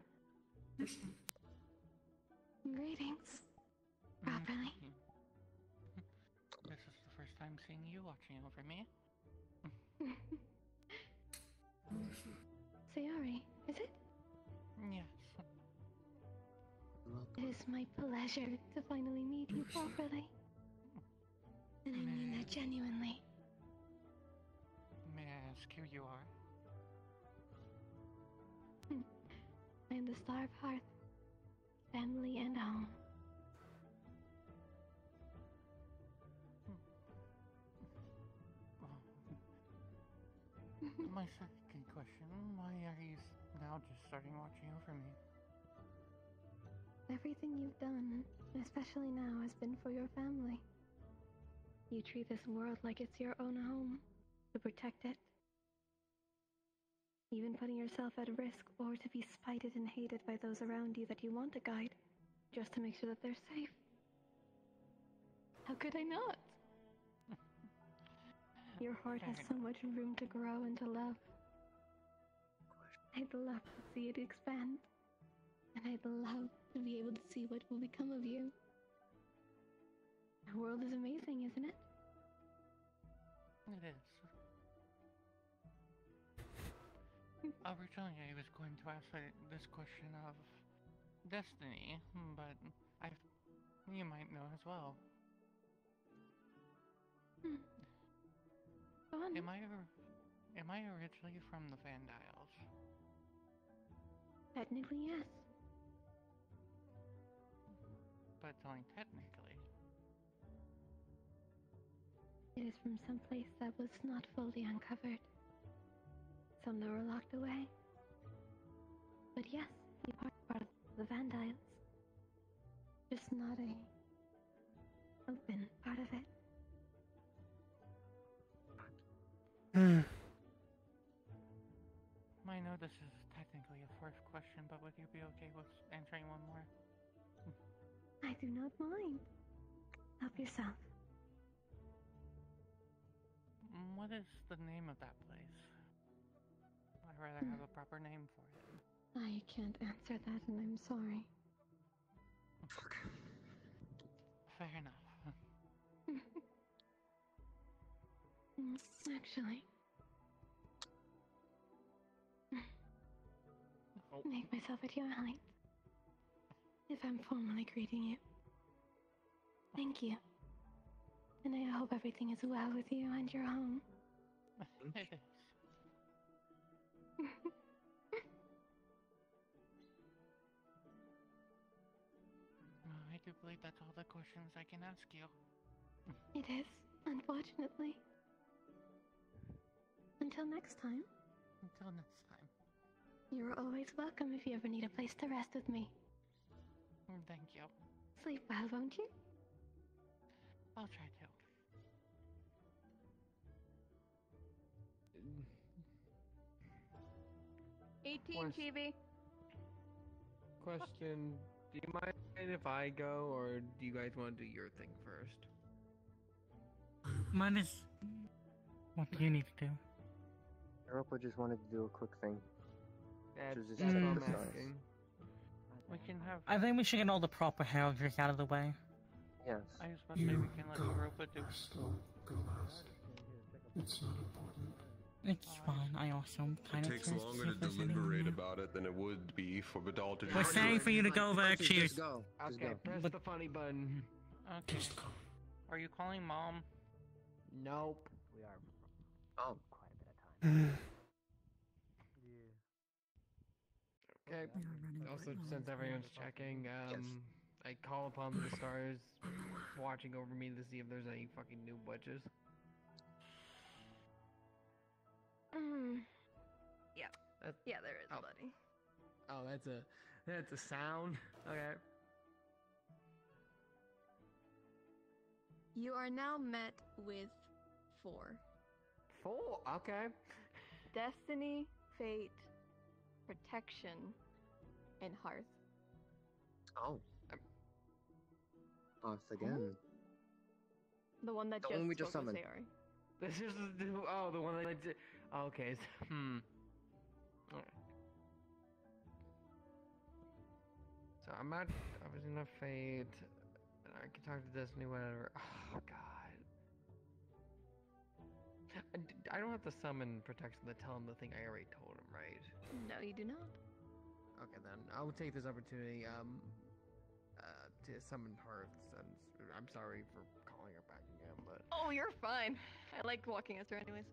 Greetings. Properly. This is the first time seeing you watching over me. Sayori, is it? Yes. It is my pleasure to finally meet you properly. And I mean that genuinely. May I ask who you are? I am the Star of Hearth, family and home. My second question, why are you now just starting watching over me? Everything you've done, especially now, has been for your family. You treat this world like it's your own home, to protect it. Even putting yourself at risk or to be spited and hated by those around you that you want to guide, just to make sure that they're safe. How could I not? Your heart has so much room to grow and to love. I'd love to see it expand. And I'd love to be able to see what will become of you. The world is amazing, isn't it? It is. Originally, I was going to ask this question of destiny, but you might know as well. Go on. Am I originally from the Vandiles? Technically, yes. But only technically. It is from some place that was not fully uncovered. Some that were locked away. But yes, you are part of the Vandiles. Just not a open part of it. I know this is technically a fourth question, but would you be okay with answering one more? I do not mind. Help yourself. What is the name of that place? I'd rather have a proper name for it. I can't answer that, and I'm sorry. Fair enough. Actually, make myself at your height. If I'm formally greeting you. Thank you. And I hope everything is well with you and your home. It is. I do believe that's all the questions I can ask you. It is, unfortunately. Until next time. Until next time. You're always welcome if you ever need a place to rest with me. Thank you. Sleep well, won't you? I'll try to. Chibi. Question, do you mind if I go, or do you guys want to do your thing first? Mine is... What do you need to do? Europa just wanted to do a quick thing. That's Which was what just check I'm the stars. asking. We can have... I think we should get all the proper heraldry out of the way. Yes. I was about to say we can let Europa do... It's not important. It's fine. I also kind It of takes longer to deliberate about it than it would be for Vidal to We're just saying for you to go back, cheers. Just go. Just Okay, go. press But- the funny button. Okay. Are you calling mom? Nope. We are Oh. quite a bit of time. Yeah. Okay. Also, since everyone's checking, I call upon the stars watching over me to see if there's any fucking new witches. Yeah. That- Yeah, there is, oh. buddy. Oh, that's a sound. Okay. You are now met with 4. 4. Okay. Destiny, fate, protection, and hearth. Oh. Hearth again. The one that The just one we just spoke with summoned. Sayori. This is the one that I did. Okay. Alright. So I was in a fate, and I can talk to Destiny, whatever. Oh god. I don't have to summon protection to tell him the thing I already told him, right? No, you do not. Okay, then I will take this opportunity to summon Hearths, and I'm sorry for calling her back again, but Oh, you're fine. I like walking us through anyways.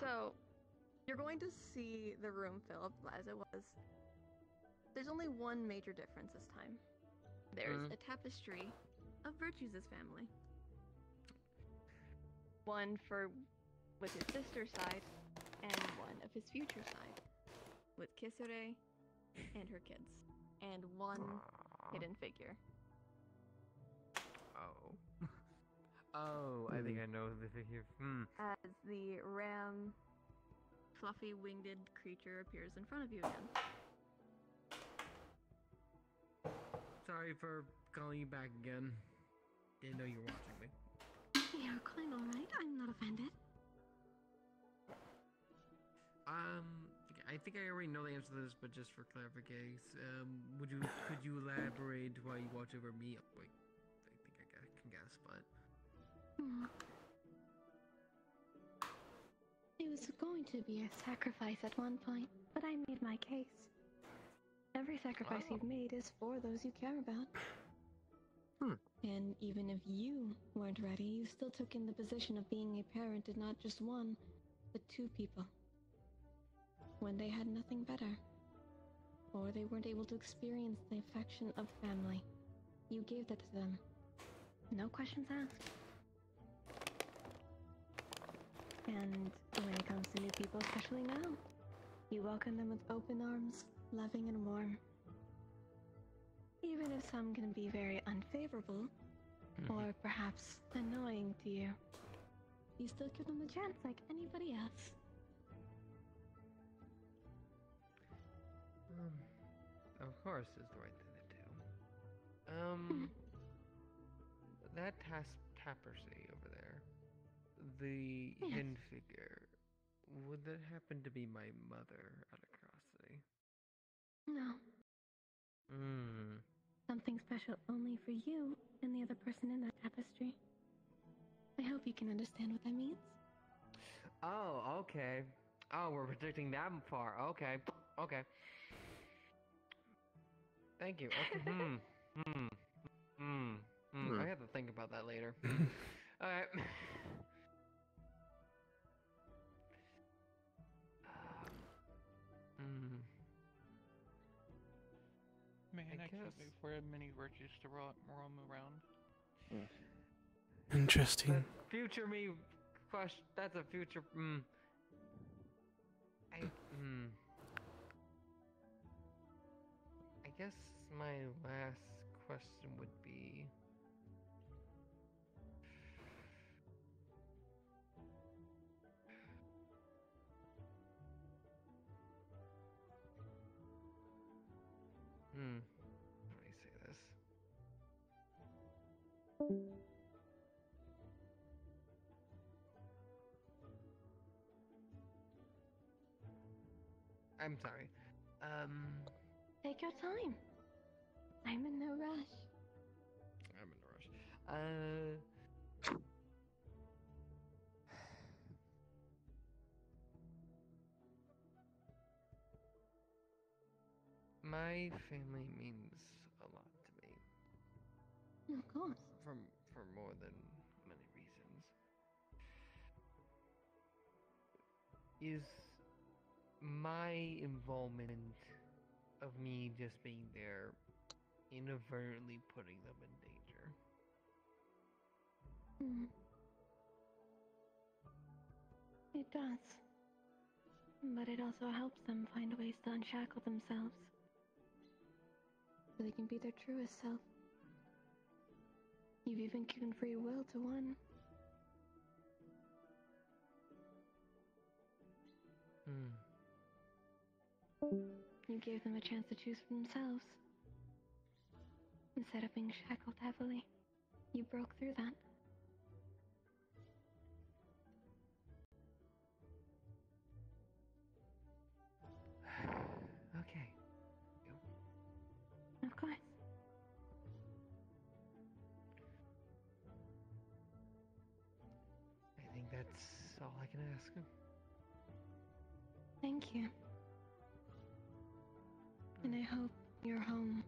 So, you're going to see the room fill up as it was. There's only one major difference this time. There's a tapestry of Virtues' family. One with his sister's side, and one of his future side, with Kisure and her kids, and one hidden figure. Oh, I think I know the figure. As the ram, fluffy winged creature appears in front of you again. Sorry for calling you back again. Didn't know you were watching me. You're quite alright. I'm not offended. I think I already know the answer to this, but just for clarification, could you elaborate why you watch over me? Wait, I think I can guess, but It was going to be a sacrifice at one point, but I made my case. Every sacrifice you've made is for those you care about. And even if you weren't ready, you still took in the position of being a parent to not just one, but 2 people. When they had nothing better, or they weren't able to experience the affection of family, you gave that to them. No questions asked. And when it comes to new people, especially now, you welcome them with open arms, loving and warm. Even if some can be very unfavorable, or perhaps annoying to you, you still give them a chance like anybody else. Of course is the right thing to do. That tapestry over there, the hidden figure, would that happen to be my mother out of curiosity? No. Something special only for you and the other person in that tapestry. I hope you can understand what that means. Oh, okay. Oh, we're predicting that far. Okay. Okay. Thank you. Okay. I have to think about that later. Alright. Man, I guess. can't wait for many Virtues to roam around. Interesting. That future me question. That's a future. I guess my last question would be. How do I say this? I'm sorry. Take your time. I'm in no rush. I'm in a rush. My family means a lot to me. Of course. For more than many reasons. Is my involvement of me just being there inadvertently putting them in danger? It does. But it also helps them find ways to unshackle themselves. So they can be their truest self. You've even given free will to one. You gave them a chance to choose for themselves. Instead of being shackled heavily, you broke through that. Okay. Of course. I think that's all I can ask him. Thank you. And I hope you're home.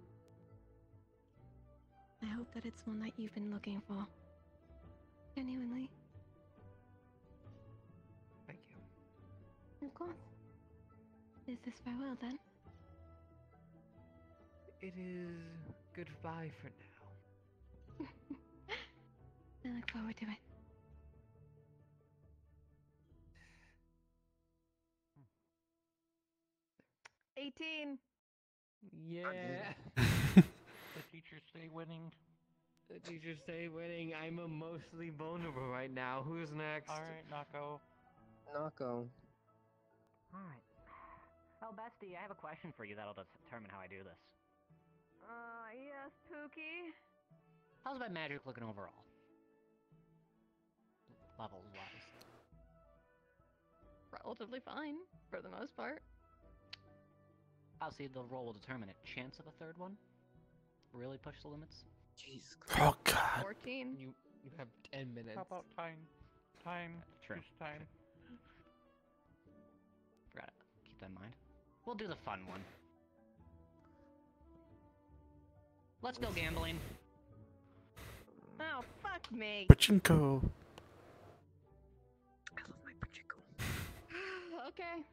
I hope that it's one that you've been looking for. Genuinely. Thank you. Of course. Is this farewell then? It is goodbye for now. I look forward to it. Hmm. 18. Yeah. The teachers stay winning. The teachers stay winning. I'm emotionally vulnerable right now. Who's next? Alright, Nako. Nako. Alright. Oh, Bestie, I have a question for you that'll determine how I do this. Yes, Pookie? How's my magic looking overall? Levels-wise. Relatively fine, for the most part. I'll see, the roll will determine it. Chance of a third one? Really push the limits? Jeez. Oh god. 14. You have 10 minutes. How about time? Time. True. Just time. Forgot it. Keep that in mind. We'll do the fun one. Let's go gambling. Oh, fuck me. Pachinko. I love my pachinko. Okay.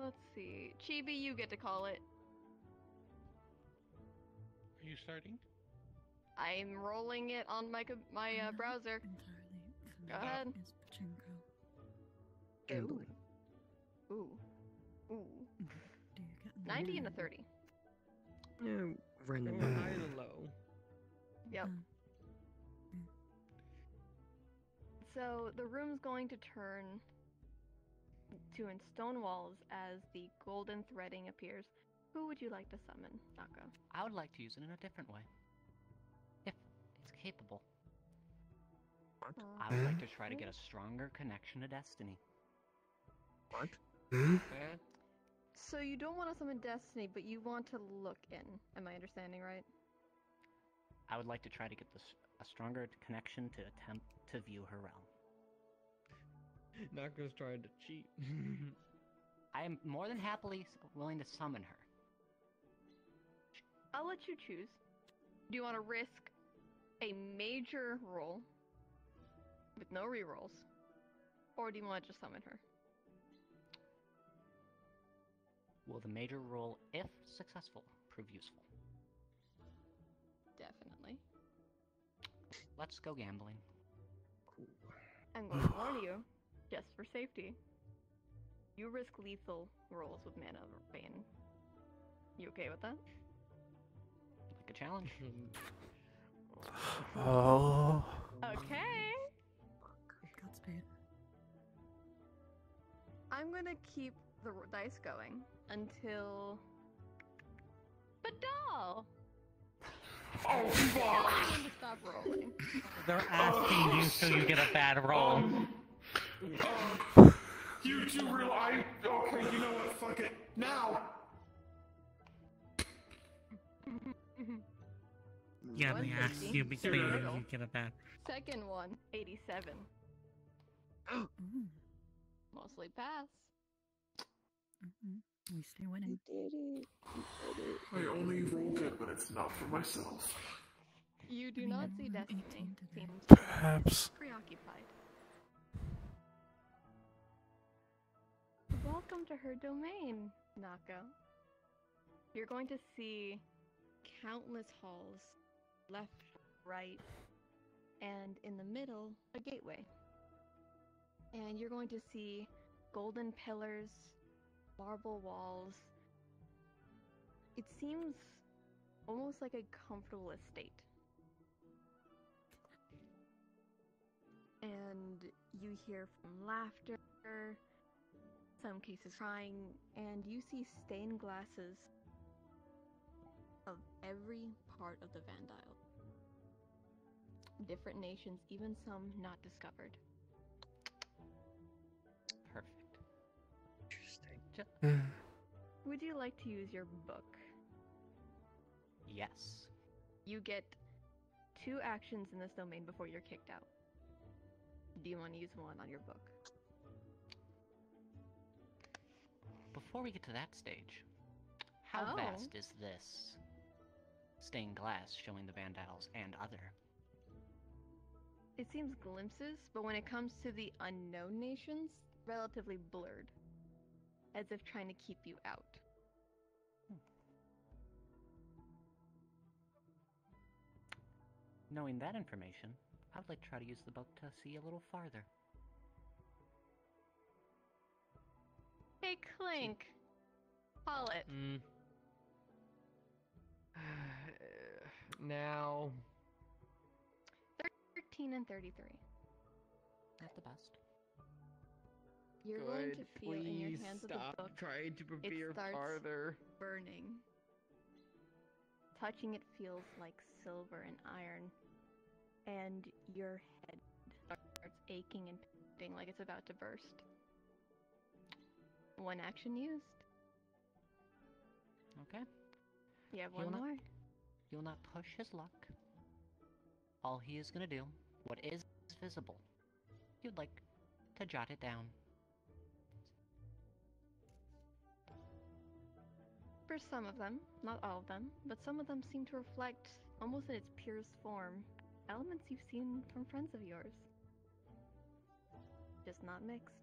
Let's see. Chibi, you get to call it. Are you starting? I'm rolling it on my browser. Go ahead. Gambling. Ooh. Ooh. 90 and a 30. No, random. High and low. Yep. So the room's going to turn to in stone walls as the golden threading appears. Who would you like to summon, Nako? I would like to use it in a different way. If it's capable. What? I would like to try to get a stronger connection to Destiny. What? So you don't want to summon Destiny, but you want to look in. Am I understanding right? I would like to try to get a stronger connection to attempt to view her realm. Nako's trying to cheat. I am more than happily willing to summon her. I'll let you choose. Do you want to risk a major roll with no rerolls? Or do you want to just summon her? Will the major roll, if successful, prove useful? Definitely. Let's go gambling. Cool. I'm going to warn you, just for safety. You risk lethal rolls with Mana of Bane. You okay with that? Like a challenge? Oh. Okay. Godspeed. I'm gonna keep the dice going until... Badal! Oh, fuck! I'm going to stop rolling. They're asking you so you get a bad roll. You two real okay, you know what, fuck it. Now! Yeah, they asked you because you get a bad. Second one, 87. Mostly pass. We stay winning. You did it. You did it. I only roll good when it's not for myself. You do not see Destiny. Seems Perhaps. preoccupied. Welcome to her domain, Nako. You're going to see countless halls, left, right, and in the middle, a gateway. And you're going to see golden pillars, marble walls. It seems almost like a comfortable estate. And you hear from laughter, some cases crying, and you see stained glasses of every part of the Vandile. Different nations, even some not discovered. Perfect. Interesting. Would you like to use your book? Yes. You get 2 actions in this domain before you're kicked out. Do you want to use one on your book? Before we get to that stage, how vast is this stained glass showing the Vandiles and other? It seems glimpses, but when it comes to the unknown nations, relatively blurred. As if trying to keep you out. Knowing that information, I would like to try to use the book to see a little farther. Hey, Clink! Call it. Now... 13 and 33. Not the best. You're going to feel in your hands of the book. Trying to prepare it starts farther. Burning. Touching it feels like silver and iron. And your head starts aching and pounding like it's about to burst. 1 action used. Okay. You have one more. He will not push his luck. All he is going to do, what is visible, you'd like to jot it down. For some of them, not all of them, but some of them seem to reflect, almost in its purest form, elements you've seen from friends of yours. Just not mixed.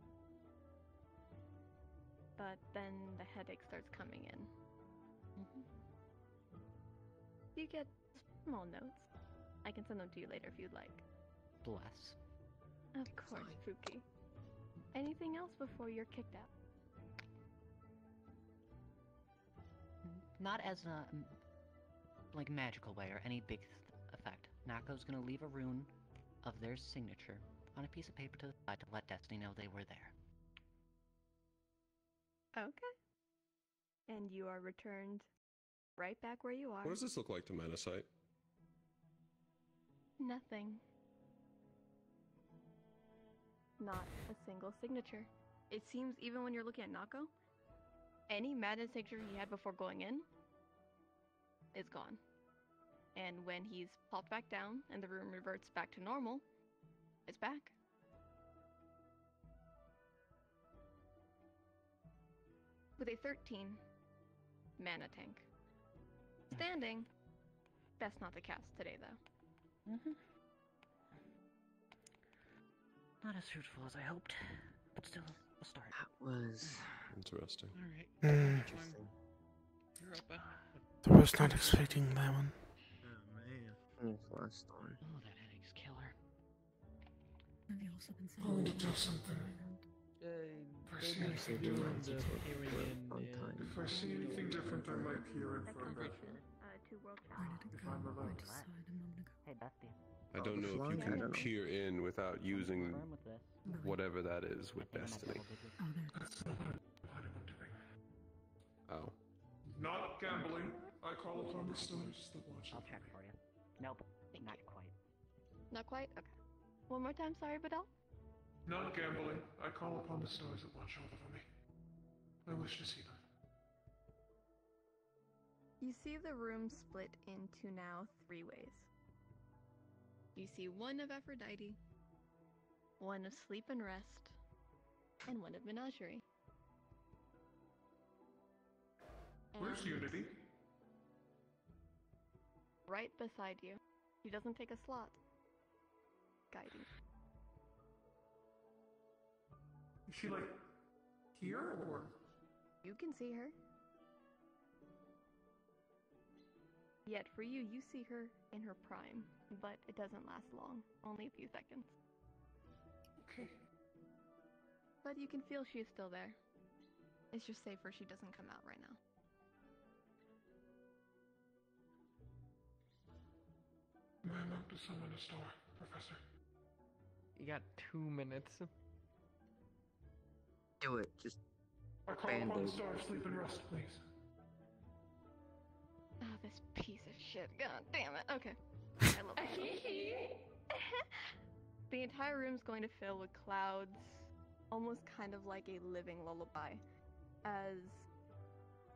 But then the headache starts coming in. You get small notes. I can send them to you later if you'd like. Bless. Of course, Pookie. Anything else before you're kicked out? Not as a magical way or any big effect. Nako's gonna leave a rune of their signature on a piece of paper to the side to let Destiny know they were there. Okay. And you are returned right back where you are. What does this look like to Menacite? Nothing. Not a single signature. It seems even when you're looking at Nako, any madness signature he had before going in is gone. And when he's popped back down and the room reverts back to normal, it's back. With a 13 mana tank. Standing. Best not to cast today, though. Not as fruitful as I hoped, but still a start. That was interesting. Mm. Interesting. You're up. I was not expecting that one. Oh man. Last one. Oh, that headache's killer. Have you also been Oh, do something. If I see anything different, I might peer in for a bit. If I'm alone. Hey, Bestie. I don't know if you can peer in without using whatever that is with Destiny. That's not what I'm planning on doing. Oh. Not gambling. I call upon the stars that watch I'll over check me. for you. Nope, not quite. Not quite? Okay. One more time, sorry, Badal? Not gambling. I call upon the stars that watch over me. I wish to see them. You see the room split into now 3 ways. You see one of Aphrodite, one of Sleep and Rest, and one of Menagerie. Where's Unity? Right beside you. She doesn't take a slot. Guiding. Is she like here or? You can see her. Yet for you, you see her in her prime, but it doesn't last long. Only a few seconds. Okay. But you can feel she is still there. It's just safer she doesn't come out right now. Am I allowed to summon a star, Professor? You got 2 minutes. Do it. Just I call upon the Band-Aid. star, sleep and rest, please. Oh, this piece of shit. God damn it. Okay. I love that. The entire room's going to fill with clouds, almost kind of like a living lullaby, as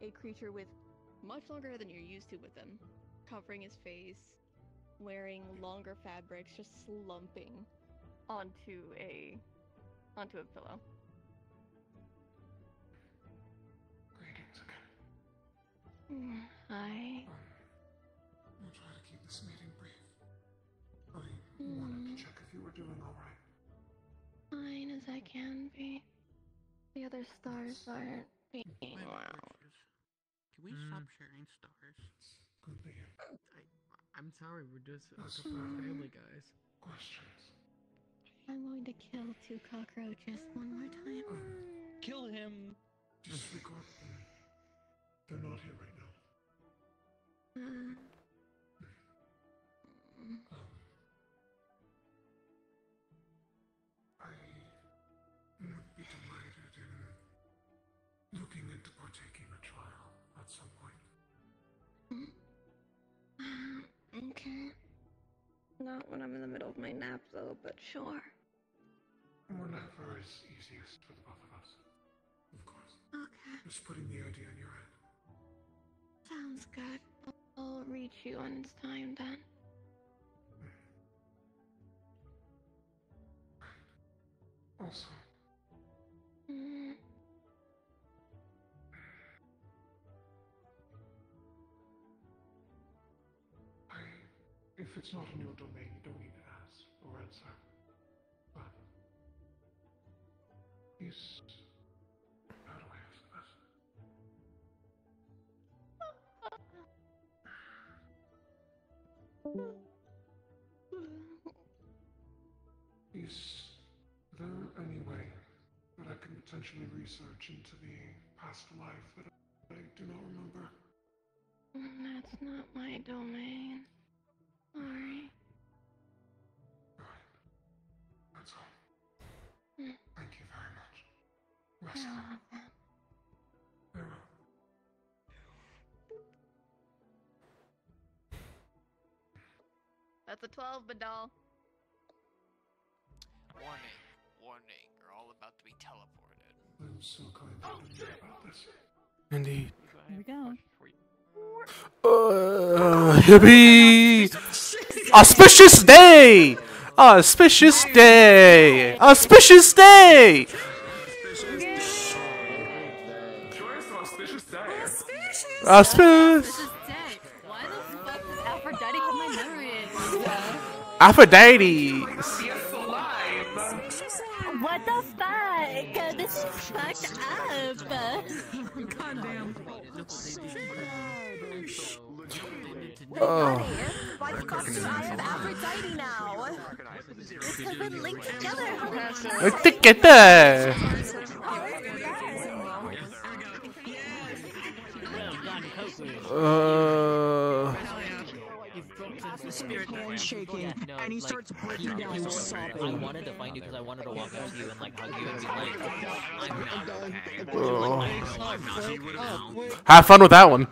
a creature with much longer hair than you're used to with him, covering his face, wearing longer fabrics, just slumping onto a pillow. Greetings again. Hi. I'll try to keep this meeting brief. I wanted to check if you were doing alright. Fine as I can be. The other stars aren't being loud. Can we stop sharing stars? Could be. I'm sorry, we're just a Yes, couple of family guys. Questions. I'm going to kill 2 cockroaches one more time. Kill him! Disregard them. They're not here right now. I would be delighted in looking into partaking a trial at some point. Okay. Not when I'm in the middle of my nap, though, but sure. Or never is easiest for the both of us. Of course. Okay. Just putting the idea in your head. Sounds good. I'll reach you when it's time then. Also, if it's not in your domain, you don't need to ask or answer. But is how do I ask this? Is there any way that I can potentially research into the past life that I do not remember? That's not my domain. Sorry. That's all. Thank you very much. Rest You're well. welcome. Farewell. That's a 12, Badal. Warning, you're all about to be teleported. I'm so kind of you about this. Indeed. Here we go. Yippee! Auspicious day! Auspicious day! Auspicious day! Auspicious! Why the fuck does Aphrodite have my memory? Aphrodites! What the fuck? This is fucked up. Goddamn. Oh. Why the fuck do I have Aphrodite now? It's because we're linked together. Look together! The spirit hand shaking, and he starts breaking down I sobbing. wanted to find you because I wanted to walk up to you and like hug you and be like, I'm not okay. Have fun with that one.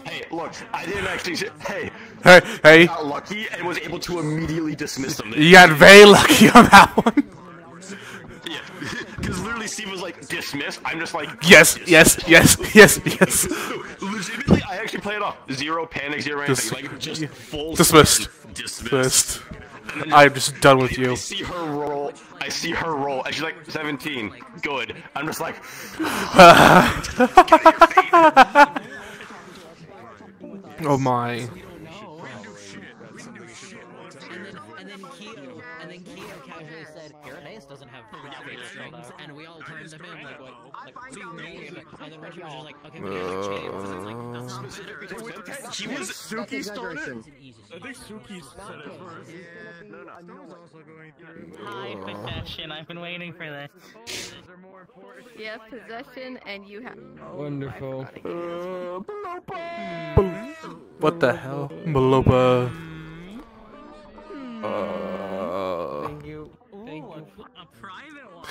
Hey, look, I didn't actually. Hey, Hey, I got lucky and was able to immediately dismiss them. you got very lucky on that one. Yeah, because literally Steve was like, dismiss. I'm just like, Yes, yes, yes, yes, yes. No, legitimately, I actually played off. Zero panic, zero anything. Like, just full Dismissed. dismissed. Dismissed. I'm just done with you. I see her roll. I I see her roll, and she's like 17. Good. I'm just like. Oh my. And then Keo casually said, Irenaeus doesn't have fake strings, and we all turned to him like, what do you mean? And then Richie was just like, okay, but he has chains, and it's like, that's not better. He was Suki started? started? I think Suki said it first. Hi, Possession. I've been waiting for this. Yeah, possession, and you have. Wonderful. What the hell? Malopa. Thank you. Thank you. A private one.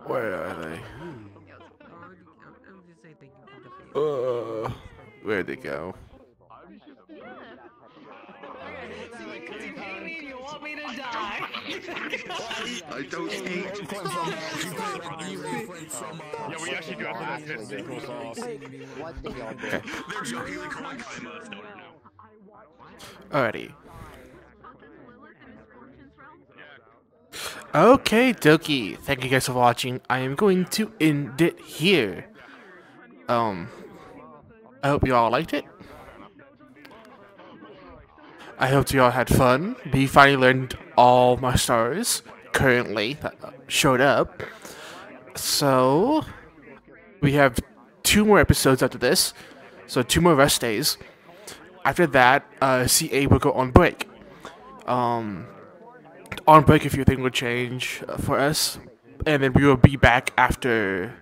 Where are they? I'm just saying thank you for the favor. Where'd they go? You want me to die? I don't hate. Yeah, we actually do have that pit sequel sauce. They're jokingly calling Kaima. No. Alrighty. Okay, dokie. Thank you guys for watching. I am going to end it here. I hope you all liked it. I hope you all had fun. We finally learned all my stars currently that showed up. So we have 2 more episodes after this. So 2 more rest days. After that, CA will go on break. On break, a few things will change for us, and then we will be back after.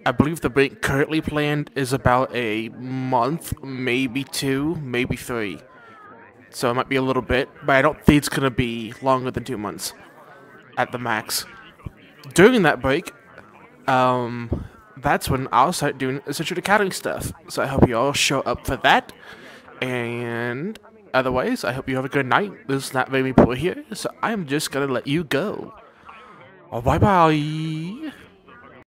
I believe the break currently planned is about a month, maybe 2, maybe 3. So it might be a little bit, but I don't think it's gonna be longer than 2 months at the max. During that break, that's when I'll start doing Essential Academy stuff. So I hope you all show up for that. And otherwise, I hope you have a good night. There's not very many people here, so I'm just gonna let you go. Bye bye.